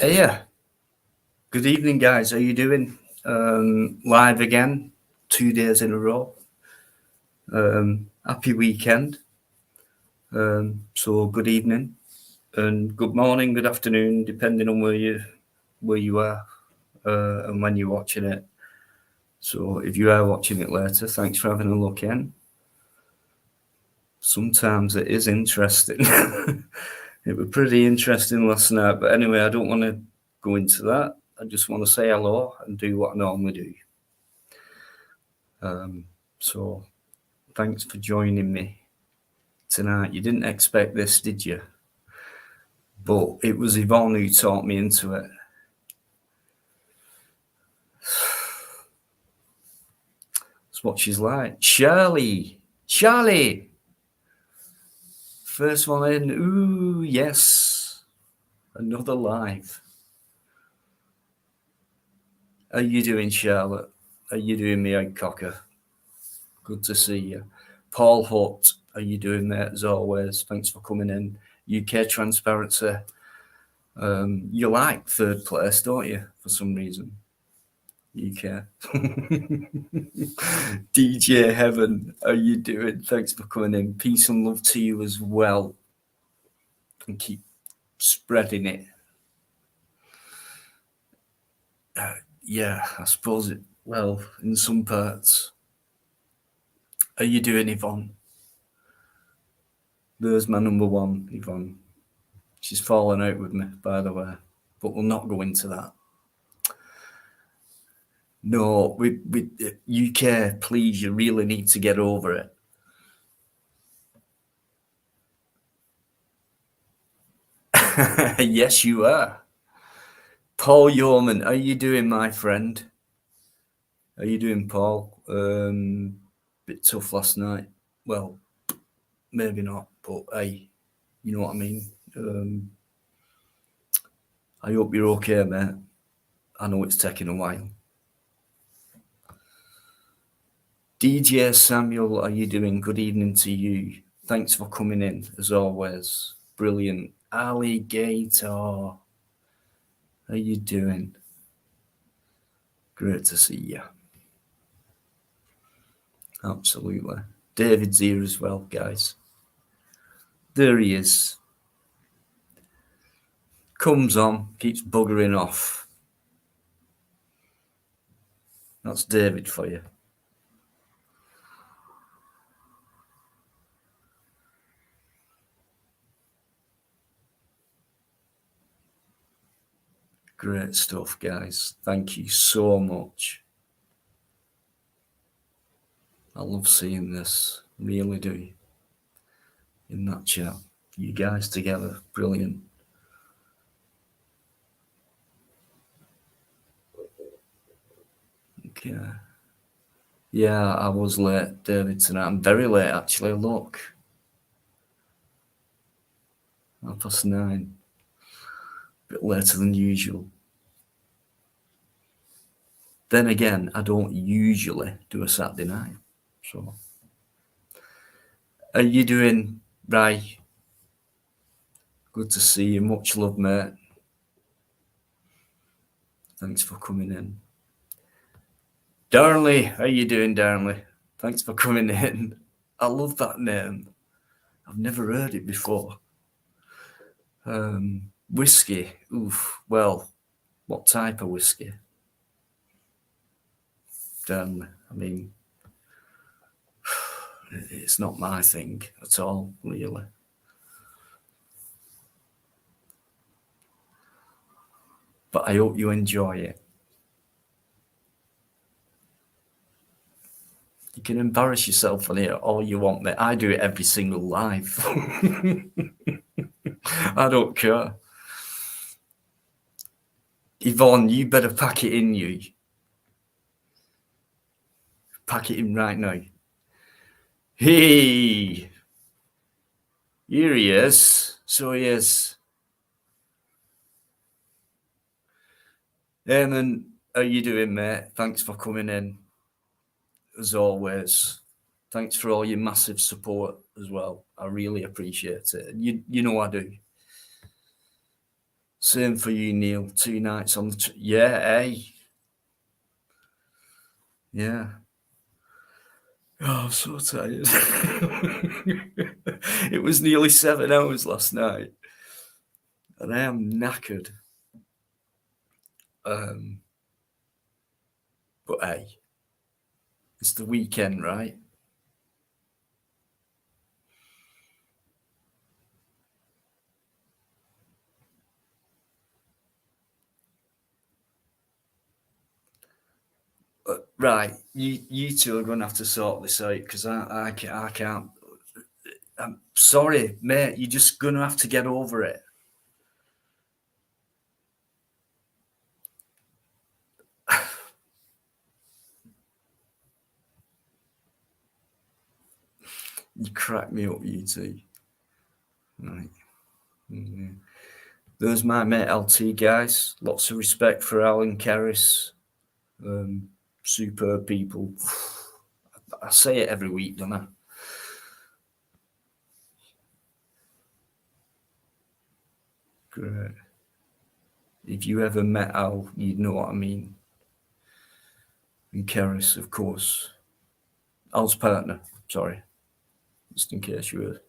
Yeah. Good evening, guys. How you doing? Live again, 2 days in a row. Happy weekend. So good evening and good morning, good afternoon, depending on where you are and when you're watching it. So if you are watching it later, thanks for having a look in. Sometimes it is interesting. It was pretty interesting last night, but anyway, I don't want to go into that. I just want to say hello and do what I normally do. So thanks for joining me tonight. You didn't expect this, did you? But it was Yvonne who taught me into it. That's what she's like. Charlie. First one in. Ooh, yes. Another live. How you doing, Charlotte? How you doing, me egg cocker? Good to see you. Paul Hutt, how you doing, mate? As always, thanks for coming in. UK Transparency. You like third place, don't you? For some reason. UK. DJ Heaven, how you doing? Thanks for coming in. Peace and love to you as well. And keep spreading it. Yeah, I suppose it, well, in some parts. How you doing, Yvonne? There's my number one, Yvonne. She's fallen out with me, by the way, but we'll not go into that. No, with UK, please, you really need to get over it. Yes, you are. Paul Yeoman, how you doing, my friend? How you doing, Paul? Bit tough last night. Well, maybe not, but hey, you know what I mean. I hope you're okay, mate. I know it's taking a while. DJ Samuel, how you doing? Good evening to you. Thanks for coming in, as always. Brilliant. Alligator, how you doing? Great to see you. Absolutely. David's here as well, guys. There he is. Comes on, keeps buggering off. That's David for you. Great stuff, guys. Thank you so much. I love seeing this. Really do. In that chat. You guys together. Brilliant. Okay. Yeah, I was late, David, tonight. I'm very late, actually. Look. 9:30. A bit later than usual. Then again, I don't usually do a Saturday night. So, how you doing, Ray? Good to see you. Much love, mate. Thanks for coming in. Darnley, how you doing, Darnley? Thanks for coming in. I love that name. I've never heard it before. Whiskey. Oof. Well, what type of whiskey? Darnley. I mean, it's not my thing at all, really. But I hope you enjoy it. You can embarrass yourself on here all you want, mate. I do it every single live. I don't care. Yvonne, you better pack it in, you. Pack it in right now. Hey! Here he is. So he is. Eamon, how you doing, mate? Thanks for coming in. As always. Thanks for all your massive support as well. I really appreciate it. You know I do. Same for you, Neil. 2 nights on the yeah, hey. Yeah. Oh, I'm so tired. It was nearly 7 hours last night, and I am knackered. But hey, it's the weekend, right? Right, you two are going to have to sort this out because I can't. I'm sorry, mate. You're just going to have to get over it. You crack me up, you two. Right. Mm-hmm. There's my mate LT, guys. Lots of respect for Alan Kerris. Superb people. I say it every week, don't I? Great. If you ever met Al, you'd know what I mean. And Kerris, of course. Al's partner, sorry. Just in case you were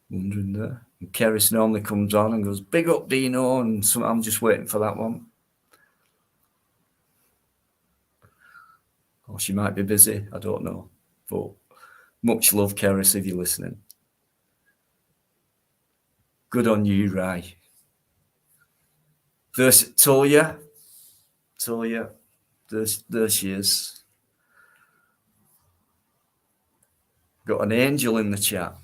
wondering there. And Kerris normally comes on and goes, big up Dino, and so I'm just waiting for that one. Or she might be busy, I don't know. But much love, Kerris, if you're listening. Good on you, Rai. There's Toya. There she is. Got an angel in the chat.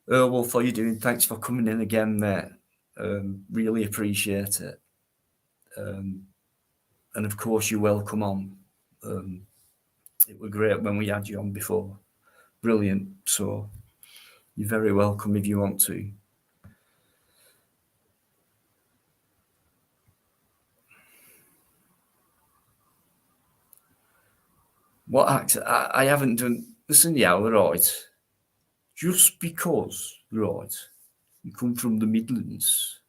Wolf, how you doing? Thanks for coming in again, mate. Really appreciate it. And of course, you're welcome on. It was great when we had you on before. Brilliant. So you're very welcome if you want to. What accent? I haven't done. Listen, yeah, right. Just because, right, you come from the Midlands,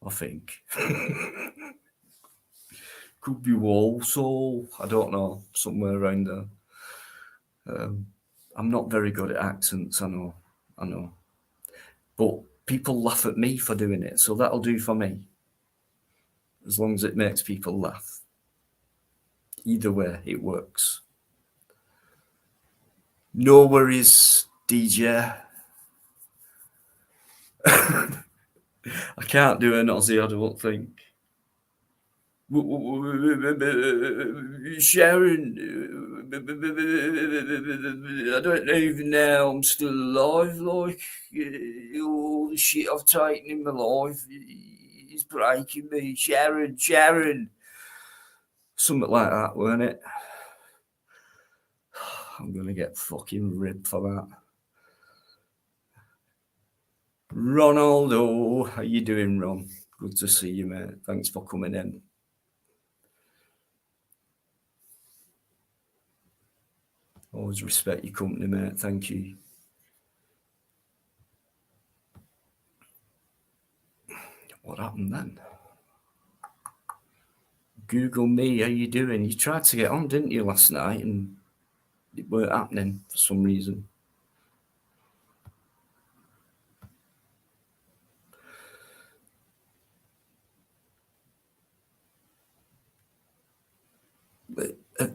I think. Could be Walsall, I don't know, somewhere around there. I'm not very good at accents, I know. But people laugh at me for doing it, so that'll do for me. As long as it makes people laugh. Either way, it works. No worries, DJ. I can't do an Aussie, I don't think. Sharon, I don't even know I'm still alive. Like, all the shit I've taken in my life is breaking me. Sharon. Something like that, weren't it? I'm going to get fucking ripped for that. Ronaldo, how you doing, Ron? Good to see you, mate. Thanks for coming in. Always respect your company, mate. Thank you. What happened then? Google me, how you doing? You tried to get on, didn't you, last night? And it weren't happening for some reason.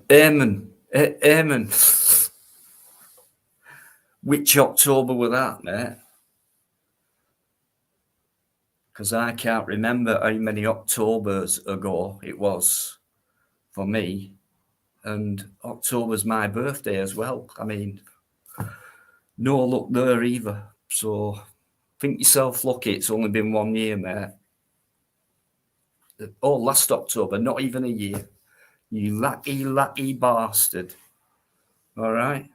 Eamon. Which October was that, mate? Because I can't remember how many Octobers ago it was for me. And October's my birthday as well. I mean, no luck there either. So think yourself lucky. It's only been 1 year, mate. Oh, last October, not even a year. You lucky bastard. All right.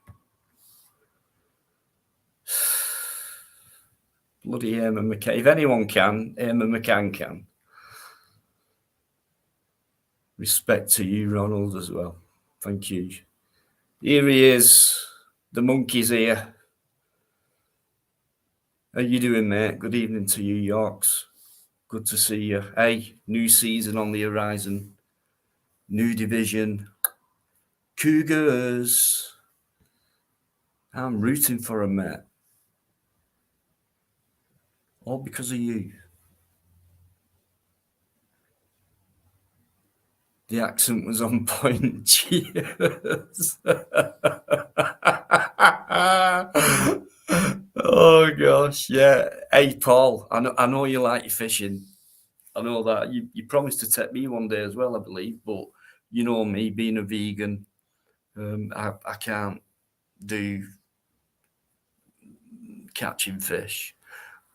Bloody Eamon McCann. If anyone can, Eamon McCann can. Respect to you, Ronald, as well. Thank you. Here he is. The monkey's here. How you doing, mate? Good evening to you, Yorks. Good to see you. Hey, new season on the horizon. New division. Cougars. I'm rooting for 'em, mate. All because of you. The accent was on point. Cheers. Oh gosh, yeah. Hey, Paul. I know you like your fishing. I know that you promised to take me one day as well, I believe. But you know me, being a vegan, I can't do catching fish.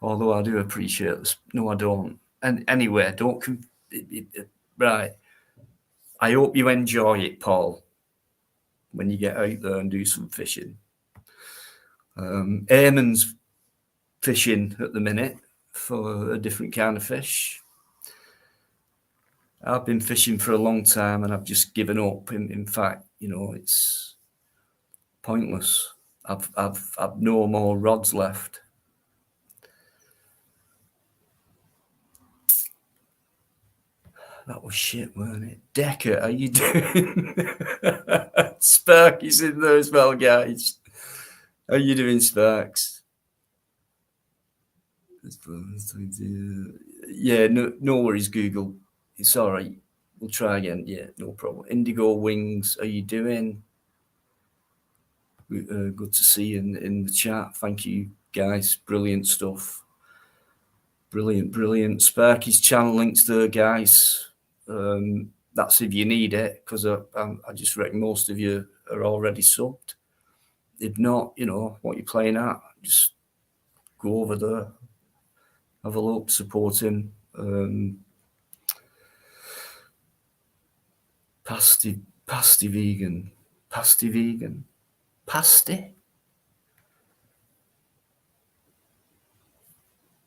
Although I do appreciate this. No, I don't. And anyway, don't. Right. I hope you enjoy it, Paul, when you get out there and do some fishing. Eamon's fishing at the minute for a different kind of fish. I've been fishing for a long time and I've just given up. In fact, you know, it's pointless. I've no more rods left. That was shit, weren't it? Decker, how you doing? Sparky's in there as well, guys. How you doing, Sparks? Yeah, no worries, Google. It's all right. We'll try again. Yeah, no problem. Indigo Wings, how you doing? Good to see you in the chat. Thank you, guys. Brilliant stuff. Brilliant. Sparky's channel links there, guys. That's if you need it, because I just reckon most of you are already subbed. If not, you know what you're playing at. Just go over there, have a look, support him. Pasty vegan. Pasty.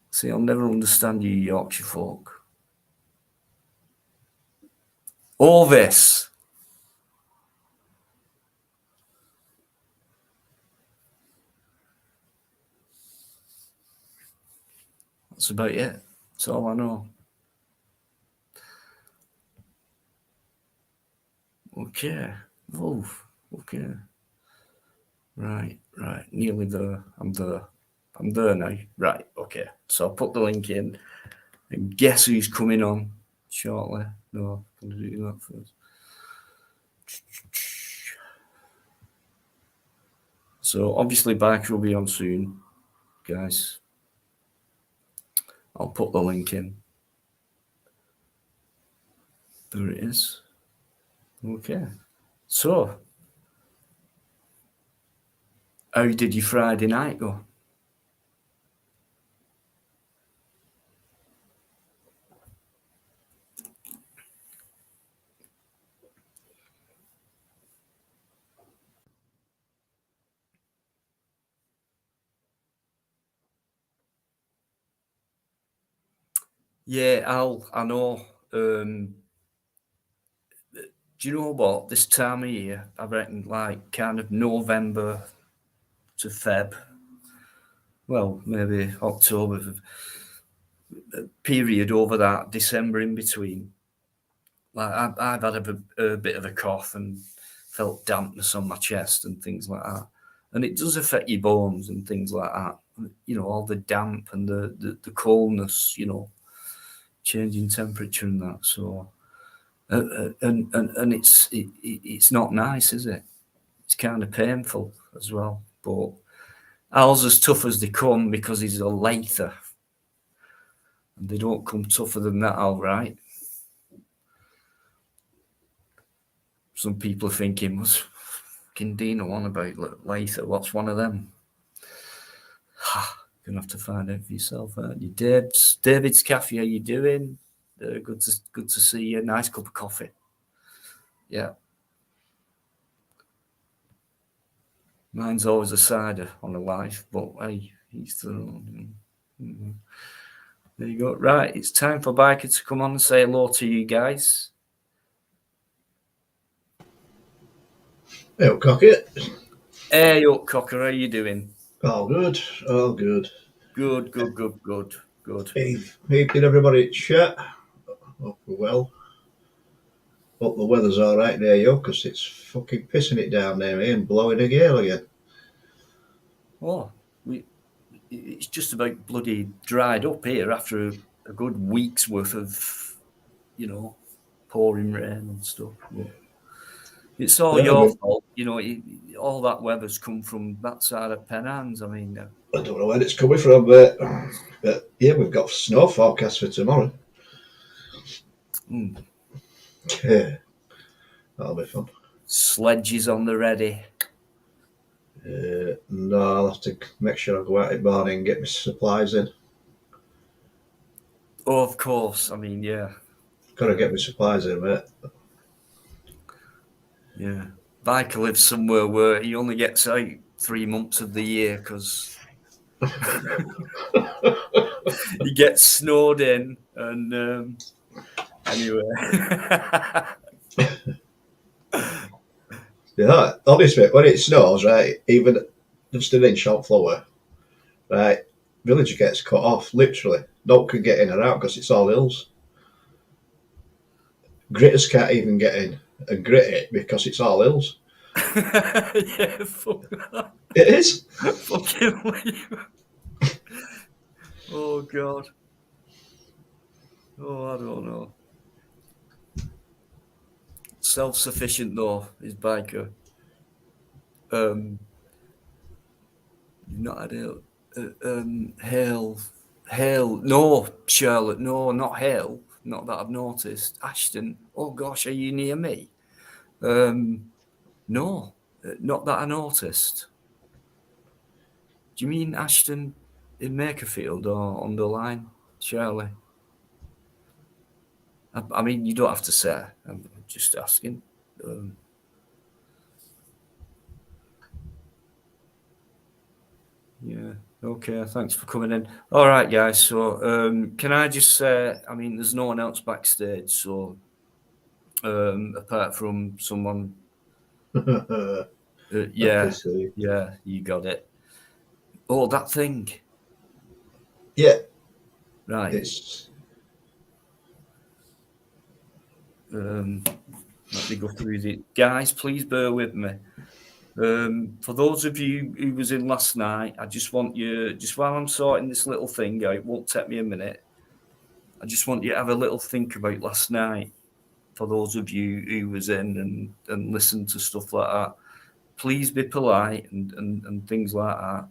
See, I'll never understand you Yorkshire folk. All this. That's about it. That's all I know. Okay. Oh, okay. Right. Nearly there. I'm there now. Right, okay. So I'll put the link in. And guess who's coming on shortly? No, I'm going to do that first. So obviously Biker will be on soon, guys. I'll put the link in. There it is. Okay. So, how did your Friday night go? Yeah, I know. Do you know what? This time of year, I reckon like kind of November to Feb. Well, maybe October, period over that, December in between. Like I've had a bit of a cough and felt dampness on my chest and things like that. And it does affect your bones and things like that. You know, all the damp and the coldness, you know, changing temperature and that. So, and it's not nice, is it? It's kind of painful as well. But Al's as tough as they come because he's a lather. And they don't come tougher than that, Al, right? Some people are thinking, what's fucking Dino on about later? What's one of them? You're gonna have to find out for yourself, aren't you? David's Cafe, how you doing? Good to see you. Nice cup of coffee. Yeah. Mine's always a cider on a life, but hey, he's still. There you go. Right, it's time for Biker to come on and say hello to you guys. Hey, Cocker. Hey, up, Cocker, how you doing? All good. Good, good, good, good, good. Evening, everybody. Chat. Hope we're well. Hope the weather's all right near you, because it's fucking pissing it down near me and blowing a gale again. Oh, it's just about bloody dried up here after a good week's worth of, pouring rain and stuff. But it's all Yeah, your fault. All that weather's come from that side of Pennines. I mean, I don't know where it's coming from, but yeah, we've got snow forecast for tomorrow. mm, Yeah, that'll be fun. sledges on the ready. No, I'll have to make sure I go out in the morning and get my supplies in. Oh, of course. I mean, yeah. Got to get my supplies in, mate. Yeah. Biker lives somewhere where he only gets out 3 months of the year because he gets snowed in. And anyway. Yeah, honestly, when it snows, right, even just an inch of flour, right, village gets cut off, literally. No one can get in and out because it's all hills. Gritters can't even get in and grit it because it's all hills. Yeah, fuck that. It is. Fucking leave. Oh, God. Oh, I don't know. Self-sufficient, though, is Biker. You've not had Hale. No, Charlotte. No, not Hale. Not that I've noticed. Ashton. Oh, gosh, are you near me? No, not that I noticed. Do you mean Ashton in Makerfield or on the line, Shirley? I mean, you don't have to say. I'm just asking. Yeah. Okay. Thanks for coming in. All right, guys. So, can I just say? I mean, there's no one else backstage, so apart from someone. Yeah. Obviously. Yeah. You got it. Oh, that thing. Yeah, Right. it's Let me go through the guys. Please bear with me. For those of you who was in last night, I just want you, just while I'm sorting this little thing out, it won't take me a minute. I just want you to have a little think about last night. For those of you who was in and listened to stuff like that, please be polite and things like that.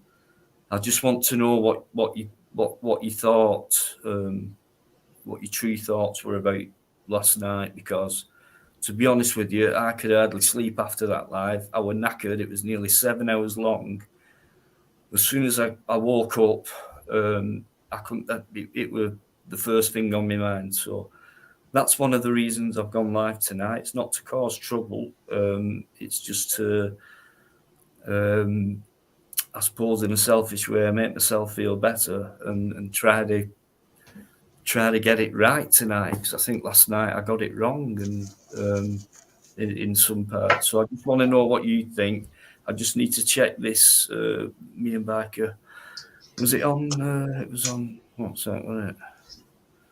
I just want to know what you thought, what your true thoughts were about last night, because to be honest with you, I could hardly sleep after that live. I was knackered. It was nearly 7 hours long. As soon as I woke up, I couldn't. It was the first thing on my mind. So that's one of the reasons I've gone live tonight. It's not to cause trouble. It's just to, I suppose, in a selfish way, make myself feel better and try to get it right tonight, because I think last night I got it wrong and in some parts. So I just want to know what you think. I just need to check this. Me and Biker, was it on? It was on. What's that? Wasn't it?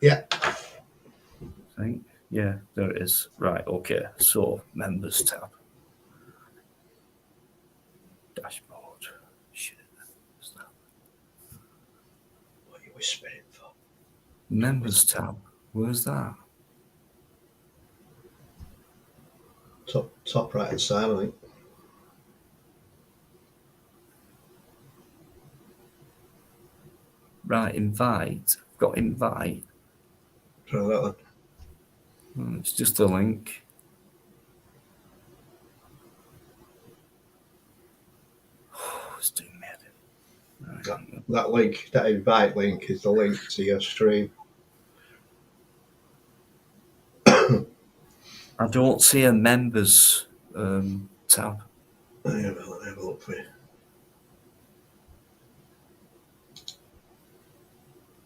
yeah. I think. Yeah, there it is. Right. Okay. So members tab, dashboard. Shit. What's that? What are you whispering for? Members tab. Where's that? Top right hand side, I think. Right. Invite. I've got invite. Try that one. It's just a link. It's doing me. Right. That link, that invite link, is the link to your stream. I don't see a members tab. Let me have a look for you.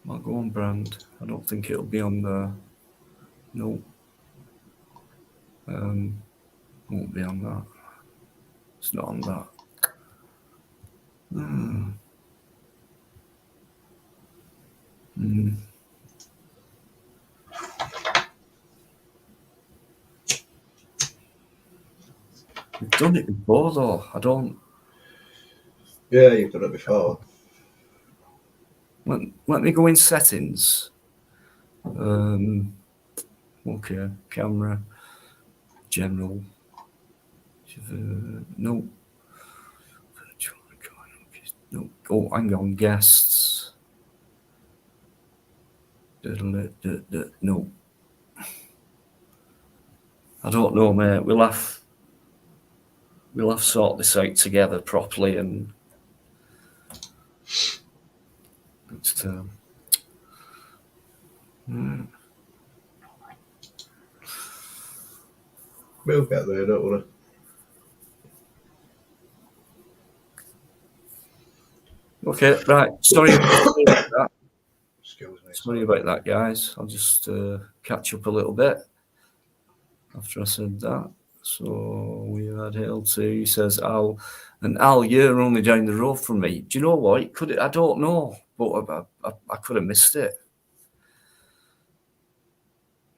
I'll go on brand. I don't think it'll be on there. No. Won't be on that. It's not on that. Mm. We've done it before, though. I don't. Yeah, you've done it before. Let me go in settings. Okay, camera, general. No. No. Oh, hang on, guests. No. I don't know, mate. We'll have to sort this out together properly and it's We'll get there, don't we? okay, right. Sorry about that. Excuse me. Sorry about that, guys. I'll just catch up a little bit after I said that. So we had L2. He says, Al, you're only down the road from me. Do you know what? I don't know, but I could have missed it.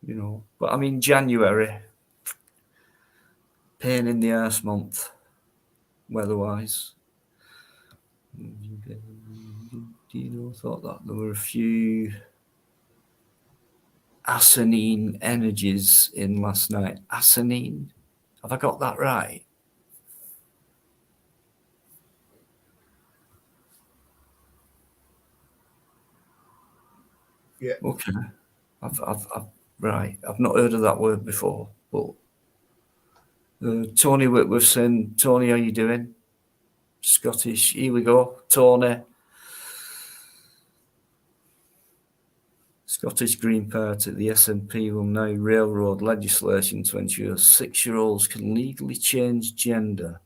You know, but I mean, January, pain in the arse month, weather-wise. Thought that there were a few asinine energies in last night. Asinine? Have I got that right? Yeah. Okay. I've not heard of that word before, but Tony Whitworth saying, Tony, how you doing? Scottish. Here we go. Tony. Scottish Green Party, the SNP will now railroad legislation to ensure 6-year-olds can legally change gender.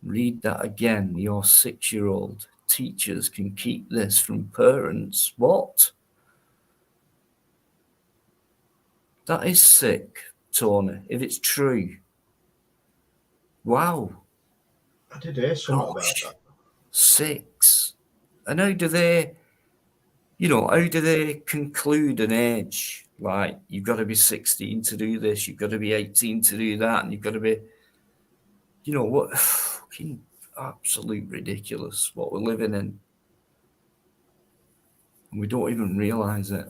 Read that again. Your 6-year-old. Teachers can keep this from parents. What? That is sick, Tony, if it's true. Wow. I did hear something about that. 6. And how do they conclude an age? Like, you've got to be 16 to do this, you've got to be 18 to do that, and you've got to be, you know what, fucking absolute ridiculous what we're living in. And we don't even realise it.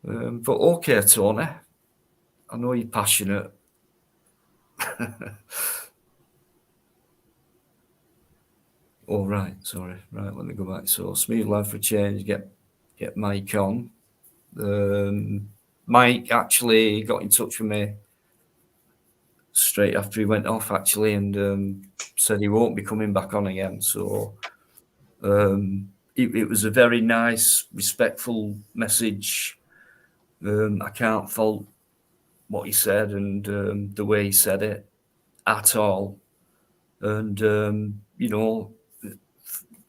But okay, Tony, I know you're passionate. Oh, right, sorry. Right, let me go back. So, Smooth Life for Change, get Mike on. Mike actually got in touch with me straight after he went off, actually, and said he won't be coming back on again. So, it was a very nice, respectful message. I can't fault what he said and the way he said it at all. And, you know,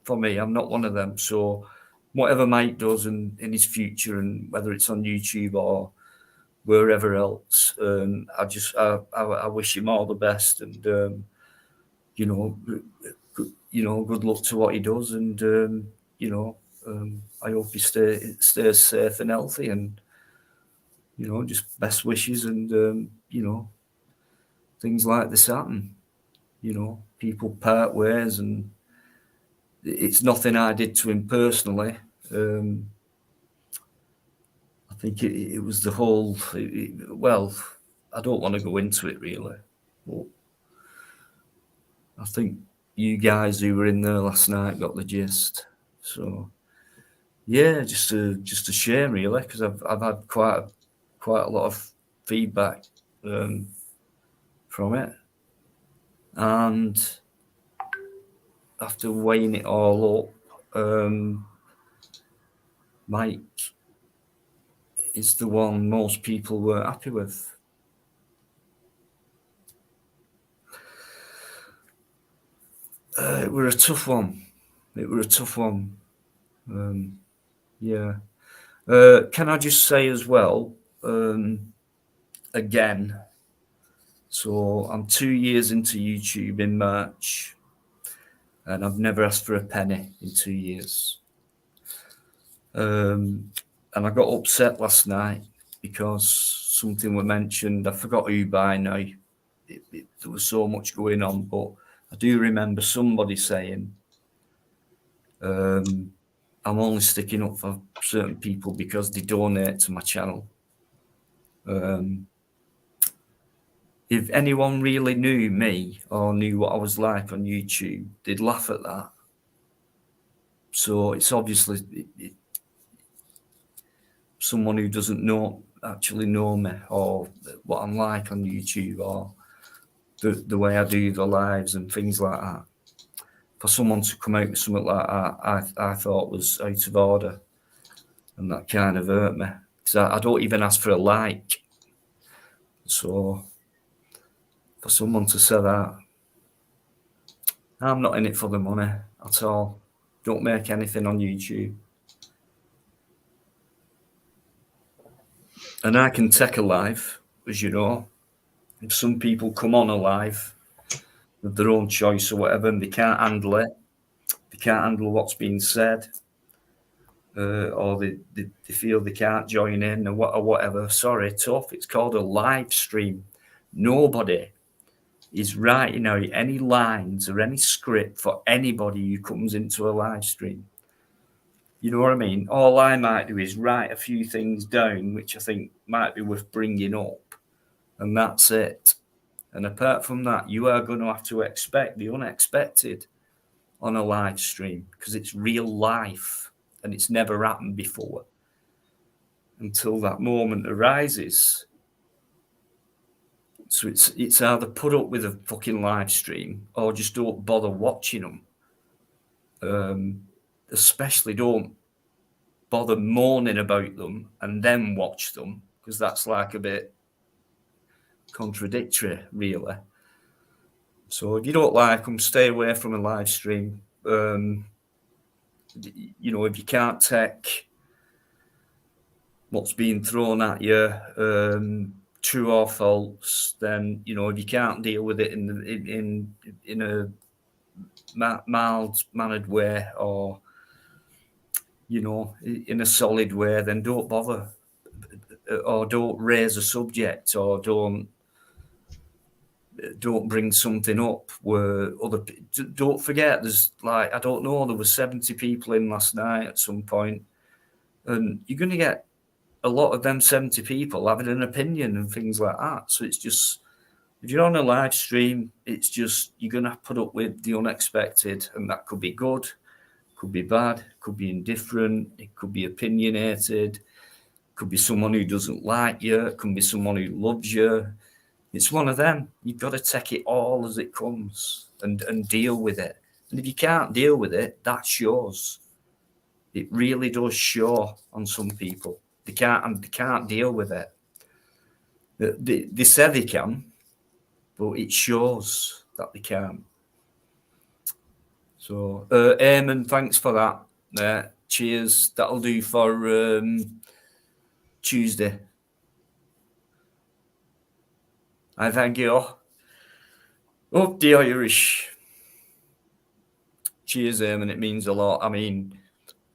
for me, I'm not one of them. So whatever Mike does in his future, and whether it's on YouTube or wherever else, I wish him all the best, and you know, good luck to what he does, and I hope he stays safe and healthy, and just best wishes, and things like this happen. People part ways, and it's nothing I did to him personally. I think it was the whole. Well, I don't want to go into it really, but I think you guys who were in there last night got the gist. So yeah, just a shame really, because I've had quite a lot of feedback from it, and after weighing it all up, Mike is the one most people were happy with. It were a tough one. Yeah. Can I just say as well, again, so I'm 2 years into YouTube in March. and I've never asked for a penny in 2 years. And I got upset last night because something was mentioned. I forgot who by now. There was so much going on, but I do remember somebody saying, I'm only sticking up for certain people because they donate to my channel. If anyone really knew me or knew what I was like on YouTube, they'd laugh at that. So it's obviously someone who doesn't actually know me or what I'm like on YouTube or the way I do the lives and things like that. For someone to come out with something like that, I thought was out of order, and that kind of hurt me because I don't even ask for a like. So for someone to say that, I'm not in it for the money at all. Don't make anything on YouTube. And I can take a live, as you know. If some people come on a live of their own choice or whatever, and they can't handle it, they can't handle what's being said, or they feel they can't join in or whatever. Sorry, tough. It's called a live stream. Nobody is writing out any lines or any script for anybody who comes into a live stream. You know what I mean? All I might do is write a few things down, which I think might be worth bringing up, and that's it. And apart from that, you are going to have to expect the unexpected on a live stream because it's real life and it's never happened before until that moment arises. So it's either put up with a fucking live stream or just don't bother watching them. Especially don't bother moaning about them and then watch them because that's like a bit contradictory, really. So if you don't like them, stay away from a live stream. You know, if you can't take what's being thrown at you, true or false, then you know if you can't deal with it in a mild mannered way or you know in a solid way, then don't bother or don't raise a subject or don't bring something up where don't forget there's like I don't know there was 70 people in last night at some point and you're going to get a lot of them 70 people having an opinion and things like that. So it's just, if you're on a live stream, it's just, you're going to put up with the unexpected, and that could be good, could be bad, could be indifferent, it could be opinionated, could be someone who doesn't like you, it could be someone who loves you. It's one of them. You've got to take it all as it comes and deal with it. And if you can't deal with it, that shows. It really does show on some people. They can't deal with it. They say they can, but it shows that they can. So, Eamon, thanks for that. Cheers. That'll do for Tuesday. I thank you. Up the Irish. Cheers, Eamon. It means a lot. I mean,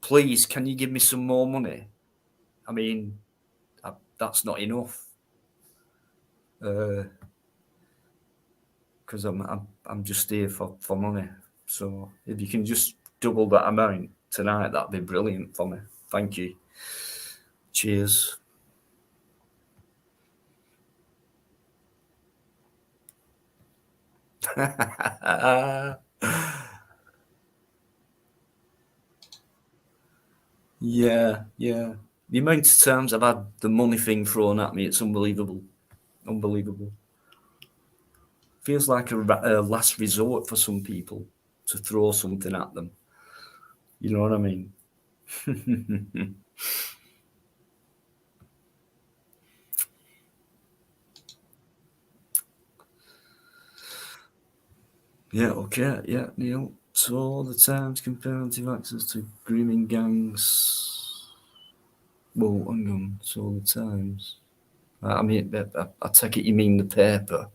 please, can you give me some more money? I mean, that's not enough. Because I'm just here for money. So if you can just double that amount tonight, that'd be brilliant for me. Thank you. Cheers. Yeah. The amount of times I've had the money thing thrown at me, it's unbelievable. Feels like a last resort for some people to throw something at them. You know what I mean? Yeah, okay, yeah, Neil. So the times comparative access to grooming gangs. Well, hang on. So the times. I mean, I take it you mean the paper.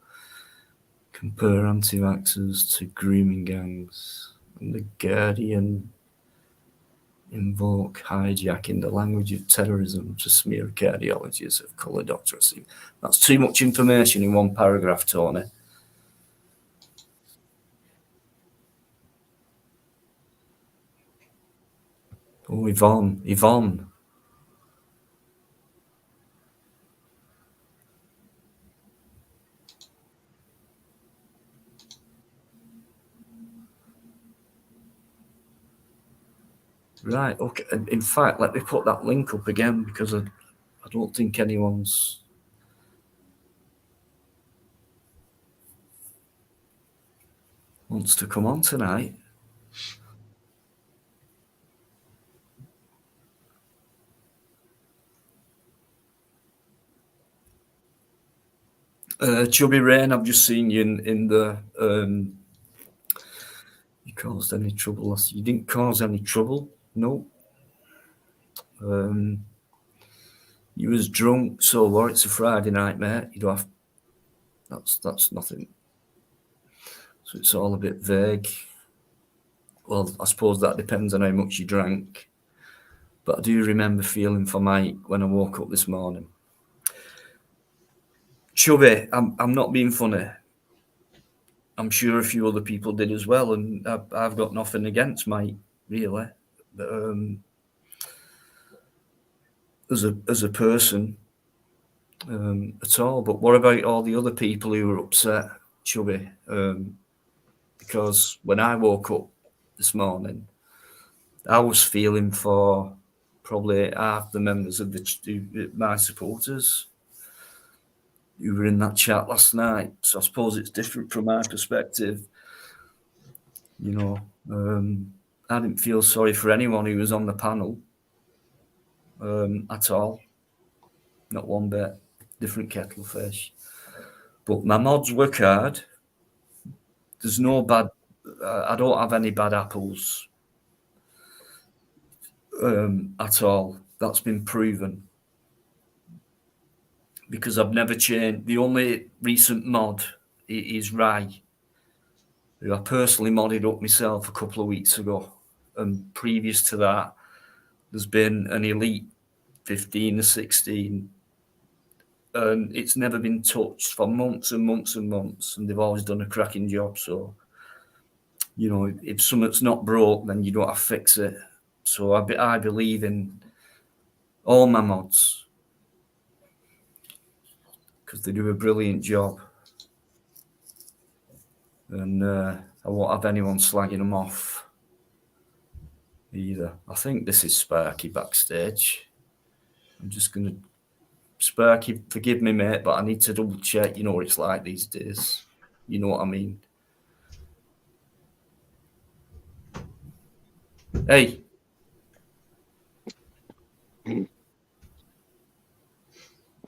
Compare anti-vaxxers to grooming gangs. The Guardian invoke hijacking the language of terrorism to smear cardiologists of colour doctoracy. That's too much information in one paragraph, Tony. Oh, Yvonne. Right, okay. In fact, let me put that link up again because I don't think anyone's wants to come on tonight. Chubby Rain, I've just seen you in the you caused any trouble last. You didn't cause any trouble, no. You was drunk, so what? It's a Friday night, mate. You don't have. That's nothing. So it's all a bit vague. Well, I suppose that depends on how much you drank. But I do remember feeling for Mike when I woke up this morning. Chubby, I'm not being funny. I'm sure a few other people did as well, and I've got nothing against Mike, really. But, as a person at all. But what about all the other people who were upset, Chubby? Because when I woke up this morning, I was feeling for probably half the members of my supporters who were in that chat last night. So I suppose it's different from my perspective. You know, I didn't feel sorry for anyone who was on the panel at all. Not one bit. Different kettle of fish. But my mods work hard. There's no bad. I don't have any bad apples at all. That's been proven. Because I've never changed. The only recent mod is Rai, who I personally modded up myself a couple of weeks ago. And previous to that, there's been an Elite 15 or 16. And it's never been touched for months and months and months. And they've always done a cracking job. So, you know, if something's not broke, then you don't have to fix it. So I believe in all my mods because they do a brilliant job. And I won't have anyone slagging them off either. I think this is Sparky backstage. I'm just going to... Sparky, forgive me, mate, but I need to double check. You know what it's like these days. You know what I mean? Hey.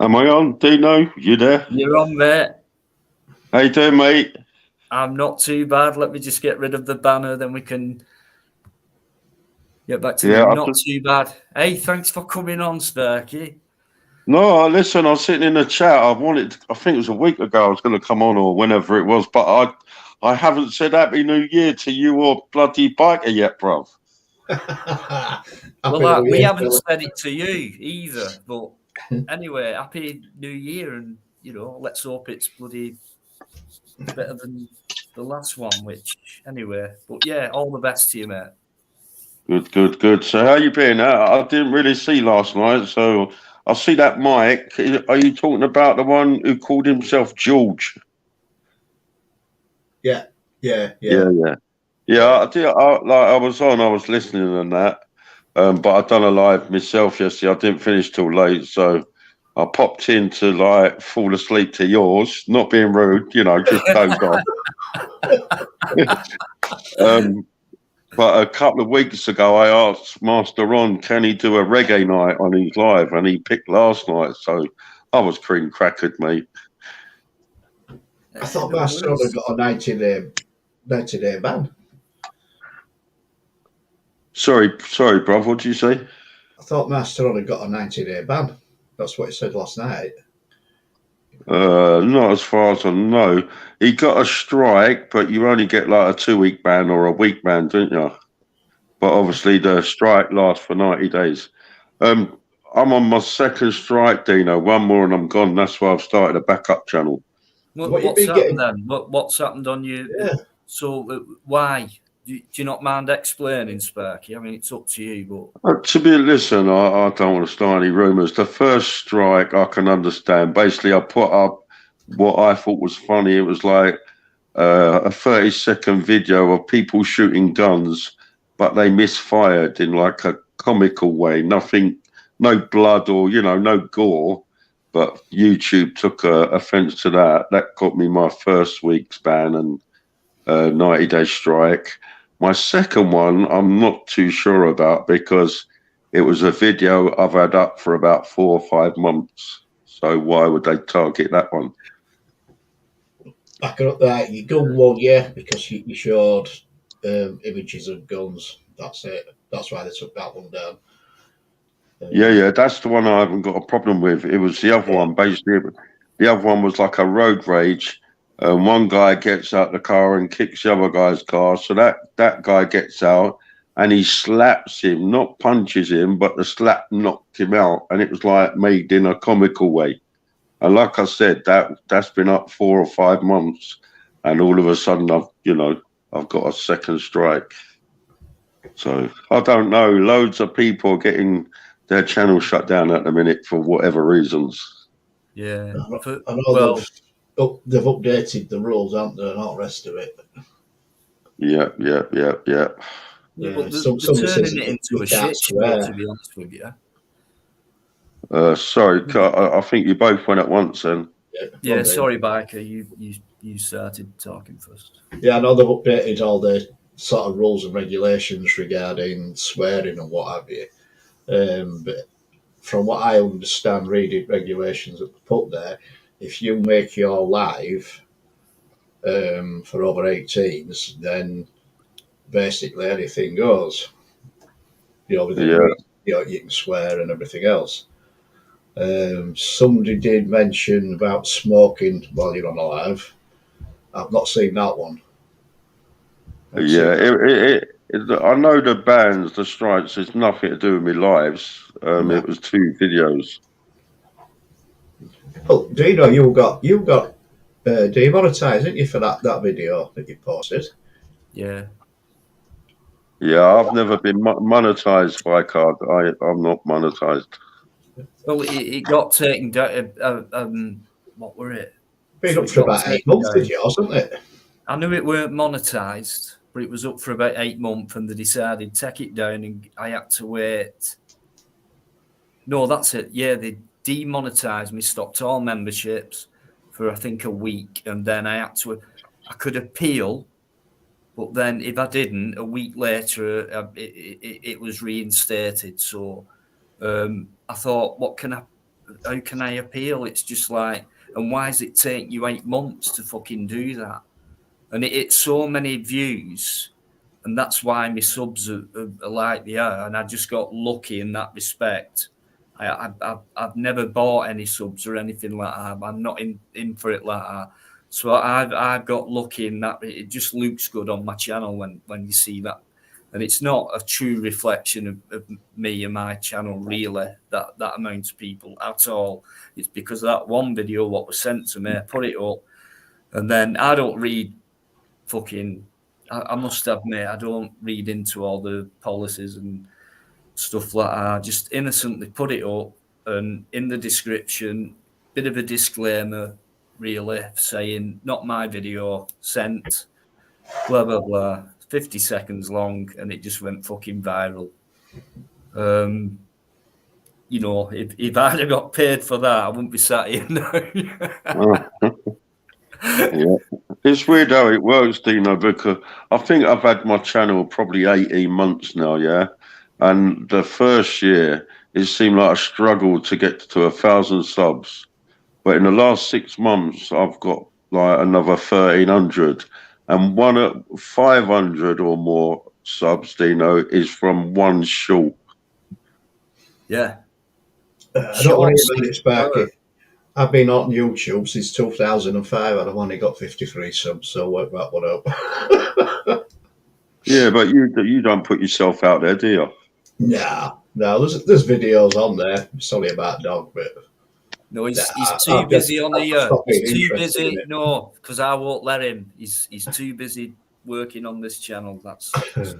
Am I on, Dino? You there? You're on, mate. How you doing, mate? I'm not too bad. Let me just get rid of the banner, then we can get back to the not too bad. Hey, thanks for coming on, Sparky. No, listen, I was sitting in the chat. I think it was a week ago I was going to come on or whenever it was, but I haven't said Happy New Year to you or bloody Biker yet, bruv. Well, we haven't said it to you either, but anyway, Happy New Year, and, you know, let's hope it's bloody better than the last one, which, anyway, but yeah, all the best to you, mate. Good. So how you been? I didn't really see last night, so I see that Mike. Are you talking about the one who called himself George? Yeah. I did. I was listening and that, but I done a live myself yesterday. I didn't finish till late, so I popped in to fall asleep to yours. Not being rude, you know, just doze off. But a couple of weeks ago, I asked Master Ron, can he do a reggae night on his live? And he picked last night. So I was cream crackered, mate. I thought Master Ron had got a 90-day ban. Sorry, bruv. What did you say? I thought Master Ron had got a 90-day ban. That's what he said last night. Not as far as I know. He got a strike, but you only get like a 2-week ban or a week ban, don't you? But obviously the strike lasts for 90 days. I'm on my second strike, Dino. One more and I'm gone. That's why I've started a backup channel. What you What's been happened getting? then? What's happened on you? Yeah. So why? Do you not mind explaining, Sparky? I mean, it's up to you, Listen, I don't want to start any rumours. The first strike I can understand. Basically, I put up what I thought was funny. It was like a 30-second video of people shooting guns, but they misfired in like a comical way. Nothing, no blood or, no gore. But YouTube took offence to that. That got me my first week's ban and 90-day strike. My second one, I'm not too sure about because it was a video I've had up for about 4 or 5 months. So why would they target that one? Back up there, your gun one, yeah, because you showed images of guns. That's it. That's why they took that one down. Yeah, that's the one I haven't got a problem with. It was the other one, basically. The other one was like a road rage. One guy gets out the car and kicks the other guy's car. So that guy gets out and he slaps him, not punches him, but the slap knocked him out. And it was like made in a comical way. And like I said, that's been up 4 or 5 months. And all of a sudden I've got a second strike. So I don't know. Loads of people are getting their channel shut down at the minute for whatever reasons. Yeah. I know they've updated the rules, haven't they, and all the rest of it. Yeah. Yeah, but they're turning it into a shit show, to be honest with you. Sorry, I think you both went at once then. Yeah, sorry, Biker, you started talking first. Yeah, I know they've updated all the sort of rules and regulations regarding swearing and what have you. But from what I understand, reading regulations that they put there, if you make your live for over 18s, then basically anything goes. You can swear and everything else. Somebody did mention about smoking while you're on a live. I've not seen that one. I know the bans, the strikes. It's nothing to do with my lives. No. It was 2 videos. Well, do you know you got demonetized, didn't you, for that video that you posted? Yeah. Yeah, I've never been monetized by card. I'm not monetized. Well, it got taken down. What were it? Been up for about 8 months, did you, wasn't it? I knew it weren't monetized, but it was up for about 8 months, and they decided to take it down, and I had to wait. No, that's it. Yeah, they demonetized me, stopped all memberships for I think a week, and then I could appeal, but then if I didn't, a week later it was reinstated. So I thought, how can I appeal? It's just like, and why does it take you 8 months to fucking do that? And it's so many views, and that's why my subs are like they are. And I just got lucky in that respect. I've never bought any subs or anything like that. I'm not in for it like that. So I've got lucky in that. It just looks good on my channel when you see that. And it's not a true reflection of me and my channel, really, that amount of people at all. It's because of that one video what was sent to me. I put it up, and then I don't read fucking... I must admit, I don't read into all the policies and stuff like that. I just innocently put it up, and in the description, bit of a disclaimer, really, saying, not my video, sent, blah, blah, blah. 50 seconds long, and it just went fucking viral. If I'd have got paid for that, I wouldn't be sat here now. Yeah. It's weird how it works, Dino, because I think I've had my channel probably 18 months now, yeah? And the first year, it seemed like a struggle to get to 1,000 subs. But in the last 6 months, I've got like another 1,300. And 500 or more subs, Dino, is from one short. Yeah. I don't worry about it, Sparky. I've been on YouTube since 2005 and I've only got 53 subs, so work that one up. Yeah, but you don't put yourself out there, do you? Nah, no, there's videos on there. It's only about dog, but No, nah, he's too busy on I've just here. not He's been too interested busy. in it. No, because I won't let him. He's too busy working on this channel. That's just...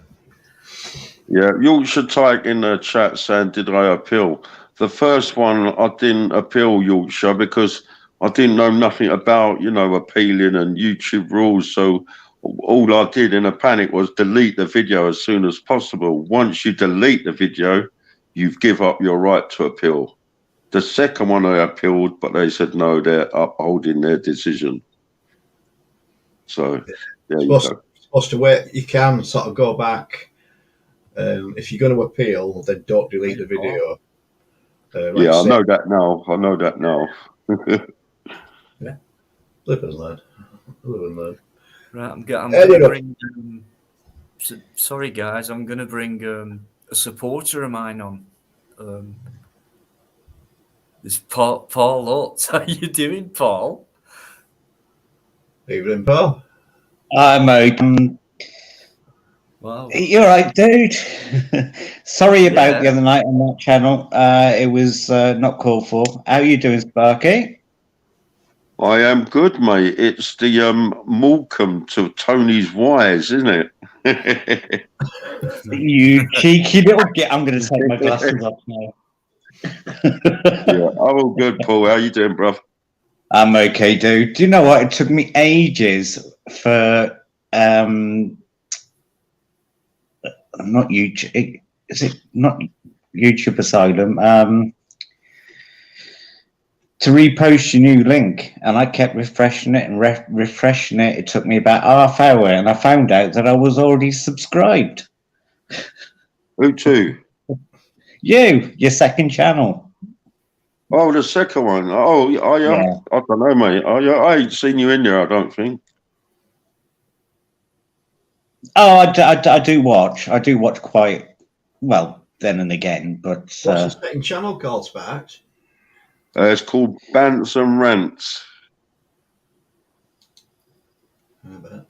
Yeah, Yorkshire Tyke in the chat saying, did I appeal? The first one, I didn't appeal Yorkshire because I didn't know nothing about, appealing and YouTube rules. So all I did in a panic was delete the video as soon as possible. Once you delete the video, you give up your right to appeal. The second one I appealed, but they said no, they're upholding their decision. So there you go. Supposed to wait. You can sort of go back. If you're going to appeal, then don't delete the video. Yeah, I know that now. I know that now. Yeah, live and learn. Live and learn. Right, I'm going to bring. Sorry, guys, I'm going to bring a supporter of mine on. This Paul Lutz. How you doing, Paul? Evening, Paul. I'm okay. Wow. You're right, dude. Sorry about the other night on that channel. It was not called for. How are you doing, Sparky? I am good, mate. It's the Morecambe to Tony's Wise, isn't it? You cheeky little git. I'm going to take my glasses off now. Yeah, I'm all good, Paul. How you doing, bruv? I'm okay, dude. Do you know what? It took me ages for not YouTube. Is it not YouTube Asylum? To repost your new link, and I kept refreshing it and refreshing it. It took me about half hour, and I found out that I was already subscribed. Who to? Your second channel. Oh, the second one. Oh, yeah. I don't know, mate. I ain't seen you in there, I don't think. Oh, I do watch. I do watch quite well then and again, but what's the second channel called, Sparks? It's called Bants and Rants.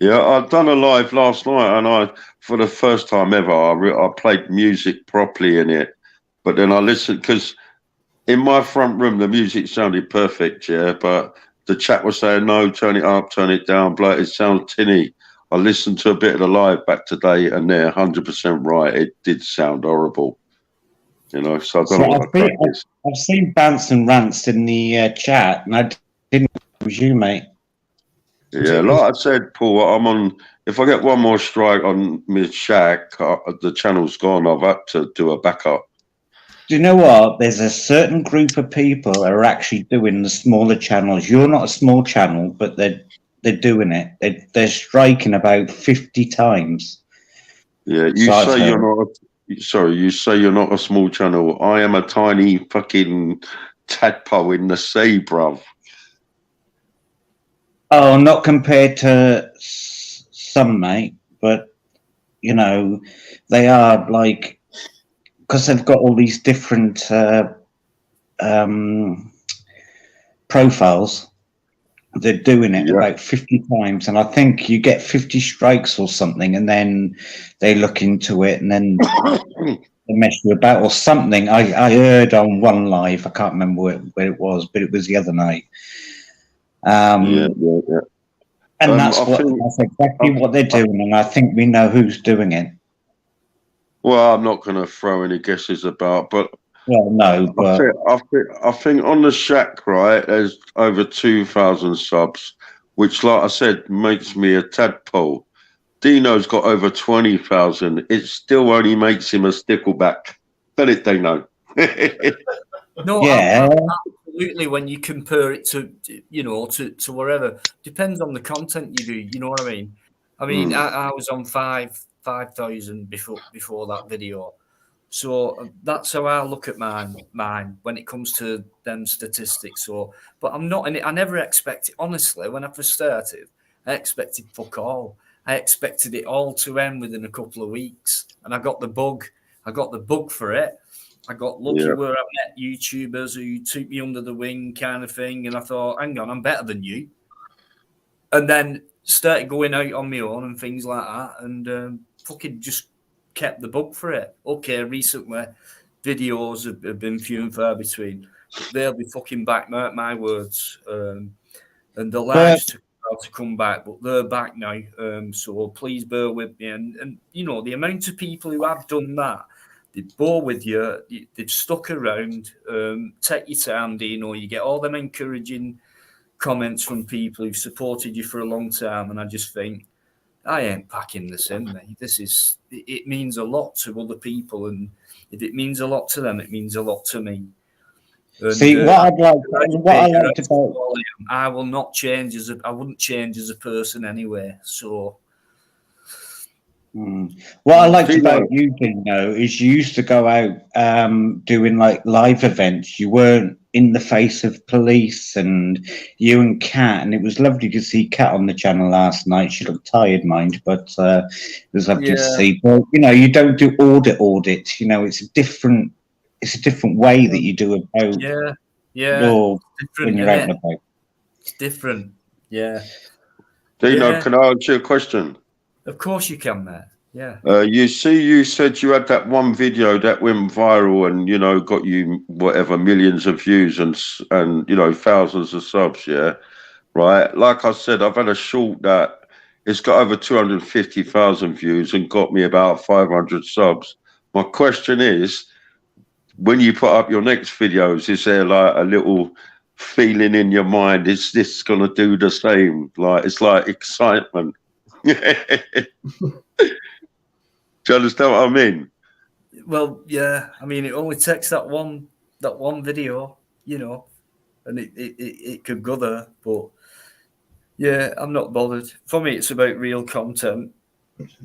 Yeah, I've done a live last night, and for the first time ever, I played music properly in it. But then I listened, because in my front room, the music sounded perfect, yeah, but the chat was saying, no, turn it up, turn it down, blow it sounds tinny. I listened to a bit of the live back today, and they're 100% right. It did sound horrible. So I don't know what the crack is. I've seen Bants and Rants in the chat, and I didn't know it was you, mate. Yeah, like I said, Paul, if I get one more strike on Miss Shack, the channel's gone. I've had to do a backup. Do you know what? There's a certain group of people that are actually doing the smaller channels. You're not a small channel, but they're doing it. They're striking about 50 times. Yeah, you say you're not a small channel. I am a tiny fucking tadpole in the sea, bruv. Oh, not compared to some, mate, but they are like, because they've got all these different profiles. They're doing it about 50 times, and I think you get 50 strikes or something, and then they look into it, and then they mess you about or something. I heard on one live, I can't remember where it was, but it was the other night. And that's exactly what they're doing, and I think we know who's doing it. Well, I'm not going to throw any guesses about, but no, but I think on the Shack, right, there's over 2,000 subs, which, like I said, makes me a tadpole. Dino's got over 20,000. It still only makes him a stickleback. But it, Dino. No, yeah, absolutely. When you compare it to to wherever, depends on the content you do. You know what I mean? I was on 5,000 before that video, so that's how I look at mine when it comes to them statistics. So, but I'm not in it. I never expected, honestly, when I first started, I expected fuck all. I expected it all to end within a couple of weeks, and I got the bug I got the bug for it. I got lucky Yeah. where I met YouTubers who took me under the wing kind of thing. And I thought, hang on, I'm better than you. And then started going out on my own and things like that. And fucking just kept the bug for it. Okay, recently videos have been few and far between. But they'll be fucking back, mark my words. And the lives took a while to come back, but they're back now. So please bear with me. And you know, the amount of people who have done that, they bore with you, they've stuck around, take your time, you know, you get all them encouraging comments from people who've supported you for a long time. And I just think, I ain't packing this in, mate. It means a lot to other people. And if it means a lot to them, it means a lot to me. And, See, what I liked about, I will not change I wouldn't change as a person anyway. So, what I liked about you, Dino, is you used to go out doing like live events. You weren't in the face of police, and you and Kat, and it was lovely to see Kat on the channel last night. She looked tired, mind, but it was lovely to see. But you know, you don't do audits. You know, it's a different way that you do about your when you're out and about. It's different. Yeah. Dino, can I ask you a question? Of course you can, mate. Yeah. You said you had that one video that went viral and, you know, got you whatever millions of views and you know, thousands of subs. Yeah. Right. Like I said, I've had a short that it's got over 250,000 views and got me about 500 subs. My question is, when you put up your next videos, is there like a little feeling in your mind? Is this going to do the same? Like, it's like excitement. Do you understand what I mean? Well, yeah. I mean, it only takes that one video, you know, and it could go there. But yeah, I'm not bothered. For me, it's about real content.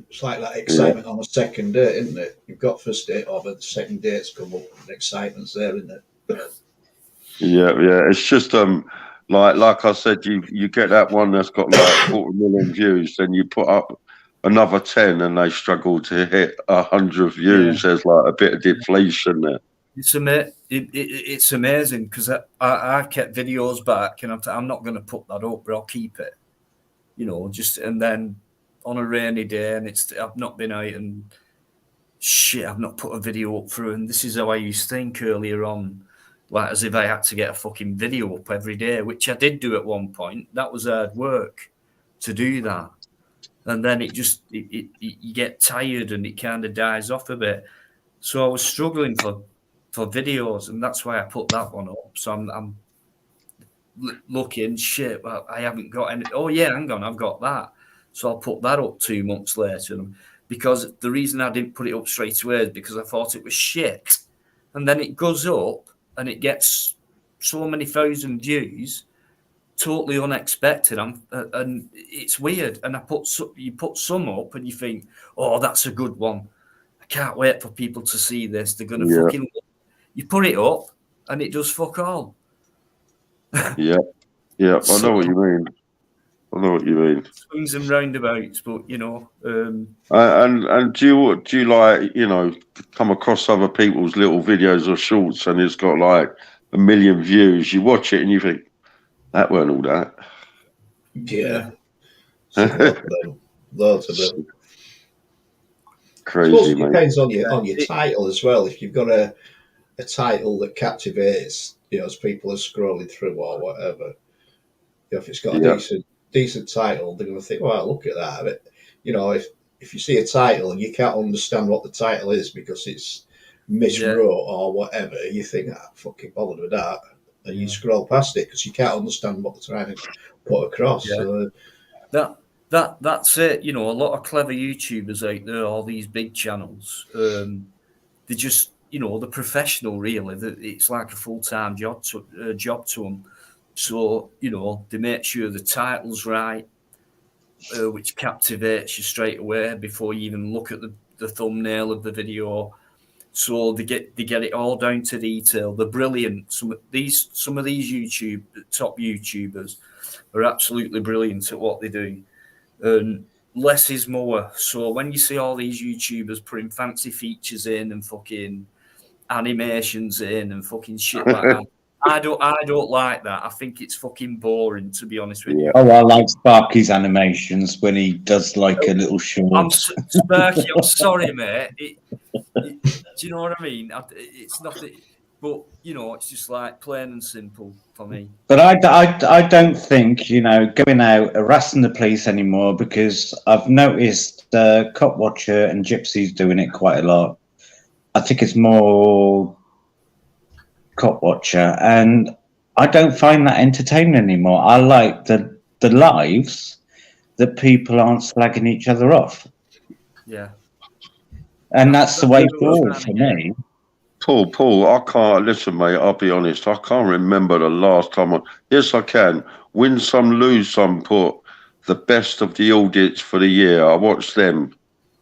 It's like that excitement on a second date, isn't it? You've got first date over, the second date's come up, and excitement's there, isn't it? Yeah. It's just like I said, you get that one that's got like 40 million views, then you put up another 10 and they struggle to hit 100 views. There's like a bit of deflation there. It's amazing because I kept videos back, and I'm not going to put that up, but I'll keep it. You know, and then on a rainy day, and I've not been out and shit, I've not put a video up for, and this is how I used to think earlier on, like as if I had to get a fucking video up every day, which I did do at one point. That was hard work to do that. And then you get tired and it kind of dies off a bit. So I was struggling for videos, and that's why I put that one up. So I'm looking, shit, well, I haven't got any. Oh yeah, hang on, I've got that. So I'll put that up 2 months later. Because the reason I didn't put it up straight away is because I thought it was shit. And then it goes up and it gets so many thousand views, totally unexpected, and it's weird. And you put some up and you think, oh, that's a good one. I can't wait for people to see this. They're gonna fucking. You put it up and it does fuck all. Yeah. I know what you mean. Swings and roundabouts, but you know. And do you like, you know, come across other people's little videos or shorts and it's got like 1 million views? You watch it and you think, that weren't all that. Yeah. Loads of them. Crazy, mate. It depends on your title as well. If you've got a title that captivates, you know, as people are scrolling through or whatever, you know, if it's got a decent title, they're going to think, "Well, look at that." But, you know, if you see a title and you can't understand what the title is because it's miswrote or whatever, you think, "I'm fucking bothered with that," and you scroll past it because you can't understand what they're trying to put across. Yeah. So, that's it. You know, a lot of clever YouTubers out there, all these big channels, they just, you know, they're professional. Really, it's like a full-time job to them. So, you know, they make sure the title's right, which captivates you straight away before you even look at the thumbnail of the video. So they get it all down to detail. They're brilliant. Some of these top YouTubers are absolutely brilliant at what they do. And less is more. So when you see all these YouTubers putting fancy features in and fucking animations in and fucking shit like that, I don't like that. I think it's fucking boring, to be honest with you. Oh, I like Sparky's animations when he does like a little short. Sparky, I'm sorry, mate. Do you know what I mean? It's nothing, but you know, it's just like plain and simple for me. But I don't think, you know, going out harassing the police anymore, because I've noticed Cop Watcher and Gypsy's doing it quite a lot. I think it's more Cop Watcher, and I don't find that entertaining anymore. I like the lives that people aren't slagging each other off. Yeah. And that's the way forward for me. Paul, I can't listen, mate. I'll be honest. I can't remember the last time. Yes, I can. Win some, lose some. Put the best of the audits for the year. I watched them.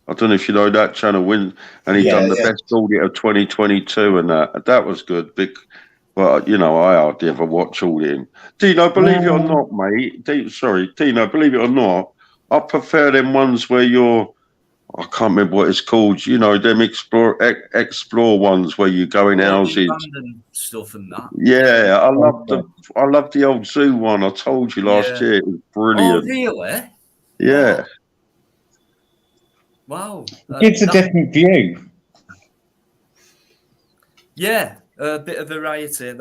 I don't know if you know that channel. Win, and he done the best audit of 2022, and that was good. Well, you know, I hardly ever watch auditing. Dino, believe it or not, mate. Dino, believe it or not, I prefer them ones where you're. I can't remember what it's called. You know, them explore ones where you go in houses, stuff and that. Yeah, I love the old zoo one. I told you last year, it was brilliant. Oh, really? Yeah. Wow. It's a different view. Yeah, a bit of variety.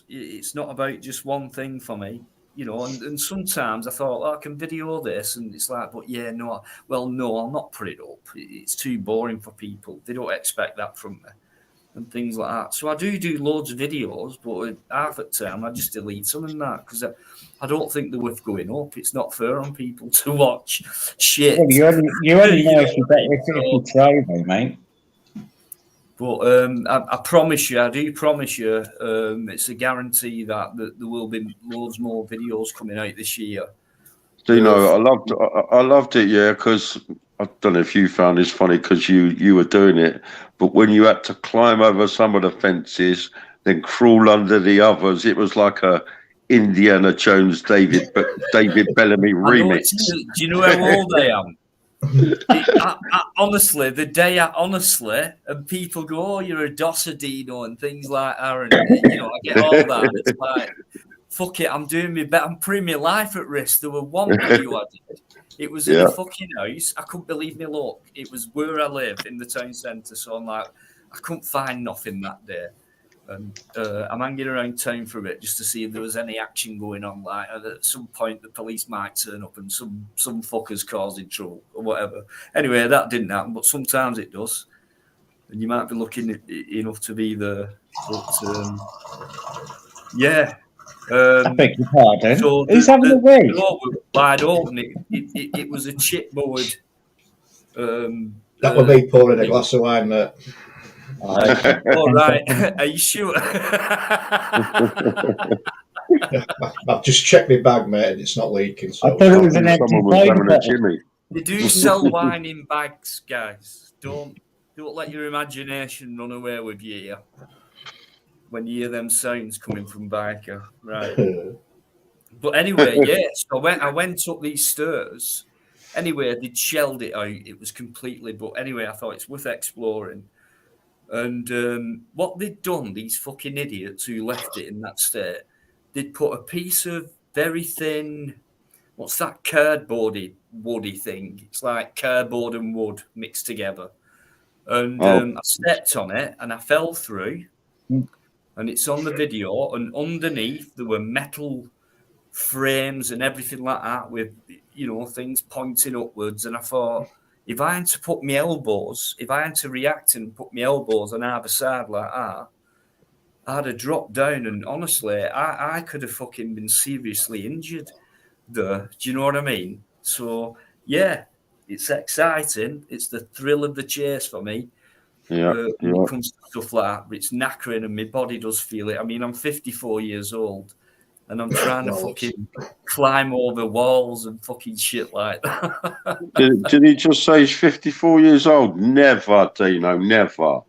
It's not about just one thing for me. You know, and sometimes I thought, I can video this, and it's like, but no, I'll not put it up. It's too boring for people. They don't expect that from me, and things like that. So I do loads of videos, but half the time I just delete some and that, because I don't think they're worth going up. It's not fair on people to watch shit. Well, you only know if you try, though, mate. But I promise you, it's a guarantee that there will be loads more videos coming out this year. Do you know, I loved it, yeah, because I don't know if you found this funny because you were doing it, but when you had to climb over some of the fences, then crawl under the others, it was like a Indiana Jones David Bellamy remix. Do you know how old I am? Honestly, and people go, "Oh, you're a dosser, Dino," and things like that, and you know, I get all that. It's like, fuck it, I'm doing me better. I'm putting my life at risk. There was one video I did. It was in a fucking house. I couldn't believe my luck. It was where I live in the town centre, so I'm like, I couldn't find nothing that day. And I'm hanging around town for a bit just to see if there was any action going on. Like at some point, the police might turn up and some fuckers causing trouble or whatever. Anyway, that didn't happen, but sometimes it does, and you might be looking enough to be there. But yeah. I beg your pardon. So who's having a wee? The door was wide open. It was a chipboard. That would be pouring a glass of wine, mate. All right. Are you sure? I've just checked my bag, mate, and it's not leaking. So I thought it was an empty chimney. They do sell wine in bags, guys. Don't let your imagination run away with you here when you hear them sounds coming from Biker, right? But anyway, so I went up these stairs. Anyway, they'd shelled it out. It was completely. But anyway, I thought it's worth exploring. And what they'd done, these fucking idiots who left it in that state, they'd put a piece of very thin, what's that cardboardy, woody thing? It's like cardboard and wood mixed together. And I stepped on it and I fell through. And it's on the video. And underneath, there were metal frames and everything like that with, you know, things pointing upwards. And I thought, if I had to put my elbows, if I had to react and put my elbows on either side like that, I'd have dropped down. And honestly, I could have fucking been seriously injured there. Do you know what I mean? So, yeah, it's exciting. It's the thrill of the chase for me. When it comes to stuff like that. But it's knackering and my body does feel it. I mean, I'm 54 years old. And I'm trying to fucking climb over walls and fucking shit like that. Did he just say he's 54 years old? Never, Dino, never.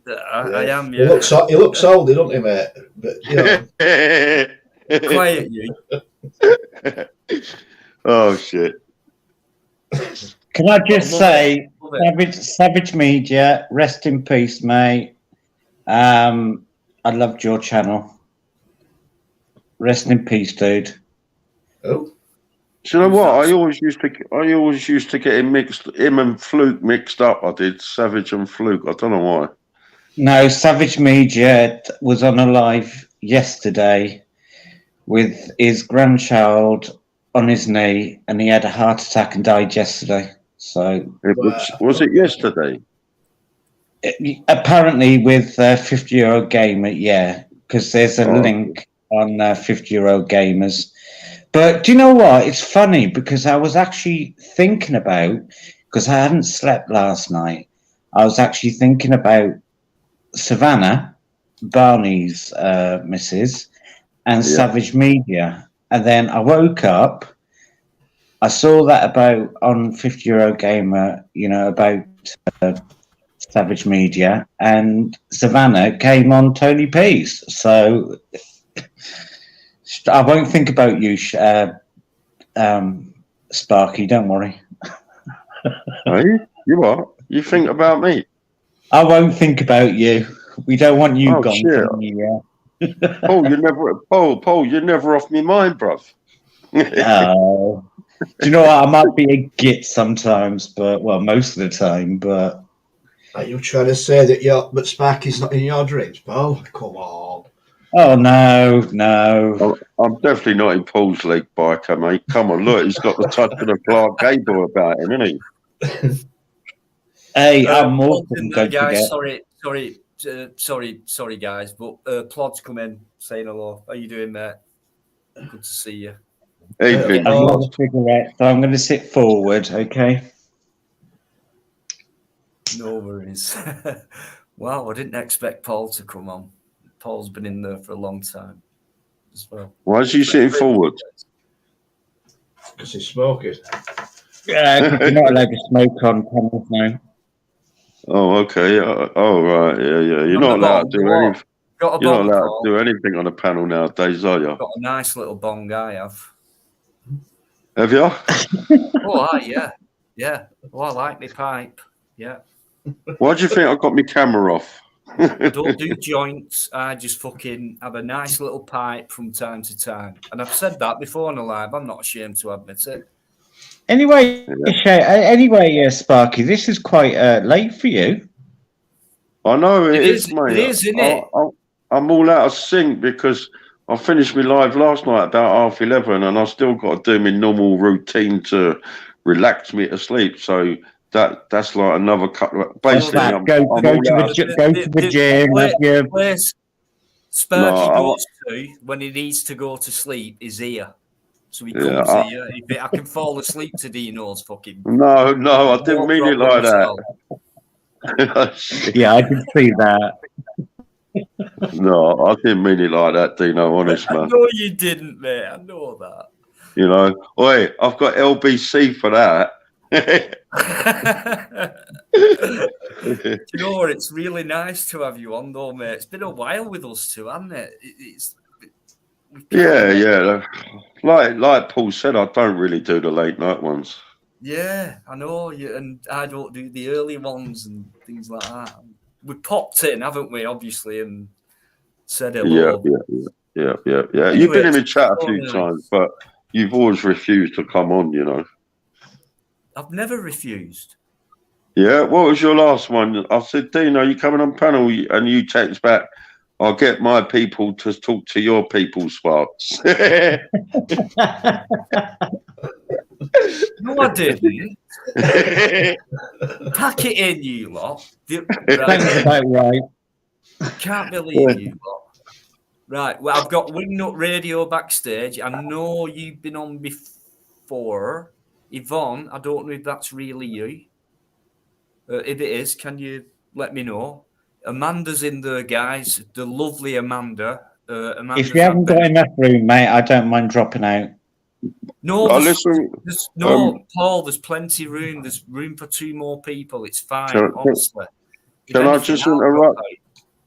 I am, yeah. He looks old, doesn't he, mate? But, you know. Quiet, you. Oh, shit. Can I just say, Love it. Savage Media, rest in peace, mate. I loved your channel. Rest in peace, dude. Oh, Do you know Who's what? that? I always used to get him and Fluke mixed up. I did Savage and Fluke. I don't know why. No, Savage Media was on a live yesterday with his grandchild on his knee, and he had a heart attack and died yesterday. So Was it yesterday? apparently with 50-year-old gamer, yeah, because there's a link on 50-year-old gamers. But do you know what? It's funny because I was actually thinking about, because I hadn't slept last night, I was actually thinking about Savannah, Barney's missus, and Savage Media. And then I woke up, I saw that about on 50-year-old gamer, about Savage Media, and Savannah came on Tony P's. So I won't think about you, Sparky. Don't worry. Hey, you what? You think about me? I won't think about you. We don't want you Oh, gone shit. from the. Paul, you're never off my mind, bruv. Oh, do you know what? I might be a git sometimes, but most of the time. But are you trying to say that Sparky's not in your dreams, Paul? Come on. oh no. I'm definitely not in Paul's league, biker, mate. Come on, look, he's got the touch of the Clark Gable about him, isn't he? Hey, I'm more than guys. Forget. Sorry, guys. But Plod's come in saying hello. How you doing, mate? Good to see you. Evening. I'm not a cigarette, so I'm going to sit forward, okay? No worries. Wow, I didn't expect Paul to come on. Paul's been in there for a long time as well. Why is he sitting forward? Because he's smoking. Yeah, you're not allowed to smoke on panels now. Oh, okay. Oh, right. Yeah. You're not allowed to do anything. You're not allowed to do anything on a panel nowadays, are you? Got a nice little bong, I have. Have you? Yeah. Oh, I like my pipe. Yeah. Why do you think I got my camera off? I don't do joints. I just fucking have a nice little pipe from time to time. And I've said that before on a live. I'm not ashamed to admit it. Anyway, Sparky, this is quite late for you. I know it is, mate. It is, isn't it? I'm all out of sync because I finished my live last night about 11:30, and I still got to do my normal routine to relax me to sleep. So that's like another couple of basically. Go to the gym. Sparky goes to when he needs to go to sleep is here. So he comes here. I can fall asleep to Dino's fucking. No, I didn't mean it like that. Yeah, I can see that. No, I didn't mean it like that, Dino. Honest, man. No, you didn't, mate. I know that. You know, wait, I've got LBC for that. Do you know what? It's really nice to have you on, though, mate. It's been a while with us two, hasn't it? Yeah. Like Paul said, I don't really do the late night ones. Yeah, I know. And I don't do the early ones and things like that. We popped in, haven't we? Obviously, and said hello. Yeah. Anyway, you've been in the chat a few times, but you've always refused to come on. You know. I've never refused. Yeah, what was your last one? I said, Dino, you coming on panel? And you text back, I'll get my people to talk to your people, Sparks. No, I didn't. Pack it in, you lot. That's about right. Can't believe you lot. Right, well, I've got Wingnut Radio backstage. I know you've been on before. Yvonne, I don't know if that's really you. If it is, can you let me know? Amanda's in there, guys. The lovely Amanda. If you haven't got enough room, mate, I don't mind dropping out. No, Paul, there's plenty of room. There's room for 2 more people. It's fine, honestly. Can I just interrupt?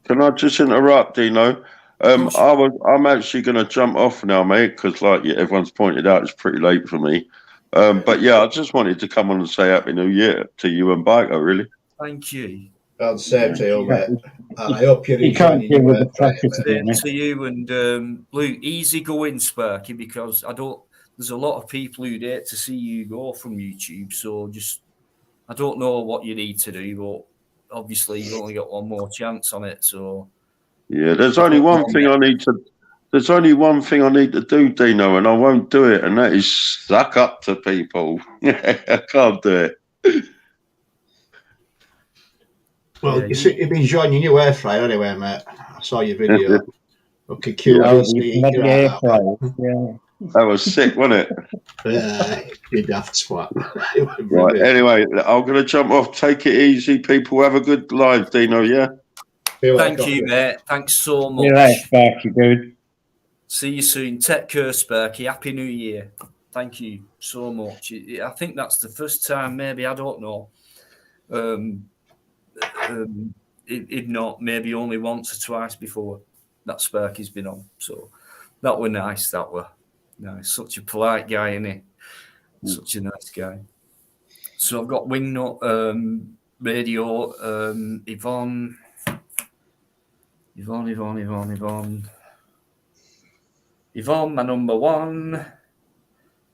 Can I just interrupt, Dino? I'm actually going to jump off now, mate, because everyone's pointed out, it's pretty late for me. But yeah, I just wanted to come on and say Happy New Year to you and Biker, really. Thank you. And same to you, mate. And I hope you're You can't enjoying deal your with the work Friday, pressure, to be mate. Same honest. to you and Luke. Easy going, Sparky, because there's a lot of people who'd hate to see you go from YouTube. So I don't know what you need to do, but obviously you've only got one more chance on it. So yeah, there's only one thing I need to do, Dino, and I won't do it, and that is suck up to people. I can't do it. Well, Yeah, you've been enjoying your new air fryer anyway, mate. I saw your video. Okay, Yeah. QVC. Bloody Right air out. fryer. Yeah. That was sick, wasn't it? You daft swat. Right. Anyway, I'm going to jump off. Take it easy, people. Have a good live, Dino. Yeah. thank you, mate. Thanks so much. You're right, Sparky, dude. See you soon. Take care, Sparky. Happy New Year. Thank you so much. I think that's the first time, maybe, I don't know. If not, maybe only once or twice before that Sparky's been on. So that were nice. That were nice. Such a polite guy, isn't he? Such a nice guy. So I've got Wingnut Radio, Yvonne. Yvonne, my number one.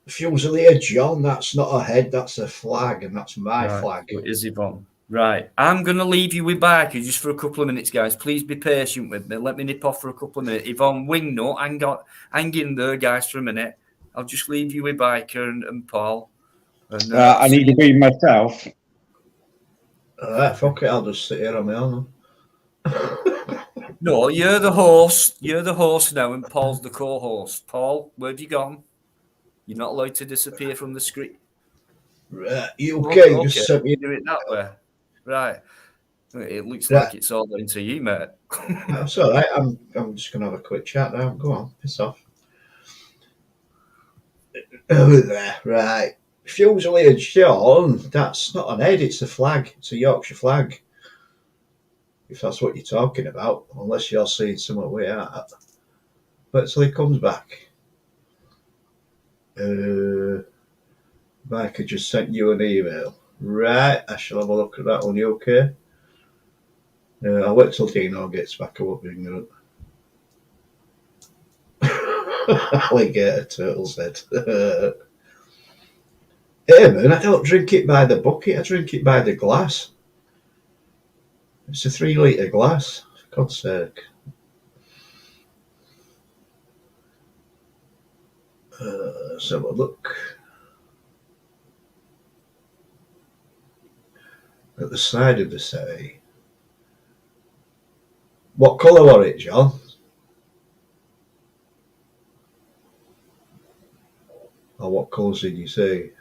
Fusilier John, that's not a head, that's a flag, and that's my flag. So it is Yvonne. Right. I'm going to leave you with Biker just for a couple of minutes, guys. Please be patient with me. Let me nip off for a couple of minutes. Yvonne, Wingnut, hang in there, guys, for a minute. I'll just leave you with Biker and Paul. And, I need to be myself. Fuck it, I'll just sit here on my own. No, you're the host. You're the host now, and Paul's the co-host. Paul, where have you gone? You're not allowed to disappear from the screen. Right, you okay? Okay. Just sent me. Do it that way. Right. It looks like it's all down to you, mate. That's all right. I'm just gonna have a quick chat now. Go on, piss off. Oh, there, right. Fusilier John, that's not an head, it's a flag. It's a Yorkshire flag. If that's what you're talking about, unless you're seeing somewhere way out. Wait till he comes back. Mike, I just sent you an email. Right, I shall have a look at that one. You okay? I'll wait till Dino gets back. I won't bring it up. Alligator turtle's head. Hey man, I don't drink it by the bucket, I drink it by the glass. It's a 3 litre glass, for God's sake. Let's have a look at the side of the settee. What colour was it, John? Or what colours did you say?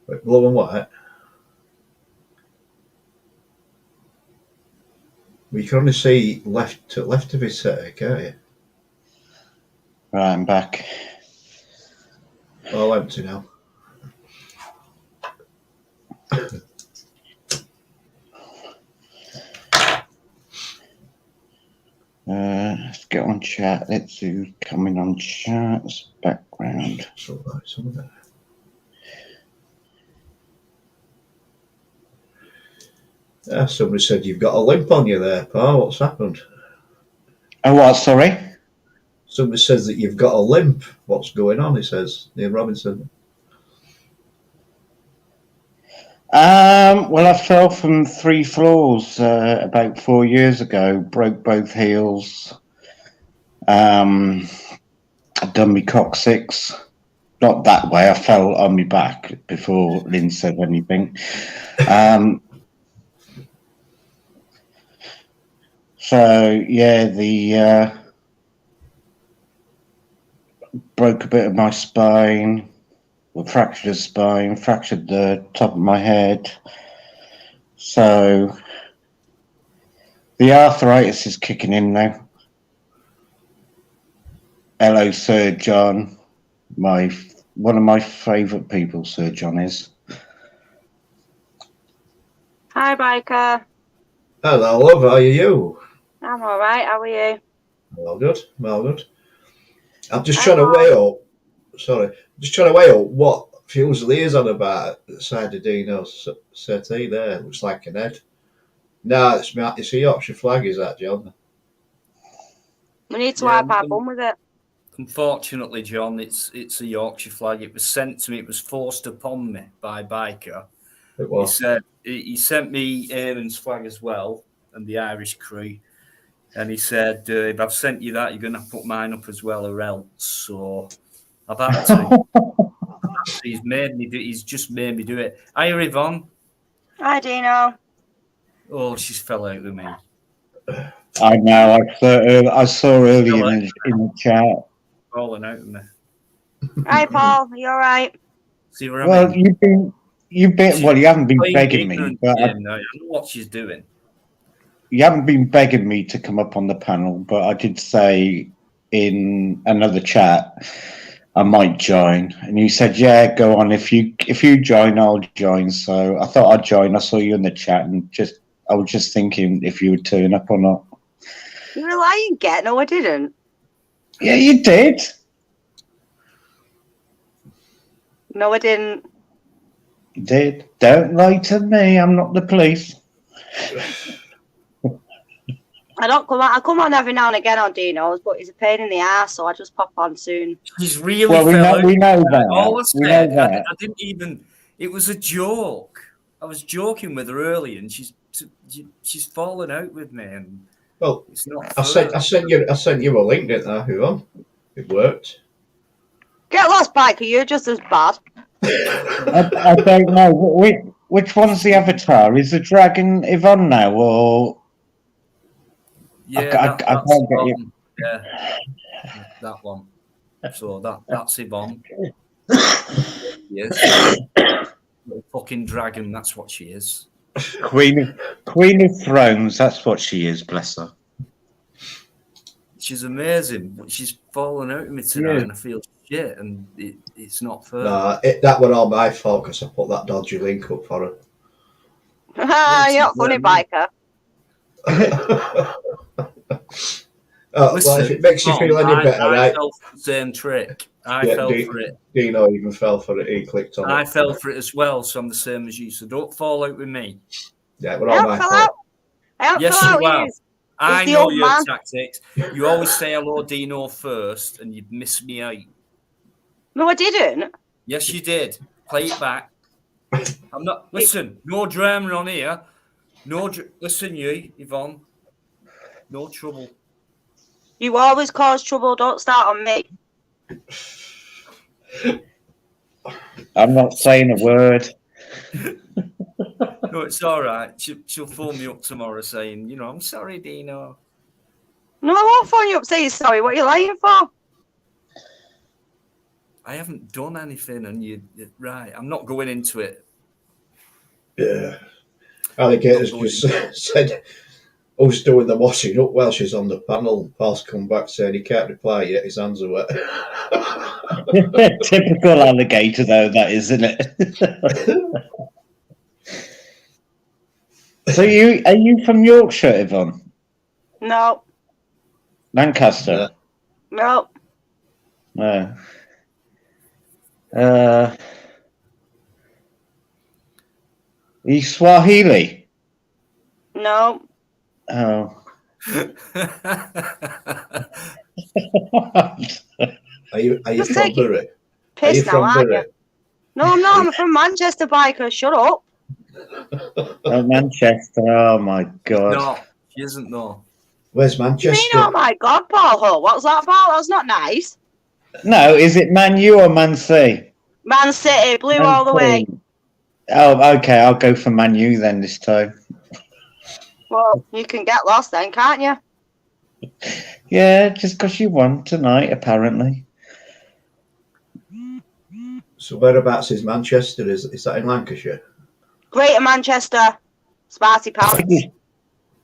Like blue and white? We can only see left of his settee, can't you? Right, I'm back. All empty now. Let's get on chat. Let's do coming on chat's background. So right, some of that. Somebody said you've got a limp on you there, pal. What's happened? Oh, what? Sorry? Somebody says that you've got a limp. What's going on? He says, Neil Robinson. Well, I fell from 3 floors about 4 years ago. Broke both heels. I'd done me coccyx. Not that way. I fell on my back before Lynn said anything. So yeah, broke a bit of my spine. Fractured the spine, fractured the top of my head. So the arthritis is kicking in now. Hello, Sir John. One of my favourite people, Sir John is. Hi, Biker. Hello, love. How are you? I'm all right. How are you? Well, good. I'm just trying to weigh up. Sorry, just trying to weigh up what Fusiliers on about the side of Dino's settee there. Looks like an head. No, it's a Yorkshire flag, is that, John? We need to Yeah, wipe our bum with it. Unfortunately, John, it's a Yorkshire flag. It was sent to me. It was forced upon me by Biker. It He was. said he sent me Aaron's flag as well and the Irish crew. And he said, if I've sent you that, you're going to put mine up as well, or else. So I've had to. He's just made me do it. Hiya, Yvonne. Hi, Dino. Oh, she's fell out with me. I know. I saw earlier in the chat. Falling out with me. Hi, Paul. Are you all right? See what I Well, mean? you haven't been Playing begging me, ignorant but game now. I know what she's doing. you haven't been begging me to come up on the panel. But I did say in another chat I might join, and you said, "Yeah, go on. If you join, I'll join." So I thought I'd join. I saw you in the chat, and I was just thinking if you would turn up or not. You were lying, get? No, I didn't. Yeah, you did. No, I didn't. You did. Don't lie to me. I'm not the police. I don't come on. I come on every now and again on Dino's, but he's a pain in the ass, so I just pop on soon. She's really Well, we fell know, out. we know that. All I We said, know that. I didn't even. It was a joke. I was joking with her early, and she's fallen out with me, and Well, it's not. I sent you a link, didn't I? Who? It worked. Get lost, Biker. You're just as bad. I don't know. Which one's the avatar? Is the dragon Yvonne now, or Yeah, I that's can't get you. Yvonne. Yeah, that one. So that's Yvonne. Yes, little fucking dragon. That's what she is. Queen of Thrones. That's what she is. Bless her. She's amazing, but she's fallen out with me tonight, Yeah. and I feel shit, and it's not fair. Nah, that were all my fault because I put that dodgy link up for her. You're not funny, Biker. Well, if it makes you feel any better, I right? fell for the same trick. I Yeah, fell for it. Dino even fell for it. He clicked on I it. fell for it as well, so I'm the same as you. So don't fall out with me. Yeah, we're all my fault. Yes, you are. I the know old your man. tactics. You always say hello, Dino, first, and you miss me out. No, I didn't. Yes, you did. Play it back. I'm not. Listen, no drama on here. Listen, you, Yvonne. No trouble. You always cause trouble. Don't start on me. I'm not saying a word. No, it's all right. She'll phone me up tomorrow saying, I'm sorry, Dino. No, I won't phone you up saying sorry. What are you lying for? I haven't done anything, and you're right. I'm not going into it. Yeah. Alligator's just said, who's doing the washing up while she's on the panel? Paul's come back saying he can't reply yet. His hands are wet. Typical alligator, though, that is, isn't it? So are you from Yorkshire, Yvonne? No. Lancaster? No. No. Are you Swahili? No. Oh. Are you Just from take it. Bury? Piss now, aren't Bury? you? No, I'm not. I'm from Manchester, Biker. Shut up. Oh, Manchester. Oh, my God. No, she isn't, no. Where's You Manchester? mean, oh my God, Paul? What's that about? That's not nice. No, is it Man U or Man C? Man City, blue Man all the way. C. Oh, okay. I'll go for Man U then this time. Well, you can get lost then, can't you? Yeah, just because you won tonight, apparently. So whereabouts is Manchester? Is that in Lancashire? Greater Manchester, Smarty Pants.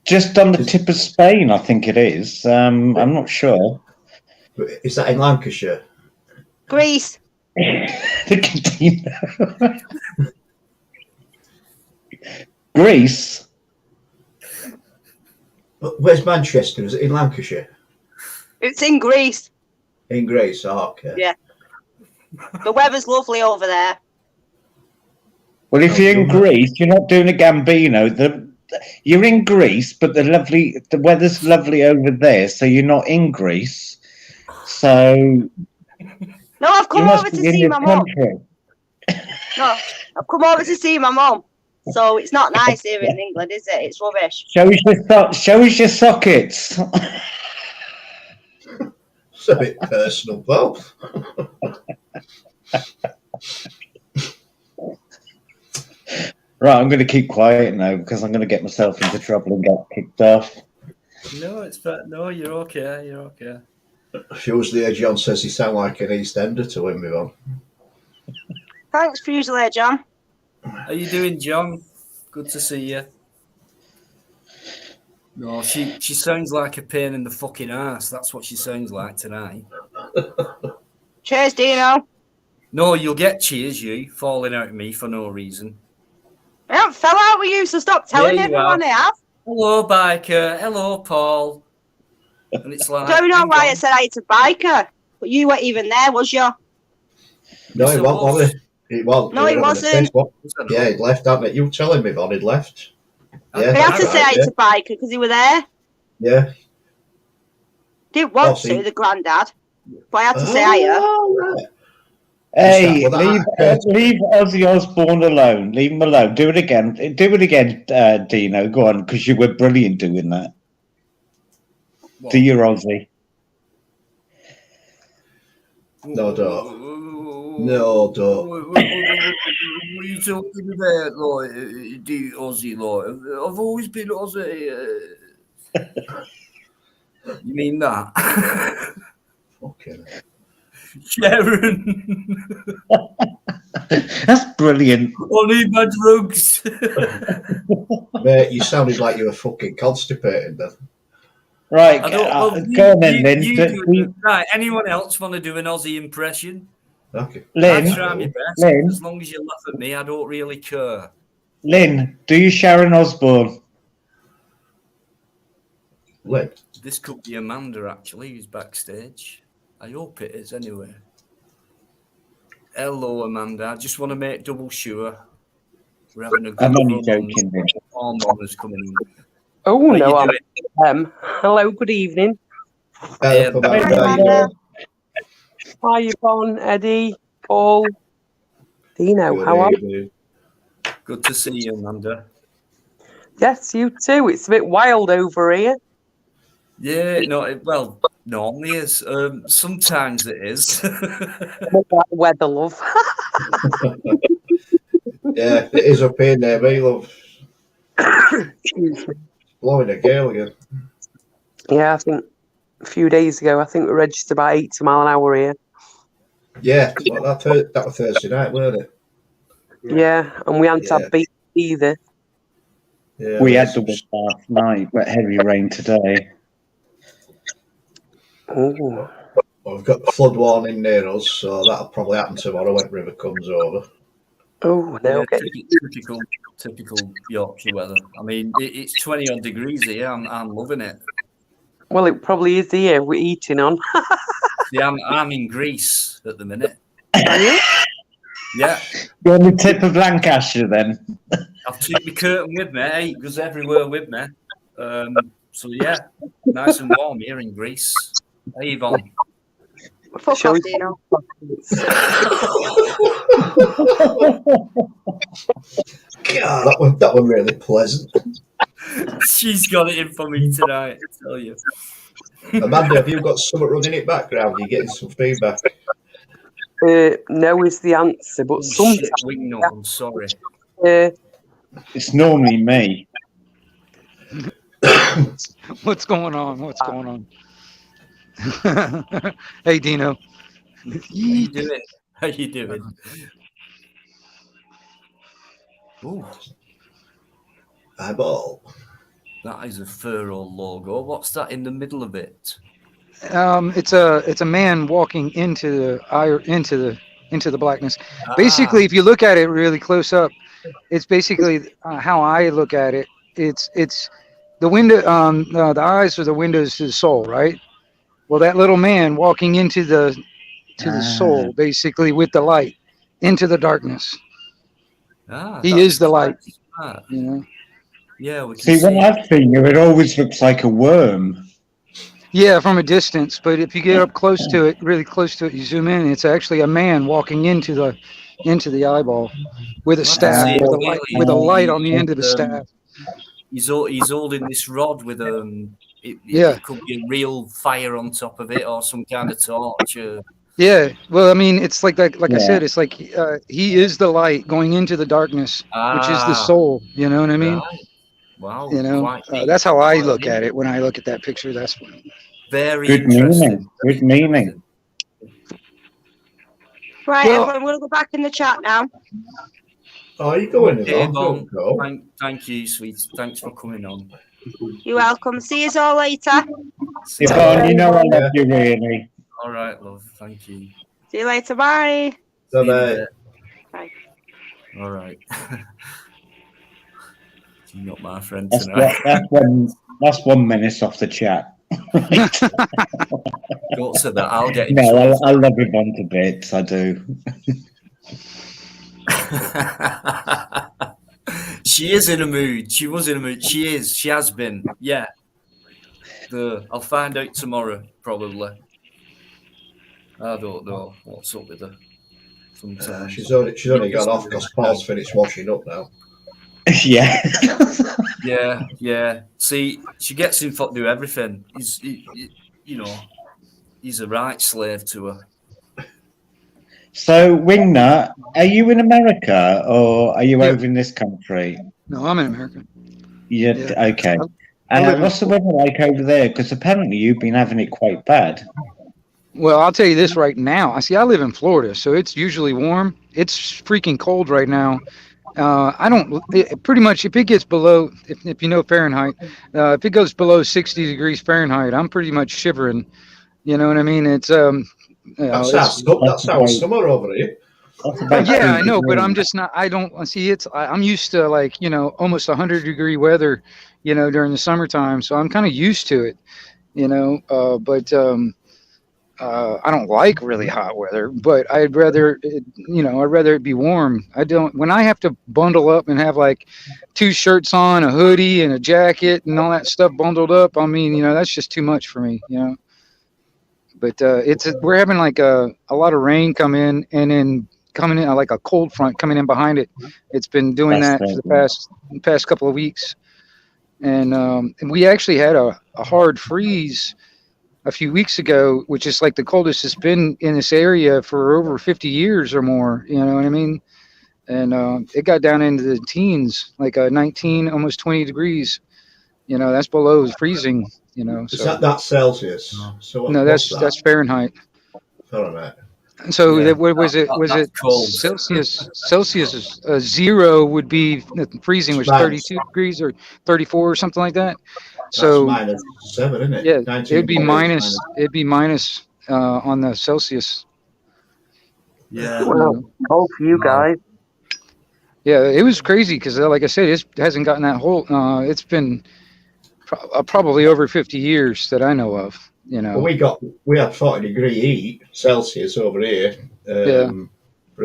Just on the tip of Spain, I think it is. I'm not sure. Is that in Lancashire? Greece. Greece? But where's Manchester? Is it in Lancashire? It's in Greece. In Greece, oh, okay. Yeah. The weather's lovely over there. Well, if you're in Greece, you're not doing a Gambino. You're in Greece, but the weather's lovely over there, so you're not in Greece. So No, I've come you must over to be in see your my mum. country. No, I've come over to see my mum. So it's not nice here in England, is it? It's rubbish. Show us your sockets. It's a bit personal, though. Right, I'm going to keep quiet now because I'm going to get myself into trouble and get kicked off. No, it's fine. No, you're okay. You're okay. Usually, John says he sound like an East Ender to him, Yvonne. Thanks, Fusilier John. How you doing, John? Good to see you. No, she sounds like a pain in the fucking ass. That's what she sounds like tonight. Cheers, Dino. No, you'll get cheers, you, falling out of me for no reason. I haven't fell out with you, so stop telling everyone I have. Hello, Biker. Hello, Paul. And it's like, Don't know why I said I to Biker, but you weren't even there, was you? No, he wasn't, was he? He wasn't. No, he wasn't. Yeah, he'd left, hadn't he? You were telling me, Yvonne, he'd left. Yeah, I had to say I to Biker because he were there. Yeah. Didn't want to, the granddad, but I had to say hiya. Right. Hey, leave Ozzy Osbourne alone. Leave him alone. Do it again. Do it again, Dino. Go on, because you were brilliant doing that. What? Do your Ozzy. No, don't. No, don't. What are you talking about, like, do Ozzy, like? I've always been Ozzy. You mean that? Okay. Sharon. That's brilliant. I need my drugs. Mate, you sounded like you were fucking constipated then. Right, go on then, Lynn. Right, anyone else want to do an Aussie impression? Okay. Lynn, I try my best. Lynn, As long as you laugh at me, I don't really care. Lynn, do you Sharon Osbourne? Lynn. This could be Amanda, actually, who's backstage. I hope it is, anyway. Hello, Amanda. I just want to make double sure we're having a good I'm only joking. Hormones coming in. Oh, no, I'm hello, good evening. Hi, Yvonne, Eddie, Paul, Dino, how are you? Good to see you, Amanda. Yes, you too. It's a bit wild over here. Yeah, well, normally is. Sometimes it is. Weather, love. Yeah, it is up here there, mate, love. Excuse me. Blowing a gale again. Yeah, I think a few days ago, I think we registered about 80 mile an hour here. Yeah, well, that was Thursday night, weren't it? Yeah, and we hadn't had beat either. Yeah, we had the wind last night, but heavy rain today. Oh. Well, we've got the flood warning near us, so that'll probably happen tomorrow when river comes over. Oh, no, okay. Typical Yorkshire weather. I mean, it's 20 odd degrees here. I'm loving it. Well, it probably is here. We're eating on. Yeah, I'm in Greece at the minute. Are you? Yeah. You're on the tip of Lancashire, then. I've took my curtain with me. It goes everywhere with me. So yeah, nice and warm here in Greece. Hey, Yvonne. Fuck off, Dino. God, that one really pleasant. She's got it in for me tonight, I tell you. Amanda, have you got something running in the background? You're getting some feedback. No is the answer, but sometimes. No, I'm sorry. It's normally me. What's going on? What's going on? Hey, Dino. How you doing? Ooh. Eyeball. That is a Furrow logo. What's that in the middle of it? It's a man walking into the blackness. Basically, if you look at it really close up, it's basically how I look at it. It's the window. The eyes are the windows to the soul, right? Well, that little man walking into the soul, basically with the light into the darkness. He is the light. Smart. You know. Yeah, we can See, when see. I've seen you, it always looks like a worm. Yeah, from a distance, but if you get up close to it, really close to it, you zoom in, it's actually a man walking into the eyeball with a Well, I can staff, see it with a clearly. light on the end of the staff. He's holding this rod with Yeah. it could be a real fire on top of it or some kind of torch. Yeah, well, I mean, it's like that. Like I Yeah. said, it's like he is the light going into the darkness, which is the soul. You know what I mean? Right. Wow. You know, Quite deep, that's how I quite look deep. at it when I look at that picture. That's when. Very Good interesting. meaning. Good meaning. Right, Well- everyone, I'm going to go back in the chat now. Oh, you going Okay, on? Bon, Don't go. thank you, sweet. Thanks for coming on. You're welcome. See you all later. See you Yvonne, later. you know I love you, really. All right, love. Thank you. See you later. Bye. See you in a Bye-bye. bit. Bye. All right. You're not my friend That's, tonight. that's 1 minute off the chat. Don't say that. I'll get in No, trouble. I love Yvonne to bits. I do. She is in a mood. She was in a mood. She is. She has been. Yeah. I'll find out tomorrow, probably. I don't know what's up with her. Sometimes. She's only gone off because Paul's finished washing up now. Yeah. Yeah. See, she gets him to do everything. He's a right slave to her. So, Wingnut, are you in America or are you over in this country? No, I'm in America. Yeah. Okay. I live in What's the weather like over there? Because apparently you've been having it quite bad. Well, I'll tell you this right now. I live in Florida, so it's usually warm. It's freaking cold right now. Pretty much if it gets below, if you know Fahrenheit, if it goes below 60 degrees Fahrenheit, I'm pretty much shivering. You know what I mean? It's That's our summer over here. yeah, I know, but I'm just not. I don't see it's. I'm used to almost 100-degree weather, during the summertime. So I'm kind of used to it, but I don't like really hot weather. But I'd rather it be warm. When I have to bundle up and have like 2 shirts on, a hoodie, and a jacket, and all that stuff bundled up. I mean, that's just too much for me, But we're having like a lot of rain come in, and then coming in like a cold front coming in behind it. It's been doing that for the past couple of weeks, and we actually had a hard freeze a few weeks ago, which is like the coldest it's been in this area for over 50 years or more. You know what I mean? And it got down into the teens, like 19, almost 20 degrees. That's below freezing. Is that's Celsius? So no, that's Fahrenheit. Fahrenheit. So Yeah, what was it? Was it cold. Celsius? Celsius is 0 would be freezing, which 32 degrees or 34 or something like that. So That's -7, isn't it? yeah, 19 it'd be minus. It'd be minus on the Celsius. Yeah. Well, cold for you guys. Yeah, it was crazy because, like I said, it hasn't gotten that whole. It's been probably over 50 years that I know of. Well, we had 40-degree heat Celsius over here for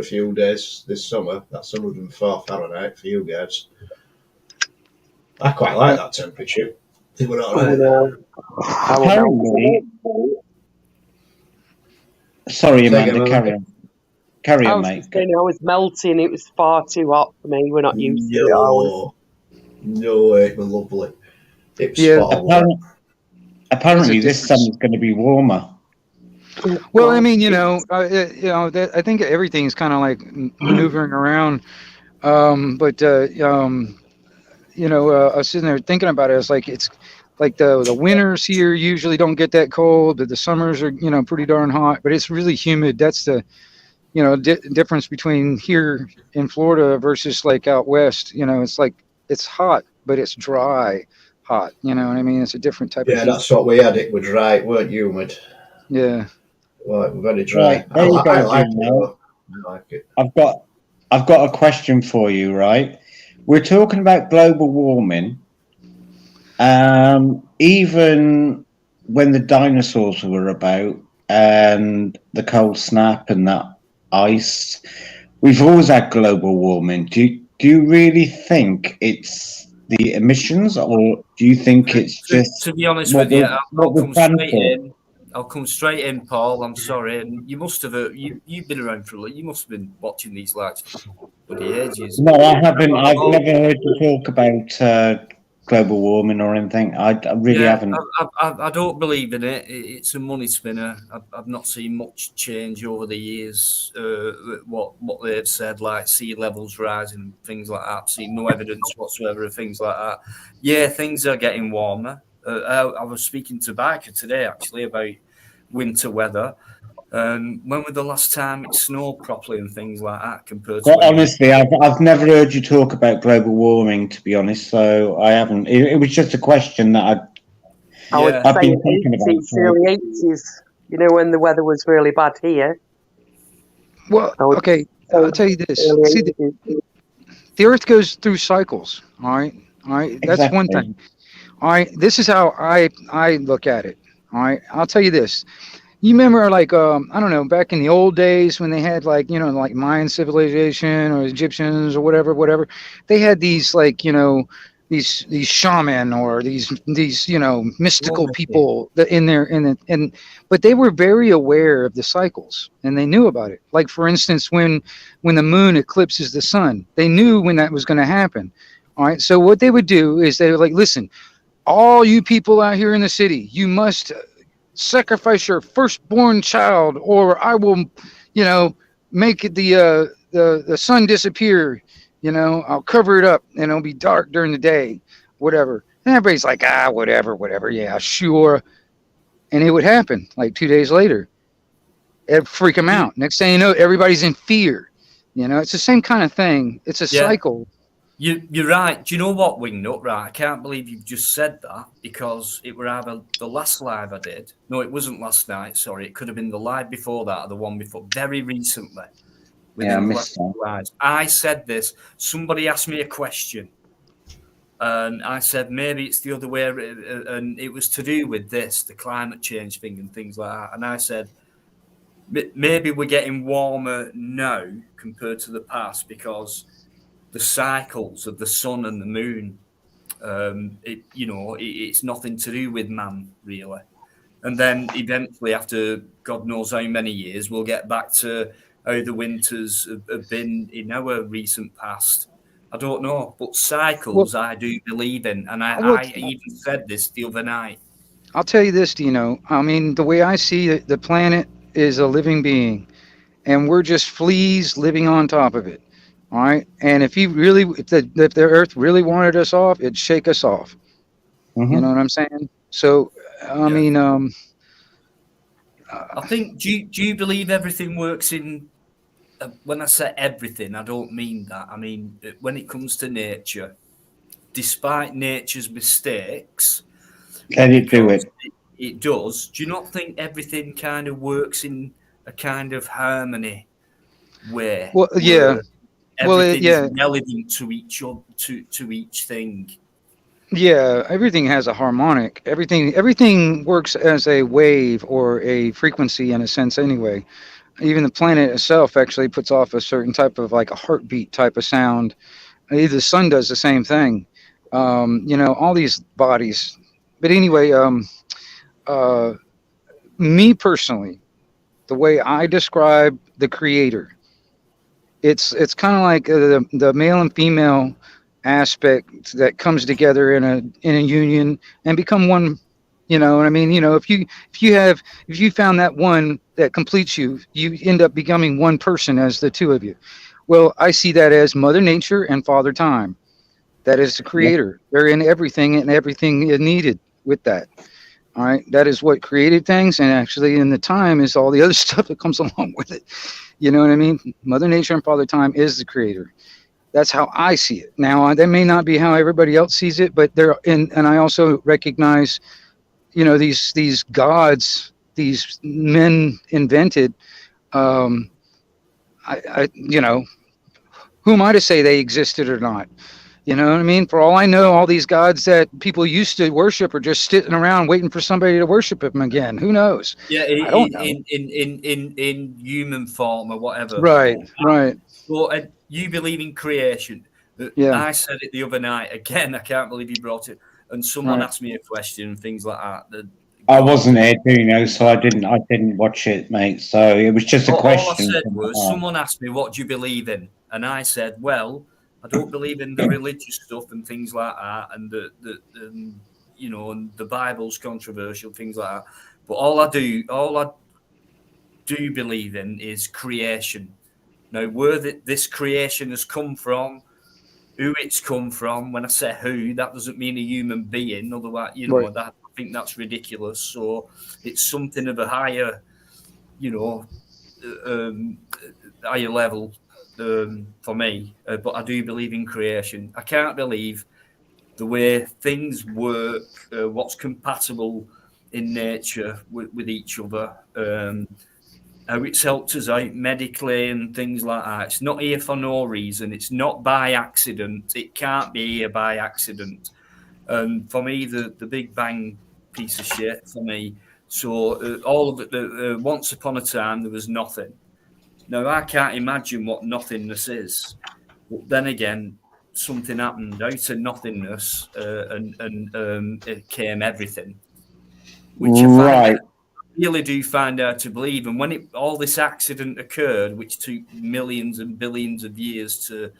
a few days this summer. That's 104 Fahrenheit for you guys. I quite like that temperature. They were all right. Apparently, sorry, Amanda, carry on, mate. I was melting. It was far too hot for me. We're not used to it, are we? No, it was lovely. It was apparently this summer's going to be warmer. Well, I mean, I think everything's kind of like maneuvering around. But I was sitting there thinking about it. It's like the winters here usually don't get that cold, but the summers are pretty darn hot. But it's really humid. That's the difference between here in Florida versus like out west. It's like it's hot, but it's dry hot. You know what I mean? It's a different type of heat. Yeah, that's what we had. It was dry. It weren't humid. Yeah. Well, it was very dry. Right, I like it. I've got a question for you, right? We're talking about global warming. Even when the dinosaurs were about and the cold snap and that ice, we've always had global warming. Do do you really think it's the emissions, or do you think it's just To be honest what with you, we're, I'll what we're come planned straight for? in. I'll come straight in, Paul. I'm sorry, and you must have you've been around for you must have been watching these lights for bloody ages. No, I haven't. I've Oh, never heard you talk about global warming or anything. I really yeah, haven't. I don't believe in it. It's a money spinner. I've not seen much change over the years. What they've said, like sea levels rising and things like that. I've seen no evidence whatsoever of things like that. Yeah, things are getting warmer. I was speaking to Biker today actually about winter weather. When was the last time it snowed properly and things like that compared to Well, when we? honestly, I've never heard you talk about global warming, to be honest. So I haven't. It was just a question that I would Yeah, I've say been thinking about. 80s, early 80s, you know, when the weather was really bad here. Well, I would okay, say I'll tell you this. early See, 80s. the Earth goes through cycles. All right. That's one Exactly. thing. All right. This is how I look at it. All right. I'll tell you this. You remember, like, I don't know, back in the old days when they had, like, you know, like Mayan civilization or Egyptians or whatever, they had these, like, you know, these shaman or these you know, mystical wonderful. people that in there and but they were very aware of the cycles and they knew about it. Like, for instance, when the moon eclipses the sun, they knew when that was going to happen. All right. So what they would do is they would, like, listen, all you people out here in the city, you must sacrifice your firstborn child, or I will, you know, make it the sun disappear. You know, I'll cover it up, and it'll be dark during the day, whatever. And everybody's like, whatever. Yeah, sure. And it would happen like 2 days later. It'd freak them You, out. Next thing you know, everybody's in fear. You know, it's the same kind of thing. It's a yeah, cycle. you're right. Do you know what, Wingnut? Right, I can't believe you've just said that because it were either the last live I did. No, it wasn't last night. Sorry, it could have been the live before that or the one before. Very recently, Yeah, I within the missed last that. few lives, I said this. Somebody asked me a question, and I said maybe it's the other way, and it was to do with this, the climate change thing and things like that. And I said maybe we're getting warmer now compared to the past because the cycles of the sun and the moon, it's nothing to do with man really. And then eventually, after God knows how many years, we'll get back to how the winters have been in our recent past. I don't know, but Well, cycles I do believe in, and I will. I even said this the other night. I'll tell you this, Dino. I mean, the way I see it, the planet is a living being, and we're just fleas living on top of it. All right. And if the Earth really wanted us off, it'd shake us off. You know Hmm. what I'm saying? So, I Yeah, mean, I think. Do you believe everything works in? When I say everything, I don't mean that. I mean when it comes to nature, despite nature's mistakes, Let it do because it. it does. Do you not think everything kind of works in a kind of harmony way well, yeah. where everything is relevant to to each thing? Yeah. Everything has a harmonic. Everything works as a wave or a frequency in a sense, anyway. Even the planet itself actually puts off a certain type of, like, a heartbeat type of sound. The sun does the same thing. You know, all these bodies. But anyway, uh, me personally, the way I describe the creator, it's kind of like the male and female aspect that comes together in a union and become one. You know what I mean? You know, if you found that one that completes you, you end up becoming one person as the two of you. Well, I see that as Mother Nature and Father Time. That is the Yeah. creator. They're in everything, and everything is needed with that. All right. That is what created things. And actually, in the time is all the other stuff that comes along with it. You know what I mean? Mother Nature and Father Time is the creator. That's how I see it. Now, that may not be how everybody else sees it, but and I also recognize, you know, these gods, these men invented. Um, you know, who am I to say they existed or not? You know what I mean? For all I know, all these gods that people used to worship are just sitting around waiting for somebody to worship them again. Who knows? Yeah, I don't know. in human form or whatever. Right, right. But you believe in creation. Yeah. I said it the other night again. I can't believe you brought it. And someone Right. asked me a question and things like that. I wasn't there, so I didn't watch it, mate. So it was just a All I question. said was, someone asked me, "What do you believe in?" And I said, "Well, I don't believe in the religious stuff and things like that, and and the Bible's controversial, things like that. But all I do believe in is creation. Now, where this creation has come from, who it's come from. When I say who, that doesn't mean a human being. Otherwise, Right. that I think that's ridiculous. So it's something of a higher, um, higher level for me. But I do believe in creation. I can't believe the way things work, what's compatible in nature with each other. How it's helped us out medically and things like that. It's not here for no reason. It's not by accident. It can't be here by accident. And for me, the Big Bang piece of shit for me. So all of it, once upon a time, there was nothing. Now, I can't imagine what nothingness is. But then again, something happened out of nothingness and it came everything, which Right. really do find out to believe. And when all this accident occurred, which took millions and billions of years to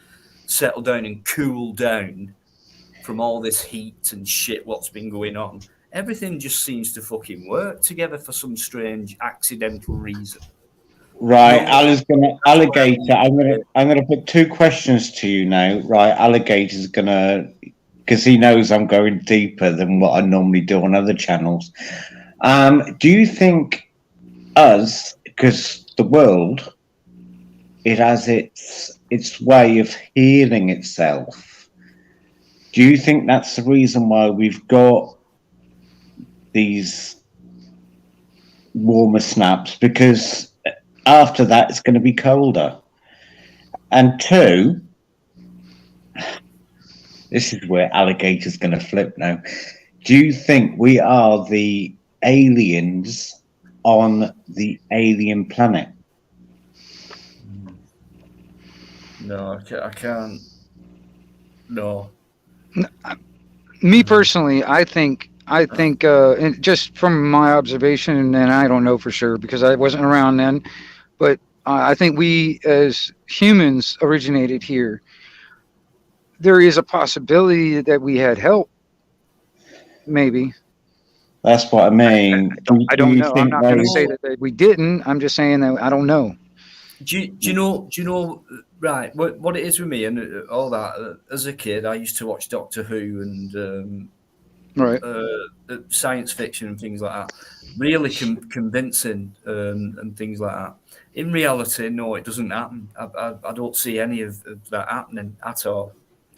settle down and cool down from all this heat and shit what's been going on, everything just seems to fucking work together for some strange accidental reason. Right, alligator. I'm gonna put two questions to you now. Right, alligator's gonna, because he knows I'm going deeper than what I normally do on other channels. Do you think because the world, it has its way of healing itself? Do you think that's the reason why we've got these warmer snaps? Because after that, it's going to be colder. And two, this is where alligator's going to flip now. Do you think we are the aliens on the alien planet? No, I can't. No. Me personally, I think, and just from my observation, and I don't know for sure because I wasn't around then, but I think we as humans originated here. There is a possibility that we had help, maybe. That's what I mean. I don't know. I'm not going to say that we didn't. I'm just saying that I don't know. Do you know? Right, what it is with me and all that. As a kid, I used to watch Doctor Who and Right. science fiction and things like that. Really convincing and things like that. In reality, no, it doesn't happen. I don't see any of that happening at all.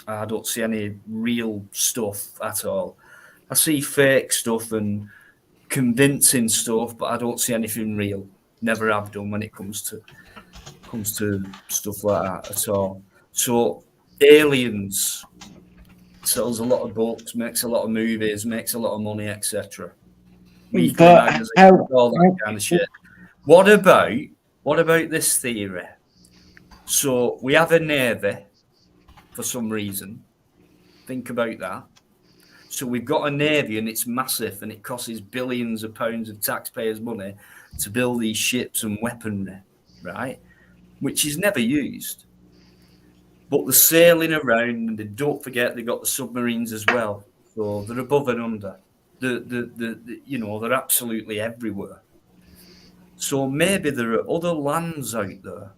I don't see any real stuff at all. I see fake stuff and convincing stuff, but I don't see anything real. Never have done when it comes to stuff like that at all. So Aliens sells a lot of books, makes a lot of movies, makes a lot of money, etc. Weekly magazines, all that kind of shit. What about this theory? So we have a navy for some reason. Think about that. So we've got a navy and it's massive and it costs billions of pounds of taxpayers' money to build these ships and weaponry, right? Which is never used. But they're sailing around, and don't forget they've got the submarines as well. So they're above and under. They're absolutely everywhere. So maybe there are other lands out there.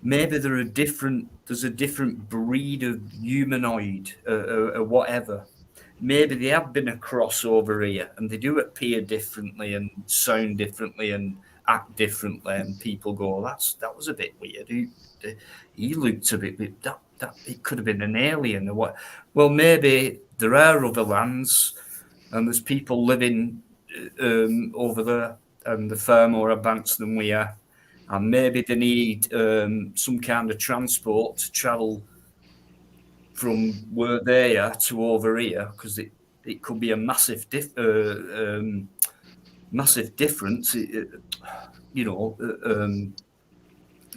Maybe there's a different breed of humanoid or whatever. Maybe they have been across over here and they do appear differently and sound differently and act differently, and people go, that was a bit weird. He looked a bit that it could have been an alien or what. Well, maybe there are other lands and there's people living over there and they're far more advanced than we are, and maybe they need some kind of transport to travel from where they are to over here, because it could be a massive difference,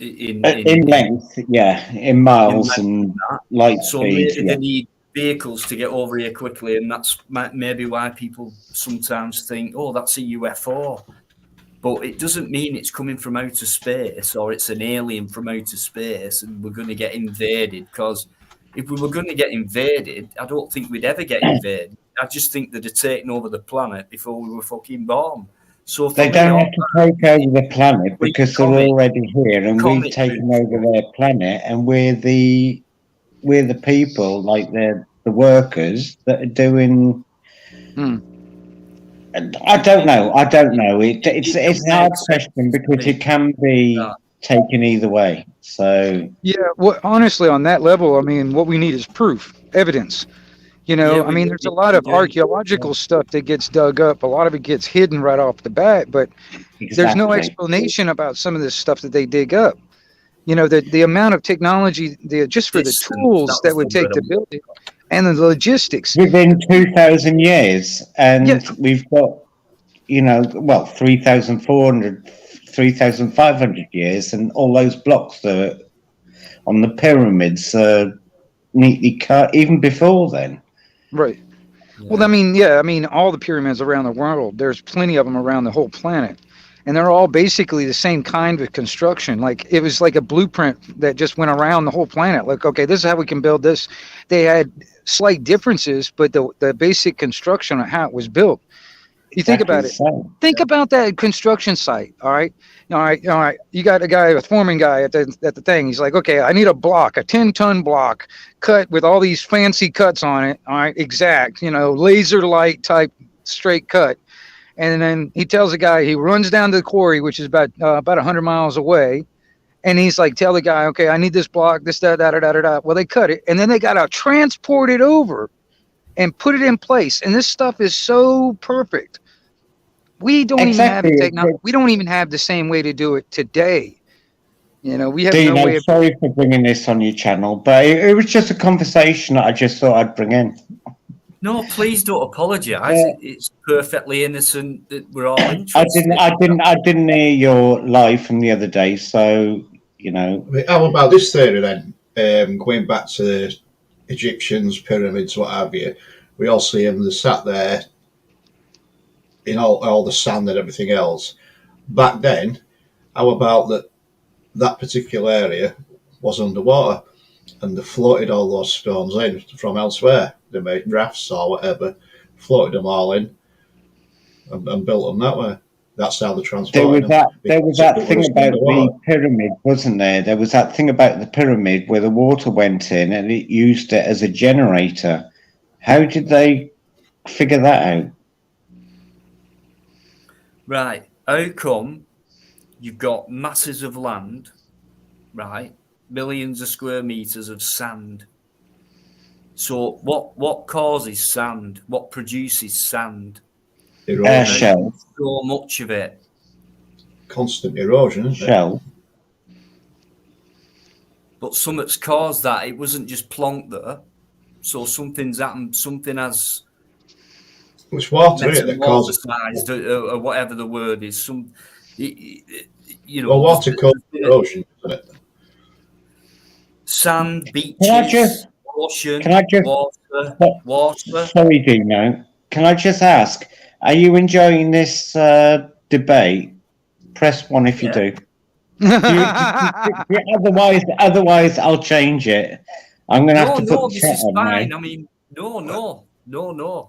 in length, yeah, in miles in and light so speed. maybe Yeah. they need vehicles to get over here quickly, and that's maybe why people sometimes think, oh, that's a UFO. But it doesn't mean it's coming from outer space or it's an alien from outer space and we're going to get invaded. Because if we were going to get invaded, I don't think we'd ever get invaded. I just think they'd have taken over the planet before we were fucking born. So for They me, don't have to take over the planet because they're already here, and we've taken over their planet, and we're the people, like the workers that are doing. I don't know. It's a hard question because it can be taken either way. So Yeah, well, honestly, on that level, I mean, what we need is proof, evidence. You know, I mean, there's a lot of archaeological stuff that gets dug up. A lot of it gets hidden right off the bat, but there's no explanation about some of this stuff that they dig up. You know, the amount of technology, just for the tools that would take to build it, and the logistics. Within 2,000 years, and we've got, 3,400, 3,500 years, and all those blocks that are on the pyramids are neatly cut even before then. Right. Yeah. Well, I mean, all the pyramids around the world, there's plenty of them around the whole planet. And they're all basically the same kind of construction. Like, it was like a blueprint that just went around the whole planet. Like, okay, this is how we can build this. They had slight differences, but the basic construction of how it was built. You think about it. Think about that construction site. All right. You got a foreman guy at the thing. He's like, okay, I need a block, a 10-ton block cut with all these fancy cuts on it. All right. Exact, laser light type straight cut. And then he tells the guy, he runs down to the quarry, which is about 100 miles away. And he's like, tell the guy, okay, I need this block, this, that. Well, they cut it. And then they got to transport it over and put it in place. And this stuff is so perfect. We don't even have the technology. We don't even have the same way to do it today. We have no way of. Sorry for bringing this on your channel, but it was just a conversation that I just thought I'd bring in. No, please don't apologise. It's perfectly innocent that we're all interested. I didn't hear your live from the other day, so How about this theory then? Going back to the Egyptians, pyramids, what have you, we all see them. They sat there in all the sand and everything else. Back then, how about that particular area was underwater, and they floated all those stones in from elsewhere. They made rafts or whatever, floated them all in, and built them that way. That's how they transported them. There was that thing about the pyramid, wasn't there? There was that thing about the pyramid where the water went in and it used it as a generator. How did they figure that out? Right. How come you've got masses of land, right? Millions of square meters of sand. So what causes sand? What produces sand? Air shell. So much of it. Constant erosion, isn't it? Shell. But something's caused that. It wasn't just plonked there. So something's happened. Something has. It's water, isn't it? That causes or whatever the word is. Well, water causes erosion, isn't it? Sand, beaches, ocean, water. Sorry, Dino. Can I just ask, are you enjoying this debate? Press 1 if you do. Otherwise, I'll change it. I'm going to have to put the chat on fine. now. I mean, no.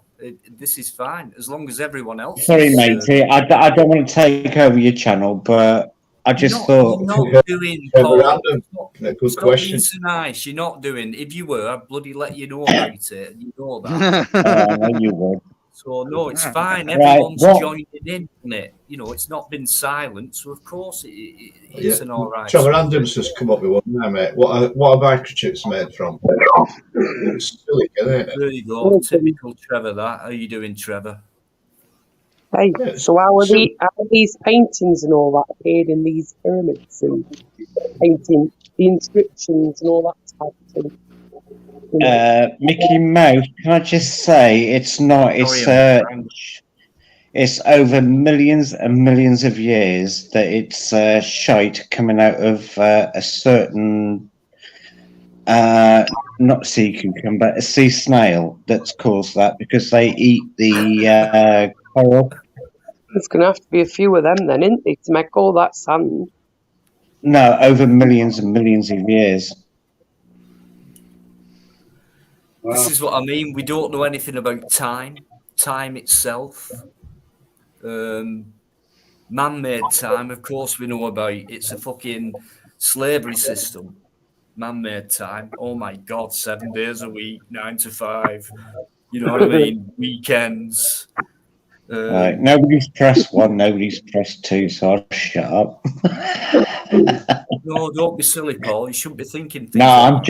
This is fine as long as everyone else. Sorry, matey. I don't want to take over your channel, but I just thought. You're not doing, Paul. Good question. Being so nice. You're not doing. If you were, I'd bloody let you know about it. You know that. I know you would. So no, it's fine. Everyone's joining in, isn't it? It's not been silent, so of course it's an all right. Trevor Random's just come up with one now, mate. What are microchips made from? It's silly, isn't it? There you go. Typical Trevor. That. How are you doing, Trevor? Hey, so how are these paintings and all that appeared in these pyramids and painting the inscriptions and all that type of thing? Mickey Mouse, can I just say it's not? It's over millions and millions of years that it's shite coming out of a certain, not sea cucumber, a sea snail that's caused that because they eat the coral. There's going to have to be a few of them then, isn't there, to make all that sand? No, over millions and millions of years. This is what I mean. We don't know anything about time itself. Man-made time, of course, we know about. It's a fucking slavery system. Man-made time. Oh my God, 7 days a week, 9 to 5. You know what I mean? Weekends. Right. Nobody's pressed 1, nobody's pressed 2, so I'll shut up. No, don't be silly, Paul. You shouldn't be thinking things. No, I'm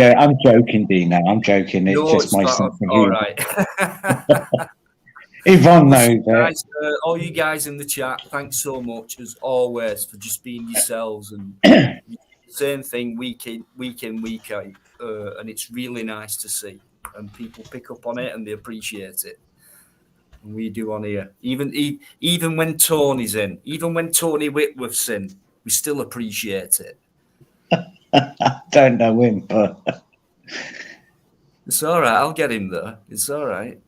joking, Dino. I'm joking. It's just my sense of all humor. right. Yvonne knows Listen, it. guys, all you guys in the chat, thanks so much as always for just being yourselves and same thing week in, week out, and it's really nice to see, and people pick up on it and they appreciate it. And we do on here, even when Tony's in, even when Tony Whitworth's in, we still appreciate it. I don't know him, but it's all right. I'll get him there. It's all right.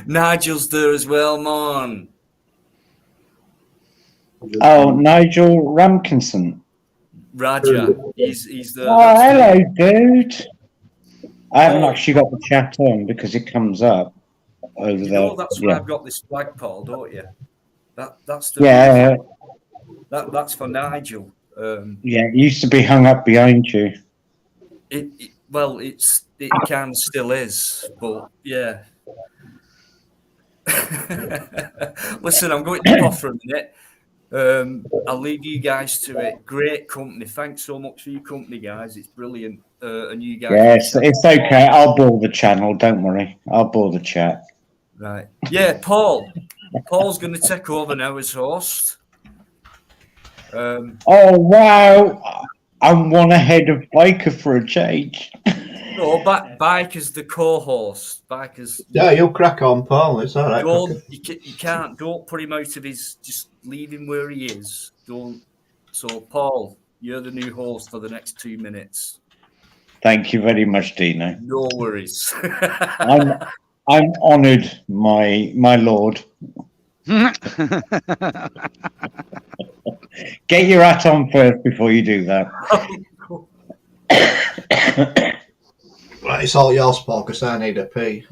Nigel's there as well, man. Oh, Nigel Ramkinson. Raja, he's there. Oh, hello, dude. I haven't actually got the chat on because it comes up over there. Know, that's why I've got this flag, Paul, don't you? That's the that's for Nigel. Yeah, it used to be hung up behind you. It kind of still is, but yeah. Listen, I'm going to nip off for a minute. I'll leave you guys to it. Great company. Thanks so much for your company, guys. It's brilliant. And you guys. Yes, it's okay. I'll bore the channel. Don't worry. I'll bore the chat. Right. Yeah, Paul. Paul's going to take over now as host. Oh, wow. I'm one ahead of Biker for a change. No, Biker's the co-host. Biker's. Yeah, you'll crack on, Paul. It's all right. You can't. Don't put him out of his. Just leave him where he is. Don't. So, Paul, you're the new host for the next 2 minutes. Thank you very much, Dino. No worries. I'm honoured, my lord. Get your hat on first before you do that. Right, it's all yours, Paul, because I need a pee.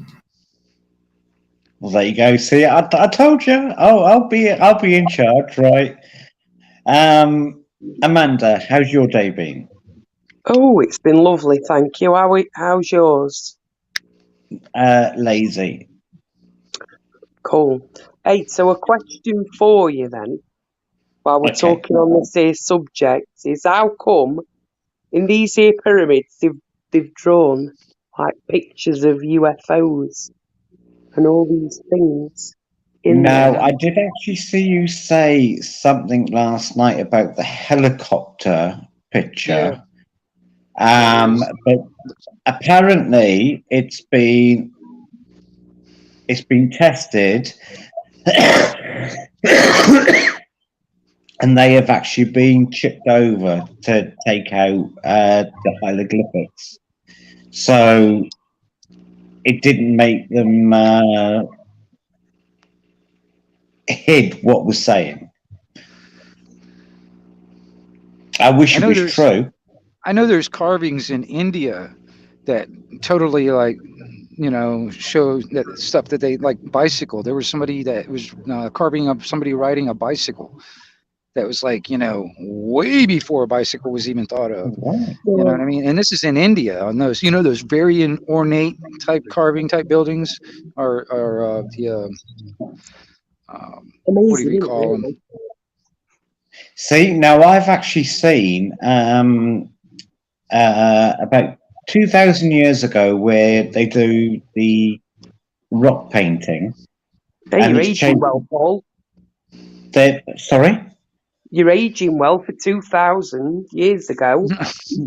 Well, there you go. See, I told you. Oh, I'll be in charge, right? Amanda, how's your day been? Oh, it's been lovely, thank you. How's yours? Lazy. Cool. Hey, so a question for you then, while we're talking on this here subject, is how come in these here pyramids they've drawn like pictures of UFOs and all these things in there? I did actually see you say something last night about the helicopter picture. Yeah. But apparently it's been tested and they have actually been chipped over to take out the hieroglyphics. So it didn't make them hid what was saying. I wish it was true. I know there's carvings in India that totally show that stuff that they like bicycle. There was somebody that was carving up somebody riding a bicycle that was way before a bicycle was even thought of. You know what I mean? And this is in India on those, those very ornate type carving type buildings are the what do we call them? See, now I've actually seen about 2,000 years ago where they do the rock painting. Hey, you're aging well, Paul. Sorry? You're aging well for 2,000 years ago.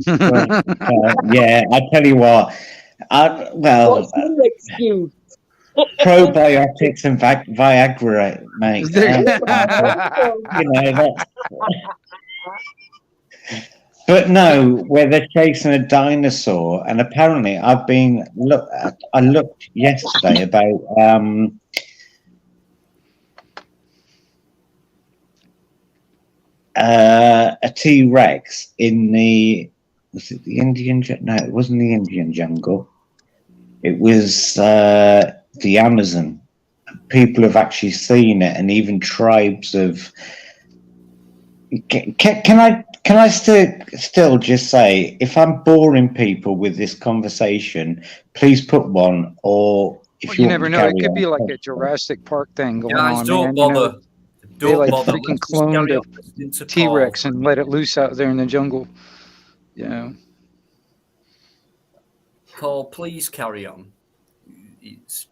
Yeah, I tell you what. What's your excuse? probiotics and Viagra, mate. You know, that's, but no, where they're chasing a dinosaur, and apparently I looked yesterday about a T-Rex in was it the Indian? No, it wasn't the Indian jungle. It was the Amazon. People have actually seen it, and even tribes of. Can I still just say, if I'm boring people with this conversation, please put one, or if Well, you never know. It could be like a Jurassic Park thing going Guys, on, don't man. bother. You know, they Don't like bother. freaking Let's just carry cloned on listening to a T-Rex Paul. and let it loose out there in the jungle. You know. Paul, please carry on.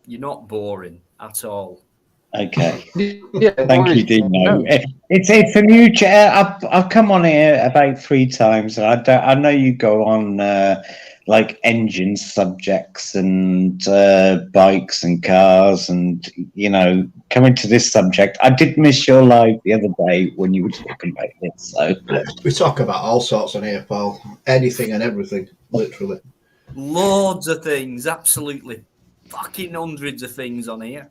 You're not boring at all. Okay. Yeah, Thank you, Dino. no. It's a new chair. I've come on here about 3 times, and I know you go on like engine subjects and bikes and cars, and you know, coming to this subject. I did miss your live the other day when you were talking about this. So We talk about all sorts on here, Paul. Anything and everything, literally. Loads of things, absolutely. Fucking hundreds of things on here.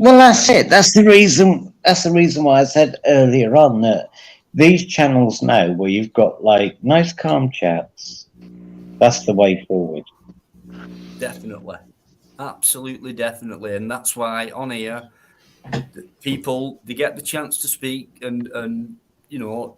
well, that's it. That's the reason. That's the reason why I said earlier on that these channels now, where you've got like nice, calm chats, that's the way forward. Definitely. Absolutely, definitely. And that's why on here, people, they get the chance to speak, and you know,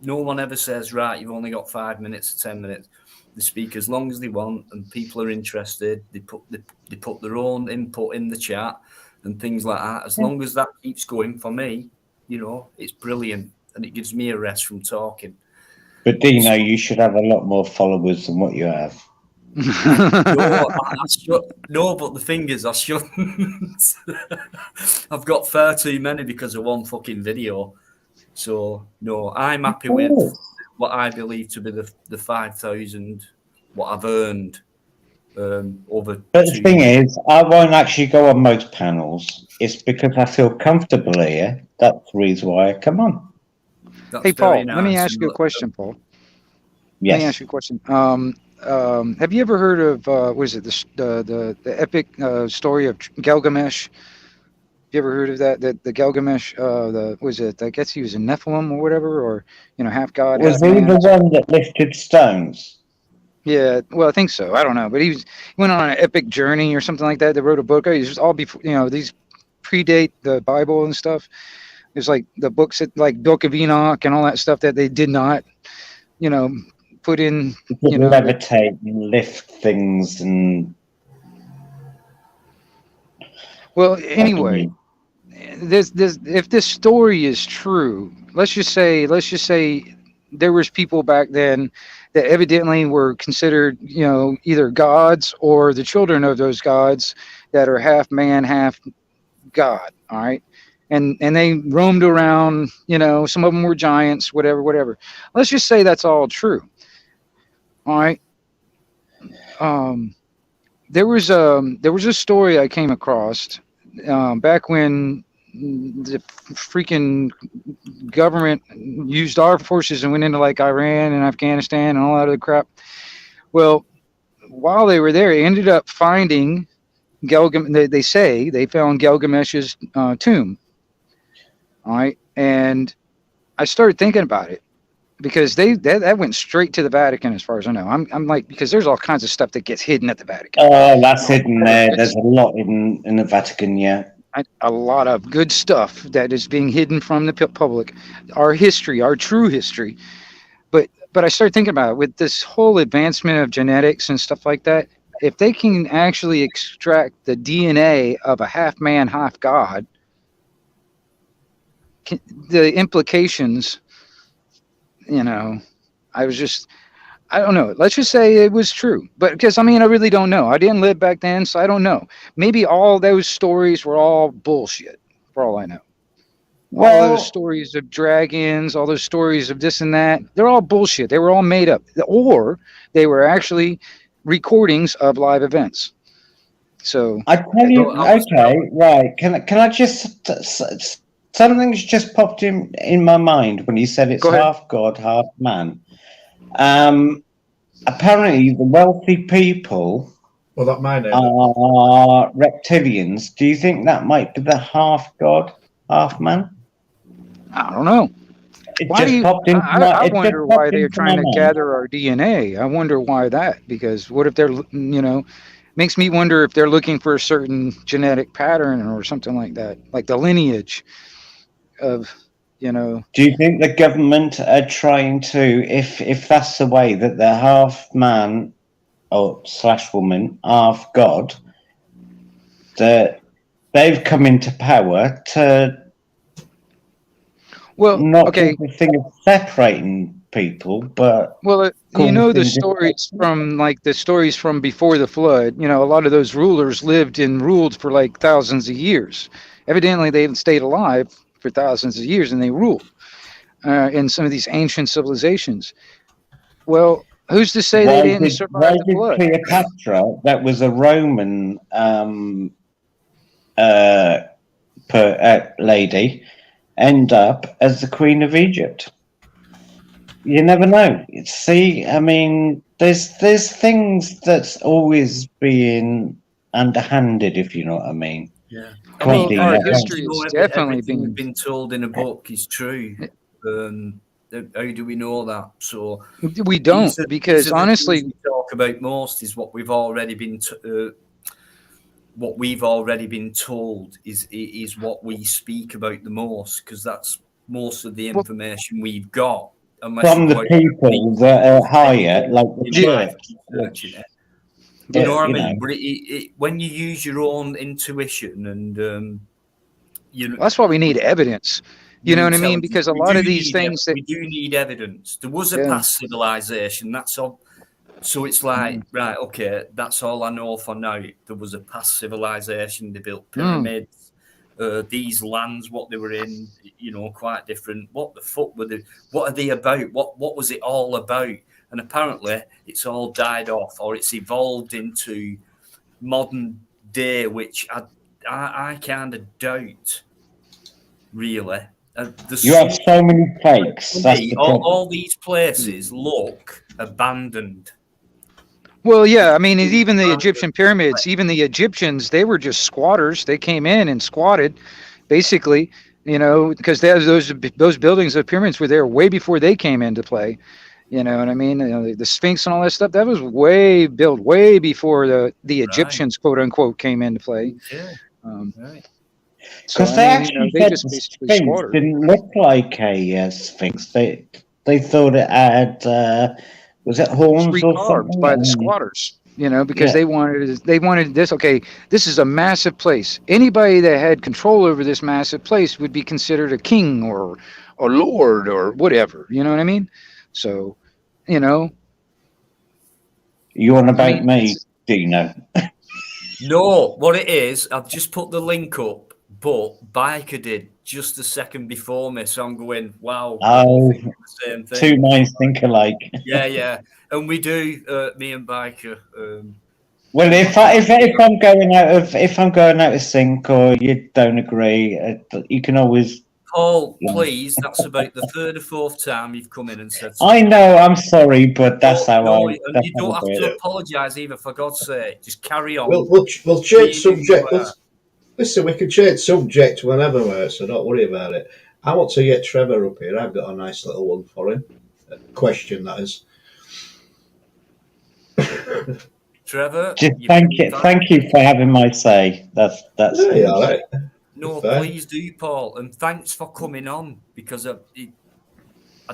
no one ever says, right, you've only got 5 minutes or 10 minutes. They speak as long as they want, and people are interested. They put their own input in the chat and things like that. As long as that keeps going, for me, you know, it's brilliant, and it gives me a rest from talking. But Dino, you should have a lot more followers than what you have. No, but the thing is, I shouldn't. I've got far too many because of one fucking video. So no, I'm happy with what I believe to be the 5,000, what I've earned over. But the thing is, I won't actually go on most panels. It's because I feel comfortable here. That's the reason why I come on. That's Hey, Paul, nice. let me ask you a question, Paul. Yes. Let me ask you a question. Have you ever heard of what is it, the epic story of Gilgamesh? You ever heard of that? The Gilgamesh, was it? I guess he was a Nephilim or whatever, or you know, half god, Was half he man. the one that lifted stones? Yeah, well, I think so. I don't know, but he went on an epic journey or something like that. They wrote a book. It was all before, you know, these predate the Bible and stuff. It's like the books that, like Book of Enoch and all that stuff that they did not, you know, put in. You know, levitate and lift things and. Well, anyway, this if this story is true, let's just say there was people back then that evidently were considered, you know, either gods or the children of those gods that are half man, half god. All right. And they roamed around, you know, some of them were giants, whatever. Let's just say that's all true. All right. There was a story I came across back when the freaking government used our forces and went into like Iran and Afghanistan and all that other crap. Well, while they were there, they ended up finding Gilgamesh. They say they found Gilgamesh's tomb. All right, and I started thinking about it because that went straight to the Vatican, as far as I know. I'm like, because there's all kinds of stuff that gets hidden at the Vatican. Oh, that's hidden there. There's a lot in the Vatican, yeah. A lot of good stuff that is being hidden from the public, our history, our true history. But I started thinking about it with this whole advancement of genetics and stuff like that. If they can actually extract the DNA of a half man, half god, the implications, you know, I don't know. Let's just say it was true. But because, I mean, I really don't know. I didn't live back then, so I don't know. Maybe all those stories were all bullshit, for all I know. Well, all those stories of dragons, all those stories of this and that, they're all bullshit. They were all made up. Or they were actually recordings of live events. So I tell you, okay, right? Can I just something's just popped in my mind when you said it's half god, half man. Apparently, the wealthy people are reptilians. Do you think that might be the half god, half man? I don't know. I wonder why they're trying to gather our DNA. I wonder why that, because what if they're, makes me wonder if they're looking for a certain genetic pattern or something like that, like the lineage of, Do you think the government are trying to, if that's the way that they're half man or / woman, half god, that they've come into power to not just the thing of separating people, but the stories from before the flood. A lot of those rulers lived and ruled for like thousands of years. Evidently, they stayed alive for thousands of years and they ruled in some of these ancient civilizations. Well, who's to say they didn't survive the flood? Cleopatra, that was a Roman lady, end up as the Queen of Egypt? You never know. See, I mean, there's things that's always being underhanded, if you know what I mean. Yeah. Our history is definitely been told in a book is true. How do we know that? So we don't, because honestly, we talk about most is what we've already been told is what we speak about the most, because that's most of the information we've got. From the people that are higher, like the church. You know what I mean? But when you use your own intuition and that's why we need evidence. You know what I mean? Because a lot of these things we do need evidence. There was a past civilization. That's all. So it's like, right, okay, that's all I know for now. There was a past civilization. They built pyramids. These lands, what they were in, quite different. What the fuck were they? What are they about? What was it all about? And apparently, it's all died off, or it's evolved into modern day, which I kind of doubt, really. You have so many fakes. All these places look abandoned. Well, yeah, I mean, even the Egyptian pyramids, even the Egyptians, they were just squatters. They came in and squatted, basically, because those buildings of pyramids were there way before they came into play. You know what I mean? The Sphinx and all that stuff, that was built way before the Egyptians, quote unquote, came into play. Yeah. Right. Because they actually said the Sphinx didn't look like a Sphinx. They thought it had was it horns or something? By the squatters, because they wanted this. Okay, this is a massive place. Anybody that had control over this massive place would be considered a king or a lord or whatever. You know what I mean? So, You want to bait me, Dino? No, what it is, I've just put the link up, but Bikereddie just a second before me, so I'm going, wow. Oh, the same thing. Two minds think alike. Yeah, and we do, me and Biker. Well, if I'm going out of sync or you don't agree, you can always. Paul, please, that's about the third or fourth time you've come in and said something. I know, I'm sorry, but that's how I. And you don't have to apologise either, for God's sake. Just carry on. We'll change subject. Listen, we can change subject whenever, mate, so don't worry about it. I want to get Trevor up here. I've got a nice little one for him. A question, that is. Trevor, thank you for having my say. That's yeah, all right. No, please do, Paul, and thanks for coming on, because I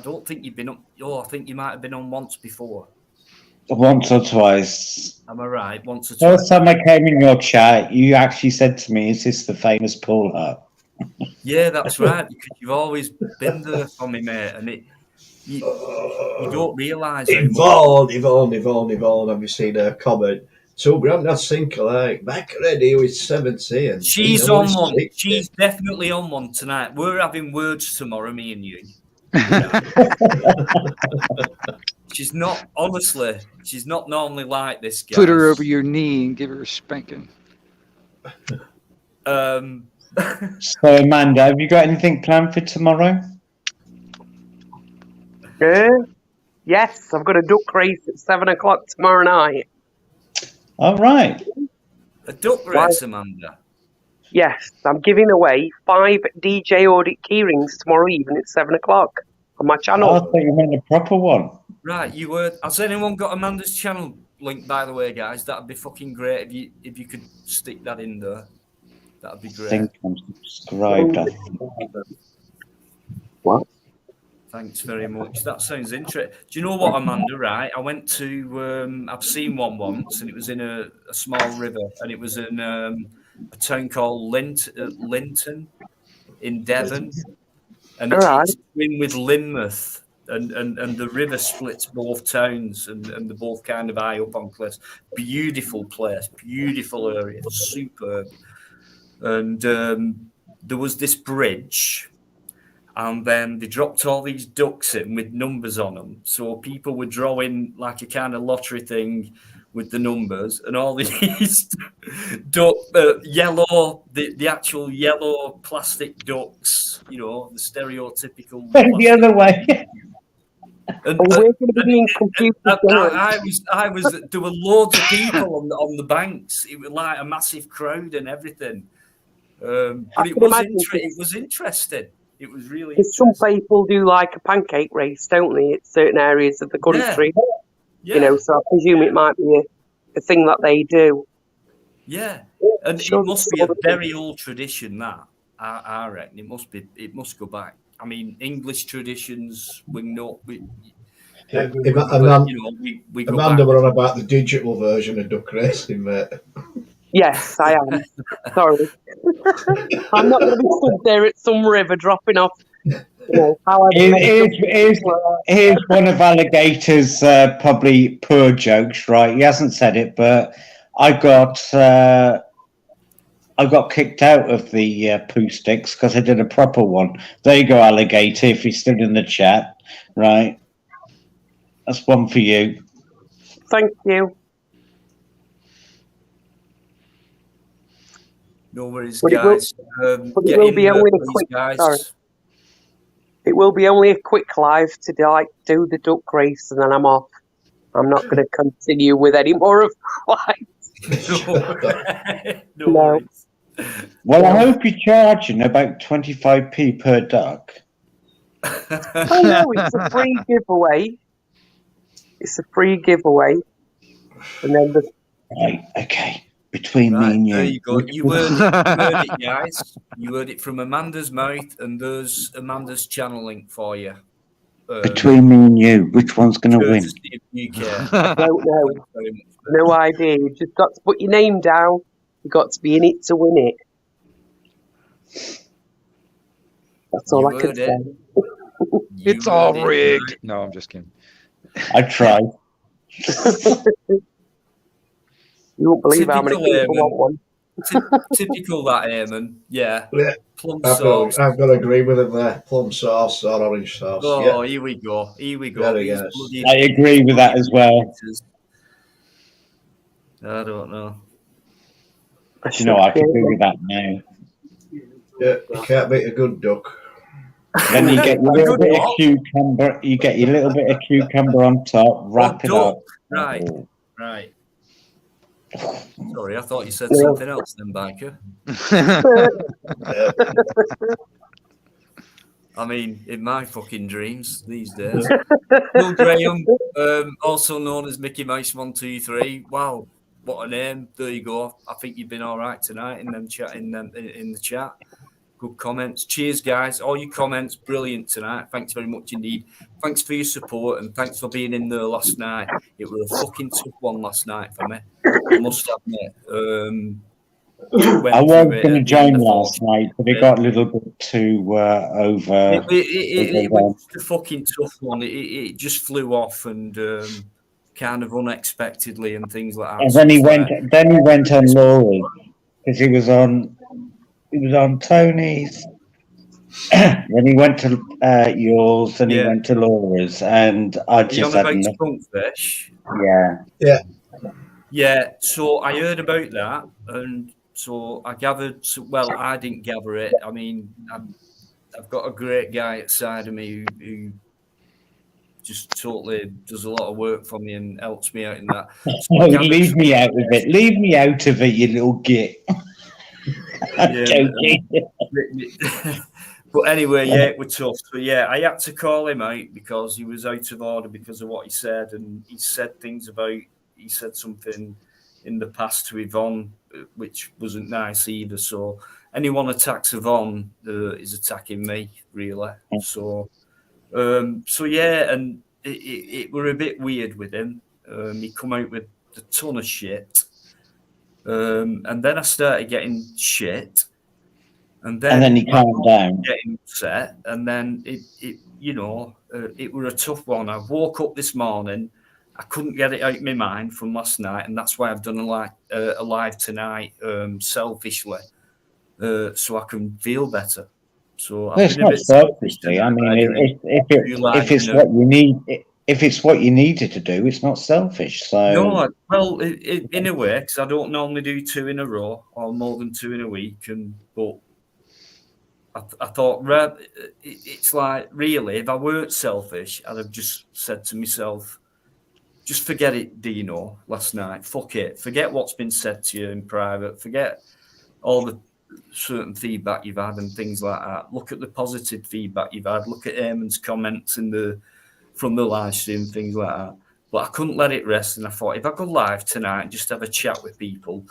don't think you've been on. I think you might have been on once before. Once or twice. Am I right? Once or twice. First time I came in your chat, you actually said to me, "Is this the famous Paul Hart?" Yeah, that's right, because you've always been there for me, mate, and you don't realise how much. Yvonne, have you seen her comment? So Grandad think alike. Bikereddie with 70. And she's on one. 60. She's definitely on one tonight. We're having words tomorrow, me and you. She's not, honestly, she's not normally like this, guys. Put her over your knee and give her a spanking. So, Amanda, have you got anything planned for tomorrow? Yes, I've got a duck race at 7 o'clock tomorrow night. All right. A duck race, Amanda. Yes, I'm giving away 5 DJ audit keyrings tomorrow evening at 7 o'clock on my I channel. think you meant a proper one. Right, you were. Has anyone got Amanda's channel link? By the way, guys, that'd be fucking great if you could stick that in there. That'd be I great. think I'm subscribed. I think. What? Thanks very much. That sounds interesting. Do you know what, Amanda? Right, I went to. I've seen one once, and it was in a small river, and it was in a town called Linton in Devon, and it's in with Lynmouth. And the river splits both towns, and they're both kind of high up on cliffs. Beautiful place, beautiful area, superb. And there was this bridge, and then they dropped all these ducks in with numbers on them. So people were drawing like a kind of lottery thing with the numbers, and all these yellow, the actual yellow plastic ducks, you know, the stereotypical. The other way. And, we're going to be doing computer I was. There were loads of people on the banks. It was like a massive crowd and everything. But it was interesting. It was really. Some people do like a pancake race, don't they? At certain areas of the country, yeah. You know. So I presume it might be a thing that they do. Yeah, and it must be a very old tradition. That I reckon it must go back. I mean, English traditions, Amanda were on about the digital version of duck racing, mate. Yes, I am. Sorry. I'm not going to be stood there at some river dropping off. Here's one of Alligator's probably poor jokes, right? He hasn't said it, but I got kicked out of the poo sticks because I did a proper one. There you go, Alligator, if you're still in the chat. Right. That's one for you. Thank you. No worries, guys. It will be only a quick, It will be only a quick live to do the duck race, and then I'm off. I'm not going to continue with any more of lives. No. Well, I hope you're charging about 25p per duck. I know, it's a free giveaway. It's a free giveaway. And then Right, okay. Between me and you. There you go. You heard it, guys. You heard it from Amanda's mouth, and there's Amanda's channel link for you. Between me and you, which one's going to win? I don't know. No idea. You just got to put your name down. You got to be in it to win it. That's all I can say. It's all rigged. No, I'm just kidding. I tried. You won't believe how many people want one. Typical that, Eamon. Yeah. Plum sauce. I've got to agree with him there. Plum sauce or orange sauce. Oh, yeah. Here we go. I agree with that as well. I don't know. You know, I can do with that now. Yeah, you can't beat a good duck. Then you get your little bit of cucumber. You get your little bit of cucumber on top. Wrap it up. Right. Sorry, I thought you said something else then, Biker. I mean, in my fucking dreams these days. Will Graham, also known as Mickey Mouse 123. Wow, what a name! There you go. I think you've been all right tonight in them chat in the chat. Good comments. Cheers, guys. All your comments, brilliant tonight. Thanks very much indeed. Thanks for your support and thanks for being in there last night. It was a fucking tough one last night for me. I must admit. I was going to join last night, but it got a little bit too over. It was a fucking tough one. It just flew off and kind of unexpectedly and things like that. And then he went on Laurie because he was on Tony's. Then he went to yours, and he went to Laura's, and I just had enough. Skunkfish. Yeah. Yeah. So I heard about that, and So I gathered. Well, I didn't gather it. I mean, I've got a great guy outside of me who just totally does a lot of work for me and helps me out in that. So Oh, leave me out of it. Leave me out of it, you little git. I'm Yeah, joking. but anyway, yeah, it was tough. So yeah, I had to call him out because he was out of order because of what he said, and he said things about. He said something in the past to Yvonne, which wasn't nice either. So anyone attacks Yvonne is attacking me, really. So yeah, and it were a bit weird with him. He come out with a ton of shit, and then I started getting shit, and then he calmed down. getting upset, and then it it were a tough one. I woke up this morning, I couldn't get it out of my mind from last night, and that's why I've done a live tonight, selfishly, so I can feel better. So Well, it's not selfishly. I mean, if it's what you need, if it's what you needed to do, it's not selfish. So no, well, in a way, because I don't normally do 2 in a row or more than 2 in a week, but I thought it's like, really, if I weren't selfish, I'd have just said to myself, just forget it, Dino. Last night, fuck it, forget what's been said to you in private, forget all the certain feedback you've had and things like that. Look at the positive feedback you've had. Look at Eamon's comments from the live stream, things like that. But I couldn't let it rest, and I thought, if I go live tonight and just have a chat with people,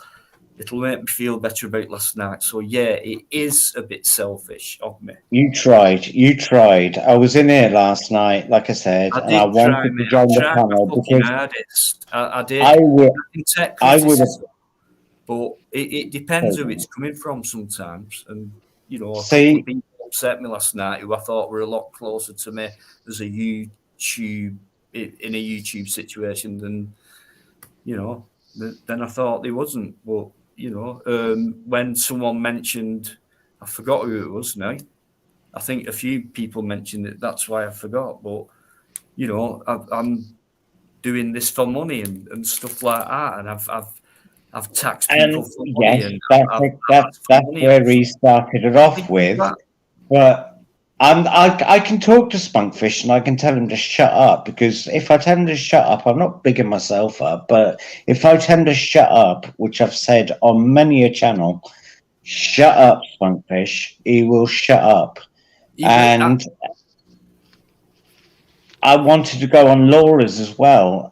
it'll make me feel better about last night. So yeah, it is a bit selfish of me. You tried. I was in here last night, like I said, and I wanted to join the panel because I did. I would have. But it depends who it's coming from sometimes. And, a couple of people upset me last night who I thought were a lot closer to me as a YouTube, in a YouTube situation than I thought they wasn't. But, when someone mentioned, I forgot who it was now. I think a few people mentioned it. That's why I forgot. But, I'm doing this for money and stuff like that. And I've taxed people for money. Yes, that's where he started it off with. But I can talk to Spunkfish and I can tell him to shut up, because if I tell him to shut up, I'm not bigging myself up, but if I tell him to shut up, which I've said on many a channel, shut up, Spunkfish, he will shut up. And I wanted to go on Laura's as well,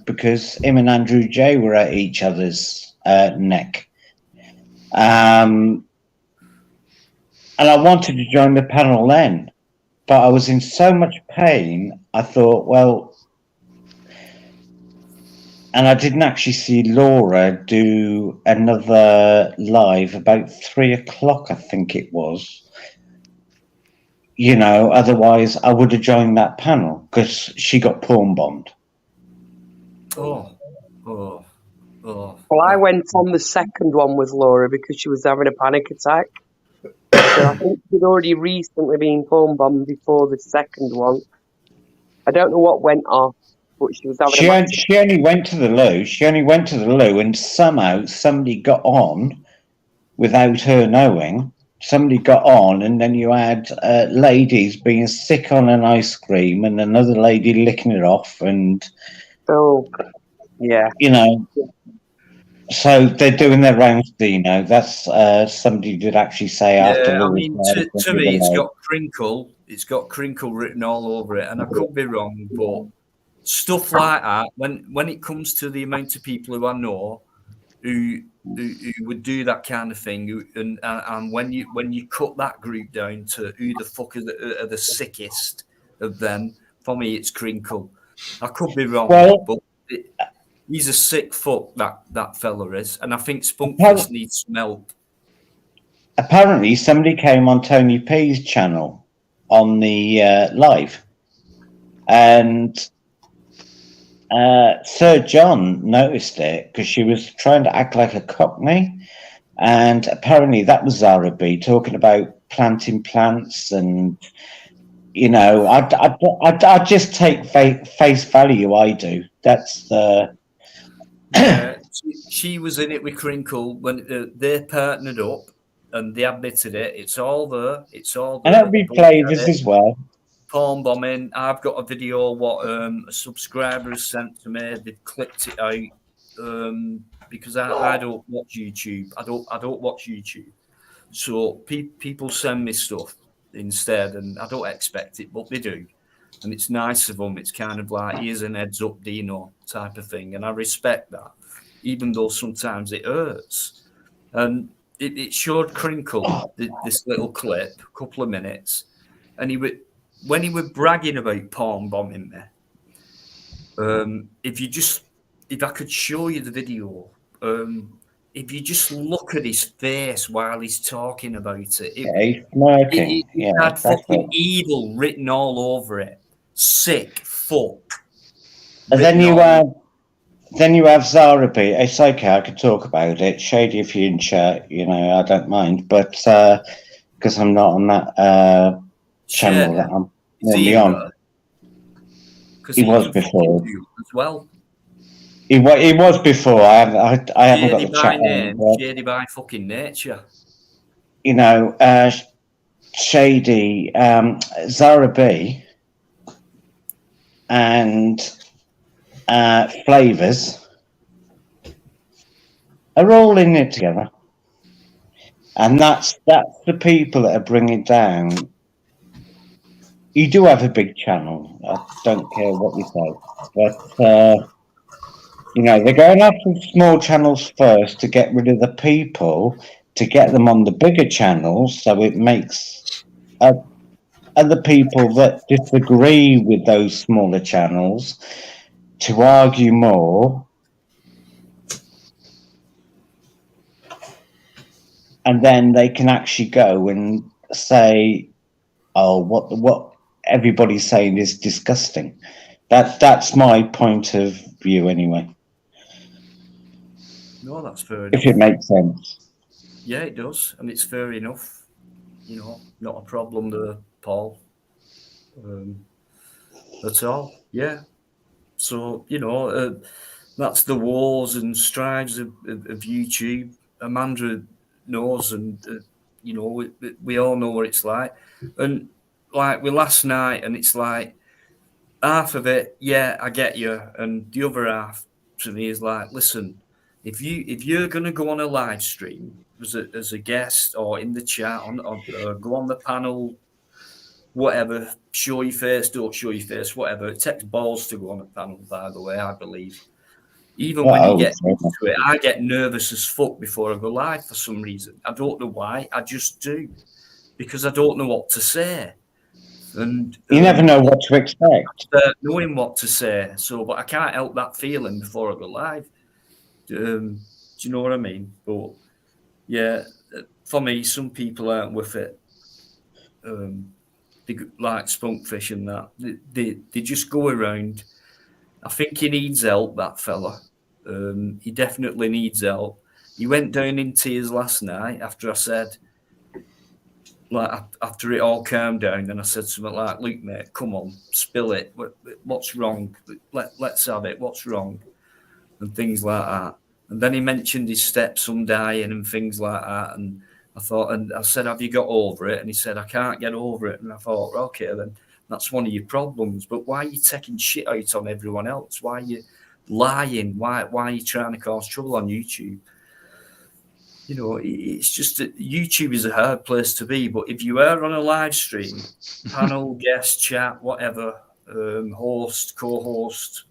because him and Andrew J were at each other's neck. And I wanted to join the panel then, but I was in so much pain, I thought, well, and I didn't actually see Laura do another live about 3 o'clock, I think it was. Otherwise I would have joined that panel because she got porn bombed. Well, I went on the second one with Laura because she was having a panic attack. So I think she'd already recently been porn bombed before the second one. I don't know what went off, but she was having she only went to the loo. She only went to the loo, and somehow somebody got on without her knowing. Somebody got on, and then you had ladies being sick on an ice cream and another lady licking it off, and yeah, so they're doing their rounds, Dino. That's somebody did actually say after. Yeah, I mean, to me, it's got crinkle. It's got crinkle written all over it, and I could be wrong, but stuff like that. When it comes to the amount of people who I know who would do that kind of thing, and when you cut that group down to who the fuck are the sickest of them, for me, it's crinkle. I could be wrong, but. He's a sick fuck, that fella is, and I think Spunkfish needs some help. Apparently, somebody came on Tony P's channel on the live, and Sir John noticed it because she was trying to act like a cockney, and apparently that was Zara B talking about planting plants, and I just take face value. I do. That's the. she was in it with Crinkle when they partnered up, and they admitted it. It's all there. It's all there. And that'll be Flavors as well. Porn bombing. I've got a video what a subscriber has sent to me. They've clipped it out because I don't watch YouTube. I don't watch YouTube. So people send me stuff instead, and I don't expect it, but they do. And it's nice of them. It's kind of like, here's an heads up, Dino type of thing. And I respect that, even though sometimes it hurts. And it showed Crinkle, this little clip, a couple of minutes. And when he was bragging about porn bombing me, if I could show you the video, if you just look at his face while he's talking about it, it had fucking evil written all over it. Sick fuck. And then you have Zarabi. It's okay, I could talk about it. Shady, if you're in chat, I don't mind. But because I'm not on that channel that I'm normally on. He was before as well. He was before. I haven't got the chat on. Shady by fucking nature. Shady, Zara B, and Flavors are all in it together, and that's the people that are bringing down. You do have a big channel. I don't care what you say, but they're going after small channels first to get rid of the people, to get them on the bigger channels, so it makes other people that disagree with those smaller channels to argue more, and then they can actually go and say, "Oh, what everybody's saying is disgusting." That's my point of view, anyway. No, that's fair enough. If it makes sense. Yeah, it does, and it's fair enough. Not a problem there, Paul. That's all. Yeah. So that's the wars and strives of YouTube. Amanda knows, and we all know what it's like. And like with last night, and it's like half of it, yeah, I get you, and the other half to me is like, listen, if you're gonna go on a live stream as a guest or in the chat or go on the panel, whatever, show your face, don't show your face, whatever. It takes balls to go on a panel, by the way, I believe. Even when you get into it, I get nervous as fuck before I go live for some reason. I don't know why, I just do, because I don't know what to say. And you never know what to expect. Knowing what to say, but I can't help that feeling before I go live. Do you know what I mean? But yeah, for me, some people aren't with it. They like Spunkfish and that. They just go around. I think he needs help, that fella. He definitely needs help. He went down in tears last night after I said, like, after it all calmed down, and I said something like, "Luke, mate, come on, spill it. What's wrong? Let's have it. What's wrong?" And things like that. And then he mentioned his stepson dying and things like that. And I thought, and I said, "Have you got over it?" And he said, "I can't get over it." And I thought, okay, then that's one of your problems. But why are you taking shit out on everyone else? Why are you lying? Why are you trying to cause trouble on YouTube? It's just that YouTube is a hard place to be. But if you are on a live stream, panel, guest, chat, whatever, host, co-host,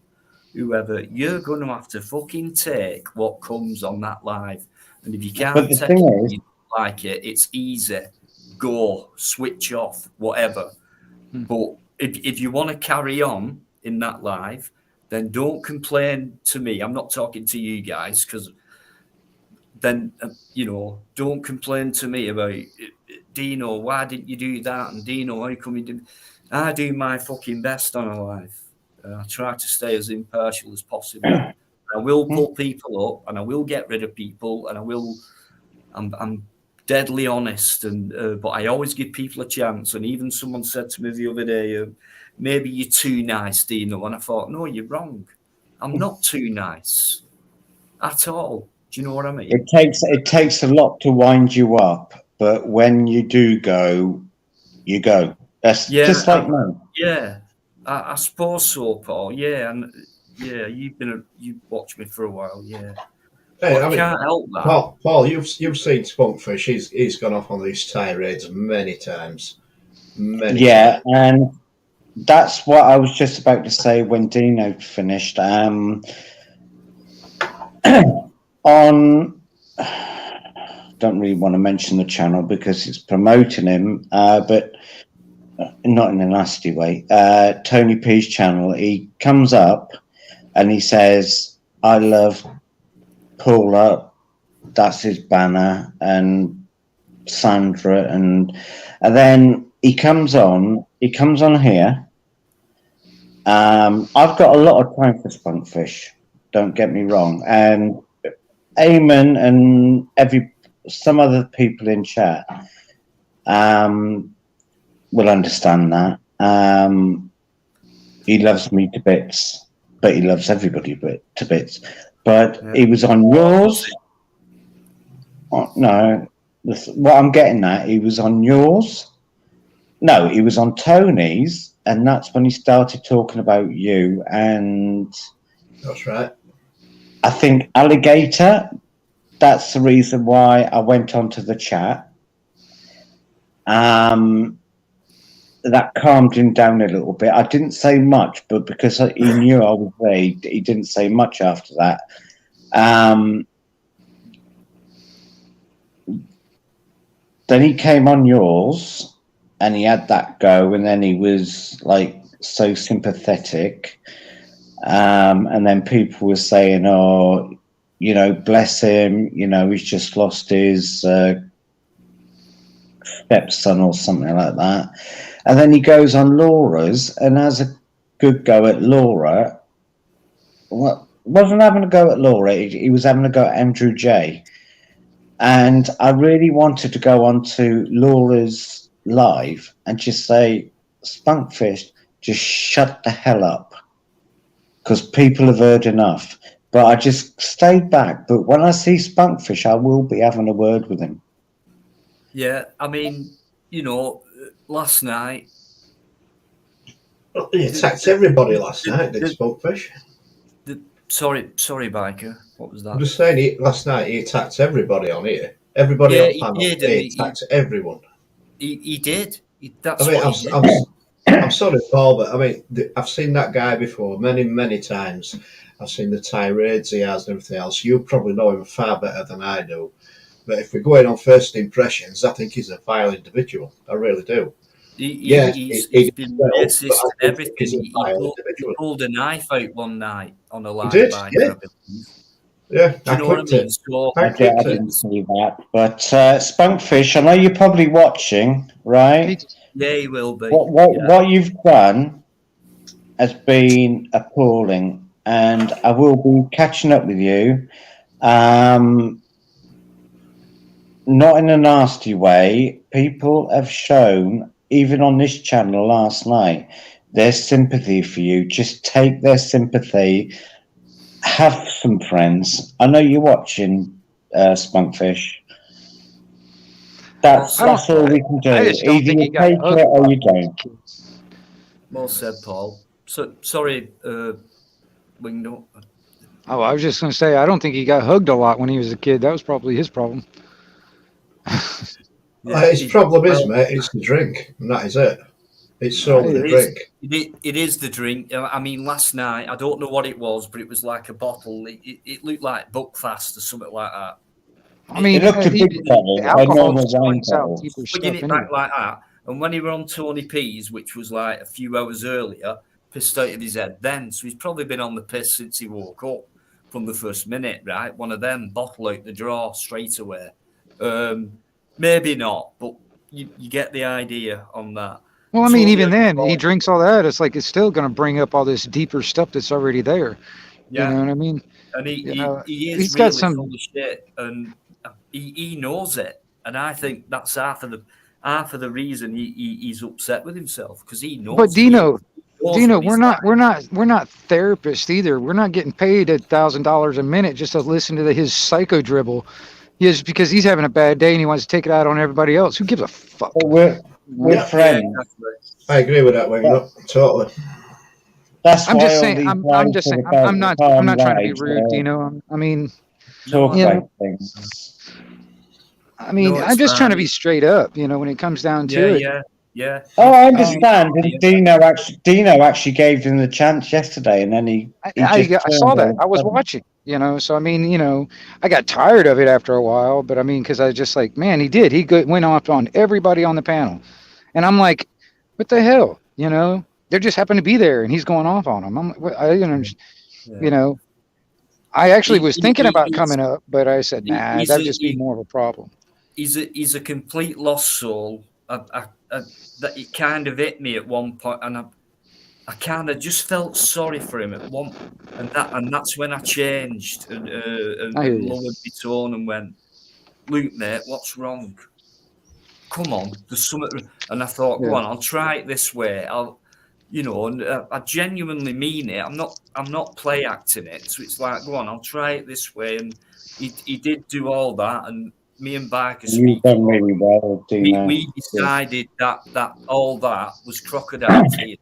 whoever, you're going to have to fucking take what comes on that live. And if you can't take it, like it, it's easy. Go, switch off, whatever. But if you want to carry on in that live, then don't complain to me. I'm not talking to you guys, because then, don't complain to me about, Dino, why didn't you do that? And Dino, how come you didn't? I do my fucking best on a live. I try to stay as impartial as possible. I will put people up, and I will get rid of people, and I'm deadly honest, and but I always give people a chance. And even someone said to me the other day, maybe you're too nice, Dino. And I thought, no, you're wrong. I'm not too nice. at all. Do you know what I mean? It takes a lot to wind you up, but when you do go, you go. That's just like me. Yeah, I suppose so, Paul. Yeah, and yeah, you've watched me for a while. Yeah, Hey, but I can't help that. Paul, you've seen Spunkfish. He's gone off on these tirades many times. Many times. And that's what I was just about to say when Dino finished. On, don't really want to mention the channel because it's promoting him, but not in a nasty way. Tony P's channel, he comes up and he says, "I love Paula." That's his banner, and Sandra, and then he comes on here. I've got a lot of time for Spunkfish, don't get me wrong, and Eamon and some other people in chat will understand that. He loves me to bits, but he loves everybody to bits. But he was on yours. Oh, no, what I'm getting at, he was on yours. No, he was on Tony's, and that's when he started talking about you. And that's right. I think Alligator. That's the reason why I went onto the chat. That calmed him down a little bit. I didn't say much, but because he knew I was there, he didn't say much after that. Then he came on yours, and he had that go, and then he was like so sympathetic. And then people were saying, "Oh, you know, bless him. You know, he's just lost his stepson or something like that." And then he goes on Laura's and has a good go at Laura. Well, wasn't having a go at Laura. He was having a go at Andrew J. And I really wanted to go on to Laura's live and just say, "Spunkfish, just shut the hell up," because people have heard enough. But I just stayed back. But when I see Spunkfish, I will be having a word with him. Yeah, I mean, you know, last night. Well, he attacked everybody last night, did Spunkfish? Sorry, Biker. What was that? I'm just saying, last night he attacked everybody on here. Everybody on the panel. He attacked everyone. He did. I'm sorry, Paul, but I mean, I've seen that guy before many, many times. I've seen the tirades he has and everything else. You probably know him far better than I do. But if we're going on first impressions, I think he's a vile individual. I really do. He's been racist and everything. He pulled a knife out one night on a live Biker, I believe. Yeah, do you know what I mean? So, I didn't see that. But Spunkfish, I know you're probably watching, right? Yeah, he will be. What you've done has been appalling, and I will be catching up with you. Not in a nasty way. People have shown, even on this channel last night, their sympathy for you. Just take their sympathy. Have some friends. I know you're watching, Spunkfish. That's all we can do. Either you take it or you don't. Well said, Paul. So sorry, Wingnut. Oh, I was just going to say, I don't think he got hugged a lot when he was a kid. That was probably his problem. His problem is, mate, it's the drink, and that is it. It's solely the drink. It is the drink. I mean, last night, I don't know what it was, but it was like a bottle. It looked like Buckfast or something like that. I mean, it looked a big bottle. Alcohol points out deeper Swinging stuff it back like that. And when he were on Tony P's, which was like a few hours earlier, pissed out of his head then. So he's probably been on the piss since he woke up from the first minute, right? One of them, bottle out the drawer straight away. Maybe not, but you get the idea on that. Well, I mean, even then, he drinks all that. It's like it's still going to bring up all this deeper stuff that's already there. Yeah. You know what I mean? And he is he's really got some full of shit, and he knows it. And I think that's half of the reason he's upset with himself, because he knows. But Dino, Dino, we're not therapists either. We're not getting paid $1,000 a minute just to listen to his psycho dribble. Yes, because he's having a bad day and he wants to take it out on everybody else. Who gives a fuck? We're friends. I agree with that, Winger. Totally. That's I'm why just all saying. these I'm lines just are saying. about I'm not calm trying to be lives, rude, Dino. I mean, talk you know, about things. No, I'm it's just trying to fine. be straight up. When it comes down to it. Yeah. Oh, I understand. And Dino actually gave him the chance yesterday, and then he I just saw turned that. all I was of a sudden. watching. So I mean, I got tired of it after a while. But I mean, because I just like, man, he did. He went off on everybody on the panel, and I'm like, what the hell? They just happened to be there, and he's going off on them. I'm like, I didn't understand. I actually was thinking about coming up, but I said, nah, that'd just be more of a problem. He's a complete lost soul. That it kind of hit me at one point, and I kind of just felt sorry for him at one, and that's when I changed and lowered my tone and went, "Luke, mate, what's wrong? Come on, there's something." And I thought, go on, I'll try it this way. And I genuinely mean it. I'm not play acting it. So it's like, go on, I'll try it this way. And he did do all that, and me and Biker You've done really well, Dino. we decided that all that was crocodile tears.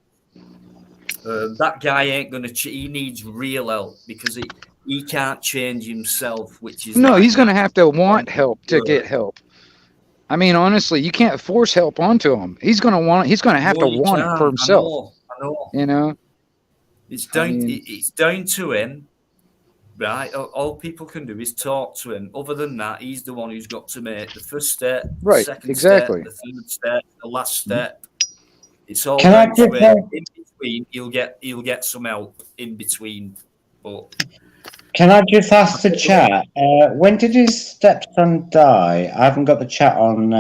That guy ain't gonna. He needs real help because he can't change himself. Which is he's gonna have to want help to get help. I mean, honestly, you can't force help onto him. He's gonna have to want it for himself. I know. It's down to him. Right, all people can do is talk to him. Other than that, he's the one who's got to make the first step, the second step, the third step, the last step. It's all down to him. In between, he'll get some help in between. But can I just ask the chat? When did his stepson die? I haven't got the chat on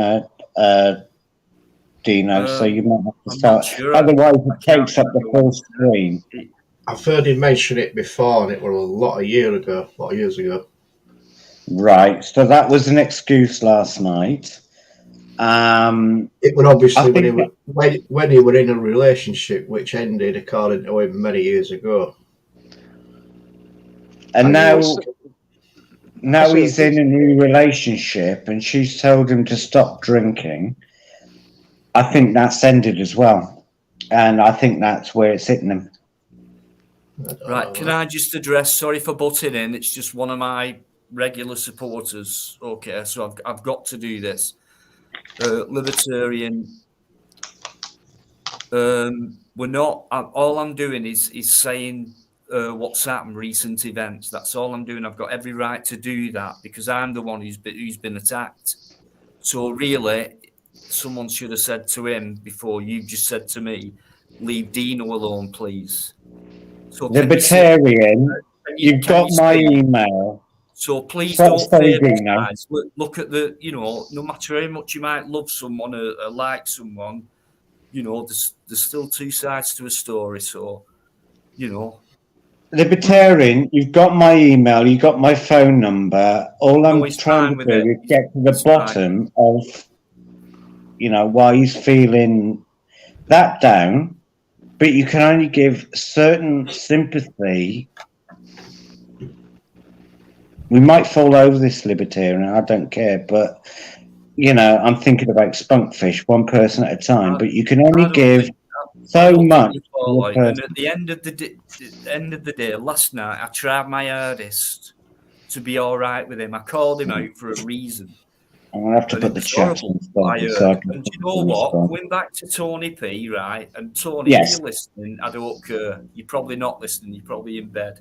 Dino, so you might have to start. Sure. Otherwise, it takes up the full screen. I've heard him mention it before, and it was a lot of years ago. Right, so that was an excuse last night. It was obviously when he were in a relationship which ended, according to him, many years ago. And now he's in a new relationship, and she's told him to stop drinking. I think that's ended as well, and I think that's where it's hitting him. Right, can I just address? Sorry for butting in. It's just one of my regular supporters. Okay, so I've got to do this. Libertarian. We're not. All I'm doing is saying what's happened, recent events. That's all I'm doing. I've got every right to do that because I'm the one who's been attacked. So really, someone should have said to him before you just said to me, "Leave Dino alone, please." So Libertarian, you've got my email. So please don't favourize. Look at no matter how much you might love someone or like someone, there's still two sides to a story. So, Libertarian, you've got my email, you've got my phone number. All I'm trying to do is get to the bottom of, why he's feeling that down. But you can only give certain sympathy. We might fall over this, Libertarian, I don't care, but I'm thinking about Spunkfish, one person at a time, but you can only give so much. And at the end of the day, last night I tried my hardest to be all right with him. I called him out for a reason. I'm gonna have to put the chat on. And you know what? Going back to Tony P, right? And Tony, if you're listening, I don't care. You're probably not listening. You're probably in bed.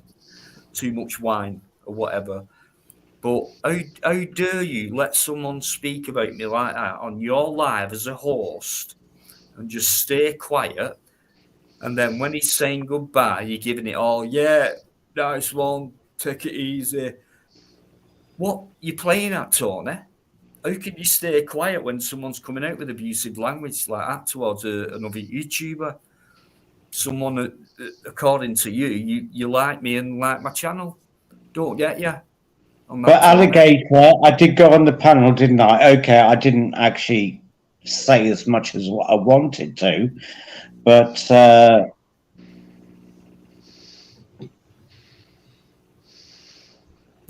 Too much wine or whatever. But how dare you let someone speak about me like that on your live as a host and just stay quiet? And then when he's saying goodbye, you're giving it all, yeah, nice one, take it easy. What you playing at, Tony? How can you stay quiet when someone's coming out with abusive language like that towards another YouTuber? Someone, according to you like me and like my channel. Don't get you. But Alligator, I did go on the panel, didn't I? Okay, I didn't actually say as much as what I wanted to, but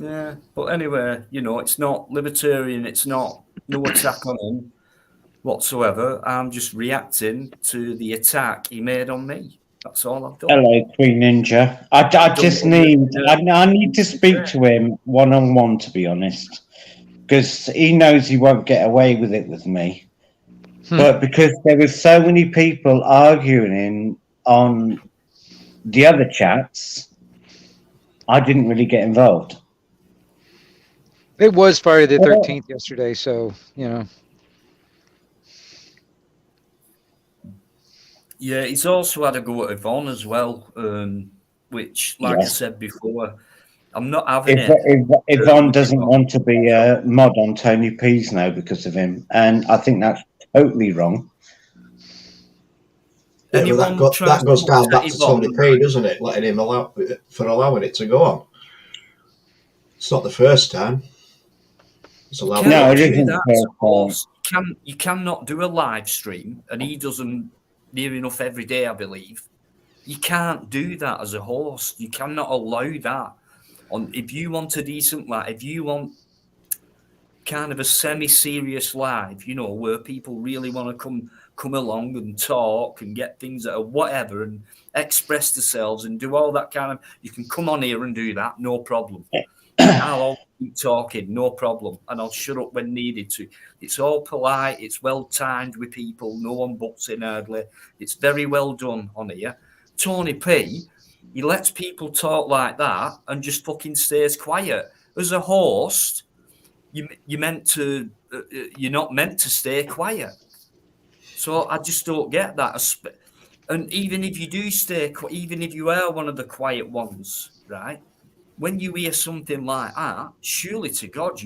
Yeah, but anyway, you know, it's not libertarian. It's not no attack on him whatsoever. I'm just reacting to the attack he made on me. That's all I've done. Hello, Queen Ninja. I just I need to speak to him one-on-one, to be honest, because he knows he won't get away with it with me. But because there were so many people arguing on the other chats, I didn't really get involved. It was Friday the 13th yesterday, so you know. Yeah, he's also had a go at Yvonne as well, which, like I said before, I'm not having it. If Yvonne doesn't want to be a mod on Tony P's now because of him, and I think that's totally wrong. Yeah, but that goes down back to Tony P, doesn't it? Letting him allowing it to go on. It's not the first time. It's allowed. No, it isn't. You cannot do a live stream, and he doesn't near enough every day, I believe. You can't do that as a host. You cannot allow that. If you want a decent live, if you want kind of a semi-serious live, you know, where people really want to come along and talk and get things that are whatever and express themselves and do all that kind of, you can come on here and do that, no problem. I'll keep talking, no problem, and I'll shut up when needed to. It's all polite, it's well timed with people, no one butts in hardly. It's very well done on here. Tony P, he lets people talk like that and just fucking stays quiet. As a host, you're not meant to stay quiet. So I just don't get that. And even if you do stay, even if you are one of the quiet ones, right? When you hear something like that, surely to God,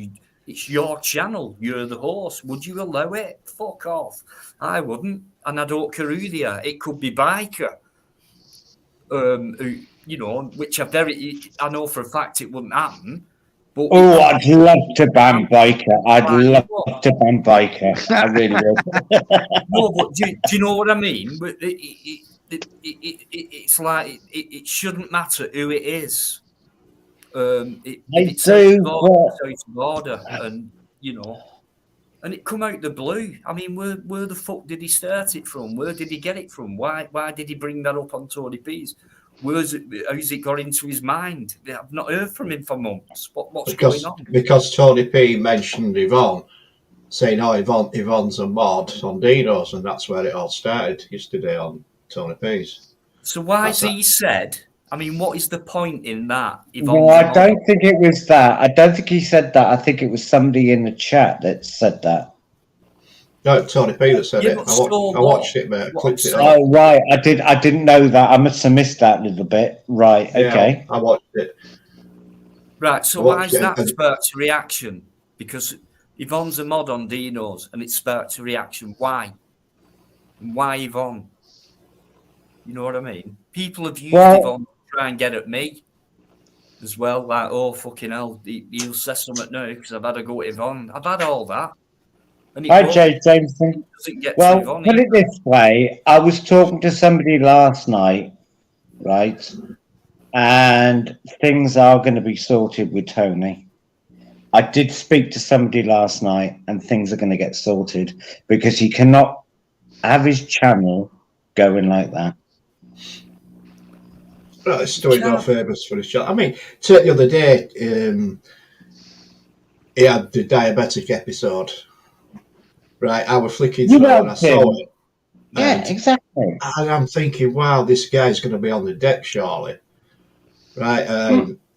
it's your channel. You're the host. Would you allow it? Fuck off. I wouldn't. And I don't care who they are. It could be Biker. Who, you know, which I know for a fact it wouldn't happen. But I'd love to ban Biker. I'd love to ban Biker. I really would. No, but do you know what I mean? But it's like it shouldn't matter who it is. It's out of order, and you know, and it come out the blue. I mean, where the fuck did he start it from? Where did he get it from? Why did he bring that up on Tony P's? How's it got into his mind? I've not heard from him for months. What's going on? Because Tony P mentioned Yvonne, saying, "Oh, Yvonne's a mod on Dino's," and that's where it all started yesterday on Tony P's. So why has he said? I mean, what is the point in that? No, I don't think it was that. I don't think he said that. I think it was somebody in the chat that said that. No, Tony P that said it. I watched it, mate. I clicked it on. Oh, right. I didn't know that. I must have missed that a little bit. Right. Okay. Yeah, I watched it. Right. So why is that sparked a reaction? Because Yvonne's a mod on Dino's, and it sparked a reaction. Why? Why Yvonne? You know what I mean? People have used Yvonne to try and get at me as well. Like, oh, fucking hell, he'll say something now because I've had a go at Yvonne. I've had all that. Hi, Jay Jameson. Well, put it this way. I was talking to somebody last night, right? And things are going to be sorted with Tony. I did speak to somebody last night and things are going to get sorted because he cannot have his channel going like that. Well, it's doing no favours for his channel. I mean, the other day, he had the diabetic episode. Right, I was flicking through and I saw it. Yeah, exactly. And I'm thinking, wow, this guy's going to be on the deck shortly. Right,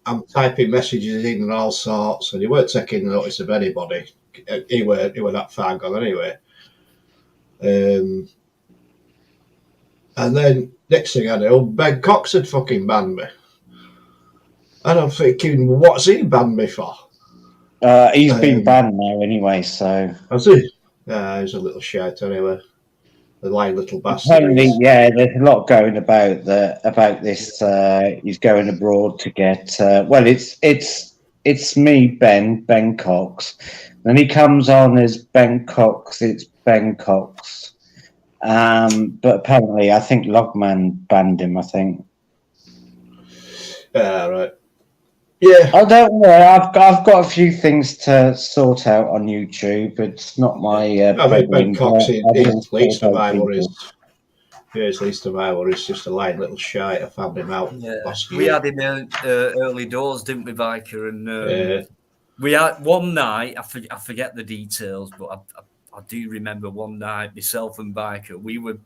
I'm typing messages in and all sorts, and he weren't taking notice of anybody. He were that far gone anyway. And then next thing I know, Ben Cox had fucking banned me. And I'm thinking, what's he banned me for? He's been banned now anyway, so. Has he? He's a little shit anyway. The lying little bastard. Apparently, yeah, there's a lot going about this. He's going abroad to get. Well, it's me, Ben Cox. Then he comes on as Ben Cox. It's Ben Cox. But apparently, I think Logman banned him. I think. Right. Yeah. I don't know. I've got a few things to sort out on YouTube. It's not my I mean, Ben problem, Cox, but I will his lead sort out survivor people. is. Yeah, his lead survivor is just a lying little shite. I found him out last We year. had him early doors, didn't we, Biker? And Uh, we had one night. I forget the details, but I do remember one night. Myself and Biker, we were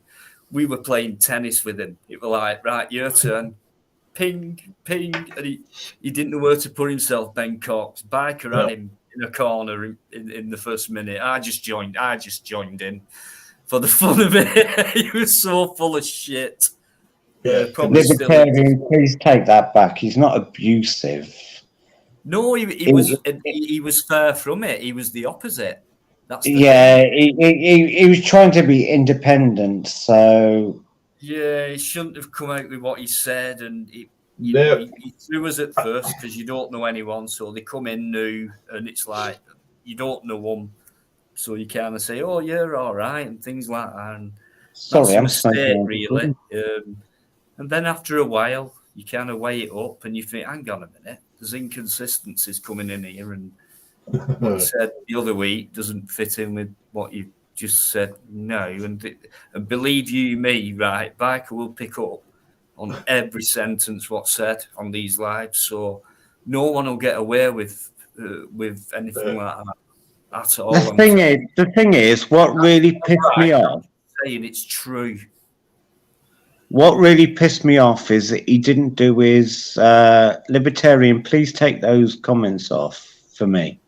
playing tennis with him. It was like, right, your turn. Ping, ping, and he didn't know where to put himself. Ben Cox, Biker had him in a corner in the first minute. I just joined in for the fun of it. He was so full of shit. Yeah. Probably still is. Libertarian, please take that back. He's not abusive. No, he was far from it. He was the opposite. That's the Yeah, thing. he was trying to be independent, so Yeah, he shouldn't have come out with what he said, and he threw us at first because you don't know anyone, so they come in new, and it's like you don't know them, so you kind of say, "Oh, you're all right," and things like that. And that's sorry, a I'm mistake, smoking. really. And then after a while, you kind of weigh it up, and you think, "Hang on a minute, there's inconsistencies coming in here, and what you said the other week doesn't fit in with what you just said now." And believe you me, right, Biker will pick up on every sentence what's said on these lives, so no one will get away with anything like that at all. The thing is, what really pissed me off. Saying it's true. What really pissed me off is that he didn't do his libertarian. Please take those comments off for me.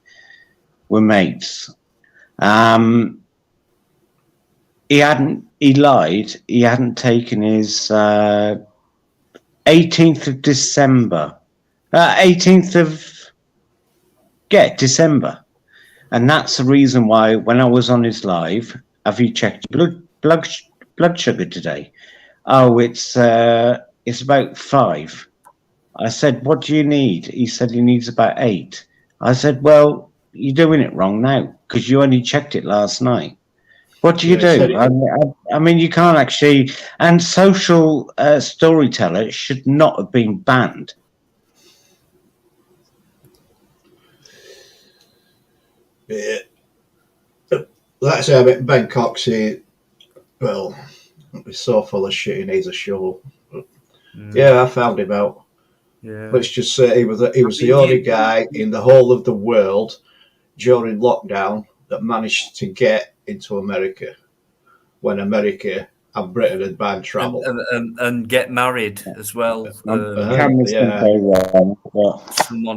We're mates. He lied. He hadn't taken his 18th of December. 18th of December. And that's the reason why when I was on his live, have you checked blood sugar today? Oh, it's about 5. I said, what do you need? He said he needs about 8. I said, well, you're doing it wrong now because you only checked it last night. What do you do? I mean, you can't actually. And social storyteller should not have been banned. Yeah. Like I say, I mean, Ben Cox, he's so full of shit, he needs a show. Yeah, I found him out. Yeah. Let's just say he was the only guy in the whole of the world during lockdown that managed to get into America when America and Britain had banned travel. And get married as well. Someone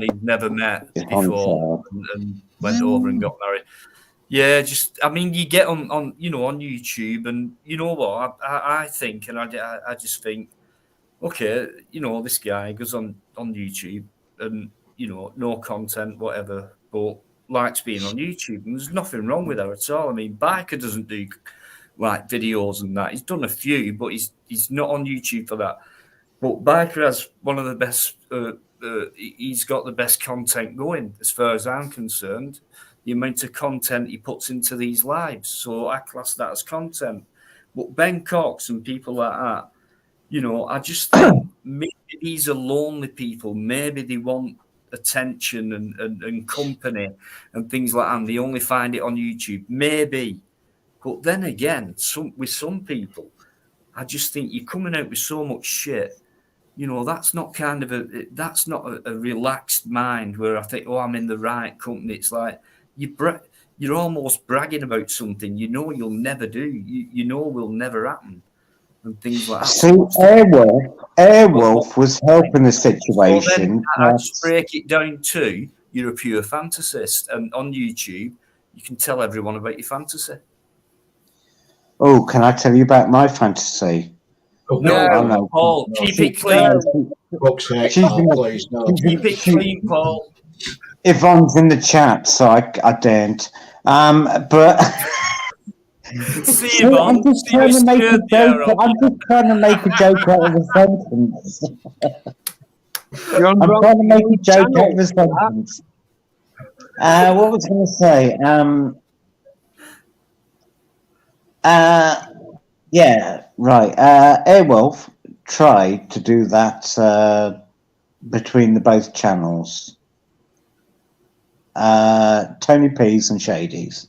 he'd never met before and went over and got married. Yeah, just I mean, you get on on YouTube, and you know what I think, and I just think, okay, this guy goes on YouTube, and no content, whatever, but likes being on YouTube, and there's nothing wrong with that at all. I mean, Biker doesn't do like videos and that. He's done a few, but he's not on YouTube for that. But Biker has one of the best. He's got the best content going, as far as I'm concerned. The amount of content he puts into these lives, so I class that as content. But Ben Cox and people like that, I just think maybe these are lonely people. Maybe they want attention and company and things like that. And they only find it on YouTube. Maybe. But then again, with some people, I just think you're coming out with so much shit. That's not a relaxed mind where I think, oh, I'm in the right company. It's like you're almost bragging about something you'll never do. Will never happen. And things like that. So Airwolf was helping the situation. I just break it down to you're a pure fantasist, and on YouTube you can tell everyone about your fantasy. Oh, can I tell you about my fantasy? No, Paul, keep it clean. Keep it clean, Paul. Yvonne's in the chat, so I daren't. But. See, I'm just trying to make a joke. I'm just trying to make a joke out of the sentence. I'm trying to make a joke out of the sentence. What was I going to say? Yeah, right. Airwolf tried to do that between the both channels. Tony P's and Shady's.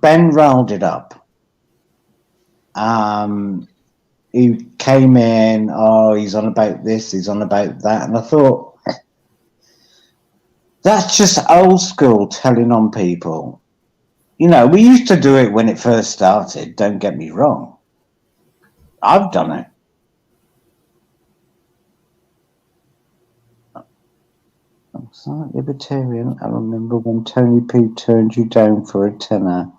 Ben rolled it up. He came in, he's on about this, he's on about that, and I thought, that's just old school telling on people. You know, we used to do it when it first started, don't get me wrong. I've done it. I'm not libertarian. I remember when Tony P turned you down for a tenner,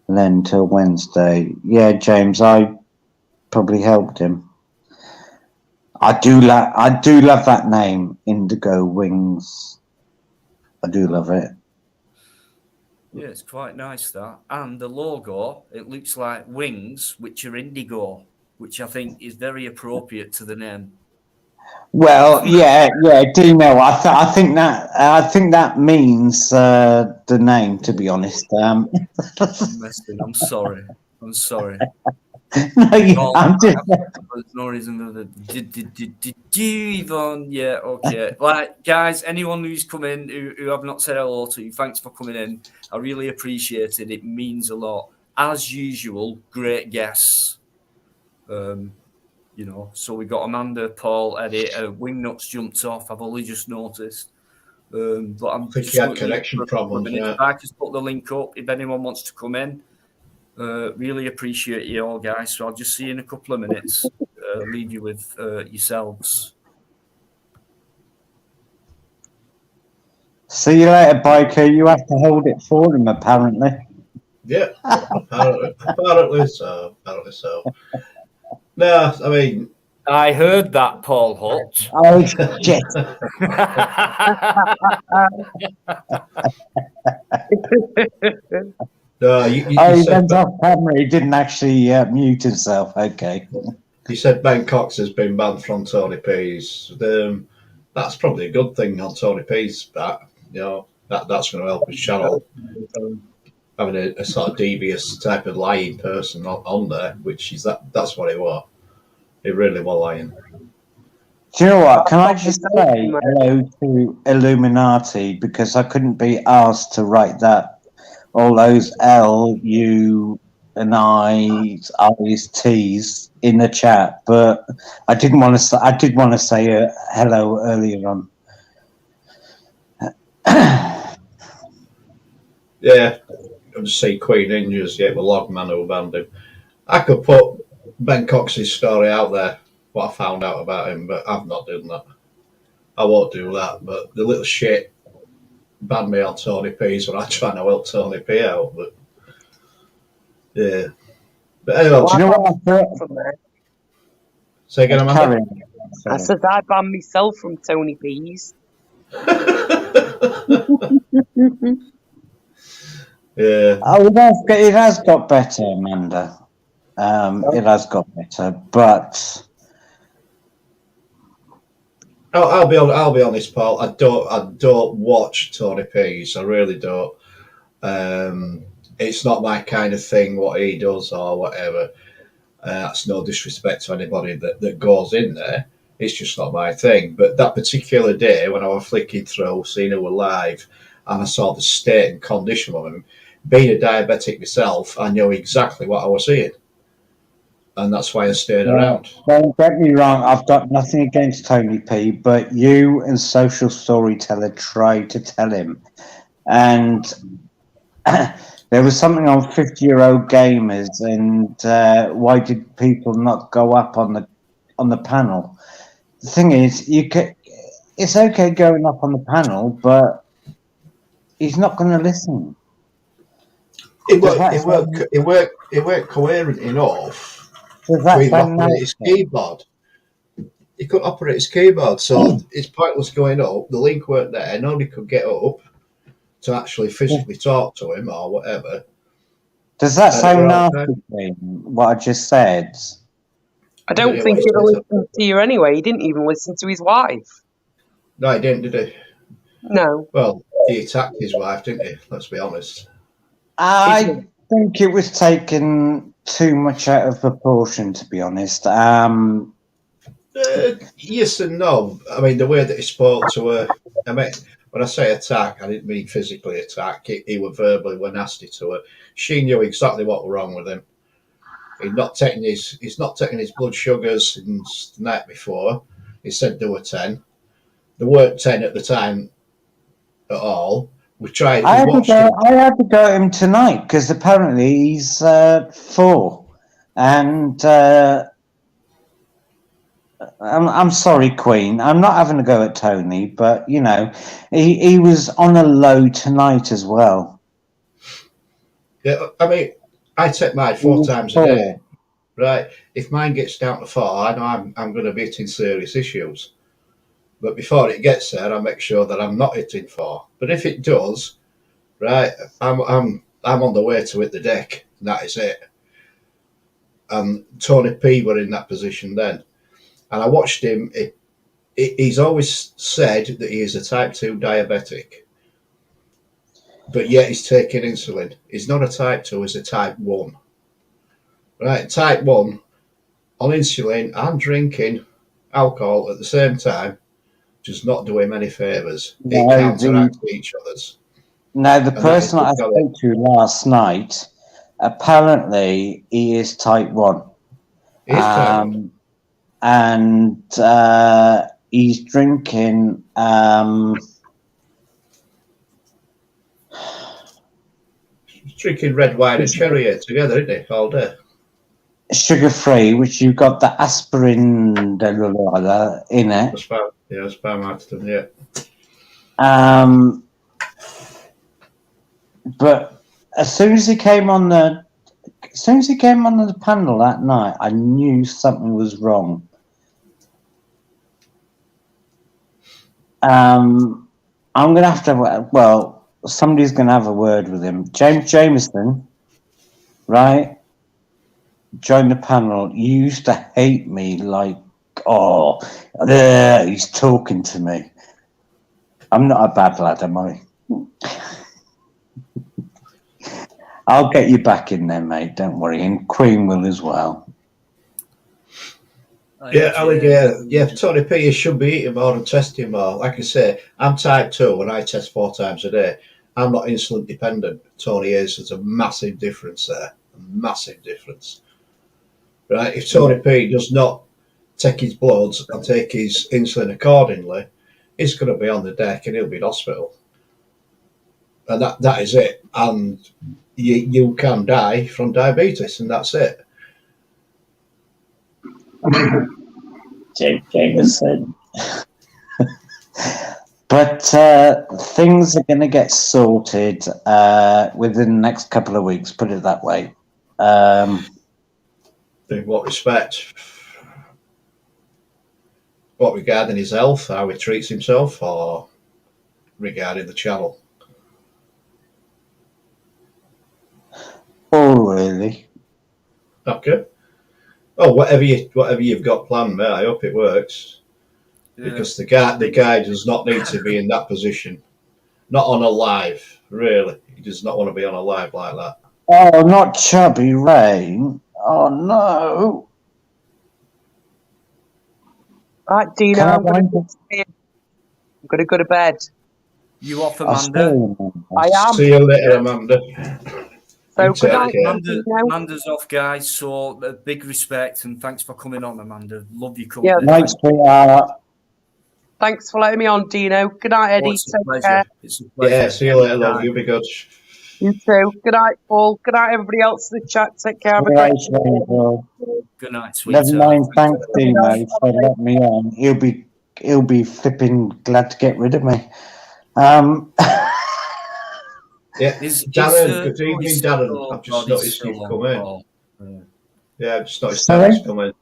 then till Wednesday. Yeah, James, I probably helped him. I do love that name, Indigo Wings. I do love it. Yeah, it's quite nice, that. And the logo, it looks like wings, which are indigo, which I think is very appropriate to the name. Well, yeah, Dino. I think that means the name. To be honest, I'm messing. I'm sorry. No, I'm just. There's no reason for the Yvonne. Yeah, okay. Like, guys, anyone who's come in who I've not said hello to, thanks for coming in. I really appreciate it. It means a lot. As usual, great guests. You know, so we got Amanda, Paul, Eddie. Wingnuts jumped off. I've only just noticed. But I'm I think just he had connection problems. Yeah. I just put the link up if anyone wants to come in. Really appreciate you all, guys. So I'll just see you in a couple of minutes. Leave you with yourselves. See you later, Biker. You have to hold it for him, apparently. Yeah, apparently so. No, I mean, I heard that, Paul Hutt. Oh shit! No, you He said went off camera. He didn't actually mute himself. Okay. you said Ben Cox has been banned from Tony P's. That's probably a good thing on Tony P's back. You know, that's going to help his channel. Having a sort of devious type of lying person on there, which is that's what it was. It really was lying. Do you know what? Can I just say hello to Illuminati, because I couldn't be asked to write that, all those L, U, and I's, T's in the chat, but I did want to say hello earlier on. Yeah, I'm just saying Queen Ninjas, yeah, the Logman who banned him. I could put Ben Cox's story out there, what I found out about him, but I'm not doing that. I won't do that, but the little shit banned me on Tony P's when I try to help Tony P out, but yeah. But anyway, Do you know what I thought? Say again, Amanda? I said I banned myself from Tony P's. Yeah. Oh, it has got better, Amanda. It has got better, but I'll be honest, Paul. I don't watch Tony P's. I really don't. It's not my kind of thing. What he does or whatever. That's no disrespect to anybody that goes in there. It's just not my thing. But that particular day when I was flicking through, seeing who were live, and I saw the state and condition of him, being a diabetic myself, I knew exactly what I was seeing. And that's why I stayed around. Don't get me wrong, I've got nothing against Tony P, but you and Social Storyteller tried to tell him. And there was something on 50-year-old gamers, and why did people not go up on the panel? The thing is, it's okay going up on the panel, but he's not going to listen. It weren't coherent enough. He couldn't operate his keyboard. He couldn't operate his keyboard, so it's pointless going up. The link weren't there. Nobody could get up to actually physically talk to him or whatever. Does that sound nasty, what I just said? I don't think he'd listen to you anyway. He didn't even listen to his wife. No, he didn't, did he? No. Well, he attacked his wife, didn't he? Let's be honest. I think it was taken too much out of proportion, to be honest. Yes and no. I mean, the way that he spoke to her. I mean, when I say attack, I didn't mean physically attack. He were verbally were nasty to her. She knew exactly what was wrong with him. He's not taking his blood sugars since the night before. He said there were 10. There weren't 10 at the time at all. We tried. We watched him. I had to go at him tonight because apparently he's 4, and I'm sorry, Queen. I'm not having a go at Tony, but you know, he was on a low tonight as well. Yeah, I mean, I take mine 4 times a day. Right. If mine gets down to 4, I know I'm going to be hitting serious issues. But before it gets there, I make sure that I'm not hitting 4. But if it does, right, I'm on the way to hit the deck. And that is it. And Tony P were in that position then. And I watched him. He's always said that he is a type 2 diabetic. But yet he's taking insulin. He's not a type 2, he's a type 1. Right, type 1 on insulin and drinking alcohol at the same time does not do him any favours. It counteracts each other's. Now, the person I spoke to last night, apparently he is type 1. He is type 1. And he's drinking he's drinking red wine and cherry together, isn't he, all day? Sugar-free, which you've got the aspirin in it. Sparmaxton, yeah. But as soon as he came on the panel that night, I knew something was wrong. I'm going to have to. Well, somebody's going to have a word with him. James Jameson, right? Joined the panel. You used to hate me like, he's talking to me. I'm not a bad lad, am I? I'll get you back in there, mate. Don't worry. And Queen will as well. Yeah, Tony P should be eating more and testing more. Like I say, I'm type 2 and I test 4 times a day. I'm not insulin dependent. Tony is. There's a massive difference there. A massive difference. Right? If Tony P does not take his bloods and take his insulin accordingly, he's going to be on the deck and he'll be in hospital. And that is it. And you can die from diabetes, and that's it. Jameson. But things are going to get sorted within the next couple of weeks, put it that way. In what respect? What, regarding his health, how he treats himself, or regarding the channel? Oh, really? Okay. Oh, whatever you've got planned, mate. I hope it works. Yeah. Because the guy does not need to be in that position. Not on a live, really. He does not want to be on a live like that. Oh, not Chubby Rain. Oh no. Right, Dino, I'm going to go to bed. You off, Amanda? I am. See you later, Amanda. So good night, Amanda's off, guys. So big respect and thanks for coming on, Amanda. Love you coming. Yeah, thanks, sweetheart. Thanks for letting me on, Dino. Good night, Eddie. It's a pleasure. Yeah, see you later, love. You'll be good. You too. Good night, Paul. Good night, everybody else in the chat. Take care. Good night, sweetheart. Never mind. Thanks, Dino, for letting me on. He'll be flipping glad to get rid of me. Yeah, Darren. Good evening, Darren. I've just noticed you've come in. Yeah, I've just noticed Darren's come in.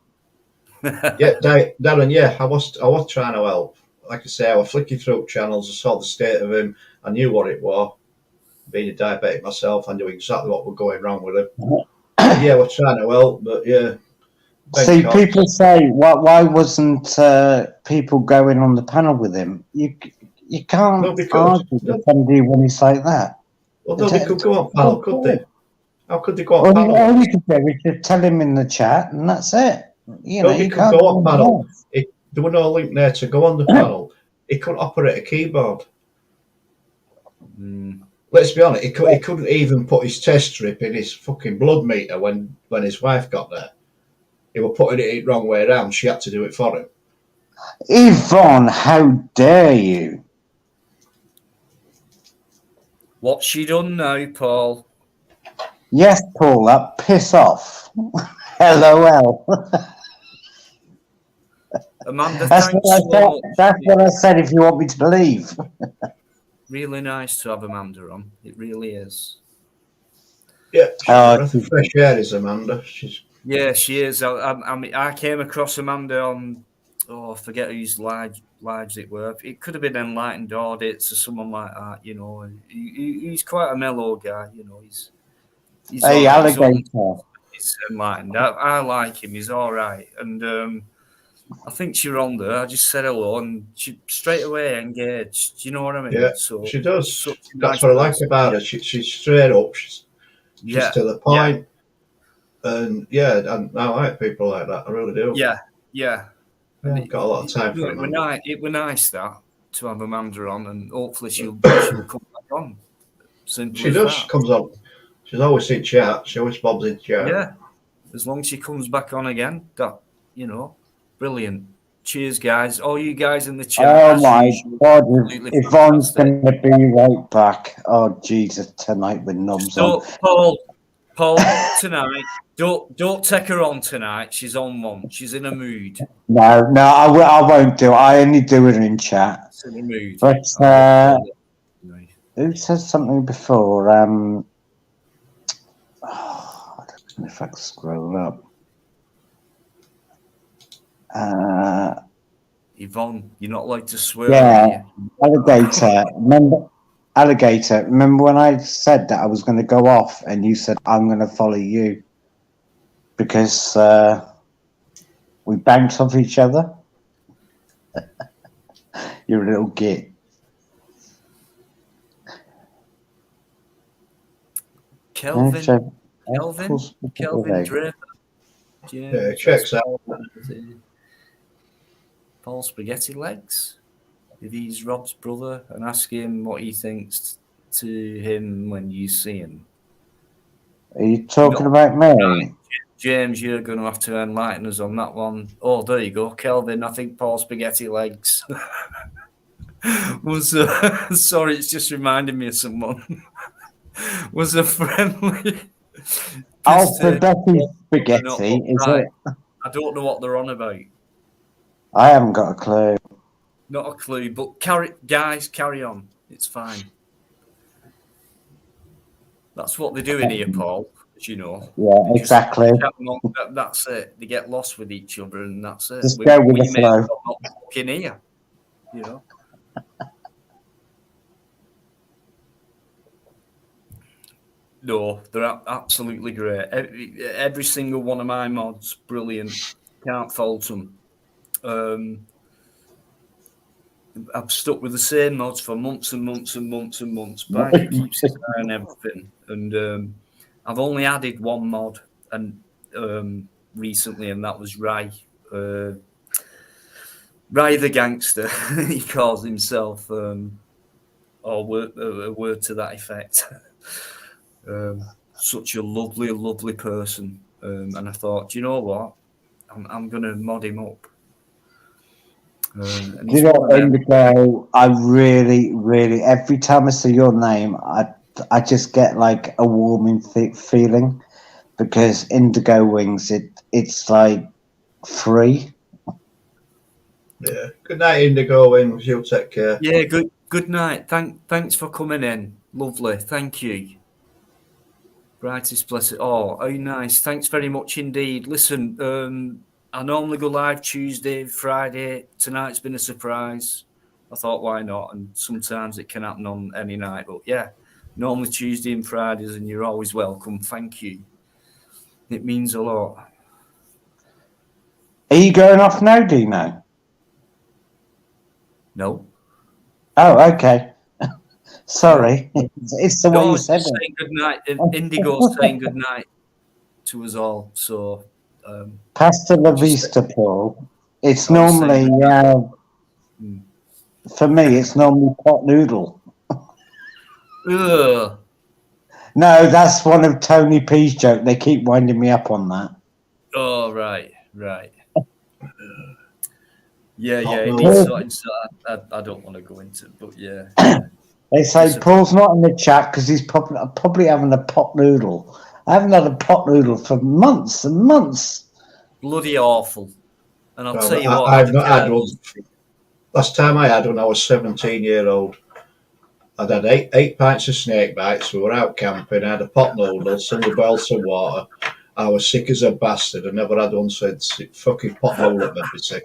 Yeah, Darren. Yeah, I was trying to help. Like I say, I was flicking through channels. I saw the state of him. I knew what it was. Being a diabetic myself, I knew exactly what was going wrong with him. Yeah, we're trying to help, but yeah. See, people say, why wasn't people going on the panel with him? You can't argue with somebody when he's like that. Well, nobody could go on panel, could they? How could they go on panel? All you could do is just tell him in the chat, and that's it. You know, Nobody you could can't go on do panel. that. There were no link there to go on the panel. He couldn't operate a keyboard. Let's be honest, he couldn't even put his test strip in his fucking blood meter when his wife got there. He was putting it the wrong way around. She had to do it for him. Yvonne, how dare you? What's she done now, Paul? Yes, Paula, piss off. LOL. Amanda, That's thanks what I so said. much. That's what I said. If you want me to believe. Really nice to have Amanda on. It really is. Yeah, she's a breath of fresh air, is Amanda. Yeah, she is. I came across Amanda on, I forget whose lives it were. It could have been Enlightened Audits or someone like that. You know, he's quite a mellow guy. You know, he's Hey, all right. alligator. He's enlightened. I like him. He's all right. And I think she wronged her. I just said hello, and she straight away engaged. Do you know what I mean? Yeah, so she does. That's That's what I like about her. She's straight up. She's to the point. And and I like people like that. I really do. Yeah. Got a lot of time for it. It were nice that to have Amanda on, and hopefully she'll come back on. Simple she as does. that. She comes on. She's always in chat. She always bobs in chat. Yeah, as long as she comes back on again, that brilliant. Cheers, guys! All you guys in the chat. Oh my God! Yvonne's going to be right back. Oh Jesus! Tonight with knobs on. Paul, tonight. Don't take her on tonight. She's on one. She's in a mood. No, I won't do it. I only do it in chat. She's in a mood. But who said something before? I don't know if I can scroll up. Yvonne, you're not allowed to swear. Yeah, alligator. Remember when I said that I was going to go off, and you said I'm going to follow you because we bounce off each other. You're a little git. Kelvin Draper. Yeah, checks out. Paul Spaghetti Legs. If he's Rob's brother, and ask him what he thinks to him when you see him. Are you talking about me? James, you're going to have to enlighten us on that one. Oh, there you go. Kelvin, I think Paul Spaghetti Legs was, sorry, it's just reminding me of someone, was a friendly... Spaghetti, is it? I don't know what they're on about. I haven't got a clue. Not a clue, but carry on. It's fine. That's what they do in here, Paul, as you know. Yeah, exactly. That's it. They get lost with each other, and that's it. Just go with the flow. Not fucking here, you know. No, they're absolutely great. Every single one of my mods, brilliant. Can't fault them. I've stuck with the same mods for months and months and months and months. Biker keeps his eye on everything, and I've only added one mod and recently, and that was Ray. Ray the Gangster, he calls himself, or a word to that effect. Such a lovely person, and I thought, you know what, I'm going to mod him up. You know, Indigo, I really, every time I see your name, I just get like a warming feeling because Indigo Wings, it's like free. Yeah. Good night, Indigo Wings. You take care. Yeah. Good night. Thanks for coming in. Lovely. Thank you. Brightest blessed. Oh, how nice. Thanks very much indeed. Listen, I normally go live Tuesday, Friday. Tonight's been a surprise. I thought, why not? And sometimes it can happen on any night. But yeah, normally Tuesday and Fridays, and you're always welcome. Thank you. It means a lot. Are you going off now, Dino? No. Oh, okay. Sorry. It's the way you said it. Saying good night. Indigo's saying good night to us all. So Pasta la vista, Paul. It's I was saying normally, for me, it's normally pot noodle. Ugh. No, that's one of Tony P's joke. They keep winding me up on that. Oh, right. Yeah, Pot it noodle. needs sorting, so I don't want to go into it, but yeah. They say Paul's not in the chat because he's probably having a pot noodle. I haven't had a pot noodle for months and months. Bloody awful. And I'll tell you what, I've not had one. Last time I had one, I was 17-year-old. I'd had eight pints of snake bites. We were out camping. I had a pot noodle. Somebody boiled some water. I was sick as a bastard. I never had one since. Fucking pot noodle made me sick.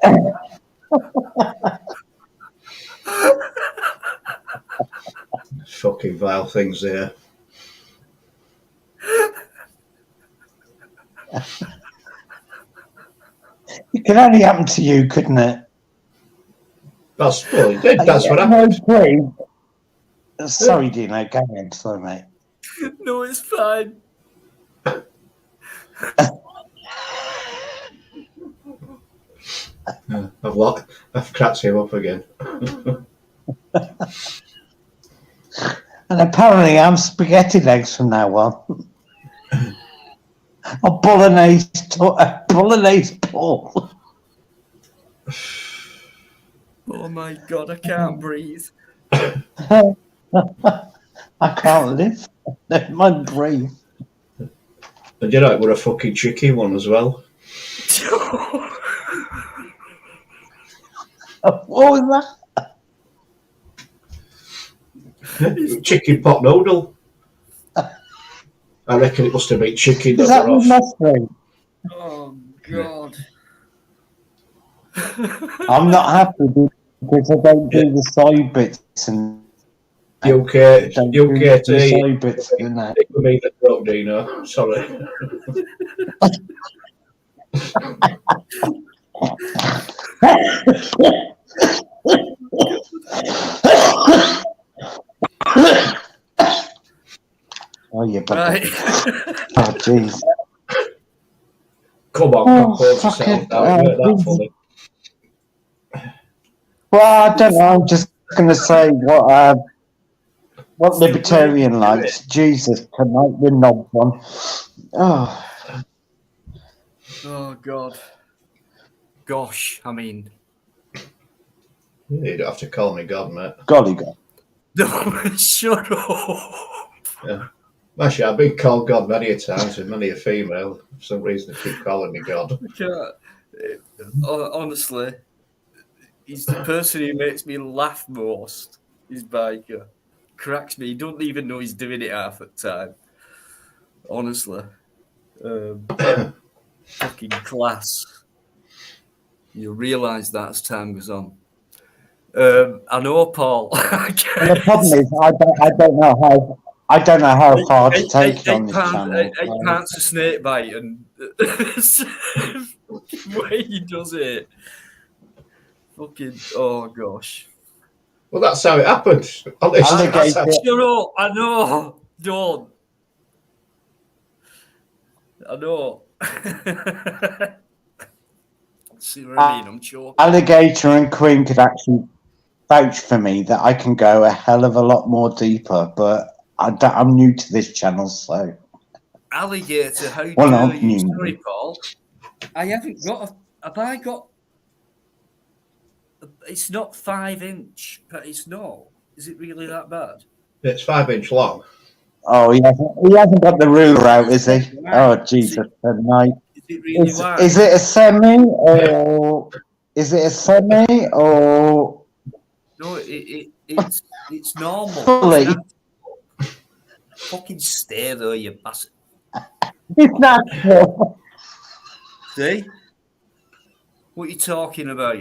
Fucking vile things there. It could only happen to you, couldn't it? That's what happened. No, sorry, Dino. Go ahead. Sorry, mate. No, it's fine. I've cracked him up again. And apparently, I'm spaghetti legs from now on. A bolognese Paul. Oh my God, I can't breathe. I can't live. Never mind breathe. And you know, it were a fucking tricky one as well. What was that? Chicken pot noodle. I reckon it must have been chicken. Is that with mushroom? Oh God. I'm not happy because I don't do the side bits and you care to the side bits, you know. It would be the throat, Dino. Sorry. Oh, yeah, but Right. oh, jeez. Come on, fuck it. Well, I don't know. I'm just going to say what libertarian likes. Jesus, tonight we're knob one. Oh God. Gosh, I mean. You don't have to call me God, mate. Golly God. No, shut up. Yeah. Actually, I've been called God many a times, and many a female. For some reason, they keep calling me God. Honestly, he's the person who makes me laugh most. He's Biker. Cracks me. He don't even know he's doing it half the time. Honestly. Fucking class. You'll realise that as time goes on. I know, Paul. The problem is, I don't know how far to take it on this channel. 8 pounds of snake bite and the way he does it. Fucking, oh gosh. Well, that's how it happened. Shut up, I know. Don't. I know. See what I mean? I'm choking. Alligator and Queen could actually vouch for me that I can go a hell of a lot more deeper, but I'm new to this channel, so. Alligator, how dare you? Sorry, Paul. I haven't got have I got? It's not 5-inch, but it's not. Is it really that bad? It's 5-inch long. Oh, he hasn't got the ruler out, is he? Oh, Jesus, tonight. Is it really wide? Is it a semi or is it a semi or? No, it's normal. Fully. Fucking stay there, you bastard. It's natural. See? What are you talking about?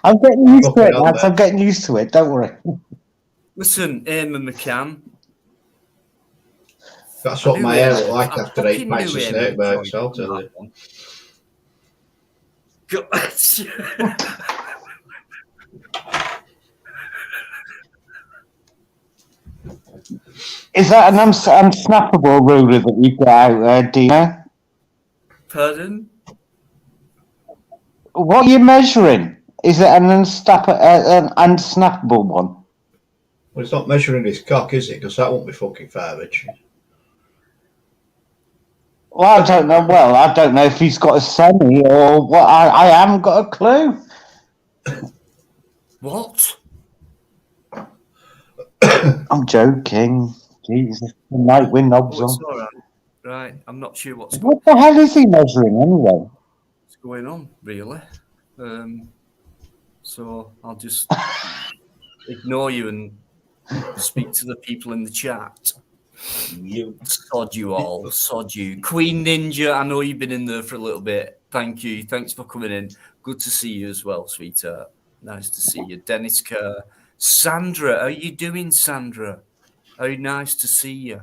I'm getting used to it, lads. I'm getting used to it. Don't worry. Listen, Eamon McCann. That's what my hair looked like after 8 pints of snake bites, I'll tell you. Is that an unsnappable ruler that you've got out there, Dino? Pardon? What are you measuring? Is it an unsnappable one? Well, it's not measuring his cock, is it? Because that won't be fucking 5 inches. Well, I don't know. Well, I don't know if he's got a semi or what. I haven't got a clue. What? I'm joking. Jesus, I might win knobs Oh, it's on. all right. Right, I'm not sure what's What the hell is he measuring anyway? going on, really. So I'll just ignore you and speak to the people in the chat. You. Sod you all, sod you. Queen Ninja, I know you've been in there for a little bit. Thank you. Thanks for coming in. Good to see you as well, sweetheart. Nice to see you. Dennis Kerr. Sandra, how are you doing, Sandra? How nice to see you.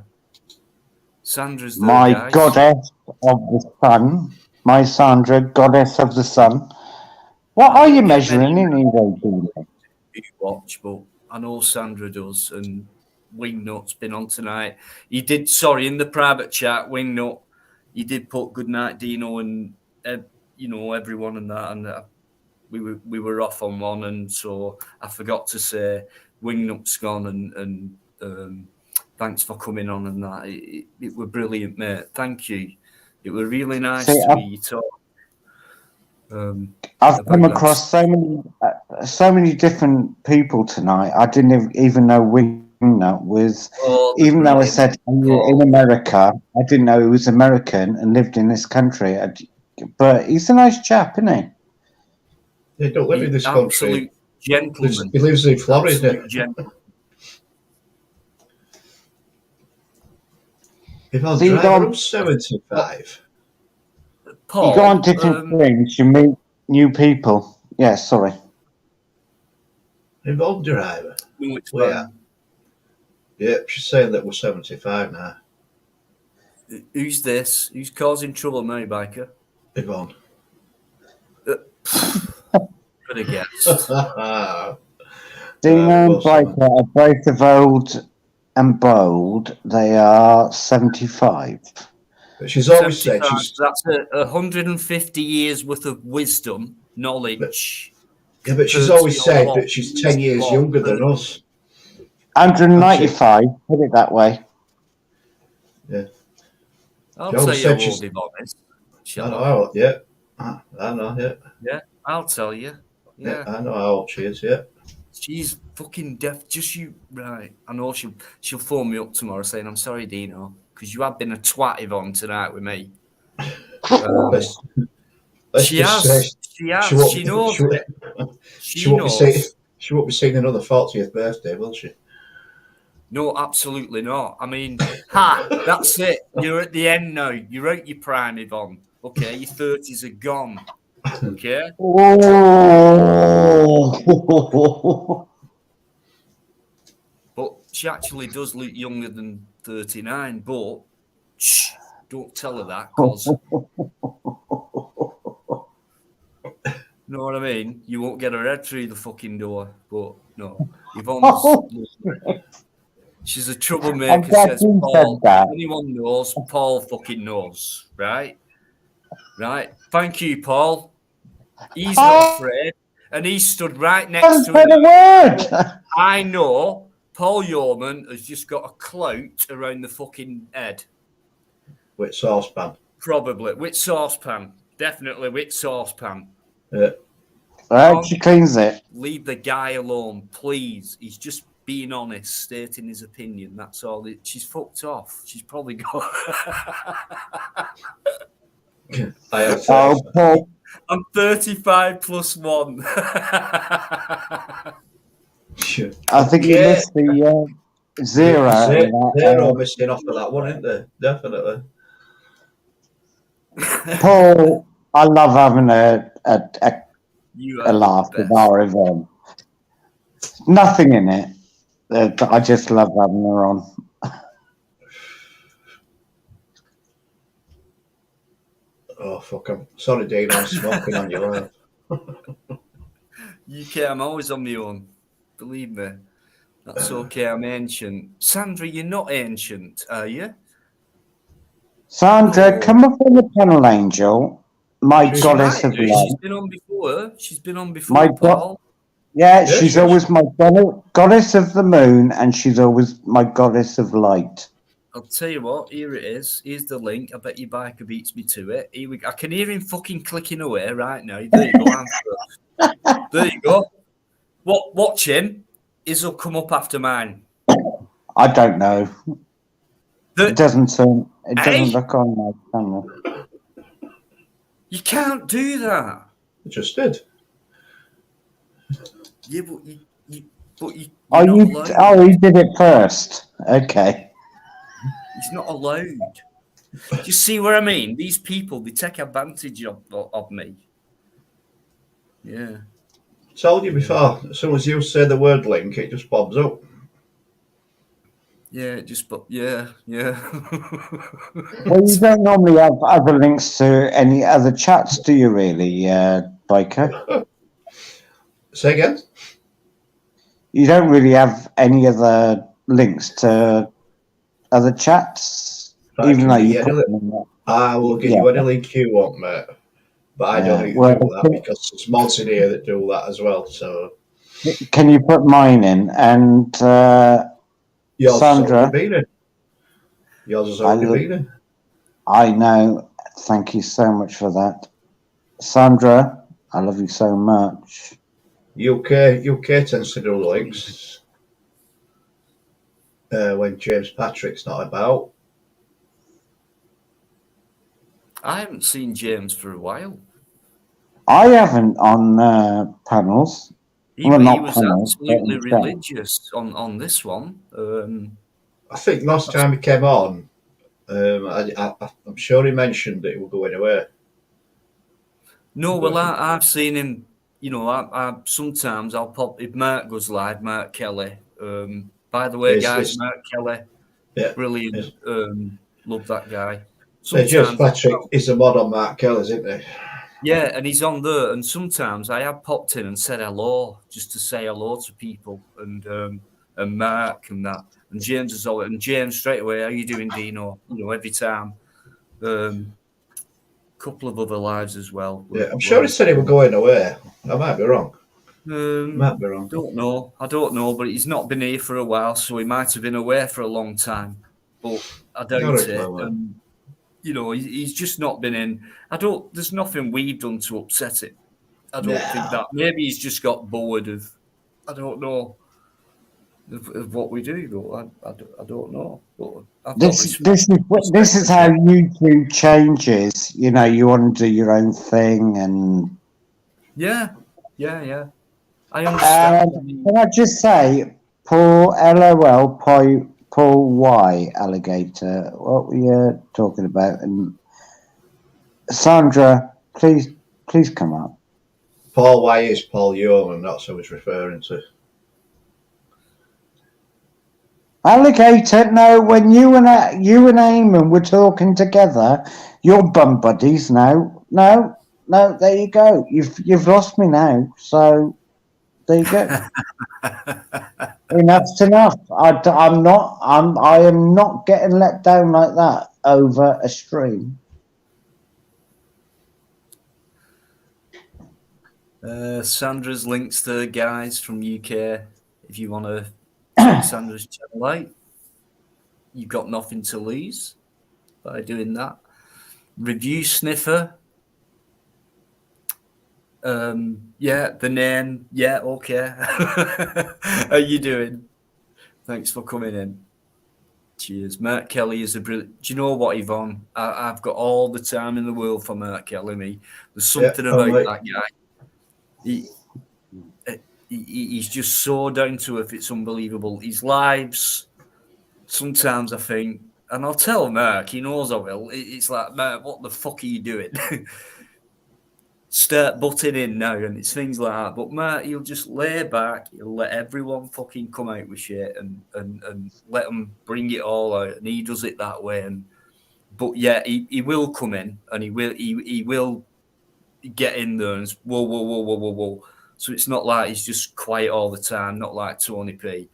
Sandra's there, My guys. goddess of the sun. My Sandra, goddess of the sun. What are you measuring anyway, Dino? You watch, but I know Sandra does, and Wingnut's been on tonight. He did, sorry, in the private chat, Wingnut, he did put good night, Dino, and everyone and that, and we were off on one, and so I forgot to say Wingnut's gone, and thanks for coming on and that. It were brilliant, mate. Thank you. It were really nice to hear you talk. I've come across so many different people tonight. I didn't even know Wingnut was. Even though I said in America, I didn't know he was American and lived in this country. But he's a nice chap, isn't he? He don't live in this country. Absolute gentleman. He lives in Florida. If I'll drive, I'm 75. Paul, you go on different things, you meet new people. Yeah, sorry. Involved driver. Where? Yeah, she's saying that we're 75 now. Who's this? Who's causing trouble now, Biker? Yvonne. Could have guessed. Dino and Biker are both of old and bold. They are 75. But she's always said that's 150 years worth of wisdom, knowledge. But she's always said that she's 10 years younger than us. 195, put it that way. Yeah. I'll tell you how old Yvonne is. I know, yeah. I know, yeah. Yeah, I'll tell you. Yeah. I know how old she is, yeah. She's fucking deaf. Just you, right. I know she'll phone me up tomorrow saying, I'm sorry, Dino, because you have been a twat, Yvonne, tonight with me. She has. She knows it. She knows. She won't be seeing another 40th birthday, will she? No, absolutely not. I mean, that's it. You're at the end now. You're out your prime, Yvonne. Okay, your 30s are gone. Okay? But she actually does look younger than 39, but shh, don't tell her that, because know what I mean? You won't get her head through the fucking door. But no, Yvonne's she's a troublemaker, says Paul. If anyone knows, Paul fucking knows, right? Right. Thank you, Paul. He's not afraid, and he stood right next to him. I know Paul Yeoman has just got a clout around the fucking head. With saucepan. Probably. With saucepan. Definitely with saucepan. Yeah. She cleans it. Leave the guy alone, please. He's just being honest, stating his opinion. That's all. She's fucked off. She's probably got. I'm 35 plus 1. Sure. I think you missed the zero. Zero missing off of that one, isn't there? Definitely. Paul, I love having a laugh with our Yvonne. Nothing in it. I just love having her on. Oh, fuck. I'm sorry, Dave. I'm smoking on your line. UK, I'm always on my own. Believe me. That's okay. I'm ancient. Sandra, you're not ancient, are you? Sandra, Oh. come up on the panel, Angel. My She's goddess Might of do. love. She's been on before. She's been on before, My Paul. Yeah, Yeah, she's she is. always my goddess of the moon, and she's always my goddess of light. I'll tell you what, here it is. Here's the link. I bet your biker beats me to it. I can hear him fucking clicking away right now. There you go. I'm first. There you go. Watch him. His'll come up after mine. I don't know. It doesn't Hey? look on my panel. You can't do that. I just did. Yeah, but you're Oh, not allowed. he did it first. Okay. He's not allowed. Do you see what I mean? These people, they take advantage of me. Yeah. Told you before. As soon as you say the word link, it just bobs up. Yeah, yeah. Well, you don't normally have other links to any other chats, do you? Really, Biker? Say again. You don't really have any other links to other chats, even though you put them in there. I will give you any link you want, mate. But I don't do that because there's mods in here that do that as well. So can you put mine in? And yours Sandra, yours has already been in. I know. Thank you so much for that, Sandra. I love you so much. UK tends to do links when James Patrick's not about. I haven't seen James for a while. I haven't on panels. He was absolutely religious on this one. I think last time he came on, I'm sure he mentioned that he would go anywhere. No, well, I've seen him. You know, I sometimes I'll pop if Mark goes live. Mark Kelly. By the way, guys, Mark Kelly, brilliant. Love that guy. James Patrick is a mod on Mark Kelly's, isn't he? Yeah, and he's on there. And sometimes I have popped in and said hello, just to say hello to people, and Mark and that, and James is always, and James straight away. How you doing, Dino? You know, every time. Couple of other lives as well. Yeah, I'm sure he said he was going away. I might be wrong. Don't know. I don't know, but he's not been here for a while, so he might have been away for a long time. But I doubt it. You know, he's just not been in. There's nothing we've done to upset him. I don't think that. Maybe he's just got bored of. I don't know. Of what we do, though. I don't know. But this is how YouTube changes. You know, you want to do your own thing, and yeah. I understand. Can I just say, Paul LOL, Paul Y alligator. What were you talking about? And Sandra, please come up. Paul Y is Paul Young, and that's who he's referring to. Alligator, no. When you and Eamon were talking together, you're bum buddies now. No. There you go. You've lost me now. So there you go. Enough's enough. I am not getting let down like that over a stream. Sandra's links to guys from UK. If you want to check Sandra's channel out, you've got nothing to lose by doing that. Review Sniffer. The name. Yeah, okay. How you doing? Thanks for coming in. Cheers. Mark Kelly is a brilliant. Do you know what, Yvonne? I've got all the time in the world for Mark Kelly. Me, there's something about that guy. He's just so down to earth. It's unbelievable. His lives. Sometimes I think, and I'll tell Mark. He knows I will. It's like, Mark, what the fuck are you doing? Start butting in now, and it's things like that. But Mark, he'll just lay back. He'll let everyone fucking come out with shit, and let them bring it all out. And he does it that way. But yeah, he will come in, and he will get in there and whoa. So it's not like he's just quiet all the time. Not like Tony P.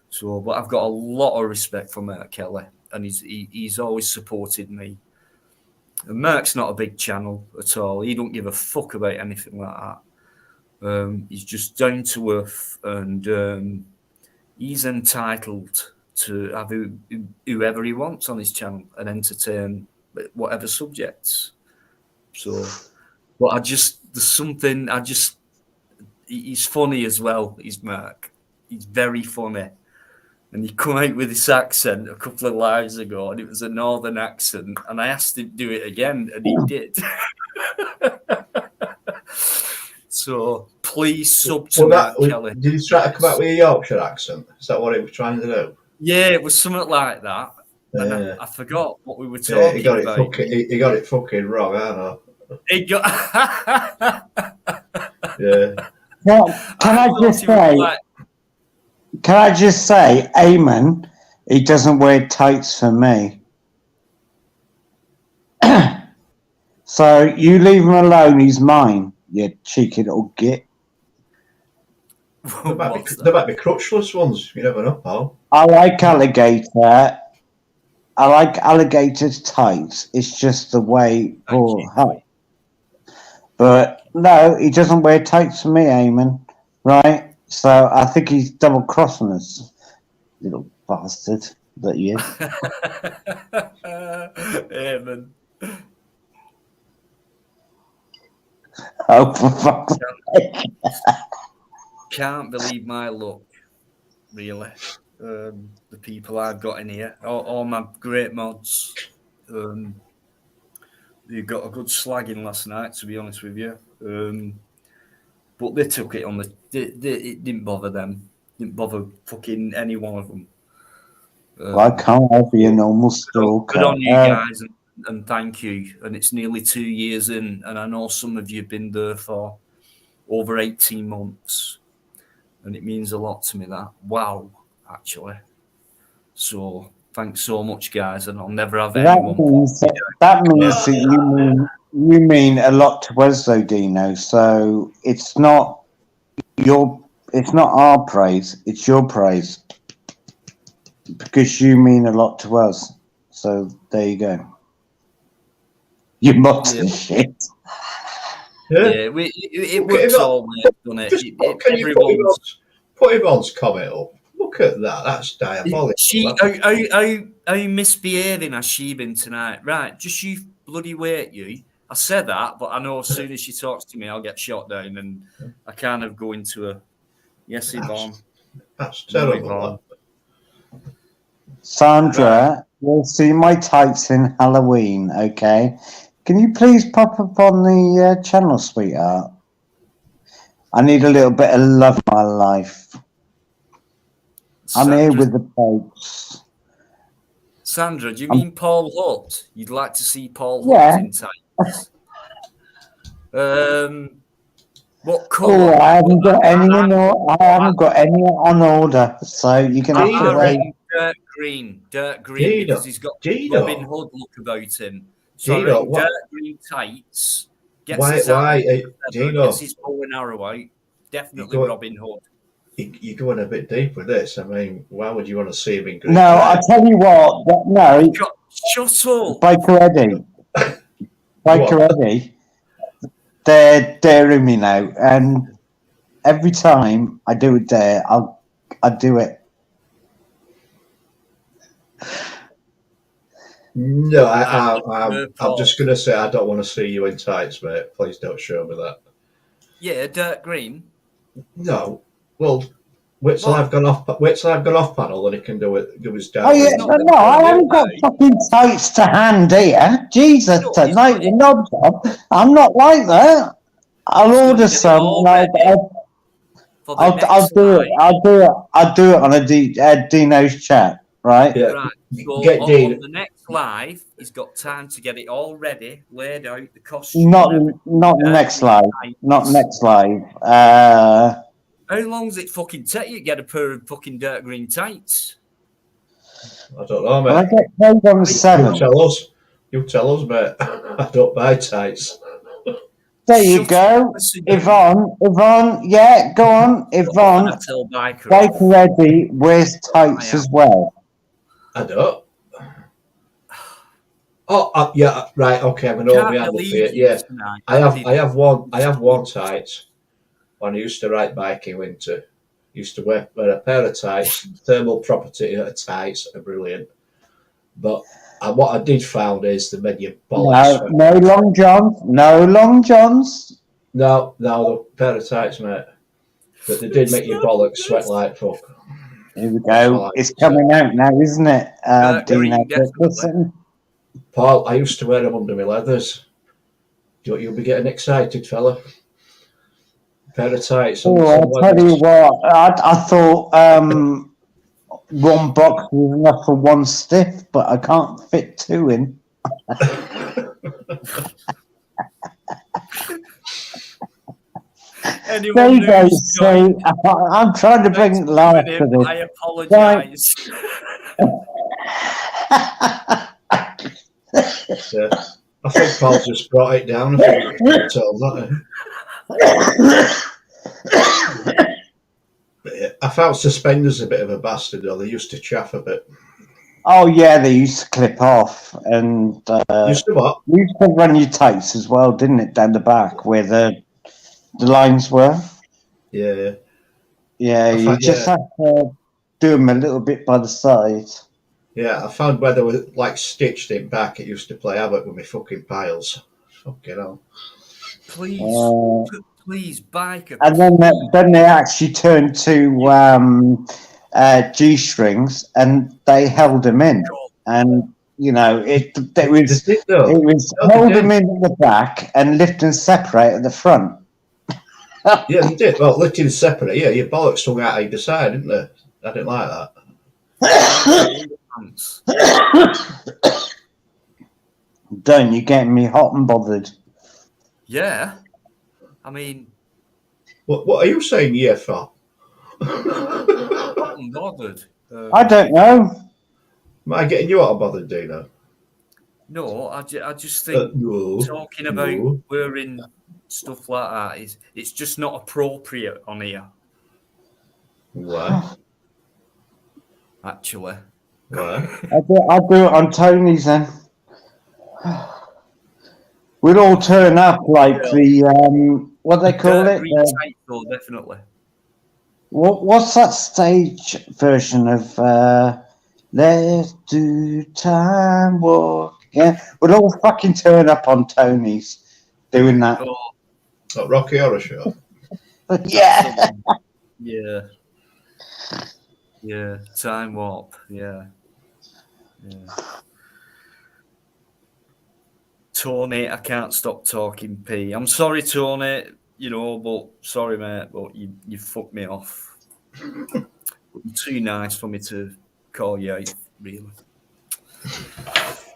So, but I've got a lot of respect for Mark Kelly, and he's always supported me. And Merck's not a big channel at all. He don't give a fuck about anything like that. He's just down to earth, and he's entitled to have whoever he wants on his channel and entertain whatever subjects. So, but there's something, he's funny as well, he's Merck. He's very funny. And he come out with this accent a couple of lives ago, and it was a northern accent. And I asked him to do it again, and he did. So please sub to Mark Kelly. Did he try to come out with a Yorkshire accent? Is that what he was trying to do? Yeah, it was something like that. And I forgot what we were talking about. He got it fucking wrong, I know. He got. Yeah. Well, can I just say, Eamon, he doesn't wear tights for me. So you leave him alone, he's mine, you cheeky little git. There might be crotchless ones, you never know, pal. I like alligator. I like alligator's tights. It's just the way But no, he doesn't wear tights for me, Eamon. Right? So I think he's double crossing us, little bastard that he is. Eamon. Oh, for fuck's sake. Can't believe my luck, really. The people I've got in here, all my great mods, you got a good slagging last night, to be honest with you. But they took it on it didn't bother them. Didn't bother fucking any one of them. Why can't I be a normal stalker? Good on you guys, and thank you. And it's nearly 2 years in, and I know some of you have been there for over 18 months. And it means a lot to me, that. Wow, actually. So, thanks so much, guys, and I'll never have anyone... That means that you mean a lot to us, though, Dino. So, it's not our praise, it's your praise. Because you mean a lot to us. So, there you go. You must have shit. Yeah, it works all ways, doesn't it? Just put Yvonne's comment up. Look at that. That's diabolical. Are you misbehaving? Has she been tonight? Right, just you bloody wait, you. I said that, but I know as soon as she talks to me, I'll get shot down, and I kind of go into a yes, Yvonne. That's terrible. No, Sandra, you'll see my tights in Halloween, okay? Can you please pop up on the channel, sweetheart? I need a little bit of love in my life. I'm here with the folks. Sandra, do you mean Paul Hutt? You'd like to see Paul Hutt in tights? What colour? Oh, I haven't got any on order, so you can have to wait. Dirt green, because he's got Robin Hood look about him. So dirt green tights. Gets his bow and arrow out. Definitely Robin Hood. You're going a bit deep with this. I mean, why would you want to see him in green? No, I tell you what. No. Shut up. Bikereddie. They're daring me now, and every time I do a dare, I do it. No, I'm just going to say I don't want to see you in tights, mate. Please don't show me that. Yeah, dirt green. No, well, wait till I've gone off panel, and he can do it. Do his dad. Oh yeah, no, I haven't got fucking tights to hand here. Jesus, tonight, I'm not like that. I'll order some. I'll do it. I'll do it on a Dino's chat, right? Yeah. Right. So on the next live, he's got time to get it all ready, laid out, the costume. Not next live. Not next live. How long does it fucking take you to get a pair of fucking dirt green tights? I don't know, mate. I get paid on the 7th. You tell us, mate. I don't buy tights. There you go. Yvonne, yeah, go on. Yvonne, Bikereddie wears tights as well. I don't. Oh, yeah, right. Okay, I'm going to open my Can't hand up believe here. you Yeah, tonight. I have worn tights when I used to ride bike in winter. Used to wear a pair of tights. Thermal property of tights are brilliant. But what I did found is they made your bollocks No, sweat. no long johns. No long johns. No, the pair of tights, mate. But they did make your bollocks sweat like fuck. Here we That's all go. I It's can say. coming out now, isn't it, Dino? Green, definitely. Paul, I used to wear them under my leathers. You'll be getting excited, fella. Pair of tights and Oh, some I'll tell you leathers. what. I thought one box was enough for one stiff, but I can't fit two in. There Anyone you go. who's got See, I'm trying to bring thanks for life coming to in, this. I apologise. Yeah. I think Paul just brought it down a few times, I found suspenders a bit of a bastard, though. They used to chaff a bit. Oh yeah, they used to clip off, and Used to what? you used to run your tights as well, didn't it, down the back where the lines were? Yeah. Yeah, you just have to do them a little bit by the side. Yeah, I found where they were like stitched in back, it used to play havoc with my fucking piles. Fucking hell. Please, biker. And then they actually turned to G-strings, and they held them in. And you know, it was hold them in at the back and lift and separate at the front. Yeah, they did. Well, lifting separate. Yeah, your bollocks hung out either side, didn't they? I didn't like that. Don't you get me hot and bothered? Yeah, I mean, what are you saying? Yeah, for? hot and bothered. I don't know. Am I getting you out of bothered, Dino? No, I just think talking about wearing stuff like that it's just not appropriate on here. Why? Actually. Why? I'll do it on Tony's then. We'll all turn up like the what do they call it? Though, definitely. What's that stage version of Let's Do Time Walk? Yeah, we'll all fucking turn up on Tony's doing that. Like Rocky Horror Show. Yeah. Yeah. Time warp. Yeah. Tony, I can't stop talking P. I'm sorry, Tony, but sorry, mate, but you fucked me off. You're too nice for me to call you out, really.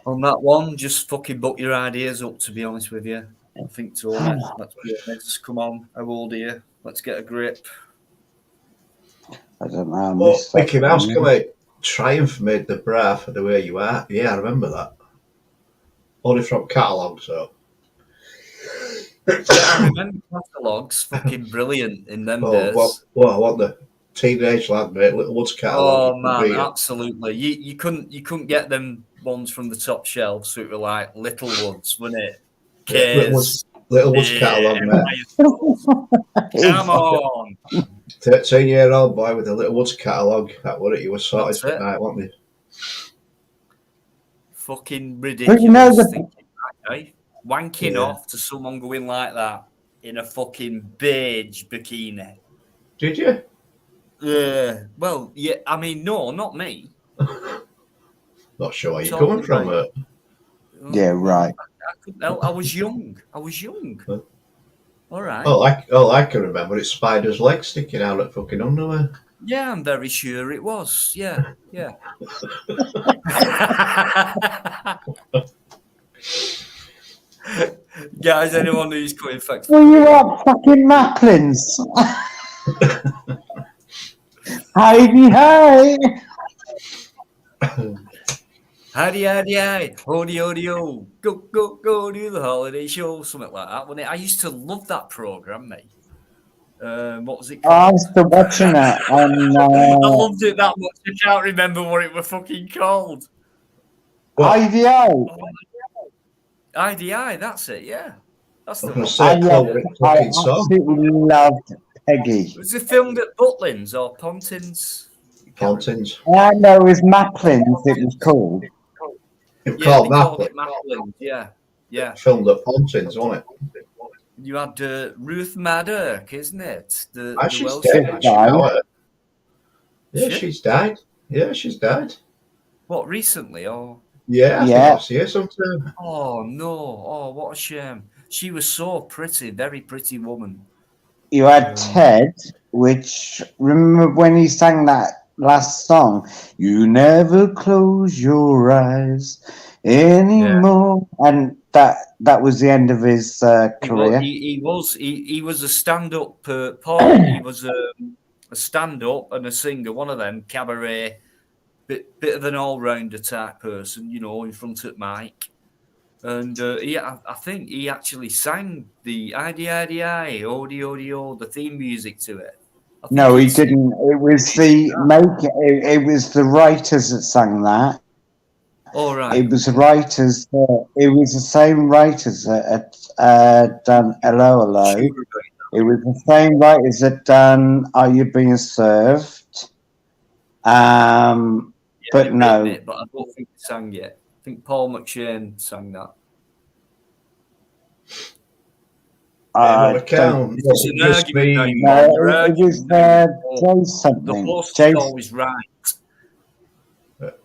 On that one, just fucking buck your ideas up, to be honest with you. I think, Tony, let's be honest. Come on, how old are you? Let's get a grip. I don't know. Oh, Mickey Mouse, come on. Triumph made the bra for the way you are. Yeah, I remember that. Only from catalogue, so. I remember catalogues, fucking brilliant in them days. Well, I want the teenage lad, mate. Little Woods catalogue. Oh man, absolutely. You couldn't get them ones from the top shelf, so it were like Little Woods, wasn't it? Little Woods catalogue, mate. Come on. 13-year-old boy with a Little Woods catalogue. That was it. You were sorted for night, weren't you? Fucking ridiculous. Wanking Yeah. off to someone going like that in a fucking beige bikini. Did you? Well, yeah. I mean, no, not me. Not sure where you're coming from. Yeah, right. I was young. All right. All I can remember is Spider's leg sticking out at fucking underwear. Yeah, I'm very sure it was. Yeah. Guys, anyone who's got infected? Well, you are fucking Maplins. Hi. Hi. Hody. Go do the holiday show. Something like that, wasn't it? I used to love that programme, mate. What was it called? I was still watching that. I loved it that much. I can't remember what it was fucking called. IVO. IDI, that's it. Yeah, that's I the was going one. to say, classic I fucking song. absolutely loved Peggy. Was it filmed at Butlins or Pontins? You can't remember. Pontins. I know it was Maplin's. It was called. It was Yeah, called they called Maplin. it Maplins. Yeah, yeah. Filmed at Pontins, wasn't it? You had Ruth Maddock, isn't it? Ah, The she's Welsh dead, lady. isn't she now? Yeah, Shit. she's died. Yeah, she's died. What, recently or? Yeah, I think Yeah. last year sometime. Oh no! Oh, what a shame. She was so pretty, very pretty woman. You had Ted, which remember when he sang that last song, "You never close your eyes anymore," and that was the end of his career. He was a stand-up Paul. He was a stand-up and a singer, one of them cabaret, bit of an all-rounder type person, you know, in front of mic. And I think he actually sang the IDIDI, Odi Odi O, the theme music to it. I think No, he didn't. It was the It was the writers that sang that. All right. It was the writers. It was the same writers that had done Hello Hello. It was the same writers that done Are You Being Served? But no. It, but I don't think he sang it. I think Paul McShane sang that. It's an argument now. No, it was Jay something. The host Jay, is always right.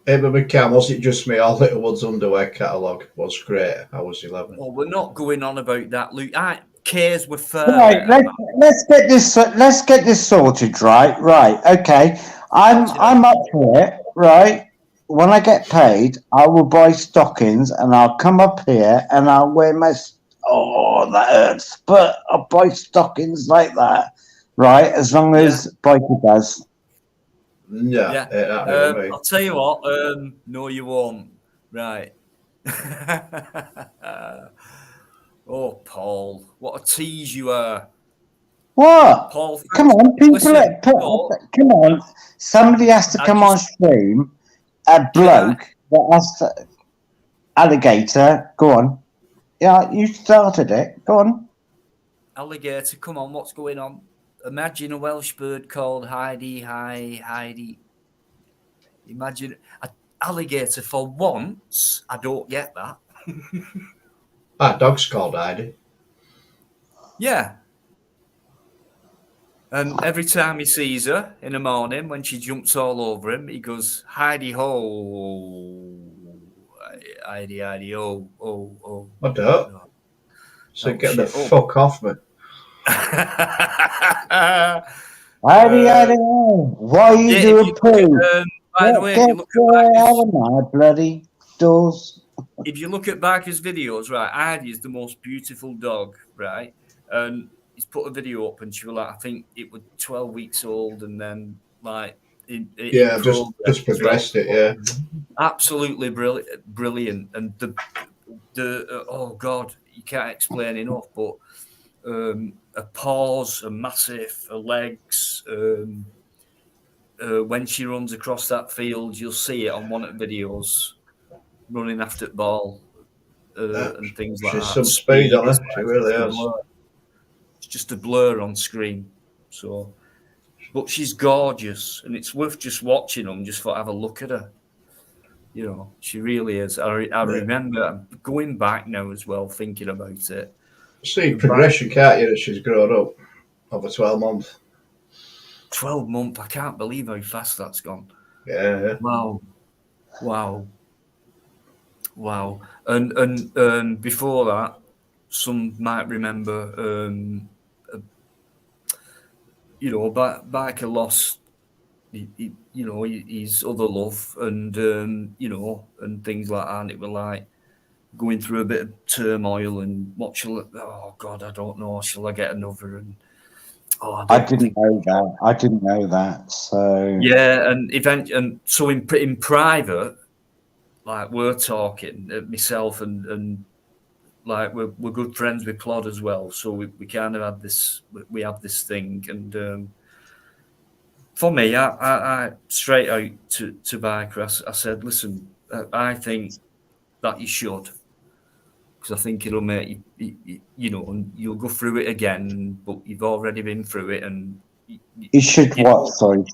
Emma McCann, was it just me? All Littlewood's underwear catalogue was great. I was 11. Oh, we're not going on about that, Luke. Cares were fair. Right, let's get this sorted, right. Okay. I'm up for it, right? When I get paid, I will buy stockings and I'll come up here and I'll wear my that hurts, but I'll buy stockings like that, right? As long as Biker does. Yeah. I'll tell you what, no you won't. Right. Oh, Paul, what a tease you are. What? Paul, come on, people. listen, come on. Somebody has to come on stream. A bloke that has to. Alligator, go on. Yeah, you started it. Go on. Alligator, come on, what's going on? Imagine a Welsh bird called Heidi. Imagine an alligator for once. I don't get that. Our dog's called Heidi. Yeah. And every time he sees her in the morning when she jumps all over him, he goes, Heidi ho. Heidi, oh. I don't. No. So get the fuck off me. Heidi, why are you doing poo? By the way, if you look at my bloody doors. If you look at Barker's videos, right, Heidi is the most beautiful dog, right? And he's put a video up and she was like, I think it was 12 weeks old and then like just progressed it, yeah. Absolutely brilliant. And the oh God, you can't explain enough, but her paws are massive, her legs, when she runs across that field, you'll see it on one of the videos, running after the ball and things like that. She's some speed on her, she really is. It's just a blur on screen. So, but she's gorgeous, and it's worth just watching them just for have a look at her. You know, she really is. I remember going back now as well, thinking about it. See progression, can't you, that she's grown up over 12 months. 12 months, I can't believe how fast that's gone. Yeah. Wow. And before that, some might remember, Biker lost, his other love, and and things like that. And it were like going through a bit of turmoil, and what shall? Oh God, I don't know. Shall I get another? And I didn't know that. So yeah, and so in private, like we're talking, myself and like we're good friends with Plod as well. So we kind of had this, we have this thing, and for me, I straight out to Biker, I said, listen, I think that you should, because I think it'll make you know, and you'll go through it again, but you've already been through it, and You should what? Sorry.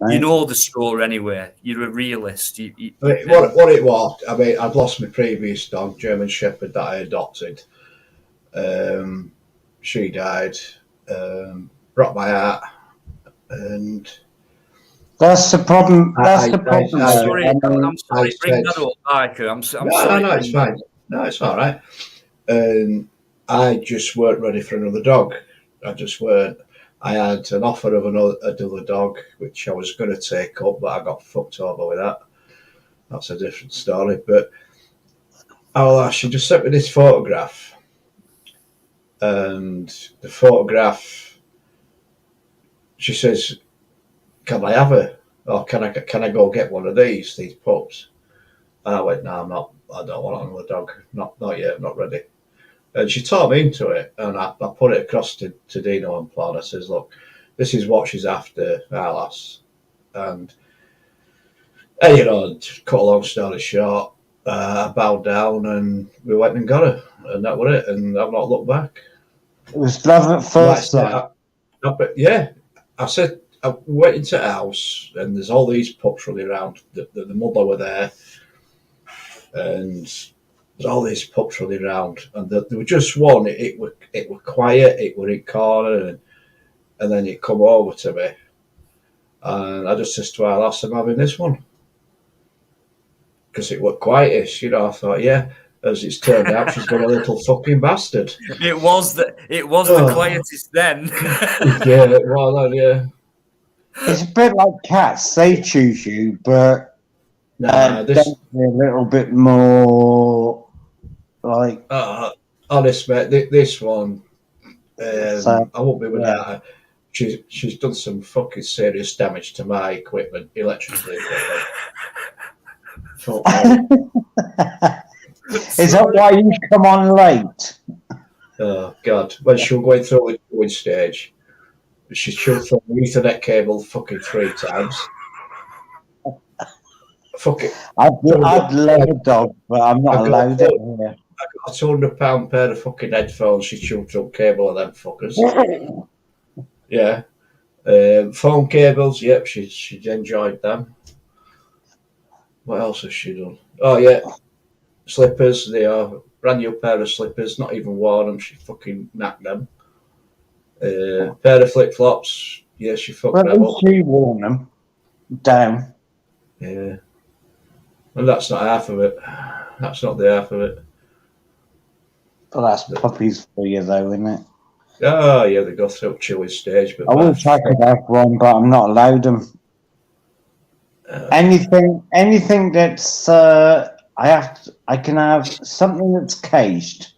you know the score anyway. You're a realist. What it was, I mean, I'd lost my previous dog, German Shepherd, that I adopted. She died, broke my heart, and that's the problem. That's the problem. I'm sorry. Bring that up, Biker. I'm sorry. No, it's fine. No, it's all right. And I just weren't ready for another dog. I just weren't. I had an offer of another dog, which I was going to take up, but I got fucked over with that. That's a different story. But she just sent me this photograph, and the photograph, she says, "Can I have her? Or can I go get one of these pups?" And I went, "No, I don't want another dog. Not yet. Not ready." And she taught me into it, and I put it across to Dino and Plod. I says, "Look, this is what she's after, our lass." And you know, to cut a long story short, I bowed down and we went and got her, and that was it. And I've not looked back. It was love at first sight. Yeah, I said I went into the house, and there's all these pups running around. The mother were there, and there's all these pups running around, and there was just one. It were quiet. It were in corner, and then it come over to me, and I just said to her, "Lass, I'm having this one," because it were quietish. You know, I thought, yeah. As it's turned out, she's got a little fucking bastard. It was the quietest then. Yeah, well, yeah. It's a bit like cats. They choose you, but this a little bit more like. Honest, mate, this one, I won't be without her. She's done some fucking serious damage to my equipment, electrical equipment. Is that why you come on late? Oh God! When she was going through the chewing stage, she chewed through the Ethernet cable fucking 3 times. Fuck it. I'd love a dog, but I'm not allowed it here. I got a £200 pair of fucking headphones. She chewed through cable of them fuckers. Yeah. Phone cables. Yep, she enjoyed them. What else has she done? Oh yeah. Slippers, they are brand new pair of slippers, not even worn them, she fucking knacked them. Pair of flip flops, yeah, she fucked them up. She worn them down. Yeah. And that's not half of it. That's not the half of it. Well, that's puppies for you, though, isn't it? Oh, yeah, they go through chewing stage. But I wish I could have one, but I'm not allowed them. Anything that's I can have something that's caged.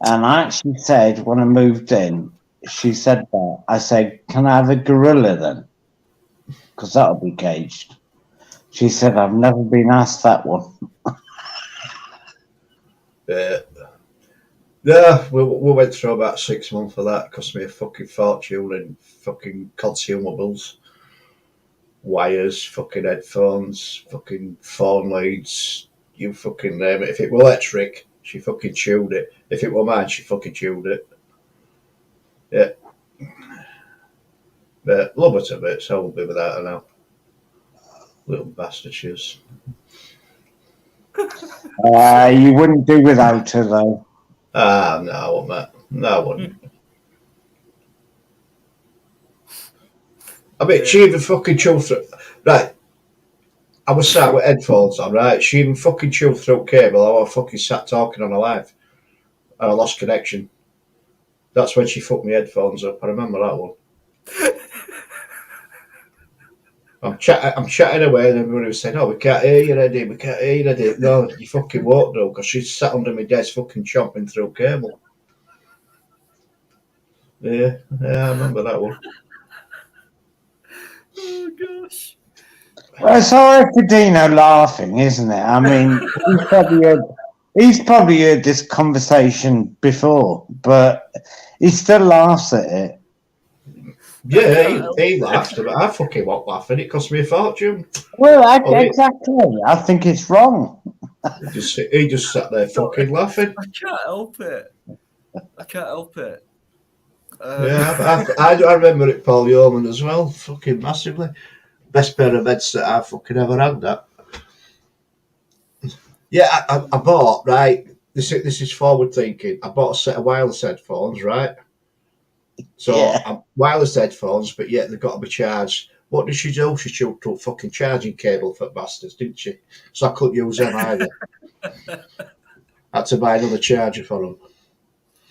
And I actually said when I moved in, she said that. I said, "Can I have a gorilla then? Because that'll be caged." She said, "I've never been asked that one." Yeah, we went through about 6 months for that. It cost me a fucking fortune in fucking consumables. Wires, fucking headphones, fucking phone leads, you fucking name it. If it were electric, she fucking chewed it. If it were mine, she fucking chewed it. Yeah. But love her to bits, I won't be without her now. Little bastard she is. You wouldn't do without her, though. No, I wouldn't, mate. No, I wouldn't. I mean, she even fucking chewed through. Right. I was sat with headphones on, right? She even fucking chewed through cable. I was fucking sat talking on her live. And I lost connection. That's when she fucked my headphones up. I remember that one. I'm chatting away, and everybody was saying, "Oh, we can't hear you, Eddie. We can't hear you, Eddie." No, you fucking won't do, because she sat under my desk fucking chomping through cable. Yeah, I remember that one. Oh gosh. Well, it's all right for Dino laughing, isn't it? I mean, he's probably heard this conversation before, but he still laughs at it. Yeah, he laughed, but I fucking won't laughing. It cost me a fortune. Well, exactly. I think it's wrong. He just sat there fucking laughing. I can't help it. I can't help it. Yeah, I remember it, Paul Yeoman, as well. Fucking massively. Best pair of meds that I've fucking ever had, that. Yeah, I bought, right, this is forward thinking. I bought a set of wireless headphones, right? So, wireless headphones, but yet they've got to be charged. What did she do? She choked up fucking charging cable for bastards, didn't she? So I couldn't use them either. Had to buy another charger for them.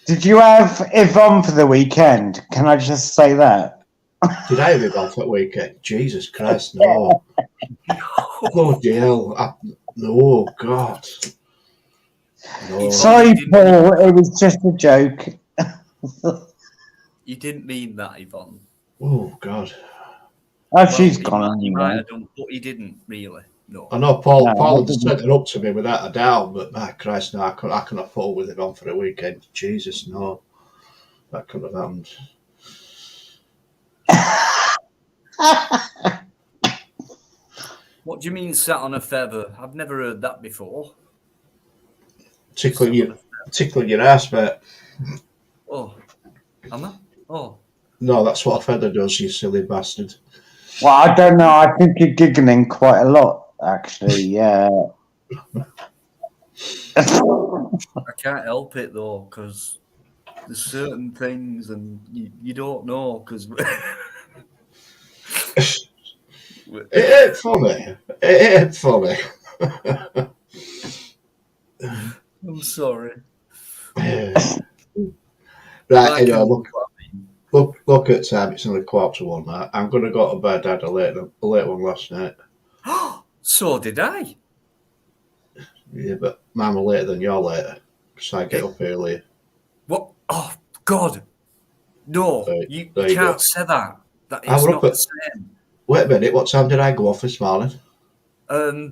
Did you have Yvonne for the weekend? Can I just say that? Did I have Yvonne for the weekend? Jesus Christ, no. Bloody hell. No, God. No. Sorry, Paul. It was just a joke. You didn't mean that, Yvonne. Oh, God. Oh, she's gone anyway. But he didn't really. No. I know Paul had set it up to me without a doubt, but my Christ, no, I couldn't pull with Yvonne for a weekend. Jesus, no. That couldn't have happened. What do you mean sat on a feather? I've never heard that before. Tickling your ass, mate. Oh, am I? Oh. No, that's what a feather does, you silly bastard. Well, I don't know. I think you're giggling quite a lot, actually. Yeah. I can't help it though, because there's certain things, and you don't know, because it ain't funny. It ain't funny. I'm sorry. Right, you know, look at time. It's only 1:15 now. I'm going to go to bed. I had a late one last night. So did I. Yeah, but mine were later than you're later, because I get up earlier. What? Oh, God. No, you can't say that. That is not the same. Wait a minute, what time did I go off this morning? Well,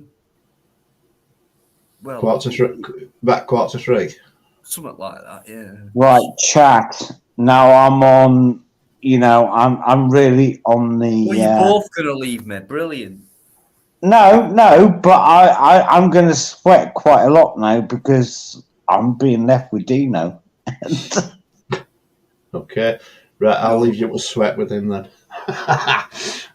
2:45. Something like that, yeah. Right, chat. Now I'm on. You know, I'm really on the. Well, you're both gonna leave me. Brilliant. No, but I'm going to sweat quite a lot now because I'm being left with Dino. Okay, right, I'll leave you to sweat with him then.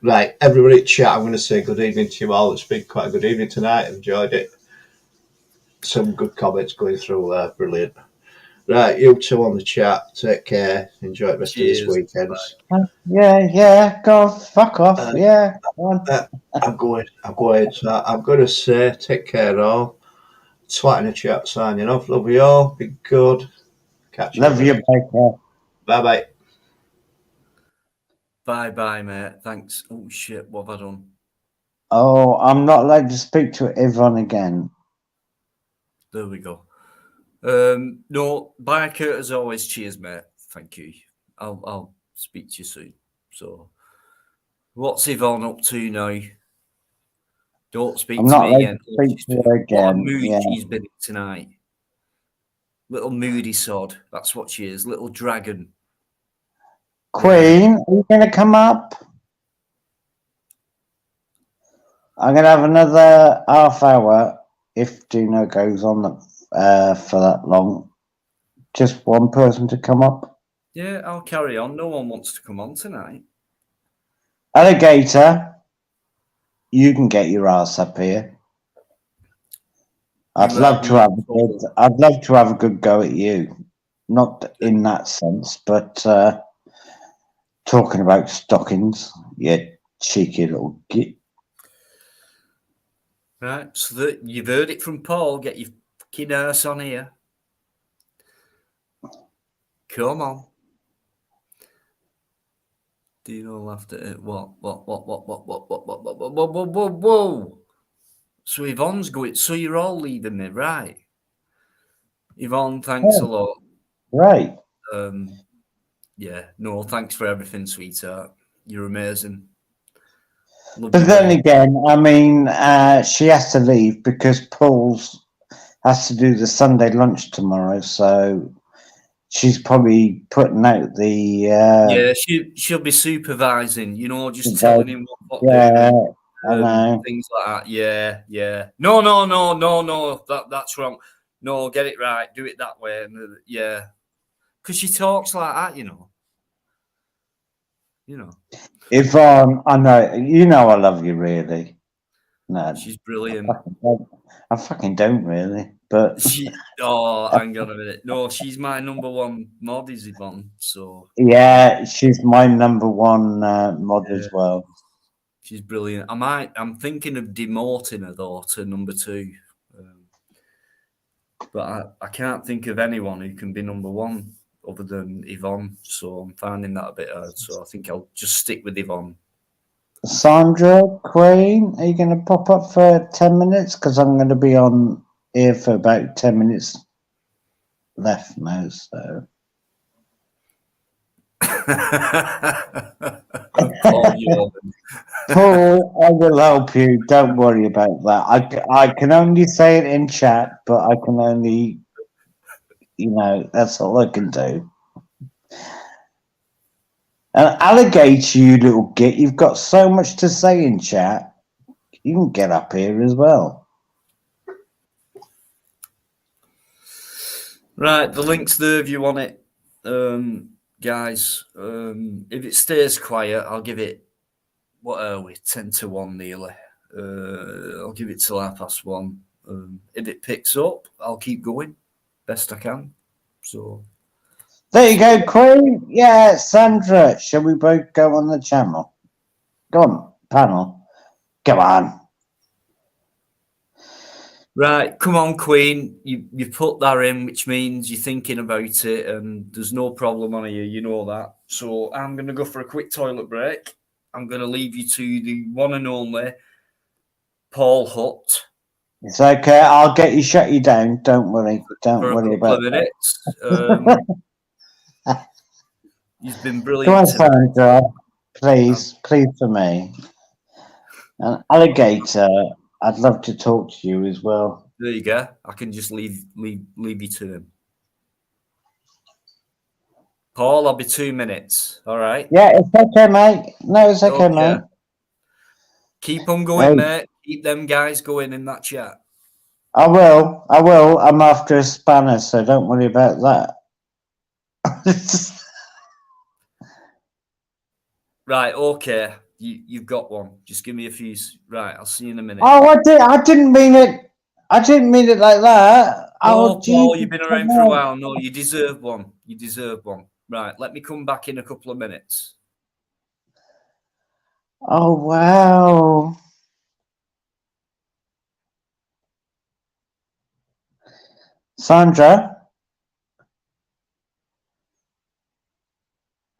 Right, everybody chat, I'm going to say good evening to you all. It's been quite a good evening tonight. I've enjoyed it. Some good comments going through there. Brilliant. Right, you two on the chat, take care. Enjoy the rest of this weekend. Yeah, go fuck off. Yeah, go on. I'm going. So I'm going to say, take care all. Twat in the chat, signing off. Love you all. Be good. Catch you. Love you, Baker. Bye-bye. Bye-bye, mate. Thanks. Oh, shit. What have I done? Oh, I'm not allowed to speak to Yvonne again. There we go. No, Biker, as always, cheers, mate. Thank you. I'll speak to you soon. So, what's Yvonne up to now? Don't speak to me again. What a mood she's been in tonight. Little moody sod. That's what she is. Little dragon. Queen, are you going to come up? I'm going to have another half hour if Dino goes on for that long. Just one person to come up. Yeah, I'll carry on. No one wants to come on tonight. Alligator, you can get your ass up here. I'd love to have a good go at you. Not in that sense, but talking about stockings, you cheeky little git. Right, so that you've heard it from Paul. Get your fucking ass on here. Come on. Do you know laughed at it? What? Whoa. So Yvonne's going, so you're all leaving me, right? Yvonne, thanks a lot. Right. Yeah, no, thanks for everything, sweetheart. You're amazing. But then again, I mean, she has to leave because Paul's has to do the Sunday lunch tomorrow, so she's probably putting out the... yeah, she'll be supervising, you know, just telling him what to do. I know. things like that. Yeah, yeah. No. That's wrong. No, get it right. Do it that way. And yeah, because she talks like that, you know. Yvonne, I know. You know I love you, really. No, She's brilliant. I fucking don't really, but Hang on a minute. No, she's my number one mod, is Yvonne. So yeah, she's my number one mod as well. she's brilliant. I'm thinking of demoting her though to number 2, but I can't think of anyone who can be number 1 other than Yvonne. So I'm finding that a bit hard. So I think I'll just stick with Yvonne. Sandra, Queen, are you going to pop up for 10 minutes? Because I'm going to be on here for about 10 minutes left now. So. Paul, I will help you. Don't worry about that. I can only say it in chat, but I can only, that's all I can do. And Alligator, you little git, you've got so much to say in chat. You can get up here as well. Right, the link's there if you want it, guys. If it stays quiet, I'll give it. What are we? 10 to 1 nearly. I'll give it till 1:30. If it picks up, I'll keep going best I can. So there you go, Queen. Yeah, Sandra. Shall we both go on the channel? Go on, panel. Come on. Right, come on, Queen. You put that in, which means you're thinking about it, and there's no problem on you. You know that. So I'm going to go for a quick toilet break. I'm going to leave you to the one and only Paul Hutt. It's okay. I'll get you, shut you down. Don't worry. Don't worry about that. You've been brilliant. Come on, Sandra. Please for me. And Alligator, I'd love to talk to you as well. There you go. I can just leave you to him. Paul, I'll be 2 minutes. All right. Yeah, it's okay, mate. No, it's okay, mate. Keep on going, mate. Keep them guys going in that chat. I will. I'm after a spanner, so don't worry about that. Right, okay. You've got one. Just give me a few. Right, I'll see you in a minute. Oh, I didn't mean it. I didn't mean it like that. Oh, Paul, you've been around for a while. No, you deserve one. You deserve one. Right, let me come back in a couple of minutes. Oh, wow. Sandra?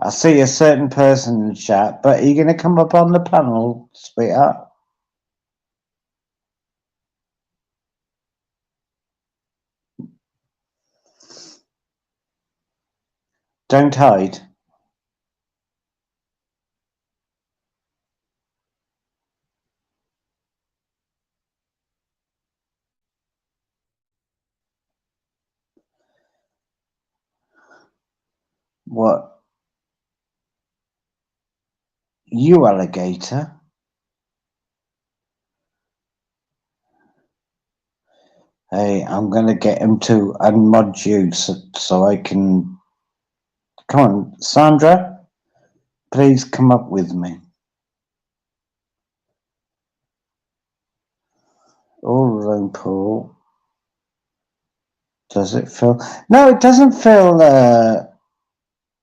I see a certain person in the chat, but are you going to come up on the panel, sweetheart? Don't hide. What? You alligator? Hey, I'm going to get him to unmod you so I can... Come on, Sandra, please come up with me. All alone, Paul. Does it feel... No, it doesn't feel...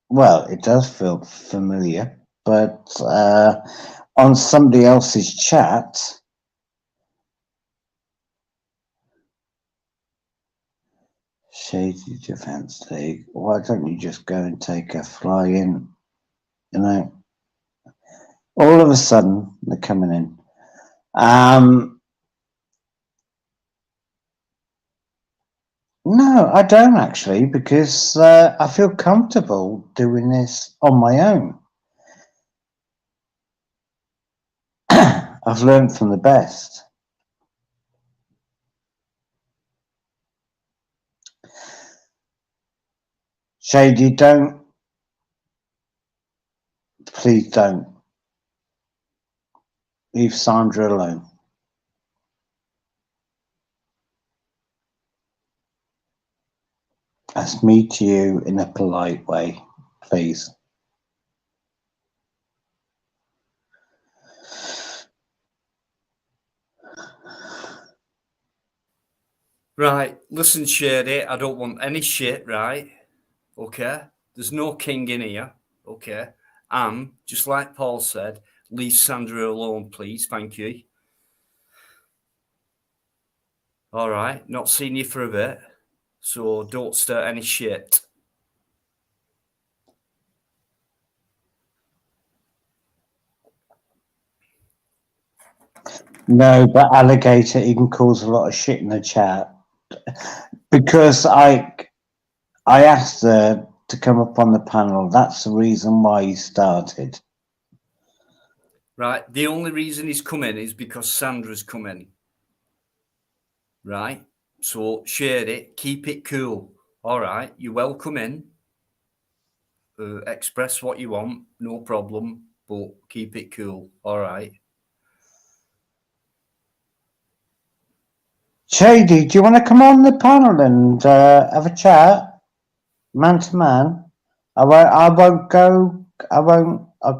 Well, it does feel familiar, but on somebody else's chat... Shady Defense League. Why don't you just go and take a fly in? You know, all of a sudden they're coming in. No, I don't actually, because I feel comfortable doing this on my own. I've learned from the best. Shady, don't. Please don't. Leave Sandra alone. That's me to you in a polite way, please. Right, listen, Shady, I don't want any shit, right? Okay? There's no king in here, okay? And, just like Paul said, leave Sandra alone, please, thank you. All right, not seen you for a bit, so don't start any shit. No, but Alligator, he can cause a lot of shit in the chat. Because I asked her to come up on the panel. That's the reason why he started. Right, the only reason he's come in is because Sandra's come in. Right, so share it, keep it cool. All right, you're welcome in. Express what you want, no problem, but keep it cool. All right. Shady, do you want to come on the panel and have a chat, man to man? I'll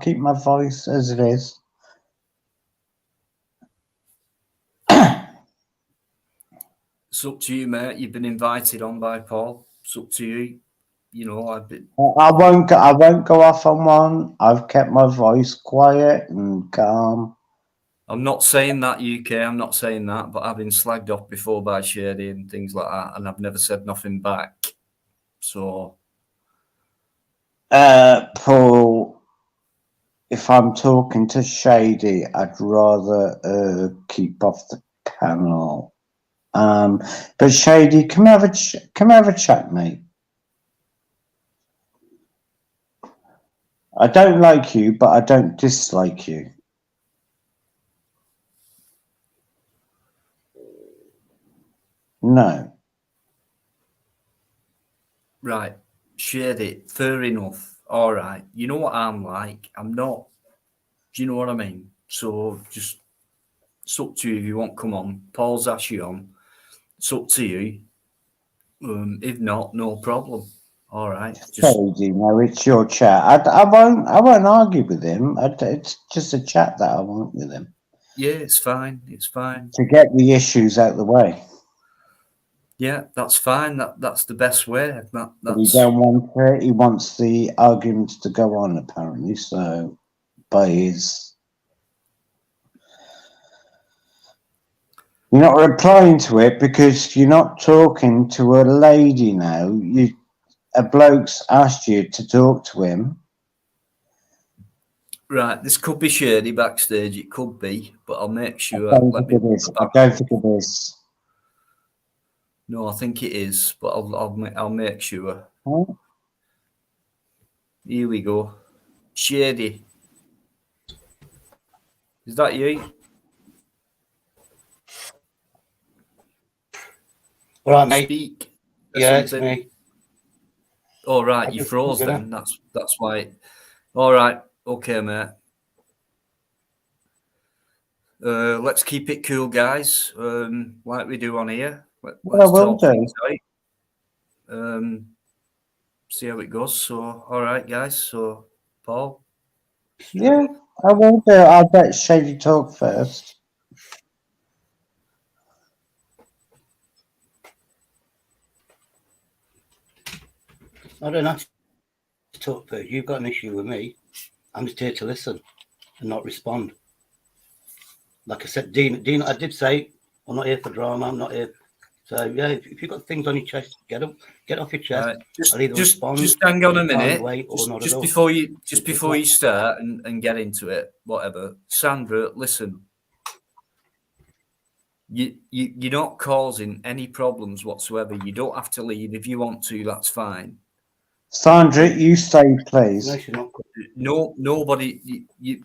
keep my voice as it is. It's up to you, mate. You've been invited on by Paul. It's up to you. You know, I've been. I won't go off on one. I've kept my voice quiet and calm. I'm not saying that, UK. I'm not saying that, but I've been slagged off before by Shady and things like that, and I've never said nothing back. So, Paul, if I'm talking to Shady, I'd rather keep off the panel. But Shady, come have a chat, mate. I don't like you, but I don't dislike you. No. right, Shady, fair enough. All right. You know what I'm like. I'm not. Do you know what I mean? So just, it's up to you if you want. Come on, Paul's asked you on. It's up to you. If not, no problem. All right. Just, Shady, no, it's your chat. I won't argue with him. It's just a chat that I want with him yeah, it's fine. It's fine. to get the issues out of the way. Yeah, that's fine. That's the best way. But he That's don't want it. He wants the arguments to go on, apparently. So, by his, you're not replying to it because you're not talking to a lady now. A bloke's asked you to talk to him. right. This could be Shady backstage. It could be, but I'll make sure. I don't think it is. I don't think it is. No, I think it is, but I'll make sure. Huh? Here we go. Shady. Is that you? All right, mate. Speak. Yeah, it's Something. me. All right, you froze then. That's why. All right. Okay, mate. Let's keep it cool, guys. Like we do on here. Let's talk things out. See how it goes. So, all right, guys. So, Paul. Yeah, I will do. I'll let Shady talk first. I don't have to talk first. You've got an issue with me. I'm just here to listen and not respond. Like I said, Dean, I did say I'm not here for drama. I'm not here. So yeah, if you've got things on your chest, get off your chest. Right. Just hang on a minute. Just before you start and get into it, whatever. Sandra, listen. You're not causing any problems whatsoever. You don't have to leave if you want to. That's fine. Sandra, you stay, please. No, she's not. No, nobody. You're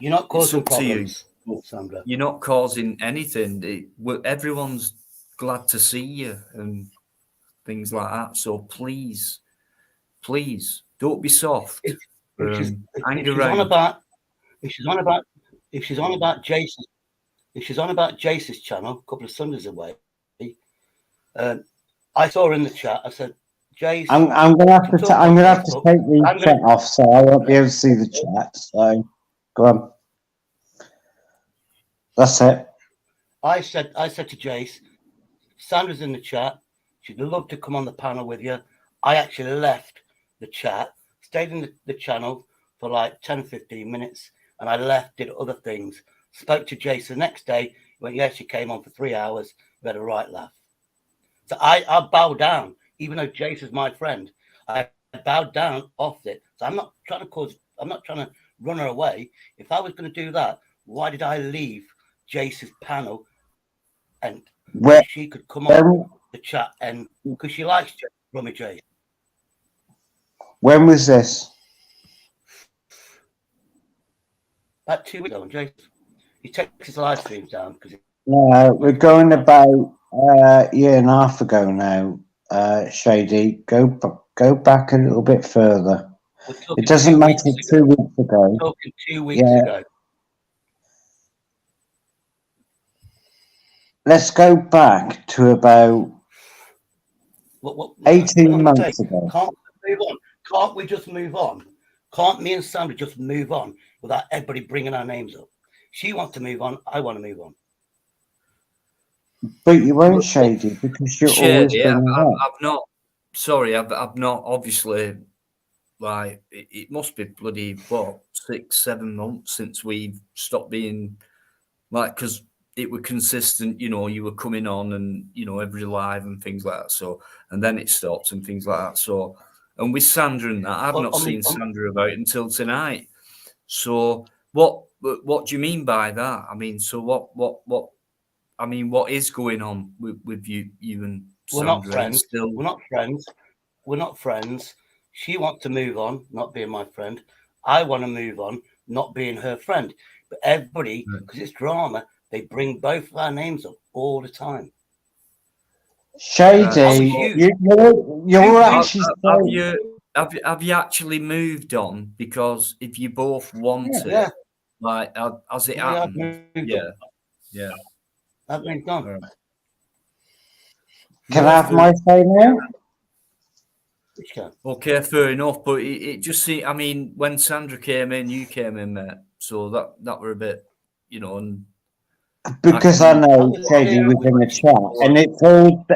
not causing problems, Sandra. You're not causing anything. Everyone's glad to see you and things like that. So please, don't be soft. If she's on about if she's on about Jace's channel, a couple of Sundays away, I saw her in the chat. I said, Jace, I'm gonna have to I'm gonna have to take the chat off, so I won't be able to see the chat. So go on. That's it. I said to Jace, Sandra's in the chat. She'd love to come on the panel with you. I actually left the chat, stayed in the channel for like 10 or 15 minutes, and I left, did other things. Spoke to Jace the next day. He went, yeah, she came on for 3 hours. We had a right laugh. So I bowed down, even though Jace is my friend. I bowed down off it. So I'm not trying to run her away. If I was going to do that, why did I leave Jace's panel and she could come on the chat, and because she likes Rummy Jace. When was this? About 2 weeks ago, Jace. He takes his live streams down because. No, we're going about a year and a half ago now. Shady, go back a little bit further. It doesn't matter. 2 weeks ago. We're talking 2 weeks ago. Let's go back to about 18 months ago. Can't we move on? Can't we just move on? Can't me and Sandra just move on without everybody bringing our names up? She wants to move on. I want to move on. But you won't, Shady, because you're always bringing up. I've not. Sorry, I've not. Obviously, like it must be bloody 6-7 months since we've stopped being like, because it were consistent. You know, you were coming on and every live and things like that. So and then it stopped and things like that. So and with Sandra and that, I've not seen Sandra about until tonight. So what do you mean by that? I mean, so what? I mean, what is going on with you and Sandra? We're not friends. We're not friends. We're not friends. She wants to move on, not being my friend. I want to move on, not being her friend. But everybody, because it's drama, they bring both of our names up all the time. Shady, you're actually. Have you actually moved on? Because if you both want it, like, has it happened? Yeah. I've moved on. Can I have my say now? Okay, fair enough. But it just see. I mean, when Sandra came in, you came in, mate. So that were a bit, and because I know Shady was in the chat, and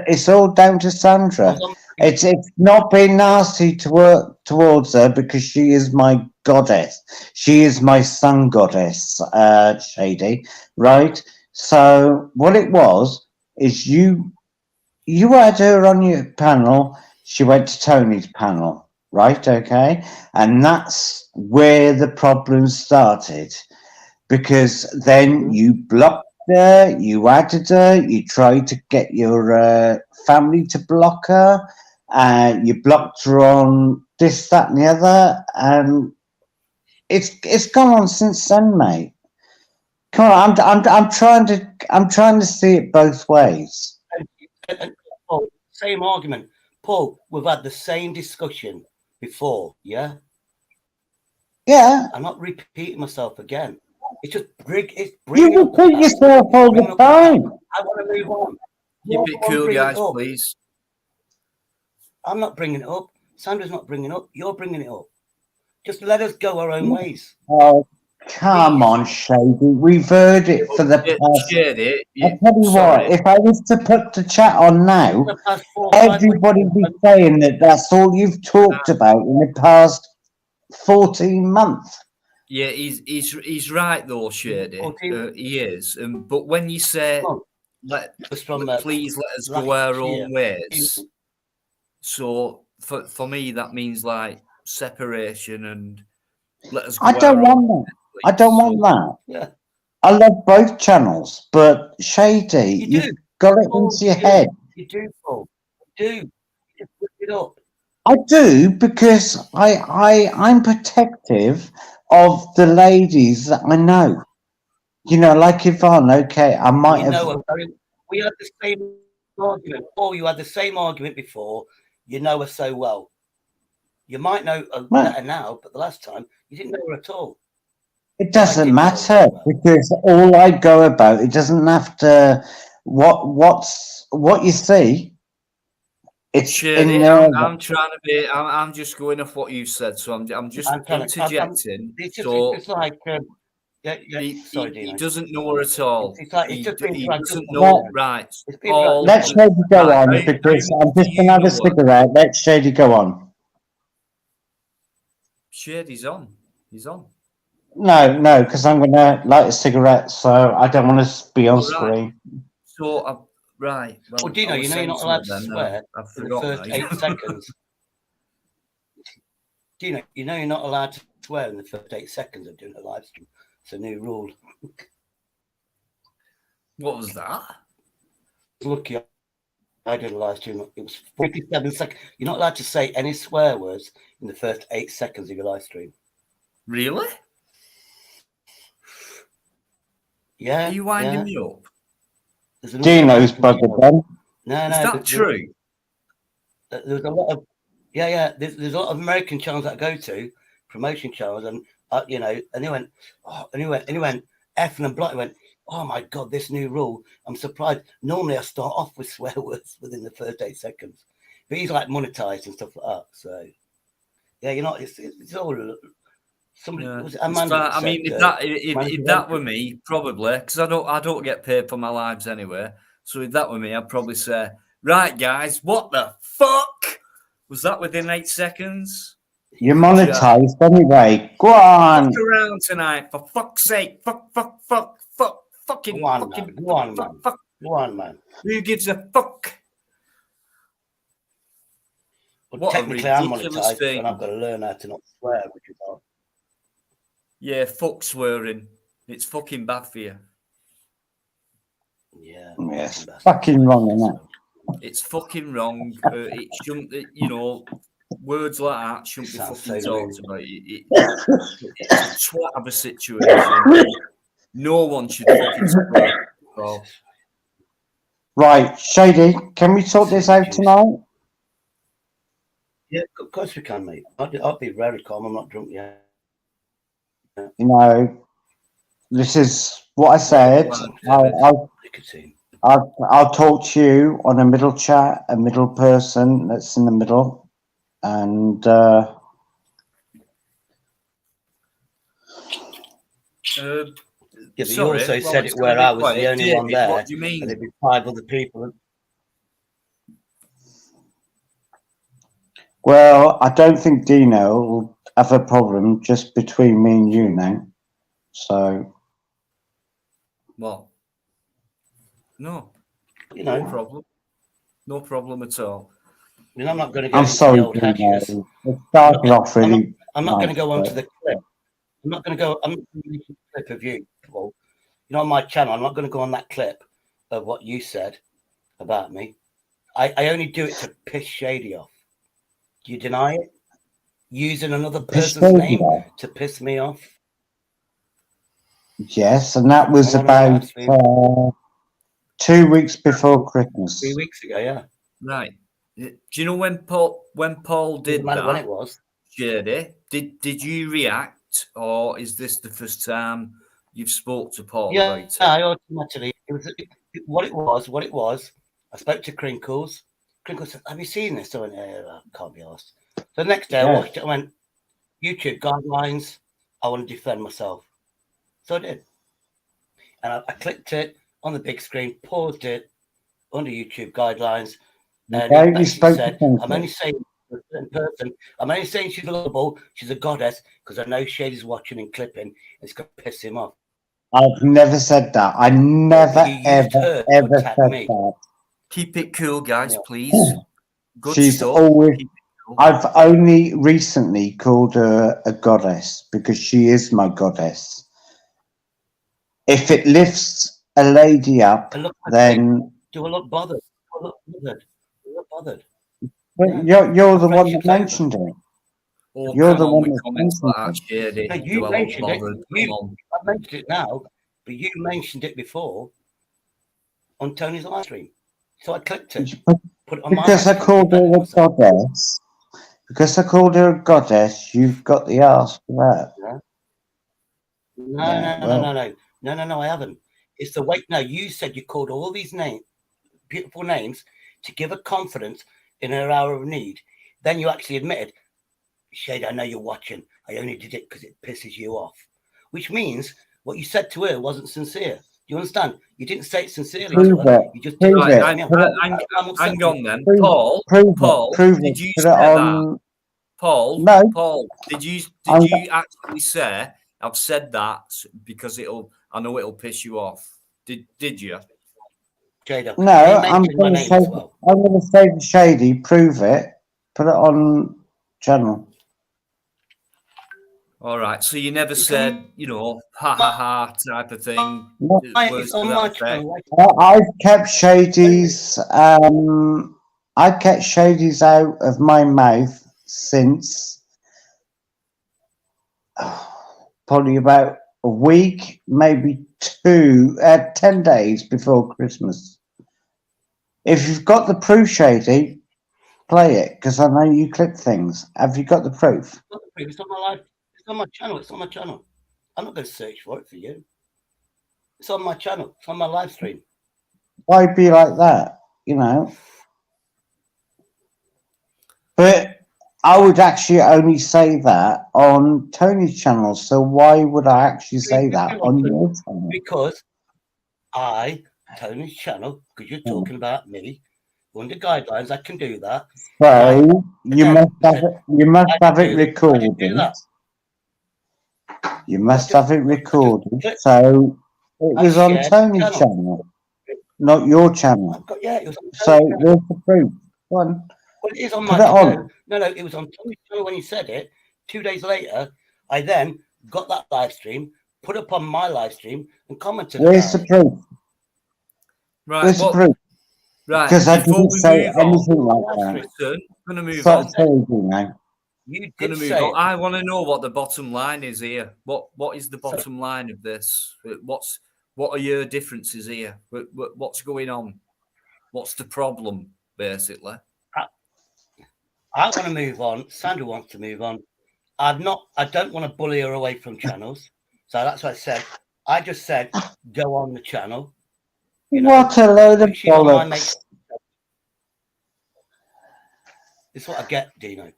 it's all down to Sandra. It's not being nasty to work towards her because she is my goddess. She is my sun goddess, Shady, right? So what it was is you had her on your panel. She went to Tony's panel, right? Okay, and that's where the problem started, because then you blocked her, you added her, you tried to get your family to block her, and you blocked her on this, that, and the other, and it's gone on since then, mate. Come on, I'm trying to see it both ways. And Paul, same argument, Paul. We've had the same discussion before, yeah. Yeah. I'm not repeating myself again. It's just you repeat yourself all the time. I want to move on. Keep it cool, guys, please. I'm not bringing it up. Sandra's not bringing it up. You're bringing it up. Just let us go our own ways. Oh, come on, Shady. We've heard it for the past. I'll tell you what, if I was to put the chat on now, everybody would be saying that that's all you've talked about in the past 14 months. Yeah, he's right though, Shady. He is. But when you say, please let us go our own ways, so for me that means like separation and let us go. I don't want that. I don't want that. Yeah. I love both channels, but Shady, you've got it into your head. You do, Paul. You do. You put it up. I do, because I'm protective of the ladies that I know. Like Yvonne, okay, I might have... We had the same argument. Paul, you had the same argument before. You know her so well. You might know her better now, but the last time, you didn't know her at all. It doesn't did know matter as well. because all I go about, it doesn't have to. What you see, it's Shady, in there. I'm trying to be. I'm just going off what you said, so I'm just I'm trying to. interjecting. It's So just like. Yeah. Sorry, he Dino. doesn't know her at all. It's like it's just being He dragged up doesn't on know. Well, there. Right, It's being dragged Paul. up let on Shady go Right, on how because I'm much do just gonna you have a know her? cigarette. Let Shady go on. Shady's on. He's on. No, because I'm gonna light a cigarette, so I don't want to be on All right. screen. So right. Well, Well, Dino, I was you know you're saying not allowed to something then. swear I've for the forgotten. first 8 seconds. Dino, you know you're not allowed to swear in the first 8 seconds of doing a live stream. It's a new rule. What was that? Lucky I did a live stream. It was 47 seconds. You're not allowed to say any swear words in the first 8 seconds of your live stream. Really? Yeah. Are you winding me up? Dino's buggered then. No. Is that true? There's a lot of There's a lot of American channels that I go to, promotion channels, and and he went, F and block. He went, oh my god, this new rule. I'm surprised. Normally I start off with swear words within the first 8 seconds, but he's like monetized and stuff like that. So yeah, it's all. Somebody, Yeah. was it Amanda? I mean, if that were me, probably, because I don't get paid for my lives anyway. So if that were me, I'd probably say, right, guys, what the fuck was that within 8 seconds? You're monetized anyway. Go on. Fuck around tonight, for fuck's sake. Fucking. Go on, man. Who gives a fuck? Well, What technically, a I'm ridiculous monetized, thing. and I've got to learn how to not swear, which is hard. Yeah, fuck swearing. It's fucking bad for you. Yeah. Yes. Fucking wrong, isn't it? It's fucking wrong. It shouldn't, words like that shouldn't be fucking talked about. It's a twat of a situation. No one should fucking swear. Right, Shady, can we sort this out tonight? Yeah, of course we can, mate. I'll be very calm. I'm not drunk yet. This is what I said. I'll talk to you on a middle chat, a middle person that's in the middle, and but you also said it where I was the only one there. What do you mean? And there'd be 5 other people. Well, I don't think Dino will have a problem just between me and you now. So. What? No. No problem. No problem at all. I mean, I'm not going to go I'm sorry, the old hatches. It started off really. I'm not going to go onto the clip. I'm not going to go. I'm not going to make a clip of you, Paul. On my channel, I'm not going to go on that clip of what you said about me. I only do it to piss Shady off. Do you deny it? Using another person's name to piss me off? Yes, and that was about 2 weeks before Christmas. 3 weeks ago, yeah. Right. Do you know when Paul did that? When it was. Shady, did you react, or is this the first time you've spoke to Paul about it? I automatically. What it was. I spoke to Crinkles. Crinkles said, "Have you seen this?" I went, I can't be asked. So the next day I watched it. I went, YouTube guidelines. I want to defend myself. So I did. And I clicked it on the big screen, paused it under YouTube guidelines. And it said, I'm only saying to a certain person, I'm only saying she's lovable, she's a goddess, because I know Shady's watching and clipping. It's going to piss him off. I've never said that. I never, ever said me. that. Keep it cool, guys, please. Good She's stuff. always. I've only recently called her a goddess because she is my goddess. If it lifts a lady up, then do I look bothered? Well, you're the one that mentioned it. Oh, you're the one that mentioned it. No, you mentioned it. I mentioned it now, but you mentioned it before on Tony's live stream. So I clicked it. Put it on because I called her a goddess. Because I called her a goddess, you've got the arse for that. Yeah. No, Yeah, no, well. no, no, no, no, no, no. I haven't. It's the way. No, you said you called all these names, beautiful names, to give her confidence in her hour of need. Then you actually admitted, Shade, I know you're watching. I only did it because it pisses you off. Which means what you said to her wasn't sincere. Do you understand? You didn't say it sincerely to Prove her. it. You just Prove did Right, it. it. Put it, hang on then. prove, Paul, prove Paul, it. Prove did it. you Put say it that? on. Paul, No. Paul, did you I'm, actually say, I've said that because I know it'll piss you off? Did you? Jada. no, And he I'm mentioned my going to name say, as well. I'm going to say to Shady, prove it. Put it on channel. All right. So you never said, you know, ha ha ha type of thing. No. It's on my channel. I've kept Shady's, I've kept Shady's out of my mouth since probably about a week, maybe 10 days before Christmas. If you've got the proof, Shady, play it, because I know you clip things. Have you got the proof? It's on my live. It's on my channel. It's on my channel. I'm not going to search for it for you. It's on my channel. It's on my live stream. Why be like that? You know? But I would actually only say that on Tony's channel. So why would I actually say that on your channel? Because Tony's channel, because you're talking about me, under guidelines, I can do that. So you must have it. You must have it recorded. You must have it recorded. So it was on Tony's channel, not your channel. Yeah, it was on so where's the proof? One. Well, it is on Put my it on. No, it was on Tony's channel when he said it. 2 days later, I then got that live stream, put up on my live stream, and commented. Where's the proof? Right. Where's the proof? Right. Because I didn't say anything like that. Listen, going to move Stop on. telling you now. You Going to move on. I want to know what the bottom line is here. What is the bottom line of this? What are your differences here? What's going on? What's the problem, basically? I want to move on. Sandra wants to move on. I don't want to bully her away from channels. So that's what I said. I just said, go on the channel. You know, what a load of bollocks. It's what I get, Dino.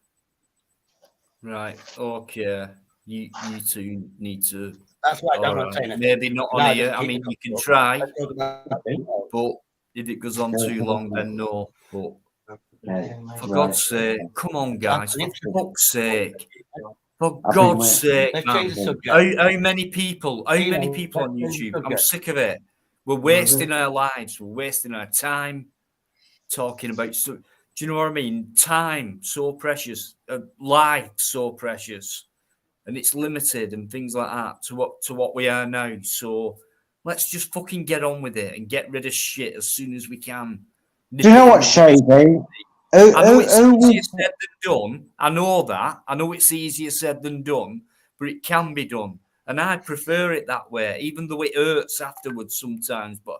Right. Okay. You two need to. That's why I don't want to say it. Maybe not on here. I mean, you can try, but if it goes on too long, then no. But for God's sake, come on, guys! For fuck's sake! For God's sake, man! How many people? How many people on YouTube? I'm sick of it. We're wasting our lives. We're wasting our time talking about. Do you know what I mean? Time so precious, life so precious, and it's limited and things like that to what we are now. So let's just fucking get on with it and get rid of shit as soon as we can. Do you know what, Shady? I know it's easier said than done. I know that. I know it's easier said than done, but it can be done. And I prefer it that way, even though it hurts afterwards sometimes. But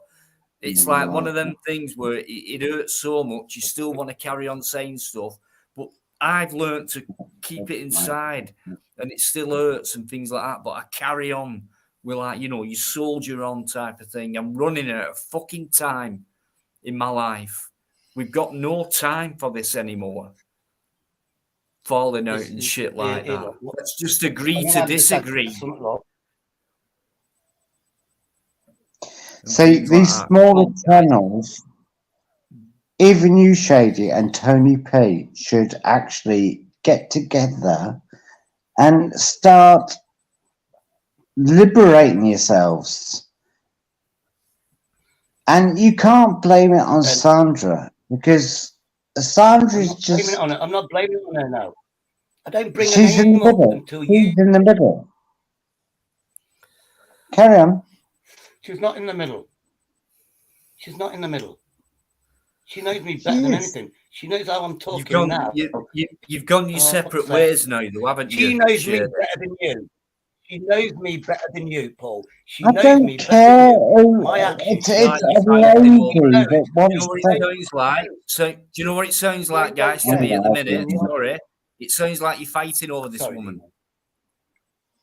it's like one of them things where it hurts so much, you still want to carry on saying stuff. But I've learned to keep it inside, and it still hurts and things like that. But I carry on with, like, you know, you soldier on type of thing. I'm running out of fucking time in my life. We've got no time for this anymore. Falling out and shit like that. Let's just agree to disagree. See, these smaller channels, even you, Shady, and Tony P should actually get together and start liberating yourselves. And you can't blame it on Sandra, because Sandra's just... I'm not blaming it on her now. I don't bring She's her in the name up middle. until She's in the middle. Carry on. She's not in the middle. She's not in the middle. She knows me better than anything. She knows how I'm talking now. You've gone your separate ways now, though, haven't you? She knows me better than you. She knows me better than you, Paul. She I knows don't me care. better than you. My actions. It's a lady that wants to... So, do you know what it sounds like, guys, to me at the minute? Sorry. It sounds like you're fighting over this woman.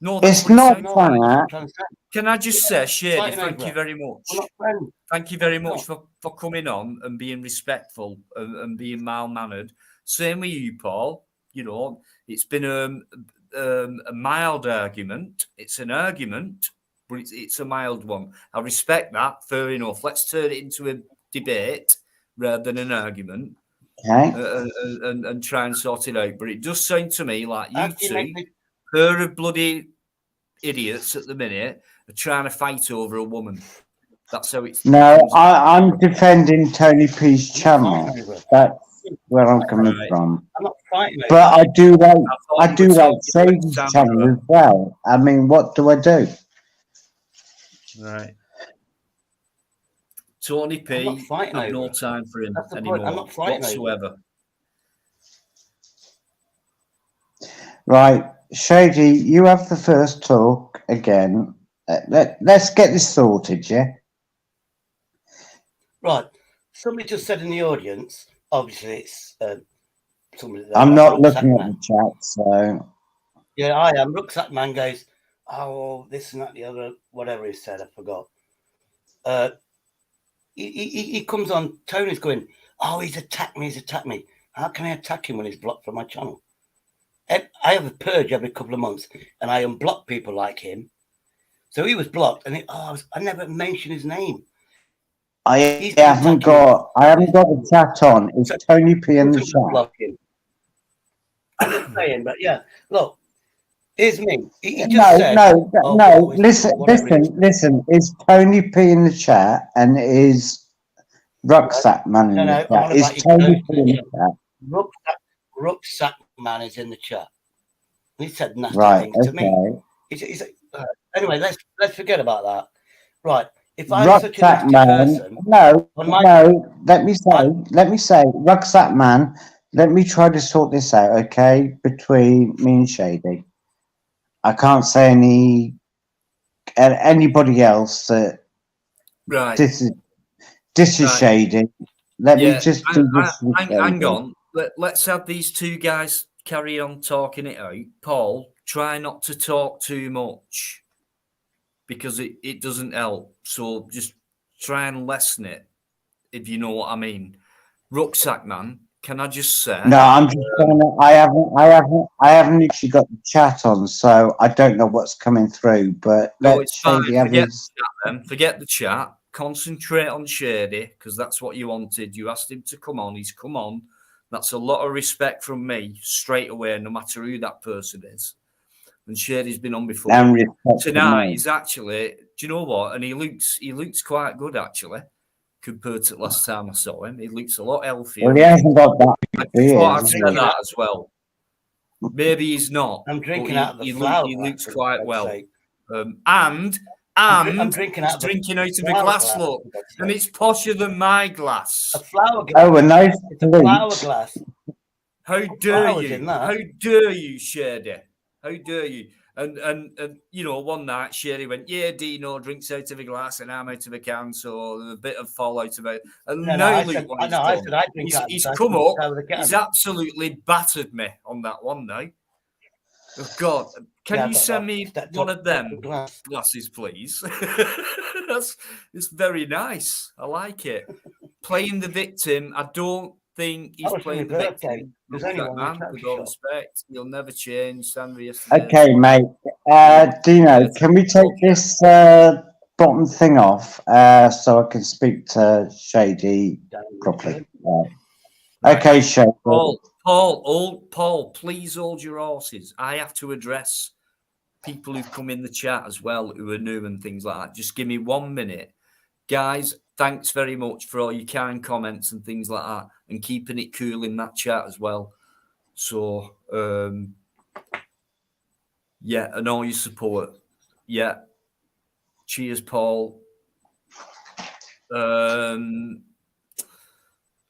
No, It's that's what not it No, sounds that's like. what I'm that. trying to say. Can I just say, Shady, Fighting thank over you it. very much. We're not friends. Thank you very much No. for coming on and being respectful and being mild-mannered. Same with you, Paul. You know, it's been a mild argument. It's an argument, but it's a mild one. I respect that. Fair enough. Let's turn it into a debate rather than an argument. Okay. And try and sort it out. But it does sound to me like you After you two, make me, pair of bloody idiots at the minute, are trying to fight over a woman. That's how it's. No, I'm defending Tony P's I'm not channel. fighting over it. That's where I'm coming Right. from. I'm not fighting over But it. I do like I thought you were talking about Shady's channel Sandra. as well. I mean, what do I do? Right. Tony I'm not P, fighting I've over no it. time for him That's the point. anymore I'm not fighting over it. whatsoever. Right, Shady, you have the first talk again. Let's get this sorted, yeah? Right. Somebody just said in the audience, obviously it's somebody there. I'm like not Rucksack looking at Man. the chat, so Yeah, I am. Rucksack Man goes, oh, this and that, the other, whatever he said, I forgot. He comes on, Tony's going, oh, he's attacked me. How can I attack him when he's blocked from my channel? I have a purge every couple of months, and I unblock people like him. So he was blocked, and I never mentioned his name. I He's been haven't attacking me. got the chat on. It's So- Tony P in the Doesn't chat. block him. I'm just saying, but yeah, look, here's me. He just No, said, no, oh, no. what was it, whatever it is. Listen. Is Tony P in the chat and is Rucksack Man in No, the I'm on chat? Is about Tony P in the chat? Rucksack Man is in the chat. He said nasty Right. things to me. Okay. He's anyway, let's forget about that. Right. If I'm such a Rucksack nasty Man. person, No. on my Let me say, Rucksack Man. Let me try to sort this out, okay? Between me and Shady, I can't say anybody else that Right. this is Right. Shady. Let me just do this. Hang on. Let's have these two guys carry on talking it out. Paul, try not to talk too much because it doesn't help. So just try and lessen it, if you know what I mean. Rucksack Man, can I just say? No, I'm just saying that I haven't actually got the chat on, so I don't know what's coming through. But No, let's it's fine. Shady have Forget his. the chat then. Forget the chat. Concentrate on Shady because that's what you wanted. You asked him to come on. He's come on. That's a lot of respect from me straight away, no matter who that person is. And Shady's been on before. And respect for Tonight me. he's actually, do you know what? And he looks quite good actually, compared to last time I saw him. He looks a lot healthier. Well, he hasn't got that I beard. thought I'd say that as well. Maybe he's not. I'm drinking but out of the flower he looks glass, quite for well. God's sake. And I'm drinking out he's of the drinking out of a flower glass, glass, look, for God's and sake. it's posher than my glass. A flower glass. Oh, a nice It's a flower flute. glass. How dare flowers you? in that. How dare you, Shady? How dare you? And you know, one night Shady went, yeah, Dino drinks out of a glass and I'm out of a can, so a bit of fallout about it. And now look what he's done. I said I drink out of He's the glass, come you up, drink out of the can. he's absolutely battered me on that one now. Oh God, can you send me one of them glasses, please? It's very nice. I like it. Playing the victim, I don't think he's playing the victim. There's only one Man, in with the all shop. respect, he'll never change. Sandra yesterday. Okay, mate. Dino, can we take this bottom thing off so I can speak to Shady properly? Okay, Shady. Paul, please hold your horses. I have to address people who've come in the chat as well who are new and things like that. Just give me 1 minute. Guys, thanks very much for all your kind comments and things like that and keeping it cool in that chat as well. So, yeah, and all your support. Yeah. Cheers, Paul.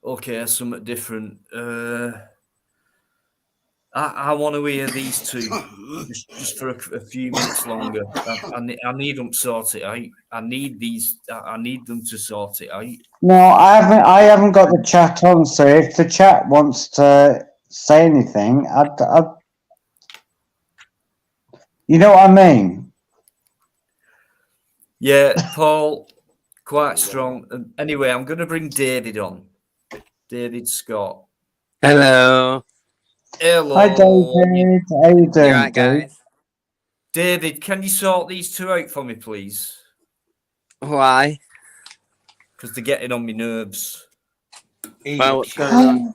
Okay, something different. I want to hear these two just for a few minutes longer. I need them to sort it out. I need them to sort it out. No, I haven't got the chat on. So if the chat wants to say anything, You know what I mean? Yeah, Paul, quite strong. Anyway, I'm going to bring David on. David Scott. Hello. Hello. Hi, David. How you doing, You right, guys? David, can you sort these two out for me, please? Why? Because they're getting on my nerves. Well, what's going on?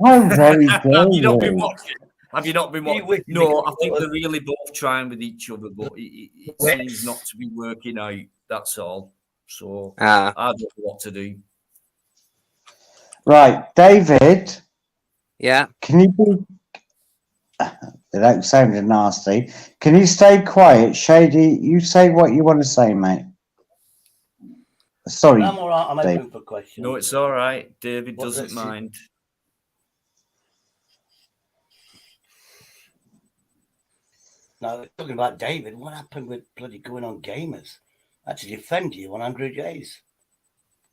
How very Have you not been dare watching? Have you not been He watching? wishes he No, could I think put they're really both trying with each other, but it Yes. seems not to be working out. That's all. So Ah, I don't know what to do. Right, David, yeah. can you be, without sounding nasty, can you stay quiet? Shady, you say what you want to say, mate. Sorry, I'm all right. I'm Dave. open for questions. No, it's all right. David What, doesn't let's see. mind. Now, talking about David, what happened with bloody going on gamers? I had to defend you on Andrew J's.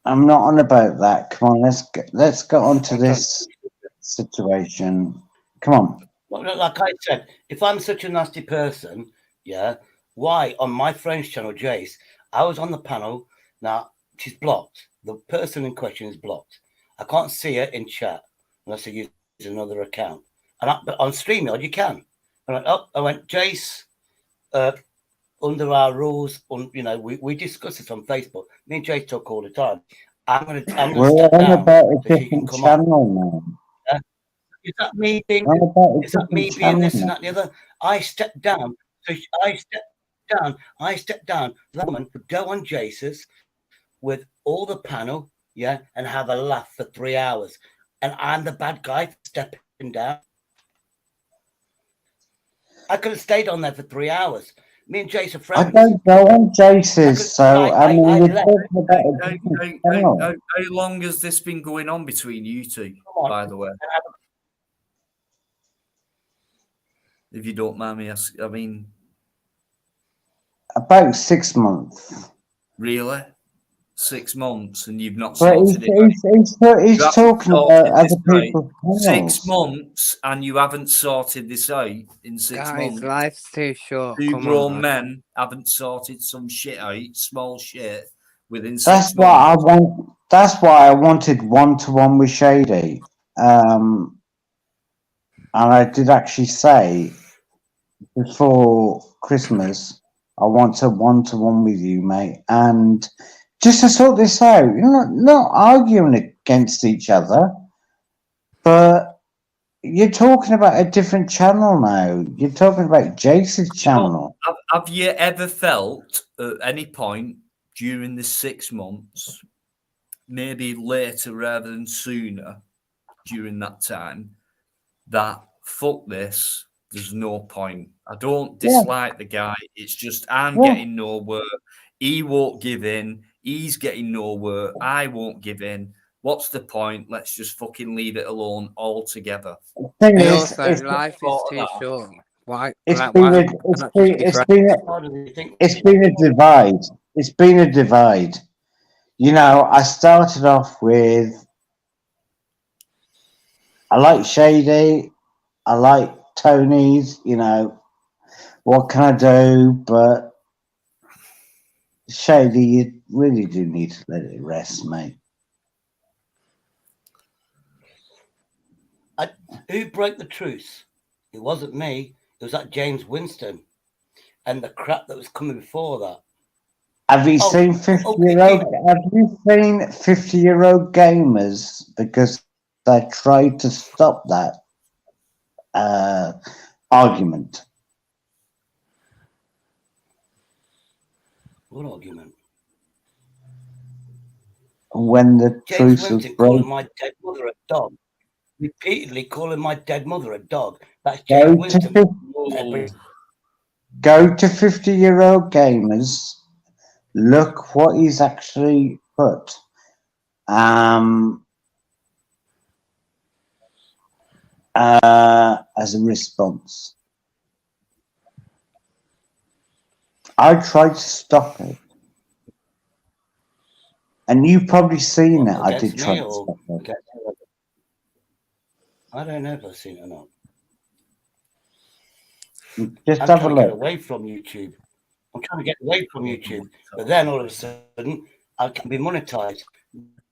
I'm not on about that. Come on, let's go on to this situation. Come on. Well, like I said, if I'm such a nasty person, yeah, why on my friend's channel, Jace, I was on the panel. Now, she's blocked. The person in question is blocked. I can't see her in chat unless I use another account. But on StreamYard, you can. I went, Jace, under our rules, we discuss this on Facebook. Me and Jace talk all the time. I'm gonna We're step on down about a so she can different come on. channel now. Is that me being? We're on about a Is that me different being this channel and that and the other? I stepped down. So I stepped down. The woman would go on Jace's with all the panel, yeah, and have a laugh for 3 hours. And I'm the bad guy for stepping down. I could have stayed on there for 3 hours. Me and Jace are I friends. don't go on Jace's, so I mean, we're left. talking about a different channel. How long has this been going on between you two, by the way? If you don't mind me asking, I mean, About 6 months. really? 6 months and you've not But sorted it out? he's talking about other people's channels. 6 months and you haven't sorted this out in 6 Guys, months. life's too short. Two Come grown on. men haven't sorted some shit out, small shit, within 6 That's months. what I want. That's why I wanted one-to-one with Shady. And I did actually say before Christmas, I want a one-to-one with you, mate, and just to sort this out. You're not arguing against each other, but you're talking about a different channel now. You're talking about Jace's channel. Have you ever felt at any point during the 6 months, maybe later rather than sooner during that time, that fuck this, there's no point. I don't dislike the guy. It's just I'm getting nowhere. He won't give in. He's getting nowhere. I won't give in. What's the point? Let's just fucking leave it alone altogether. Thing And is, also, life is too short. Why? It's Like, been why a, not just be friends? it's been a divide. It's been a divide. You know, I started off with I like Shady, I like Tony's, you know, what can I do? But Shady, you really do need to let it rest, mate. Who broke the truce? It wasn't me. It was that James Winston and the crap that was coming before that. Have you seen 50-year-old? Have you seen 50-year-old gamers? Because they tried to stop that argument. What argument? When the James truce was Winston calling broken. my dead mother a dog. Repeatedly calling my dead mother a dog. That's James Winston. Go to 50-year-old gamers. Look what he's actually put. As a response. I tried to stop it. And you've probably seen it. I did try to stop it. I don't know if I've seen it or not. Just I'm have a trying to get look. away from YouTube. I'm trying to get away from YouTube. But then all of a sudden, I can be monetized.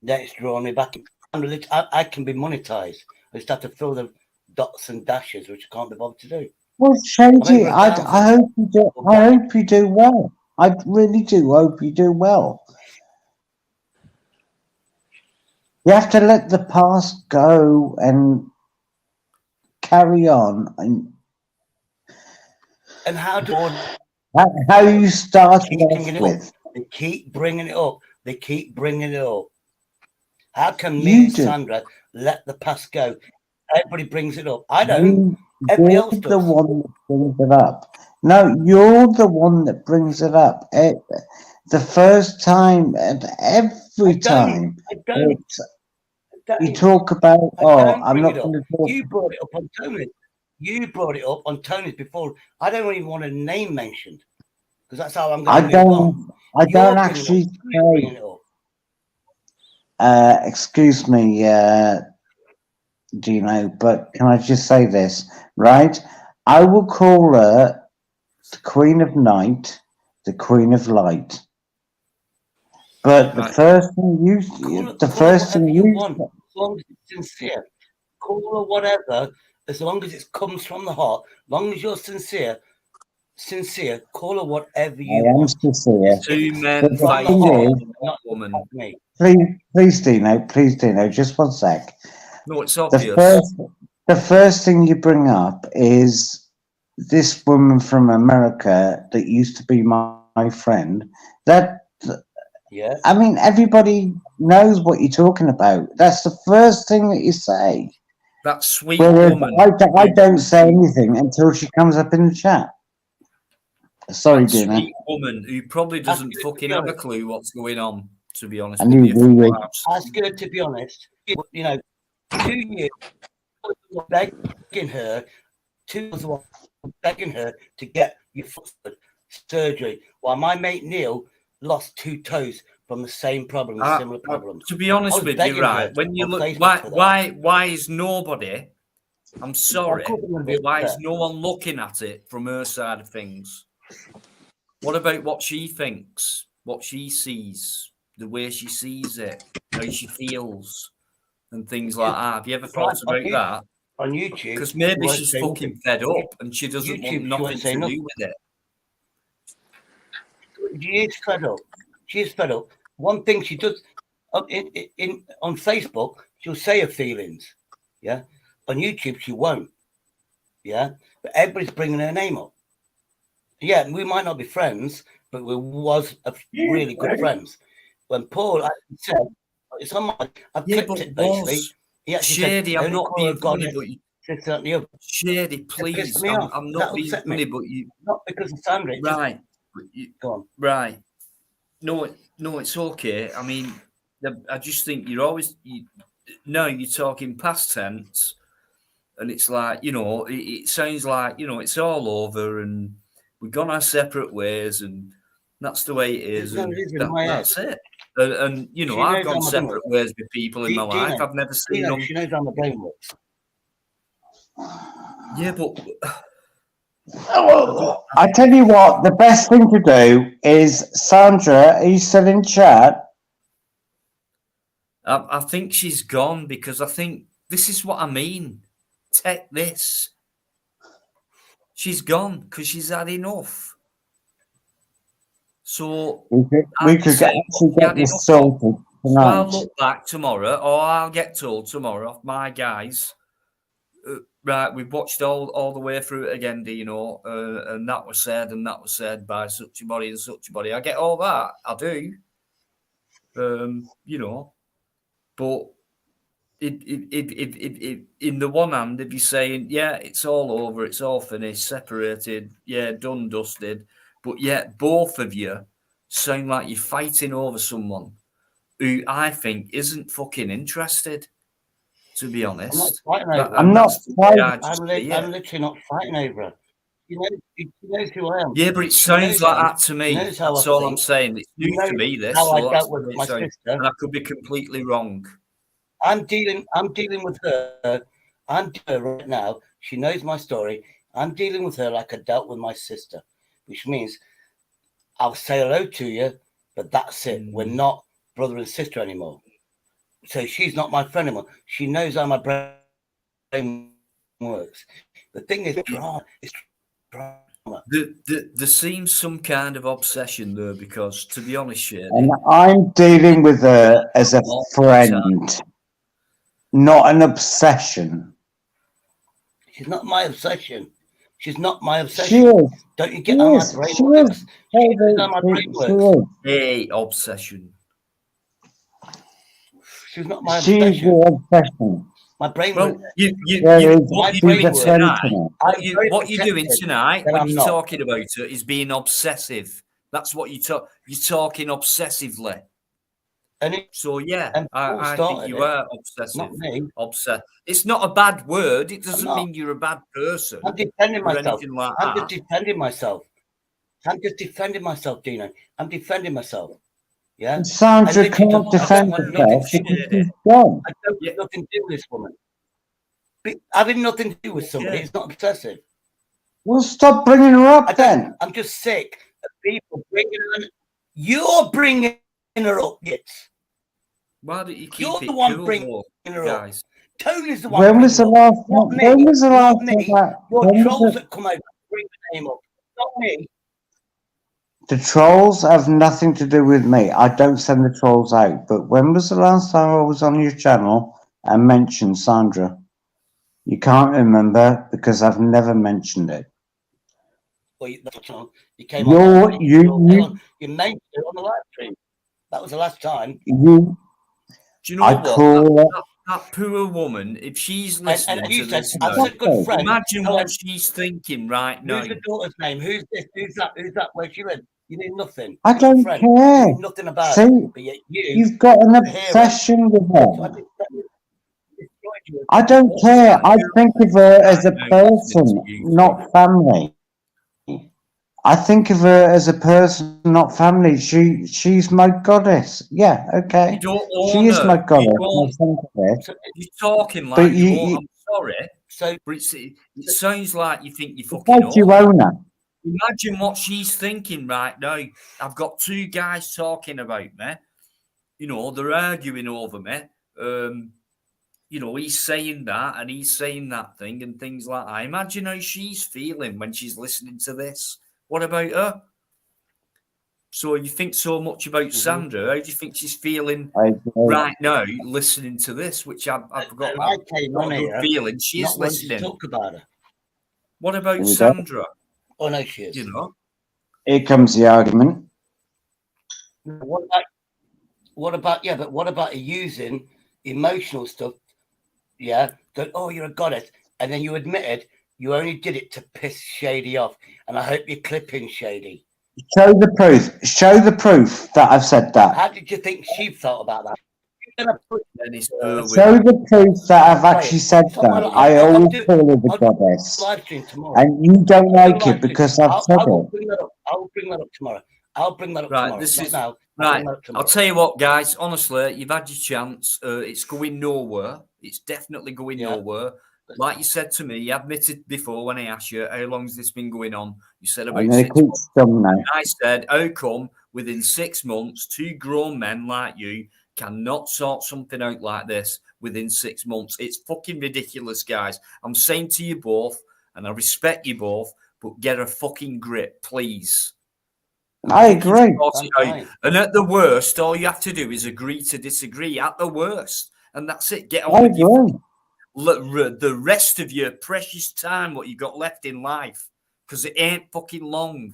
That's drawing me back. I can be monetized. I just have to fill the dots and dashes, which I can't be bothered to do. Well, Shady, I hope you do. I hope you do well. I really do hope you do well. You have to let the past go and carry on. And how do how you started off with? They keep bringing it up. They keep bringing it up. How can me and Sandra let the past go? Everybody brings it up. I don't. Everybody else does. You're the one that brings it up. No, you're the one that brings it up. The first time and every time. You talk about, I'm not going to talk. You brought it up on Tony's. You brought it up on Tony's before. I don't even want a name mentioned because that's how I'm going to move on. I don't actually say. Excuse me, Dino, but can I just say this, right? I will call her the Queen of Night, the Queen of Light. But the first thing you want, as long as it's sincere, call her whatever, as long as it comes from the heart, as long as you're sincere, call her whatever you want. I am sincere. 2 men fighting one woman. Please, Dino, just 1 sec. No, it's obvious. The first thing you bring up is this woman from America that used to be my friend. Yeah. I mean, everybody knows what you're talking about. That's the first thing that you say. That sweet woman. I don't say anything until she comes up in the chat. Sorry, Dina. Sweet woman who probably doesn't fucking have a clue what's going on, to be honest with you. That's good, to be honest. 2 years begging her, 2 years begging her to get your foot surgery, while my mate Neil lost 2 toes from the same problem, similar problem. To be honest with you, right? When you look, why is nobody? I'm sorry, but why is no one looking at it from her side of things? What about what she thinks, what she sees, the way she sees it, how she feels, and things like that? Have you ever thought about that? On YouTube, because maybe she's fucking fed up and she doesn't want nothing to do with it. She is fed up. She is fed up. One thing she does on Facebook, she'll say her feelings. Yeah. On YouTube, she won't. Yeah. But everybody's bringing her name up. Yeah, we might not be friends, but we was really good friends. When Paul actually said, "It's on my," I've clicked it basically. He actually Shady, said, I'm not being funny, but you. Shady, please, I'm not being funny, but you. Not because of Sandra. Right. Go on. Right. No, it's okay. I mean, I just think you're always. You're talking past tense, and it's like, it sounds like, it's all over and we've gone our separate ways, and that's the way it is. And that's it. And I've gone separate ways with people in my life. I've never seen them. She knows I'm a brain works. Yeah, but I tell you what, the best thing to do is, Sandra, are you still in chat? I think she's gone, because I think this is what I mean. Take this. She's gone because she's had enough. So we could actually get this sorted tonight. So I'll look back tomorrow, or I'll get told tomorrow off my guys. Right, we've watched all the way through it again, Dino, and that was said by such a body and such a body. I get all that, I do. But if in the one hand, if you're saying, yeah, it's all over, it's all finished, separated, yeah, done, dusted, but yet both of you sound like you're fighting over someone who I think isn't fucking interested, to be honest. I'm literally not fighting over her. She knows who I am. Yeah, but it sounds like that to me. That's all I'm saying. It's new to me, this. How I dealt with my sister. And I could be completely wrong. I'm dealing with her. I'm dealing with her right now. She knows my story. I'm dealing with her like I dealt with my sister, which means I'll say hello to you, but that's it. We're not brother and sister anymore. So she's not my friend anymore. She knows how my brain works. The thing is, drama. It's drama. There seems some kind of obsession there because, to be honest, Shady, And I'm dealing with her as a friend, not an obsession. She's not my obsession. She's not my She obsession. is. Don't you get how my brain works? She knows how my brain works. Hey, obsession. She's not my She's obsession. your obsession. My brain Well, works. what you're doing tonight, what you're doing tonight then when I'm you're not. talking about it is being obsessive. That's what you're talking obsessively. So yeah, I think you are obsessive. Not me. It's not a bad word. It doesn't not. mean you're a bad person. I'm defending or myself. anything like I'm that. just defending myself. I'm just defending myself, Dino. I'm defending myself. Yeah. And Sandra can't defend herself because she's gone. I don't have nothing to do with this woman. Having nothing to do with somebody is not obsessive. Well, stop bringing her up then. I'm just sick of people bringing her. You're bringing her up, Gits. Why don't you keep You're it the one cool, bringing her guys? up. Tony's the one. When was the last time? When was the last time? Your trolls that come over bring the name up. Not me. The trolls have nothing to do with me. I don't send the trolls out. But when was the last time I was on your channel and mentioned Sandra? You can't remember because I've never mentioned it. Well, you came on. You mentioned it on the live stream. That was the last time. Do you know what? That poor woman, if she's listening to this, a good friend. Imagine what she's thinking right now. Who's the daughter's name? Who's this? Who's that? Who's that? Where she lives? You need nothing. I don't care. You need nothing about See, it. But yet you've got an obsession with her. So I don't care. I think of her as a person, not family. I think of her as a person, not family. She's my goddess. Yeah, okay. She is my goddess. You're talking like I'm sorry, but it sounds like you think you fucking you own her. Imagine what she's thinking right now. I've got two guys talking about me. You know, they're arguing over me. You know, he's saying that and he's saying that thing and things like that. Imagine how she's feeling when she's listening to this. What about her? So you think so much about Sandra. How do you think she's feeling right now listening to this? Which I've got a good feeling she is listening. Talk about her. What about Sandra? Oh, no, she is. You know? Here comes the argument. What about her using emotional stuff? Yeah. Go, oh, you're a goddess. And then you admitted you only did it to piss Shady off. And I hope you're clipping Shady. Show the proof. Show the proof that I've said that. How did you think she felt about that? Show the proof that I've actually said that. I always call her the goddess. And you don't like it because I've said it. I'll bring that up tomorrow. I'll bring that up right, tomorrow. This is now. Right. I'll tell you what, guys. Honestly, you've had your chance. It's going nowhere. It's definitely going nowhere. Like you said to me, you admitted before when I asked you, how long has this been going on? You said about 6 months. I said, how come within 6 months, two grown men like you cannot sort something out like this within 6 months? It's fucking ridiculous, guys. I'm saying to you both, and I respect you both, but get a fucking grip, please. I agree. And at the worst, all you have to do is agree to disagree. At the worst. And that's it. Get on with your the rest of your precious time, what you got left in life, because it ain't fucking long,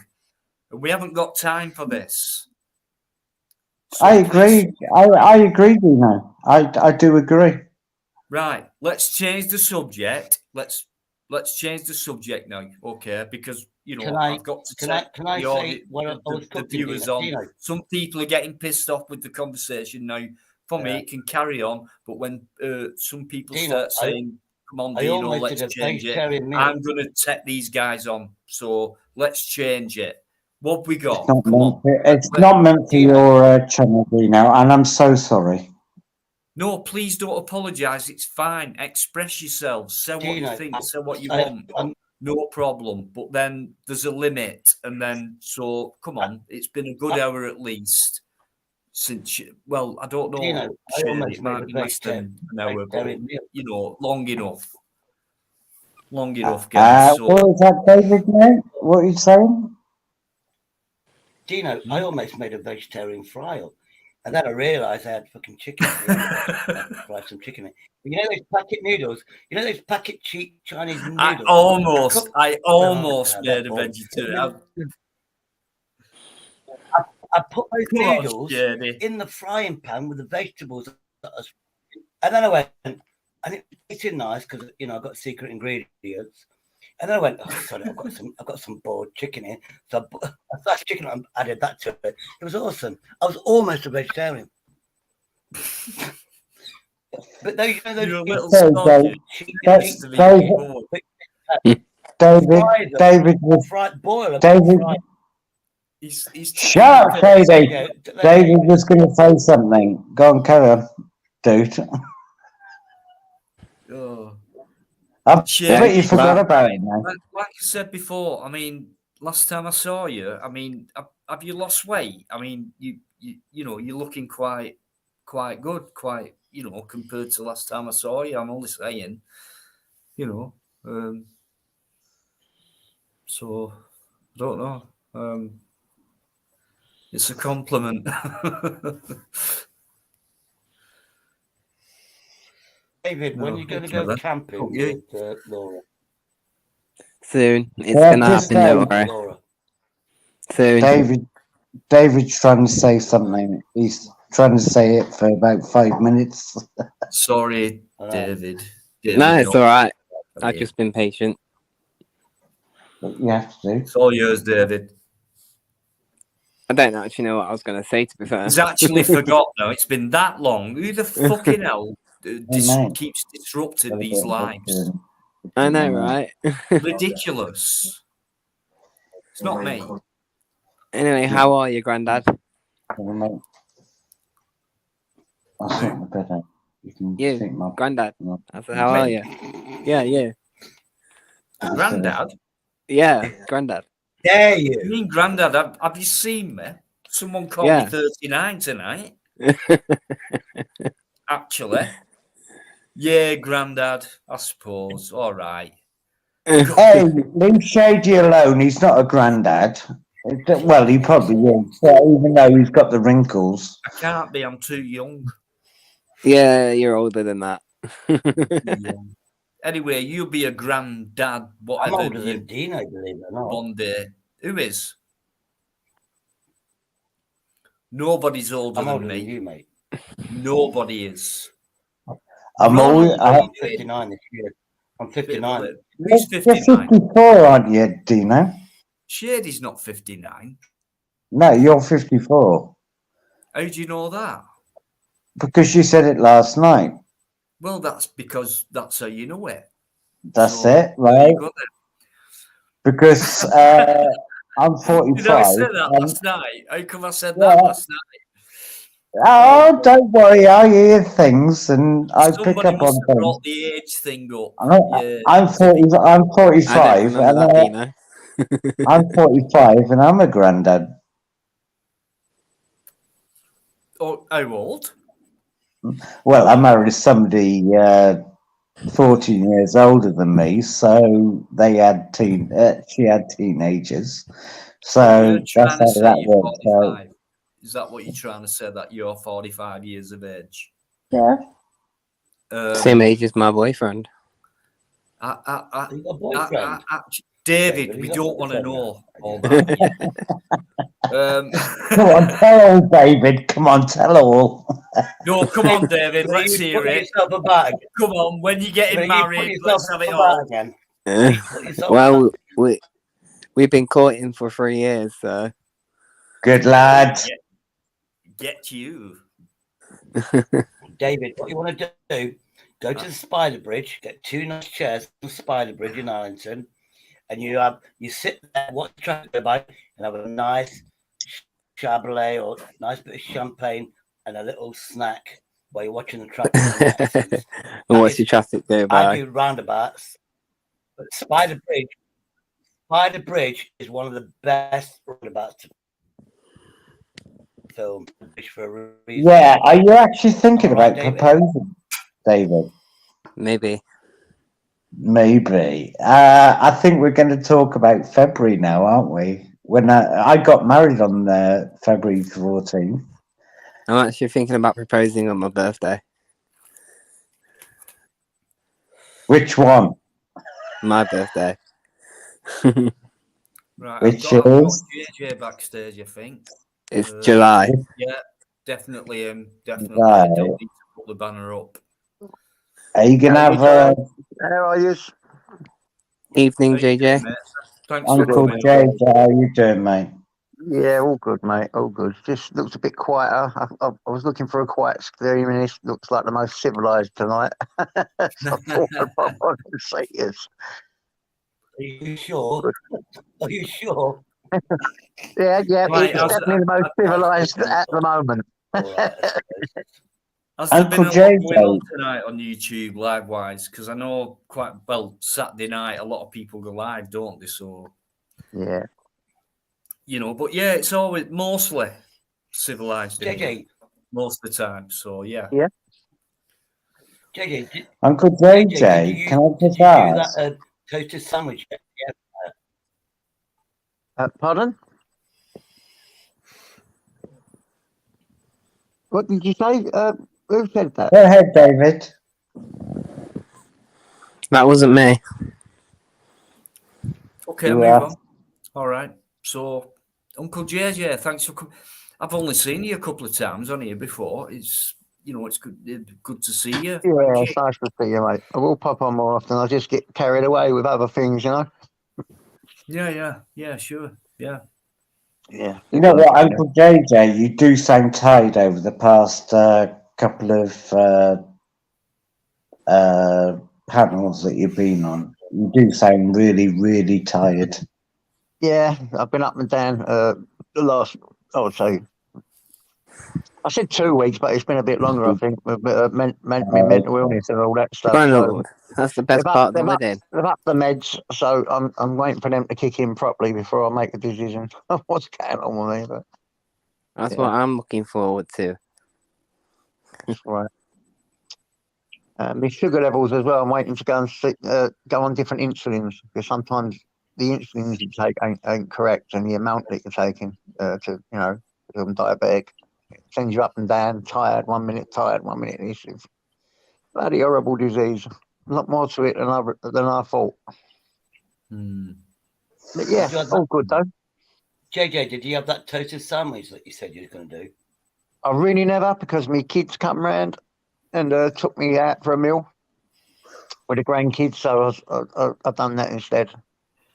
and we haven't got time for this. So I agree. I agree, Dino. I do agree. Right. Let's change the subject. Let's change the subject now, okay? Because you know I've got to take the viewers on. Dino. Some people are getting pissed off with the conversation now. For me, it can carry on, but when some people start saying, come on, Dino, let's change it, I'm going to take these guys on. So let's change it. What have we got? It's not meant for your channel, Dino, and I'm so sorry. No, please don't apologise. It's fine. Express yourselves. Say what you think. Say what you want. no problem. But then there's a limit, and then so come on, it's been a good hour at least since. Well, I don't know. Dino, I Shane, almost it made might a be less than an hour, but vegetarian meal. you know, long enough. Long enough, guys. So What was that, David, mate? What are you saying? Dino, I almost made a vegetarian fry up. And then I realised I had fucking chicken at the end of it. I had to fry some chicken in. But you know those packet noodles? You know those packet cheap Chinese noodles? I almost made a vegetarian. I put those Come on, noodles Shady. in the frying pan with the vegetables. And then I went, and it tasted nice because, you know, I got secret ingredients. And then I went, oh, sorry, I've got some boiled chicken here. So I sliced chicken and added that to it. It was awesome. I was almost a vegetarian. But those, you know, those You're a little Sorry, stodgy. David was fried boil. David. He's Shut up, Shady. Yeah, David was going to say something. Go on, carry on, dude. Oh. I bet you forgot about it now. Like I said before, I mean, last time I saw you, I mean, have you lost weight? I mean, you know, you're looking quite good, you know, compared to last time I saw you. I'm only saying, you know, so I don't know. It's a compliment. David, when are you going to go camping with Laura? Soon. It's going to happen, don't worry. Laura. Soon. David's trying to say something. He's trying to say it for about 5 minutes. Sorry, David. No, it's all right. I've just been patient. You have to. It's all yours, David. I don't actually know what I was going to say, to be fair. He's actually forgot now. It's been that long. Who the fucking hell keeps disrupting these lives? I know, right? Ridiculous. It's not me. Anyway, how are you, Grandad? You, Grandad. I said, how are you? Yeah, you. Grandad? Yeah, Grandad. Dare you? You mean Grandad? Have you seen me? Someone called me 39 tonight. Actually. Yeah, Grandad, I suppose. All right. Hey, leave Shady alone. He's not a granddad. Well, he probably is, even though he's got the wrinkles. I can't be. I'm too young. Yeah, you're older than that. Anyway, you'll be a granddad, whatever. I'm older than Dino, believe it or not. One day. Who is? Nobody's older than me. Than you, mate. Nobody is. I'm 59 this year. I'm 59. Who's 59? You're 54, aren't you, Dino? Shady's not 59. No, you're 54. How do you know that? Because you said it last night. Well, that's because that's how you know it. That's it, right? Because I'm 45. Did I say that last night? How come I said that last night? Oh, don't worry. I hear things and I pick up on things. Brought the age thing up. I'm 45. I'm 45 and I'm a granddad. Oh, how old? Well, I married somebody 14 years older than me, so they had she had teenagers. So that's how that works out. Is that what you're trying to say? That you're 45 years of age? Yeah. Same age as my boyfriend. David, we don't want to know all that. Come on, tell all, David. Come on, tell all. No, come on, David. Let's hear it. Come on, when you're getting married, let's have it all again. Well, we've been courting for 3 years, so. Good lad. Get you. David, what you want to do, go to the Spider Bridge, get 2 nice chairs on the Spider Bridge in Arlington, and you sit there, watch the traffic go by, and have a nice Chablis or nice bit of champagne and a little snack while you're watching the traffic. And watch the traffic go by. I do roundabouts, but Spider Bridge By the Bridge is one of the best roundabouts to film. For a reason. Yeah, are you actually thinking Am I right, about David? proposing, David? Maybe. Maybe. I think we're going to talk about February now, aren't we? When I got married on February 14th. I'm actually thinking about proposing on my birthday. Which one? Right, My birthday. Which I've got is? JJ backstage, I think. It's July. Yeah, definitely. Definitely. Right. Don't need to put the banner up. Are you going to have How are you? Evening, How you doing, JJ. mate? Thanks for Uncle coming. JJ? How you doing, mate? Yeah, all good, mate. All good. Just looks a bit quieter. I was looking for a quiet stream, and this looks like the most civilized tonight. So I thought I'd pop on and see this. Are you sure? Are you sure? Yeah, Right, it's definitely the most civilized at the moment. All right. Has there been Uncle a lot going on JJ. tonight on YouTube live-wise? Because I know Saturday night, a lot of people go live, don't they? So, Yeah. But yeah, it's always mostly civilized. JJ. Most of the time. So, yeah. Yeah. JJ. Uncle JJ, can I just ask? Did you do that toasted sandwich? Yeah. Pardon? What did you say? Who said that? Go ahead, David. That wasn't me. Okay, You move are. on. All right. So, Uncle JJ, thanks for coming. I've only seen you a couple of times on here before. It's good to see you. Yeah, it's nice to see you, mate. I will pop on more often. I just get carried away with other things, you know. Yeah, sure. Yeah. Yeah. You know what, Uncle JJ, you do sound tired over the past couple of panels that you've been on. You do sound really, really tired. Yeah, I've been up and down the last, I would say, I said 2 weeks, but it's been a bit longer, I think, with mental illness and all that stuff. Why So not? That's the best part of the wedding. they've upped the meds, so I'm waiting for them to kick in properly before I make a decision of what's going on with me. But That's what I'm looking forward to. right. My sugar levels as well. I'm waiting to go and go on different insulins because sometimes the insulins you take ain't correct, and the amount that you're taking because I'm diabetic. It sends you up and down, tired 1 minute, tired 1 minute. It's bloody horrible disease. A lot more to it than I thought. But yeah, all good though. JJ, did you have that toasted sandwich that you said you were going to do? I really never, because my kids come round and took me out for a meal with the grandkids, so I've done that instead.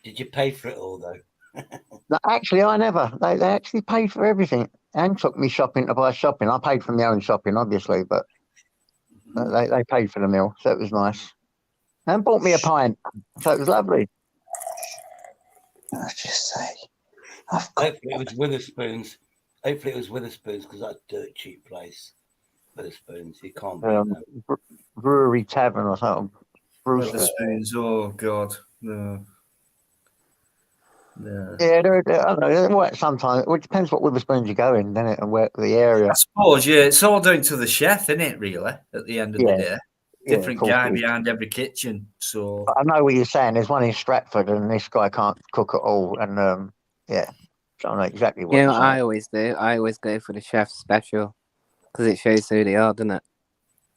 Did you pay for it all though? No, actually, I never. They actually paid for everything and took me shopping to buy shopping. I paid for my own shopping, obviously, but they paid for the meal, so it was nice. And bought me a pint, so it was lovely. I just say, Hopefully it was Witherspoons. Hopefully it was Witherspoons because that's a dirt cheap place. Witherspoons, you can't beat them. Brewery Tavern or something. Witherspoons, oh God, no. Yeah, I don't know. Sometimes it depends what Witherspoons you go in, doesn't it, and where the area. I suppose, yeah, it's all down to the chef, isn't it? Really, at the end of the day, different guy behind every kitchen. So I know what you're saying. There's one in Stratford, and this guy can't cook at all. And so I know exactly what. Yeah, you're saying. I always do. I always go for the chef's special because it shows who they are, doesn't it?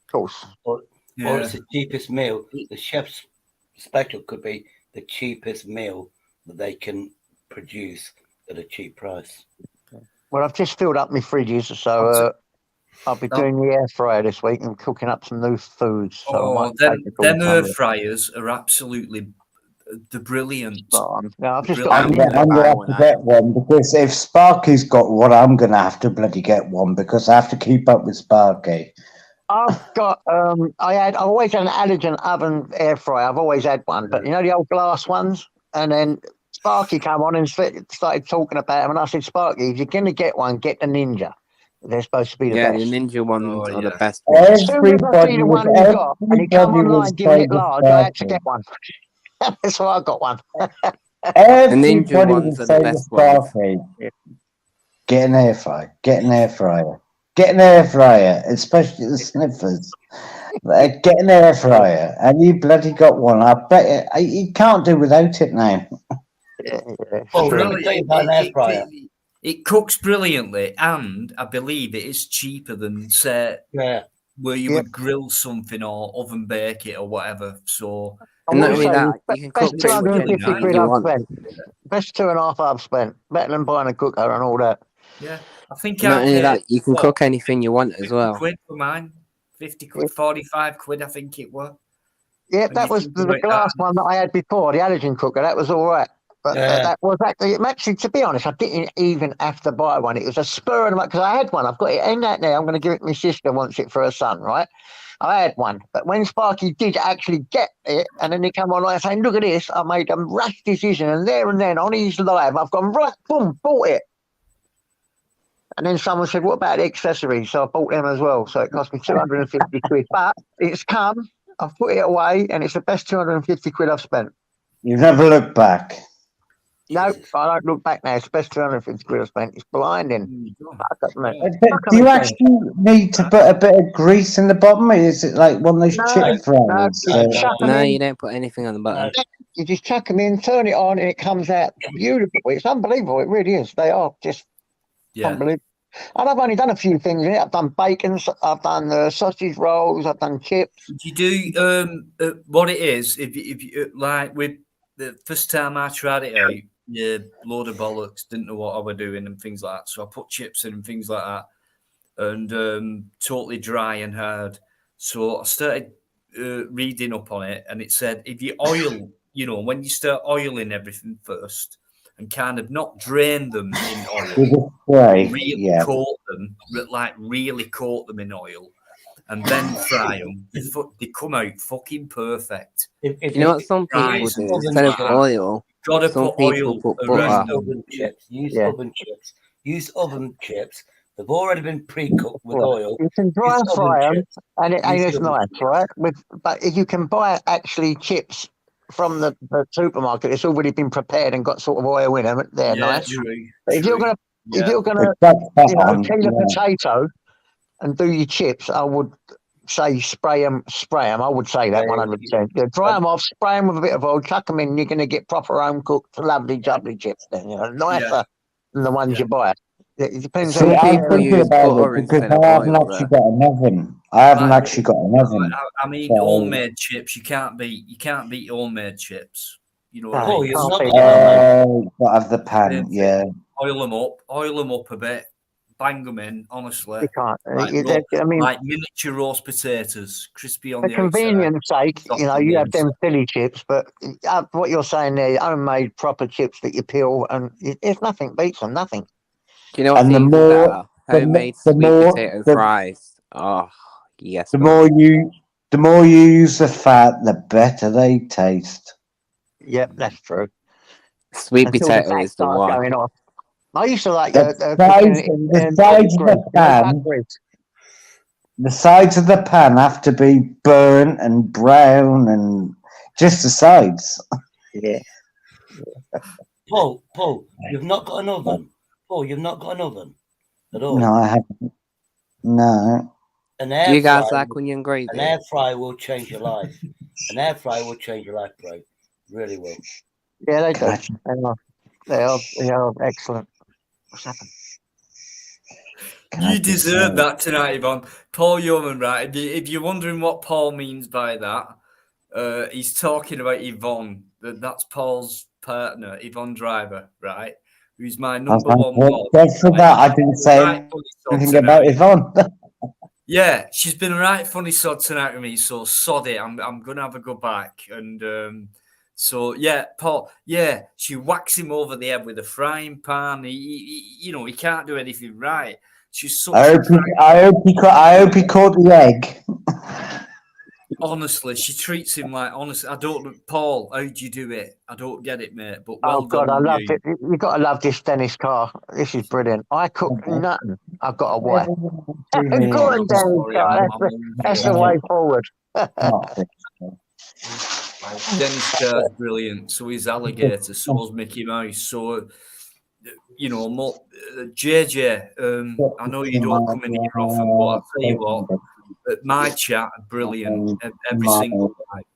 Of course. Or it's the cheapest meal. The chef's special could be the cheapest meal that they can produce at a cheap price. Well, I've just filled up my fridges, so I'll be doing the air fryer this week and cooking up some new foods. So them air fryers are absolutely brilliant. No, I've just I'm going to have to get one because if Sparky's got one, I'm going to have to bloody get one because I have to keep up with Sparky. I've got I've always had an allergen oven air fryer. I've always had one, but you know the old glass ones. And then Sparky came on and started talking about them, and I said, Sparky, if you're going to get one, get the Ninja. They're supposed to be the best. Yeah, the Ninja ones are the best ones. ones. As soon as I see the one he got, and he come online giving it large, I had to get one. That's why I got one. Everybody ones would are the say the best ones. Sparky. Get an air fryer. Get an air fryer. Get an air fryer, especially the sniffers. Get an air fryer, and you bloody got one. I bet you can't do without it now. Yeah, Well, true. let me tell you about an air fryer. It cooks brilliantly, and I believe it is cheaper than, say, Yeah. where you would grill something or oven bake it or whatever. So, I And not will only say, that, you can best cook pretty much 250 anything quid you I've want. spent. Best 2.5 I've spent. Better than buying a cooker and all that. yeah, I think And not I only paid that, you can what, cook anything you want as 50 well. quid for mine. 50 quid, 45 quid, I think it was. Yeah, When that you was think the about glass that. one that I had before, the halogen cooker. That was all right. But that was actually, to be honest, I didn't even have to buy one. It was a spur of the moment because I had one. I've got it in that now. I'm going to give it to my sister, wants it for her son, right? I had one. But when Sparky did actually get it, and then he came online saying, look at this, I made a rash decision. And there and then on his live, I've gone, right, boom, bought it. And then someone said, what about the accessories? So I bought them as well. So it cost me 250 quid. But it's come, I've put it away, and it's the best 250 quid I've spent. You've never looked back. No, I don't look back now. It's the best 250 quid I've spent. It's blinding. Do you actually need to put a bit of grease in the bottom? Or is it like one of those chip fryers? No, you don't put anything on the bottom. You just chuck them in, turn it on, and it comes out beautiful. It's unbelievable. It really is. They are just unbelievable. And I've only done a few things in it. I've done bacon, I've done sausage rolls, I've done chips. You do what it is. If you like with the first time I tried it out, yeah, load of bollocks, didn't know what I were doing and things like that. So I put chips in and things like that, and totally dry and hard. So I started reading up on it, and it said if you oil, when you start oiling everything first, and kind of not drain them in oil, coat them, really coat them in oil, and then fry them. They come out fucking perfect. You know what some people do? Instead of oil, gotta some put people oil put around butter. them. Use oven chips. They've already been pre-cooked with oil. You can dry fry them, and it ain't Use as nice, right? But if you can buy actually chips from the supermarket, it's already been prepared and got sort of oil in them. They're nice. True, but if you're gonna peel a potato and do your chips, I would say spray them. I would say that 100%. Yeah, dry them off, spray them with a bit of oil, chuck them in. You're going to get proper home cooked, lovely, jubbly chips. Then nicer than the ones you buy. It depends. See, on I'm thinking about it because I haven't actually got an oven. I haven't actually got an oven. I mean, homemade chips. You can't beat homemade chips. You know what I mean? But have the pan, yeah. Oil them up a bit. Bang them in, honestly. You can't. Like miniature roast potatoes, crispy on for the convenience sake, outside. you have them Philly chips, but what you're saying there, homemade proper chips that you peel, and there's nothing beats them, nothing. Do you know what's even better? Homemade sweet potato fries. Oh, yes. The more you use the fat, the better they taste. Yep, that's true. Sweet potato is the one. Going off. I used to like the sides of the pan. The sides of the pan have to be burnt and brown, and just the sides. Yeah. Paul, you've not got an oven. Paul, you've not got an oven at all. No, I haven't. No. An air Do you guys fryer, like onion gravy? An air fryer will change your life. An air fryer will change your life, bro. Really will. Yeah, they do. They are excellent. What's happened? You deserve that tonight, Yvonne. Paul Yeoman, right? If you're wondering what Paul means by that, he's talking about Yvonne. That's Paul's partner, Yvonne Driver, right? Who's my number one mod. Just for that, I didn't say anything about Yvonne. Yeah, she's been a right funny sod tonight with me, so sod it. I'm gonna have a go back. And so yeah, Paul, she whacks him over the head with a frying pan. He can't do anything right. She's such I hope he caught the egg. Honestly, she treats him like I don't. Paul, how do you do it? I don't get it, mate. But I loved it. You've got to love this Dennis car. This is brilliant. I cook nothing. I've got a wife. That's the way forward. Dennis Carr's brilliant. So is Alligator. So is Mickey Mouse. So, you know, JJ, I know you don't come in here often, but I'll tell you what, my chat, brilliant. Every single night.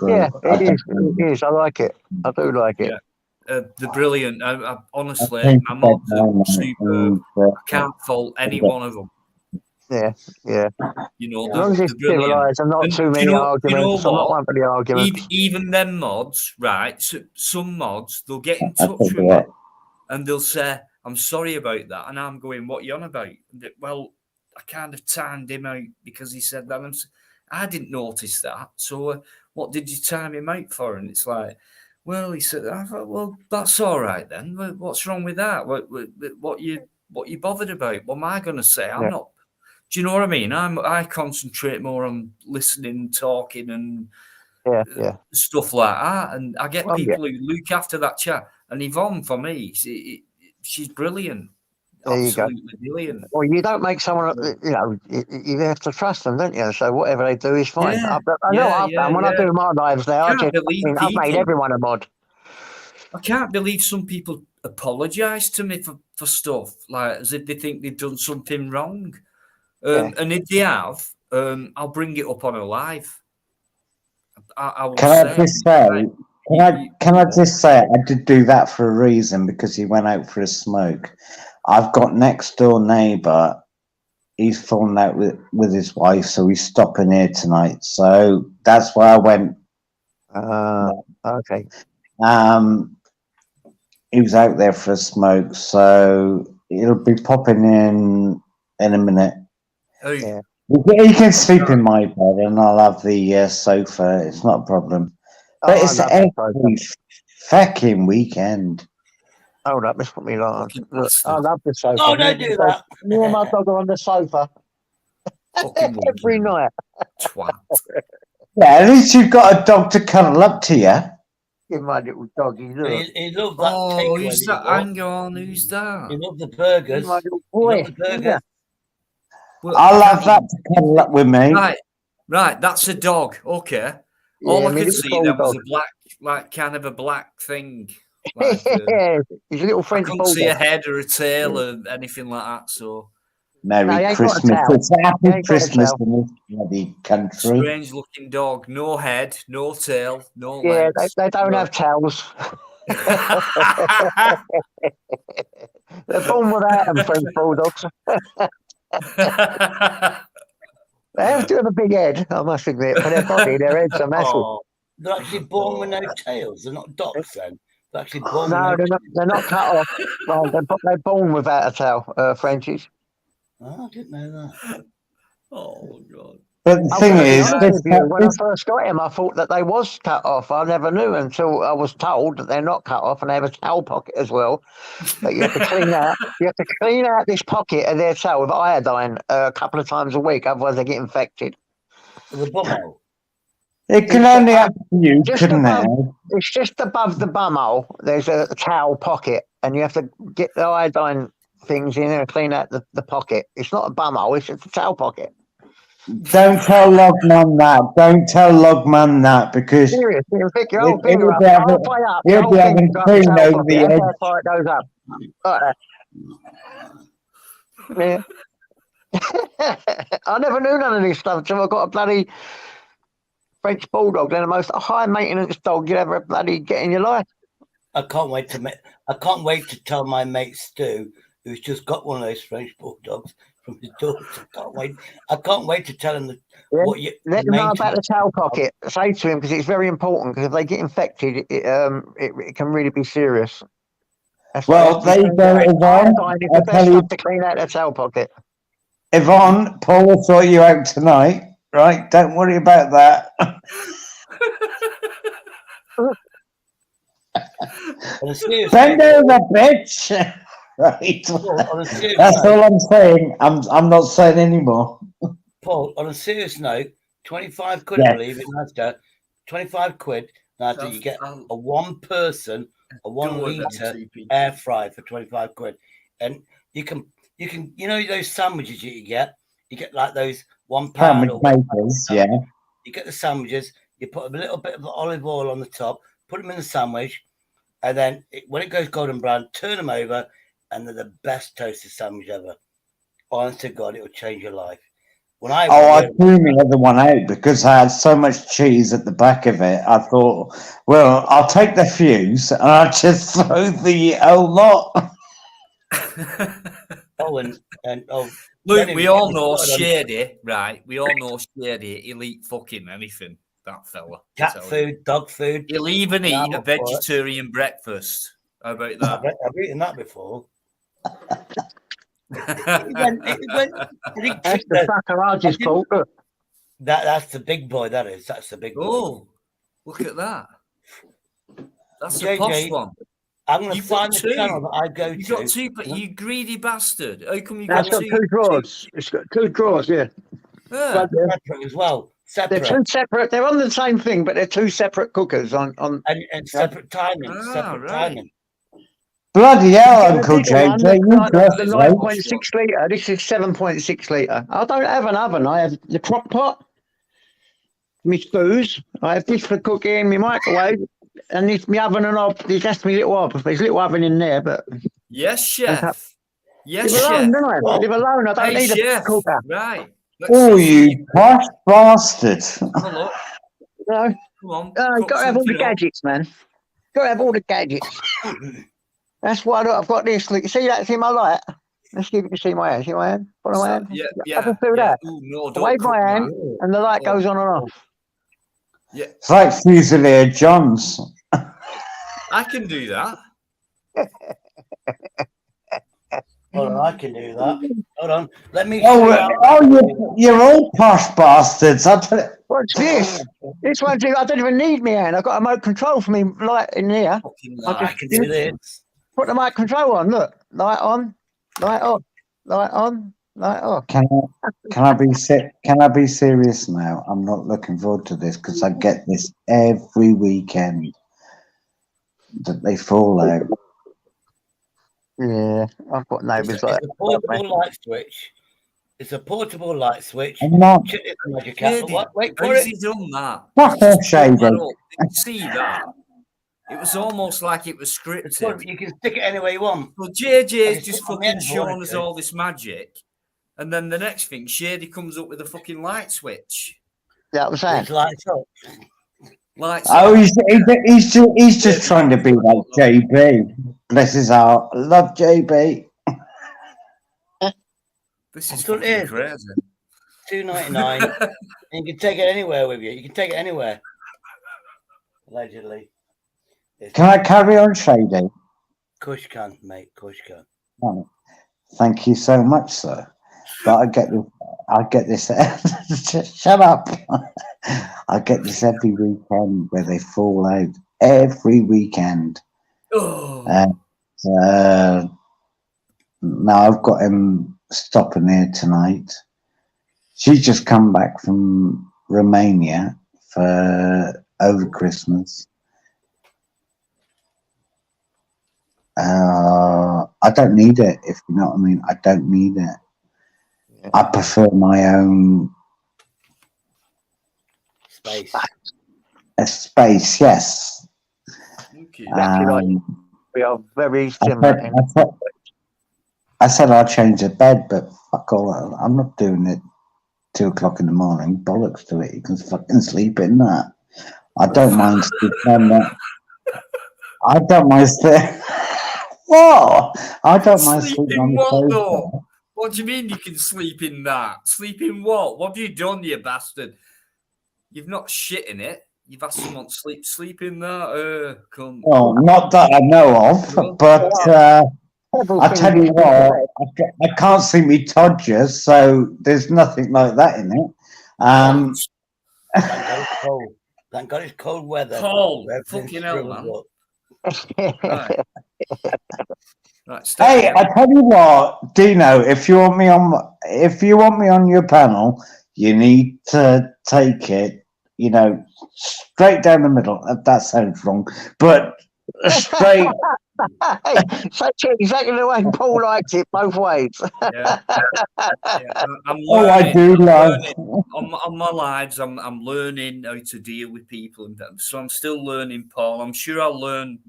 Yeah, it is. It is. I like it. I do like it. Yeah. They're brilliant. I honestly, my mods are superb. I can't fault any one of them. Yeah, yeah. You know, As long as it's they're brilliant. civilised and not And too do many you know arguments. I'm not what? one for the arguments. Even them mods, right? So, some mods, they'll get in touch with me and they'll say, "I'm sorry about that," and I'm going, "What are you on about?" Well, I kind of timed him out because he said that. I didn't notice that. So, what did you time him out for? And it's like, well, he said, I thought, well, that's all right then. What's wrong with that? What you bothered about? What am I going to say? I'm not. Do you know what I mean? I concentrate more on listening, talking, and stuff like that. And I get people who look after that chat. And Yvonne, for me, she's brilliant. There Absolutely you go. brilliant. Well, you don't make someone, you know, you have to trust them, don't you? So whatever they do is fine. Yeah, I know I've done when I do my lives now. I've made everyone a mod. I can't believe some people apologise to me for stuff, like as if they think they've done something wrong. And if they have, I'll bring it up on a live. I will Can I just say? Can I just say I did do that for a reason, because he went out for a smoke. I've got next door neighbour. He's fallen out with his wife, so he's stopping here tonight. So that's why I went. Okay. He was out there for a smoke, so he'll be popping in a minute. Oh yeah. He can sleep in my bed, and I'll have the sofa. It's not a problem. But it's every fucking weekend. Hold up, let's put me on. Look, I love the sofa. Oh, don't do that. Me and my dog are on the sofa every night. Twat. Yeah, at least you've got a dog to cuddle up to you. Give my little doggy look. He loved that takeaway. Who's that? Hang on, who's that? He loved the burgers. My little boy. He loved the burgers. Well, I'll have that to cuddle up with me. Right, that's a dog. Okay. All I could see there was a black, kind of a black thing. Like, he's a little French I couldn't bulldog. see a head or a tail or anything like that. So Merry Christmas! It's happy Christmas in this bloody country. Strange looking dog, no head, no tail, no legs. legs. They don't have tails. They're born without them, French bulldogs. They have to have a big head, I must admit. For their body, their heads are massive. They're actually born with no tails. They're not dogs then. They're actually born no, with they're not cut off. Well, they're born without a tail, Frenchies. Oh, I didn't know that. Oh, God. But the thing is, when I first got him, I thought that they was cut off. I never knew until I was told that they're not cut off, and they have a tail pocket as well. That you have to clean out. You have to clean out this pocket of their tail with iodine a couple of times a week, otherwise they get infected. The bumhole. It can only happen to you, couldn't it? It's just above the bumhole. There's a towel pocket, and you have to get the iodine things in there and clean out the pocket. It's not a bumhole; it's just a towel pocket. Don't tell Logman that. Don't tell Logman that, because serious. He'll pick your whole he'll finger up, halfway up. He'll be having cream over the edge. That's how it goes up. Like yeah. I never knew none of this stuff until I got a bloody French bulldog. They're the most high maintenance dog you'd ever bloody get in your life. I can't wait to tell my mate Stu, who's just got one of those French bulldogs from his daughter. I can't wait to tell him what you let him know about the tail pocket. Say to him, because it's very important, because if they get infected, it can really be serious. That's well, there you go, Yvonne. I'll tell you to clean out the tail pocket. Yvonne, Paul will sort you out tonight, right? Don't worry about that. Bend over, bitch. Right. That's all I'm saying. I'm not saying anymore. Paul, on a serious note, 25 quid, I believe it, Mazda. 25 quid. Now you get a 1 person, a 1 litre air fry for 25 quid. And you can, you know, those sandwiches you get like those £1 sandwich or makers, yeah. You get the sandwiches, You put a little bit of olive oil on the top, put them in the sandwich, and then when it goes golden brown, turn them over, and they're the best toasted sandwich ever. Honest to God, it will change your life. When I threw the other one out because I had so much cheese at the back of it. I thought, well, I'll take the fuse and I'll just throw the whole lot. Luke, we all know Shady, right? We all know Shady. He'll eat fucking anything, that fella. Cat food, dog food. He'll even eat a vegetarian breakfast. How about that? I've eaten that before. That's the fucker I just bought. Look. That's the big boy, that is. That's the big boy. Oh, look at that. That's a posh one. I'm going to find the channel that I go to. You got two, you greedy bastard. How come you got two drawers? It's got 2 drawers, yeah. Separate as well. Separate. They're 2 separate. They're on the same thing, but they're 2 separate cookers on and separate timing. Timing. Bloody hell, Uncle JJ. The 9.6 litre. This is 7.6 litre. I don't have an oven. I have the crock pot, my stews. I have this for cooking, my microwave, and this my oven and hob. There's just my little hob. There's a little oven in there, but yes, chef. Yes, live chef. Alone, don't I? Live alone. I don't need a cooker. Right. You posh bastard. No. Come on. You've got to have all the gadgets, man. Got to have all the gadgets. That's why I've got this. Look, you see that? See my light? Let's see if you can see my hand. See my hand? Follow my hand? Yeah. I can feel that. Ooh, no, I wave my hand, and the light goes on and off. Yeah. It's like Fusilier John's. I can do that. Hold on, I can do that. Hold on. Let me. You're all posh bastards. What's this? This one's. I don't even need me hand. I've got a remote control for me light in here. I can do this. Put the mic control on. Look, light on, light off, light on, light off. Can I be serious now? I'm not looking forward to this because I get this every weekend that they fall out. Yeah, I've got neighbours like that. It's a portable light switch. It's a portable light switch. I'm not. Wait for it. He done that? See that? It was almost like it was scripted. You can stick it anywhere you want. Well, JJ's just fucking showing us all this magic, and then the next thing, Shady comes up with a fucking light switch. Yeah, I'm saying. Lights up. Lights up. He's just trying to be like JB. Bless his heart. Love JB. This is fucking crazy. $2.99. You can take it anywhere with you. You can take it anywhere. Allegedly. Can I carry on, Shady? Kush can, mate. Kush can. Oh, thank you so much, sir. But I get this. Shut up. I get this every weekend where they fall out. Every weekend. Oh. Now I've got him stopping here tonight. She's just come back from Romania for over Christmas. I don't need it, if you know what I mean. I don't need it. Yeah. I prefer my own space. A space, yes. Okay. We are very similar. I said I'll change the bed, but fuck all. I'm not doing it 2 o'clock in the morning. Bollocks to it. You can fucking sleep in that. I don't mind sleeping on that. I don't mind sleeping. What? I don't mind sleeping on the sofa. What do you mean you can sleep in that? Sleep in what? What have you done, you bastard? You've not shit in it. You've asked someone to sleep in that. Come. Well, not that I know of, but I tell you what, I can't see me todgers, so there's nothing like that in it. Thank God it's cold weather. Cold. Fucking hell, man. Right, hey, I tell you what, Dino, if you want me on your panel, you need to take it, straight down the middle. That sounds wrong, but straight So exactly the way Paul likes it, both ways. Yeah. I'm Oh, I learning. do I'm love. learning. On my lives, I'm learning how to deal with people, and so I'm still learning, Paul. I'm sure I'll learn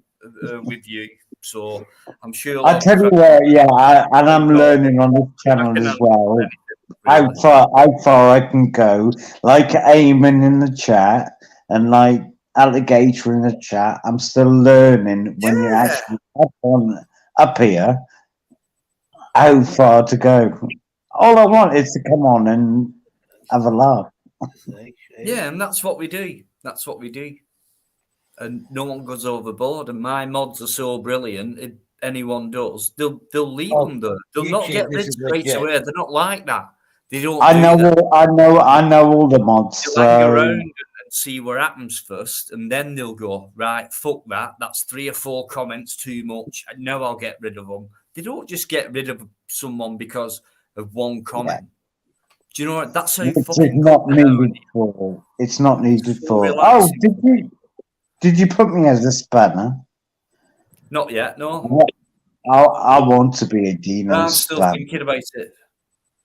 with you. So I'm sure I I'll tell you crack what, yeah, and I'm on. learning on this I channel can as answer well. anything, really. How far I can go, like Eamon in the chat and like Alligator in the chat. I'm still learning when you're Yeah. actually up here how far to go. All I want is to come on and have a laugh. Yeah, and that's what we do. That's what we do. And no one goes overboard. And my mods are so brilliant. If anyone does, they'll leave Oh, them there. They'll not YouTube, get this rid is straight legit. away. They're not like that. They don't I do know, that. I know all the mods. They'll hang around So and see what happens first, and then they'll go, right, fuck that. That's 3 or 4 comments too much. Now I'll get rid of them. They don't just get rid of someone because of one comment. Do you know what? That's how which is fucking not good they are. needed for. It's not needed So for. Oh, relaxing. did you put me as a spanner? Not yet, no. I want to be a Dino I'm still spanner. thinking about it.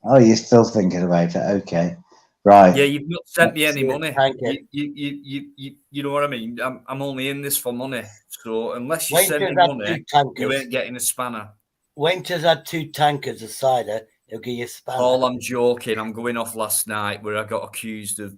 Oh, you're still thinking about it? Okay, right. Yeah, you've not sent me any money. Thank you. You know what I mean? I'm only in this for money. So unless you Wait send till me that money, 2 tankers. you ain't getting a spanner. Winter's had 2 tankers of cider. He'll give you a spanner. Paul, I'm joking. I'm going off last night where I got accused of.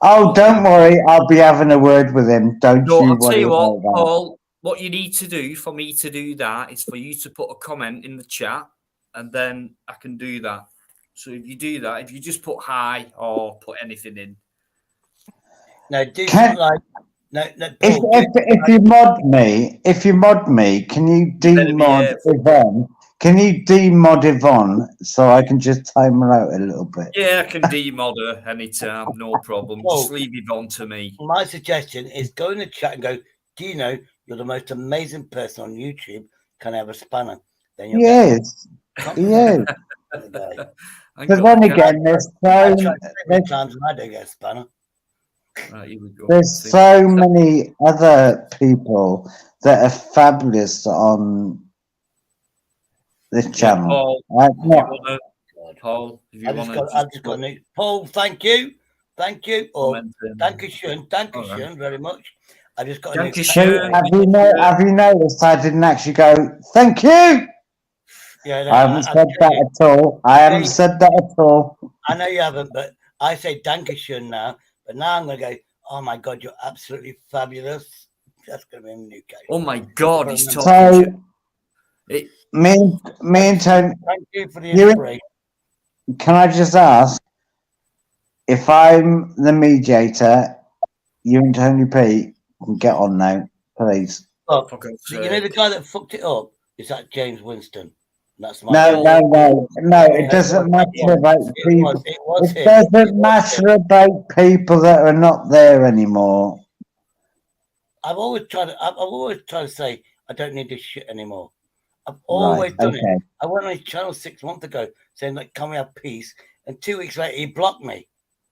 Oh, don't worry. I'll be having a word with him. Don't No, you I'll tell worry you what, about that. Paul. What you need to do for me to do that is for you to put a comment in the chat, and then I can do that. So if you do that, if you just put hi or put anything in. No, do something like no, Paul, If you mod me, can you demod Yvonne? Can you demod Yvonne so I can just time her out a little bit? Yeah, I can demod her anytime, no problem. Just leave it on to me. My suggestion is go in the chat and go, do you know you're the most amazing person on YouTube? Can I have a spanner? Then you'll Yes. Yes. But then again, there's so times I don't get a spanner. Right, here we go. There's so many other people that are fabulous on this channel. Paul, if you want to, I've just got a Paul. Thank you. Or Dankeschön very much. I just got a new. Have you noticed I didn't actually go, thank you? Yeah, no, I haven't said that at all. I haven't said that at all. I know you haven't, but I say Dankeschön now. But now I'm going to go, oh my God, you're absolutely fabulous. That's going to be a new case. Oh my God, he's talking. Me and Tony. Thank you for the inspiration. Can I just ask, if I'm the mediator, you and Tony P can get on now, please. Oh, you know the guy that fucked it up? Is that James Winston? That's my No. It doesn't matter about people. It doesn't matter about people that are not there anymore. I've always tried to say I don't need this shit anymore. I've always done it. I went on his channel 6 months ago saying like, can we have peace? And 2 weeks later he blocked me.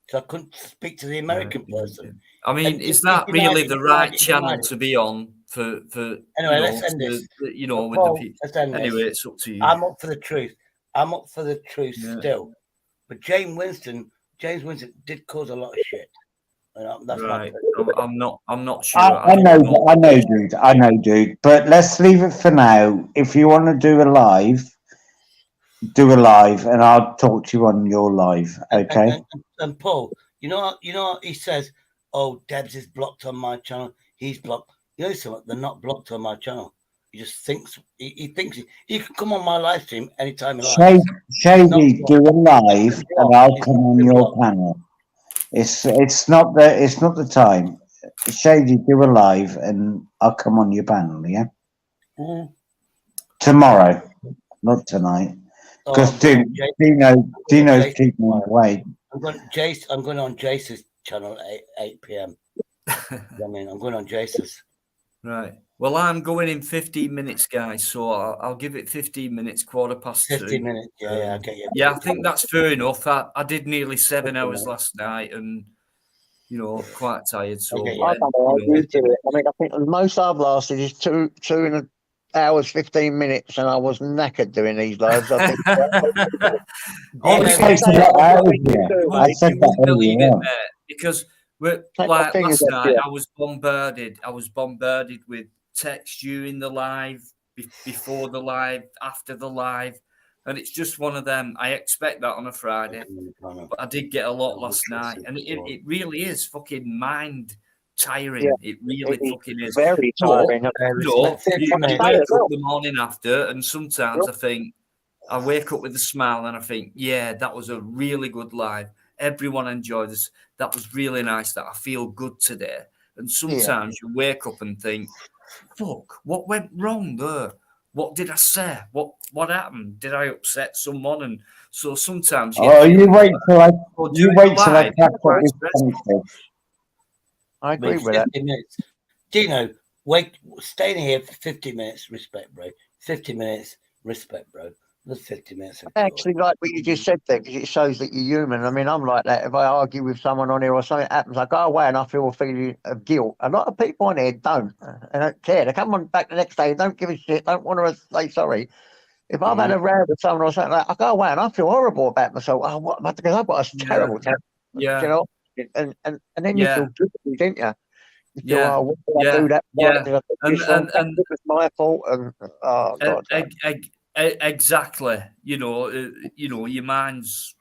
So I couldn't speak to the American person. I mean, is that really the right channel to be on for anyway, let's end this. You know, with Paul, the people. Let's end anyway, this. It's up to you. I'm up for the truth. Still. But James Winston did cause a lot of shit. That's right. I'm not sure. I know, dude. But let's leave it for now. If you want to do a live, and I'll talk to you on your live. Okay. And Paul, you know, he says, "Oh, Debs is blocked on my channel. He's blocked." You know something? They're not blocked on my channel. He just thinks he thinks he can come on my live stream anytime he likes. Shady, do a live, and I'll come on your panel. It's not the time. Shady, do a live, and I'll come on your panel. Yeah. Tomorrow, not tonight. Because Dino's keeping me away. I'm going on Jace's channel at 8 p.m. I'm going on Jace's. Right. Well, I'm going in 15 minutes, guys. So I'll give it 15 minutes, 2:15. 15 minutes. Yeah, okay. Yeah, I think that's fair enough. I did nearly 7 hours last night, and quite tired. So, Okay, I don't know how you do it, it. I mean, I think the most I've lasted is two and a hours, 15 minutes, and I was knackered doing these lives. I think. honestly, Takes a lot out of you. I said you that wouldn't believe it, earlier. mate, because Take my like fingers last off night, you. I was bombarded with texts during the live, before the live, after the live, and it's just one of them. I expect that on a Friday, but I did get a lot last night, and it really is fucking mind tiring. Yeah, It really it is fucking is. very But tiring. you I say wake as up well. the morning after, and sometimes I think I wake up with a smile, and I think, yeah, that was a really good live. Everyone enjoyed this. That was really nice. That I feel good today. And sometimes you wake up and think, fuck, what went wrong there? What did I say? What happened? Did I upset someone? And so sometimes you Oh, get you wait till I live, catch up quite with stressful. something. I agree with that. 50 minutes. Dino, wait, staying here for 50 minutes, respect, bro. 50 minutes, respect, bro. That's 50 minutes. I actually like what you just said there because it shows that you're human. I mean, I'm like that. If I argue with someone on here or something happens, I go away and I feel a feeling of guilt. A lot of people on here don't. They don't care. They come on back the next day, don't give a shit, don't want to say sorry. If I've had a row with someone or something, I go away and I feel horrible about myself. Oh, what? Because I've got a terrible temper, Yeah. and then you feel guilty, don't you? You feel, Yeah. oh, what did I do that? Why did I do this wrong? It was my fault, and oh god. Exactly. Your mind's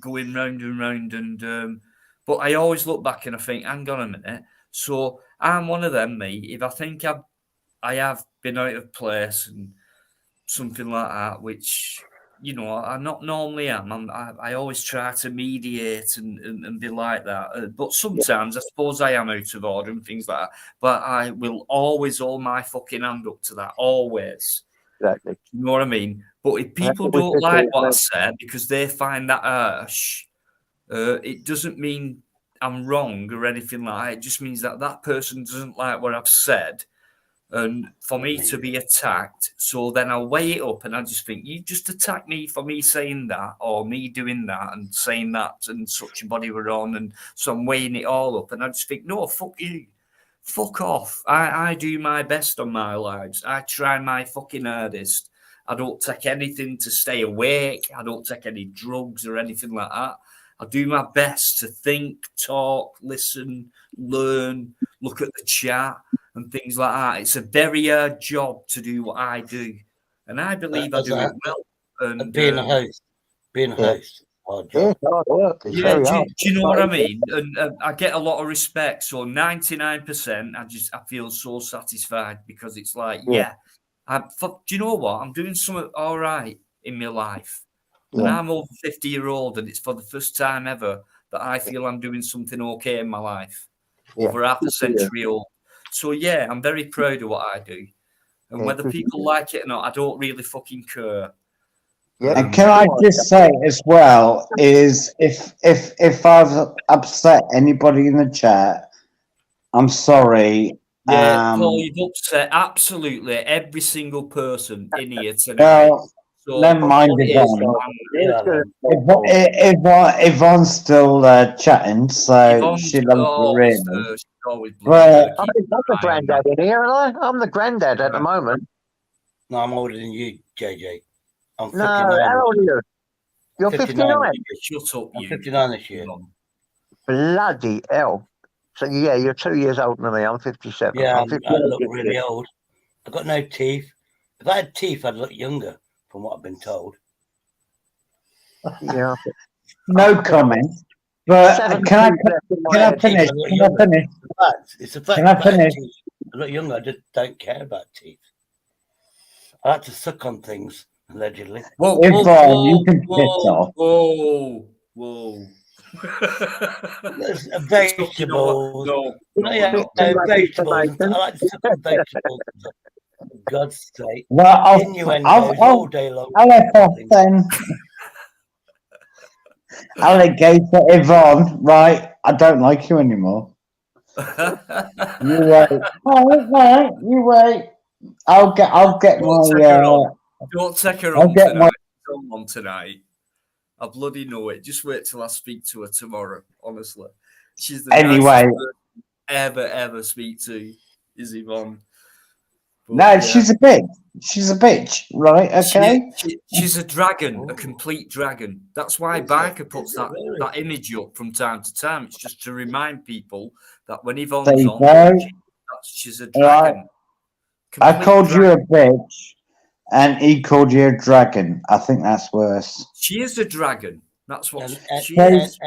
going round and round, and but I always look back and I think, hang on a minute. So I'm one of them, mate. If I think I have been out of place and something like that, which I not normally am. I always try to mediate and be like that. But sometimes I suppose I am out of order and things like that. But I will always hold my fucking hand up to that. Always. Exactly. You know what I mean? But if people don't like what I said because they find that harsh, it doesn't mean I'm wrong or anything like that. It just means that that person doesn't like what I've said. And for me to be attacked, so then I'll weigh it up and I just think, you just attacked me for me saying that or me doing that and saying that and such a body were on. And so I'm weighing it all up and I just think, no, fuck you. Fuck off. I do my best on my lives. I try my fucking hardest. I don't take anything to stay awake. I don't take any drugs or anything like that. I do my best to think, talk, listen, learn, look at the chat and things like that. It's a very hard job to do what I do. And I believe I do it well. And being a host. Being a host. Hard job. Hard work. It's very hard. Do you know what I mean? And I get a lot of respect. So 99%, I feel so satisfied because it's like, do you know what? I'm doing something all right in my life. And I'm over 50-year-old, and it's for the first time ever that I feel I'm doing something okay in my life. Over half a century old. So I'm very proud of what I do. And whether people like it or not, I don't really fucking care. And can I just say as well is if I've upset anybody in the chat, I'm sorry. Yeah, Paul, you've upset absolutely every single person in here tonight. Well, so never mind Yvonne's still chatting, so she loves the really. But I'm the granddad in here, and I'm the granddad at the moment. No, I'm older than you, JJ. I'm 59. No, how old are you? You're 59. Shut up, I'm 59 this year. Bloody hell. So, you're 2 years older than me. I'm 57. Yeah, I'm 50 I look really old. I've got no teeth. If I had teeth, I'd look younger, from what I've been told. Yeah. No comment. But can I finish? Can I finish? It's a fact. Can I finish? I look younger. I just don't care about teeth. I like to suck on things, allegedly. Whoa, you can piss off. Whoa. Vegetables. Vegetables. I like to suck on vegetables. For God's sake. Well, innuendos all day long. Alligator Yvonne, right? I don't like you anymore. You wait. Right, you wait. I'll get my. Don't take her on tonight. Tonight. I bloody know it. Just wait till I speak to her tomorrow. Honestly, She's the Anyway. nicest person ever speak to, is Yvonne. But, No, she's a bitch. She's a bitch, right? Okay. She's a dragon, a complete dragon. That's why Biker puts that image up from time to time. It's just to remind people that when Yvonne's on, she's a dragon. Right. I called you a bitch, and he called you a dragon. I think that's worse. She is a dragon. That's what she is.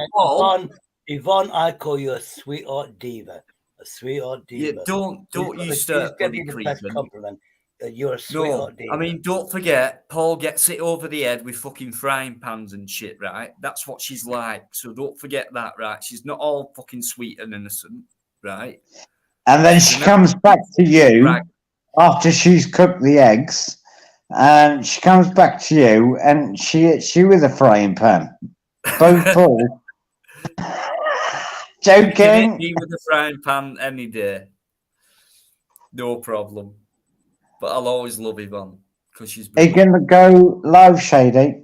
Yvonne, I call you a sweetheart diva. A sweetheart diva. Yeah, don't you start bloody creeping. Compliment. You're a sweetheart diva. I mean, don't forget, Paul gets it over the head with fucking frying pans and shit, right? That's what she's like. So don't forget that, right? She's not all fucking sweet and innocent, right? And then she comes back to you after she's cooked the eggs, and she comes back to you, and she hits you with a frying pan, both full. Joking. You can hit me with a frying pan any day, no problem. But I'll always love Yvonne because she's. Are you gonna go live, Shady?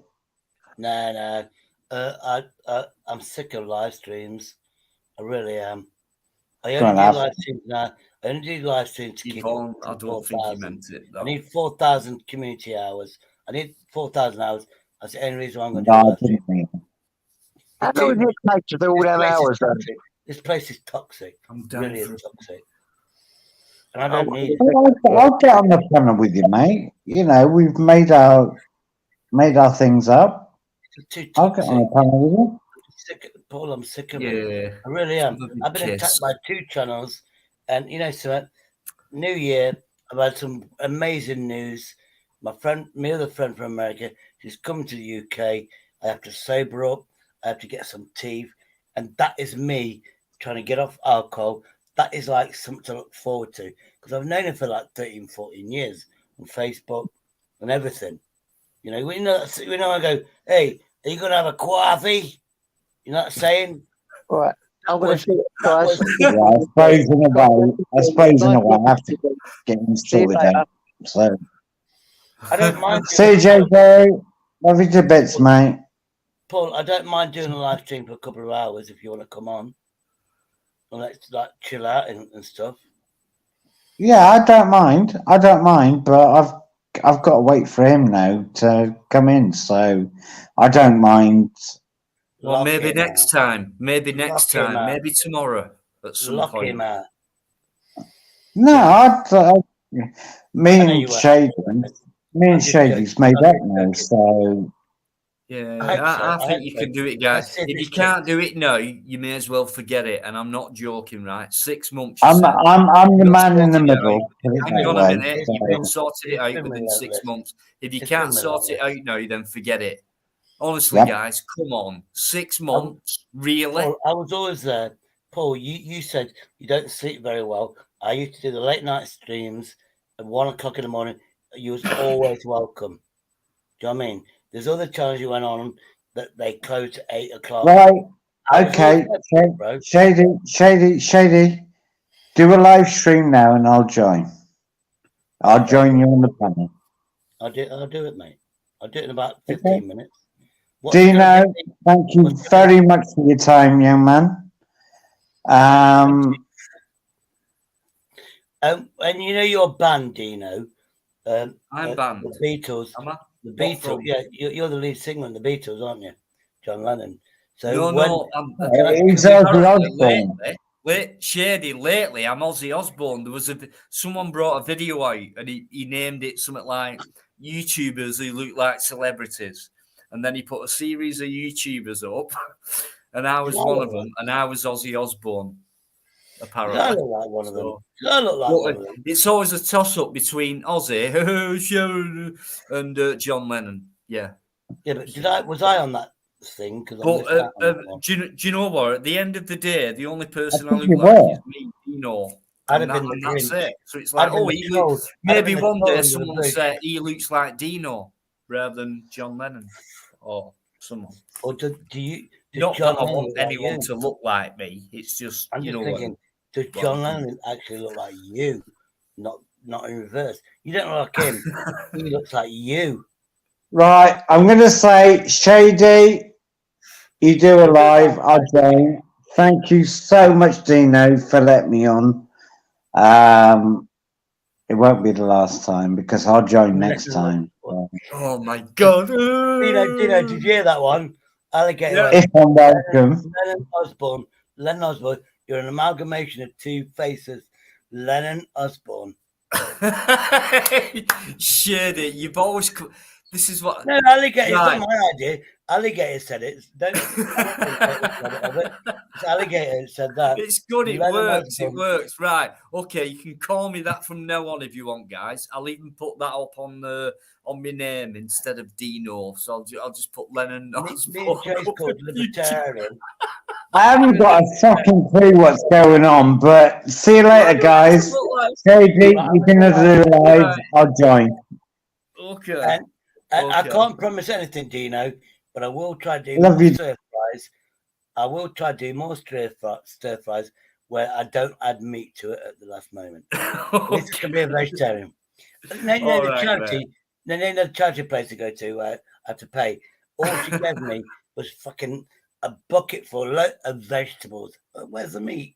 No. I'm sick of live streams. I really am. I only do live streams now. I only do live streams to keep Yvonne, I don't think you meant it. Though. I need 4,000 community hours. I need 4,000 hours. That's the only reason why I'm going to do live streams. How long does it take to do all them hours? This place is toxic. I'm down really for toxic. And I don't need it. I'll get on the panel with you, mate. You know, we've made our things up. I'll get on the panel with you. Paul, I'm sick of it. I really am. I've been attacked by 2 channels, and you know, so New Year, I've had some amazing news. My other friend from America, she's come to the UK. I have to sober up. I have to get some teeth, and that is me trying to get off alcohol. That is like something to look forward to because I've known her for like 13, 14 years on Facebook and everything. You know, I go, hey, are you going to have a coffee? You know what I'm saying? Right. I'm going to see it, guys. Yeah, I suppose in a way, I have to get him sorted out. So, I don't mind. See you, JJ. Love you to bits, mate. Paul, I don't mind doing a live stream for a couple of hours if you want to come on. And let's like chill out and stuff. Yeah, I don't mind, but I've got to wait for him now to come in, so I don't mind. Well, maybe next time. Maybe tomorrow at some point. Lock him out. No, me and Shady's made up now, so. Yeah, I think you can do it, guys. If you can't do it now, you may as well forget it. And I'm not joking, right? 6 months. I'm the man in the middle. Hang on a minute. You've been sorted it out within 6 months. If you can't sort it out now, then forget it. Honestly, guys, come on. 6 months, really? Paul, I was always there. Paul, you said you don't sleep very well. I used to do the late night streams at 1 o'clock in the morning. You was always welcome. Do you know what I mean? There's other channels you went on that they closed at 8 o'clock. Right. Okay. Shady. Do a live stream now and I'll join. I'll join you on the panel. I'll do it, mate. I'll do it in about 15 minutes. Dino, thank you very much for your time, young man. And you know your band, Dino. I'm banned. The Beatles. The Beatles. Yeah, you're the lead singer in the Beatles, aren't you, John Lennon? So Shady. Lately, I'm Ozzy Osbourne. There was someone brought a video out, and he named it something like YouTubers who look like celebrities, and then he put a series of YouTubers up, and I was one of them, and I was Ozzy Osbourne. Apparently, I look like one of them. I look like one of them. It's always a toss-up between Ozzy and John Lennon. Yeah. Yeah, but was I on that thing? But do you know what? At the end of the day, the only person I look like is me, Dino. And that's it. So it's like, maybe one day someone will say he looks like Dino rather than John Lennon or someone. Or do you? Not that I want anyone to look like me. It's just, I'm just thinking, does John Lennon actually look like you? Not in reverse. You don't look like him. He looks like you. Right. I'm going to say, Shady, you do a live. I'll join. Thank you so much, Dino, for letting me on. It won't be the last time because I'll join next time. Oh my God. Dino, did you hear that one? Alligator. Yeah. If I'm welcome. Lennon Osborne, you're an amalgamation of two faces. Lennon Osborne. Shady, you've always. This is what. No, alligator. Right. It's not my idea. Alligator said it. Don't take the credit of it. It's alligator who said that. It's good. It Lennon works. It Osborne. works. Right. Okay. You can call me that from now on if you want, guys. I'll even put that up on my name instead of Dino. So I'll just put Lennon. Me and Jay's called Libertarian. I haven't got a fucking clue what's going on, but see you later, guys. Katie, you can do live. I'll join. Okay. I can't promise anything, Dino, but I will try to do Love more you. stir fries. I will try to do more stir fries where I don't add meat to it at the last moment. This can be a vegetarian. The charity place to go to, I had to pay. All she gave me was fucking a bucket full of vegetables. Where's the meat?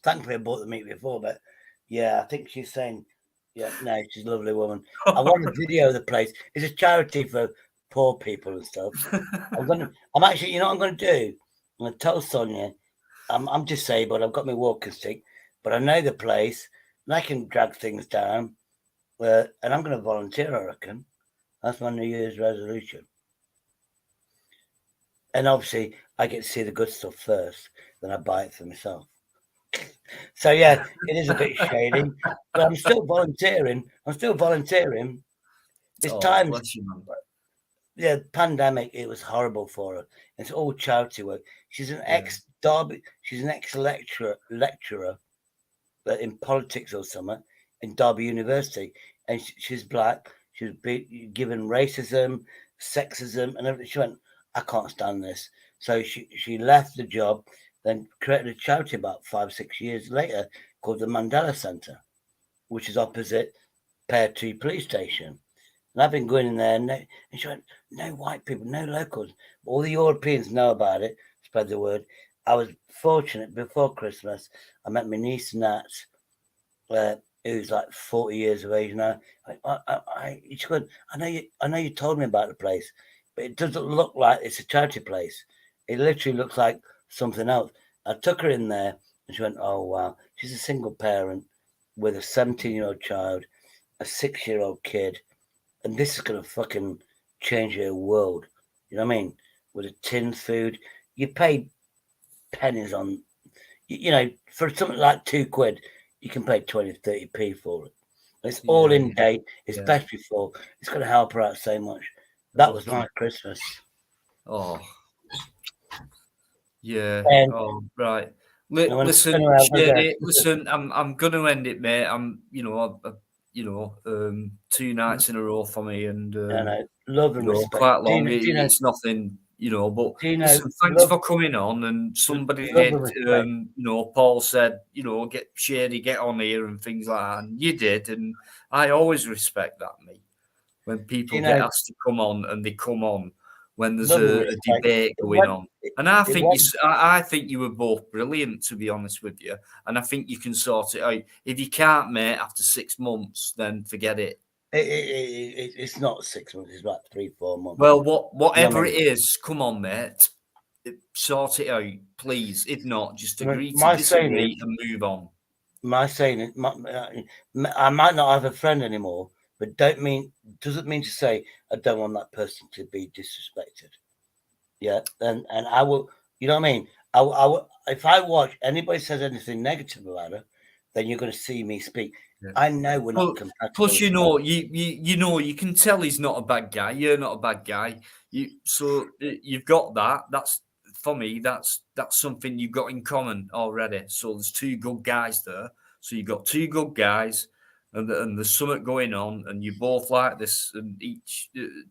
Thankfully, I bought the meat before, but yeah, I think she's saying, yeah, no, she's a lovely woman. I want a video of the place. It's a charity for poor people and stuff. I'm actually, you know what I'm going to do? I'm going to tell Sonia, I'm disabled. I've got my walking stick, but I know the place and I can drag things down. And I'm going to volunteer, I reckon. That's my New Year's resolution. And obviously, I get to see the good stuff first, then I buy it for myself. So yeah, it is a bit shady, but I'm still volunteering. This time, yeah, pandemic, it was horrible for her. It's all charity work. She's an ex-Derby. She's an ex-lecturer in politics or something in Derby University, and she's black. She was given racism, sexism, and everything. She went, I can't stand this. So she left the job, then created a charity about 5-6 years later called the Mandela Center, which is opposite Pair 2 police station. And I've been going in there, and she went, no white people, no locals. All the Europeans know about it, spread the word. I was fortunate before Christmas. I met my niece Nat, who's like 40 years of age now. She went, I know you told me about the place, but it doesn't look like it's a charity place. It literally looks like something else. I took her in there, and she went, oh wow. She's a single parent with a 17-year-old child, a 6-year-old kid. And this is going to fucking change your world. You know what I mean? With a tin food. You pay pennies on, you know, for something like £2, you can pay 20-30p for it. It's all in date. It's best before. It's going to help her out so much. That was my Christmas. Oh. Yeah. And right. Listen, I'm going to end it, mate. I'm, 2 nights in a row for me, and love and respect. Quite long. Dino, it's nothing, but Dino, listen, thanks for coming on. And somebody did, Paul said, get Shady, get on here and things like that, and you did, and I always respect that, mate. When people get asked to come on, and they come on when there's a debate going on. And I think you were both brilliant, to be honest with you. And I think you can sort it out. If you can't, mate, after 6 months, then forget it. It's not 6 months. It's about 3-4 months. Well, whatever it is, come on, mate. Sort it out, please. If not, just agree to disagree and move on. My saying is, I might not have a friend anymore, but doesn't mean to say I don't want that person to be disrespected. Yeah, and I will. You know what I mean? I will, if I watch anybody says anything negative about her, then you're going to see me speak. Yeah. I know we're not compatible. Plus, you can tell he's not a bad guy. You're not a bad guy. You've got that. That's for me. That's something you've got in common already. So there's 2 good guys there. So you've got 2 good guys. And there's something going on, and you both like this, and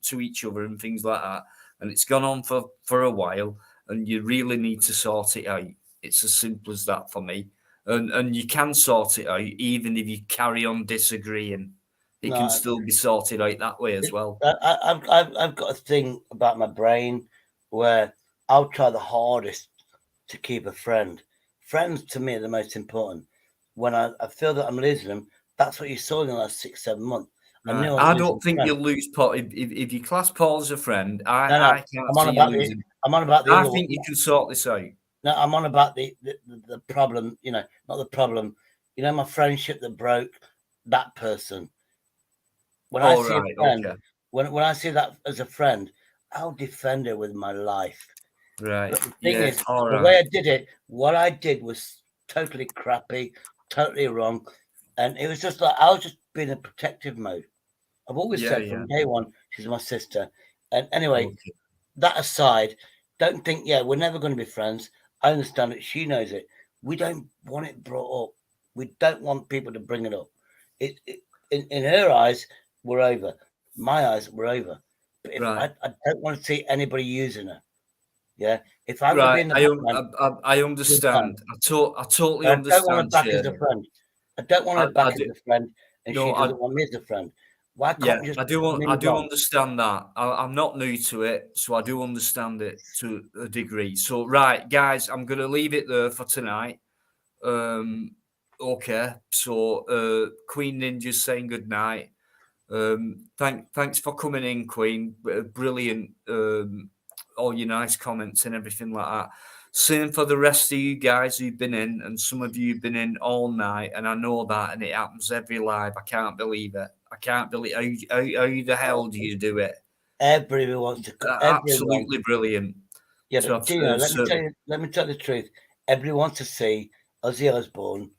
to each other, and things like that. And it's gone on for a while, and you really need to sort it out. It's as simple as that for me. And you can sort it out even if you carry on disagreeing. It can still be sorted out that way as well. I've got a thing about my brain where I'll try the hardest to keep a friend, friends to me are the most important. When I feel that I'm losing them, that's what you saw in the last 6-7 months. Right. I I don't think you'll lose Paul. If you class Paul as a friend, No, I can't see you losing. I'm on about the I other think one. you can sort this out. No, I'm on about the problem, not the problem. My friendship that broke, that person. When I see a friend, okay. when I see that as a friend, I'll defend her with my life. Right. But the thing is, all the right. way I did it, what I did was totally crappy, totally wrong. And it was just like, I was just being in a protective mode. I've always said from day one, she's my sister. And anyway, that aside, don't think, we're never going to be friends. I understand it. She knows it. We don't want it brought up. We don't want people to bring it up. In her eyes, we're over. My eyes, we're over. But if I don't want to see anybody using her. Yeah. If I'm going to be in the I understand. I totally I understand. don't want her back as a friend. I don't want her back as a friend, and she doesn't want me as a friend. Why can't we just? I do understand that. I'm not new to it, so I do understand it to a degree. So, right, guys, I'm going to leave it there for tonight. Okay. So, Queen Ninja's saying good night. Thanks for coming in, Queen. Brilliant. All your nice comments and everything like that. Same for the rest of you guys who've been in, and some of you have been in all night, and I know that, and it happens every live. I can't believe it. I can't believe how the hell do you do it? Everyone wants to. Absolutely brilliant. Yeah, but Dino, let me tell you the truth. Everyone wants to see Ozzy Osbourne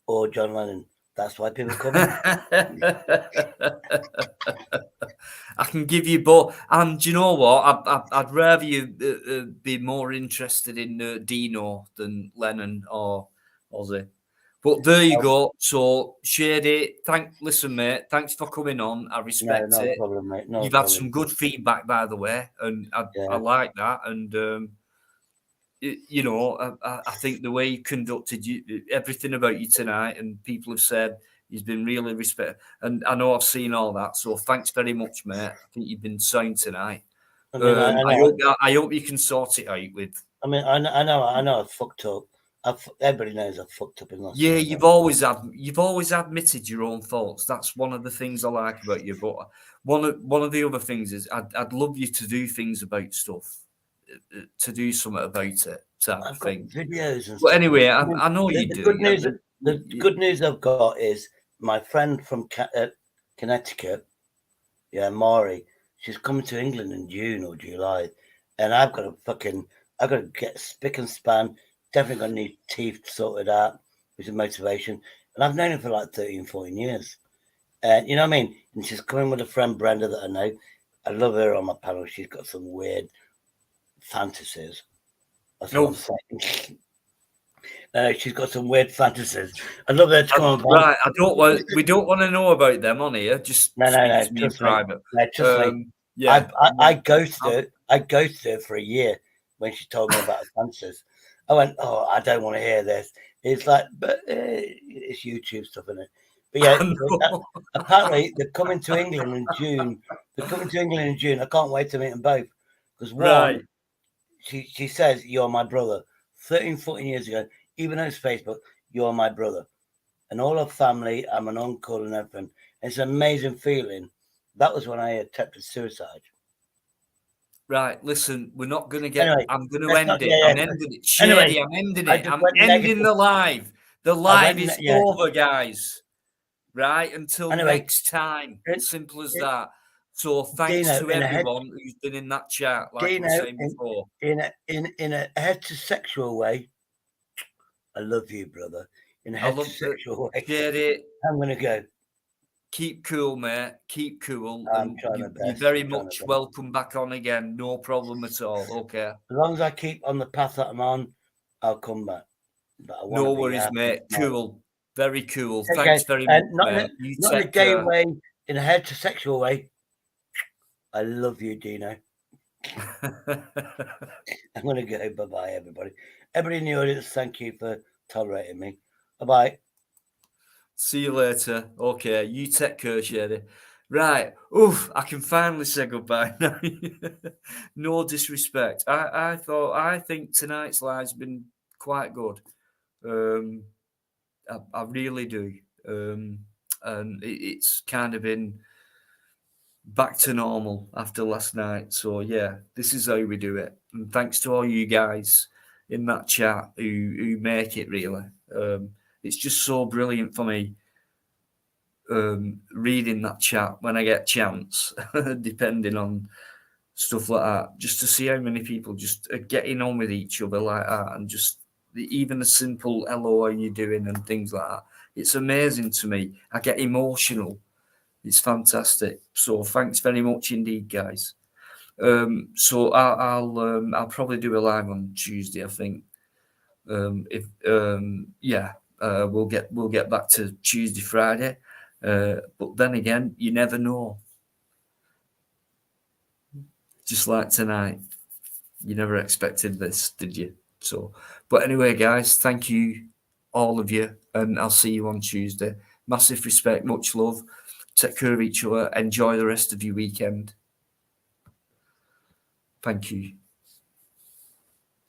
or John Lennon. That's why people come in. I can give you both. And do you know what? I'd rather you be more interested in Dino than Lennon or Ozzy. But there you go. So, Shady, listen, mate, thanks for coming on. I respect it. No problem, mate. You've had some good feedback, by the way, and I like that. And, I think the way you conducted everything about you tonight, and people have said he's been really respect. And I know I've seen all that. So thanks very much, mate. I think you've been sound tonight. I hope you can sort it out with. I mean, I know I fucked up. Everybody knows I fucked up in last. Yeah, you've always admitted your own faults. That's one of the things I like about you. But one of the other things is I'd love you to do things about stuff, to do something about it. I've got videos and but stuff. anyway, I know you do. The good news I've got is my friend from Connecticut, Maury. She's coming to England in June or July, and I've got to get spick and span. Definitely going to need teeth sorted out, which is motivation. And I've known her for like 13, 14 years. And you know what I mean? And she's coming with a friend, Brenda, that I know. I love her on my panel. She's got some weird fantasies. That's what I'm saying. She's got some weird fantasies. I love her to come on. Right, we don't want to know about them on here. Just no, just private. Trust me. Yeah, I ghosted her for a year when she told me about her fantasies. I went, oh, I don't want to hear this. It's like, but it's YouTube stuff, isn't it? But yeah, apparently they're coming to England in June. I can't wait to meet them both. Because one, she says, you're my brother. 13, 14 years ago, even though it's Facebook, you're my brother. And all her family, I'm an uncle and everything. It's an amazing feeling. That was when I attempted suicide. Right, listen, we're not going to get. Anyway, I'm going to end it. Yeah. I'm ending it. Shady, I'm ending it. I'm ending the live. The live is over, guys. Right, until next time. Simple as that. So thanks to everyone who's been in that chat, like I was saying before. In a heterosexual way, I love you, brother. In a heterosexual way, Shady, I'm going to go. Keep cool, mate. Keep cool. I'm trying my best. You're very much welcome back on again. No problem at all. Okay. As long as I keep on the path that I'm on, I'll come back. But I no worries, mate. Cool. Very cool. Thanks very much. Not in a gay way, in a heterosexual way. I love you, Dino. I'm going to go. Bye-bye, everybody. Everybody in the audience, thank you for tolerating me. Bye-bye. See you later. Okay, you take care, Shady. Right. Oof, I can finally say goodbye now. No disrespect. I think tonight's live's been quite good. I really do. And it's kind of been back to normal after last night. So yeah, this is how we do it. And thanks to all you guys in that chat who make it really. It's just so brilliant for me reading that chat when I get a chance, depending on stuff like that, just to see how many people just are getting on with each other like that, and just even a simple hello, how you doing, and things like that. It's amazing to me. I get emotional. It's fantastic. So thanks very much indeed, guys. So I'll probably do a live on Tuesday, I think. We'll get back to Tuesday, Friday. But then again, you never know. Just like tonight, you never expected this, did you? So, but anyway, guys, thank you, all of you, and I'll see you on Tuesday. Massive respect, much love. Take care of each other. Enjoy the rest of your weekend. Thank you.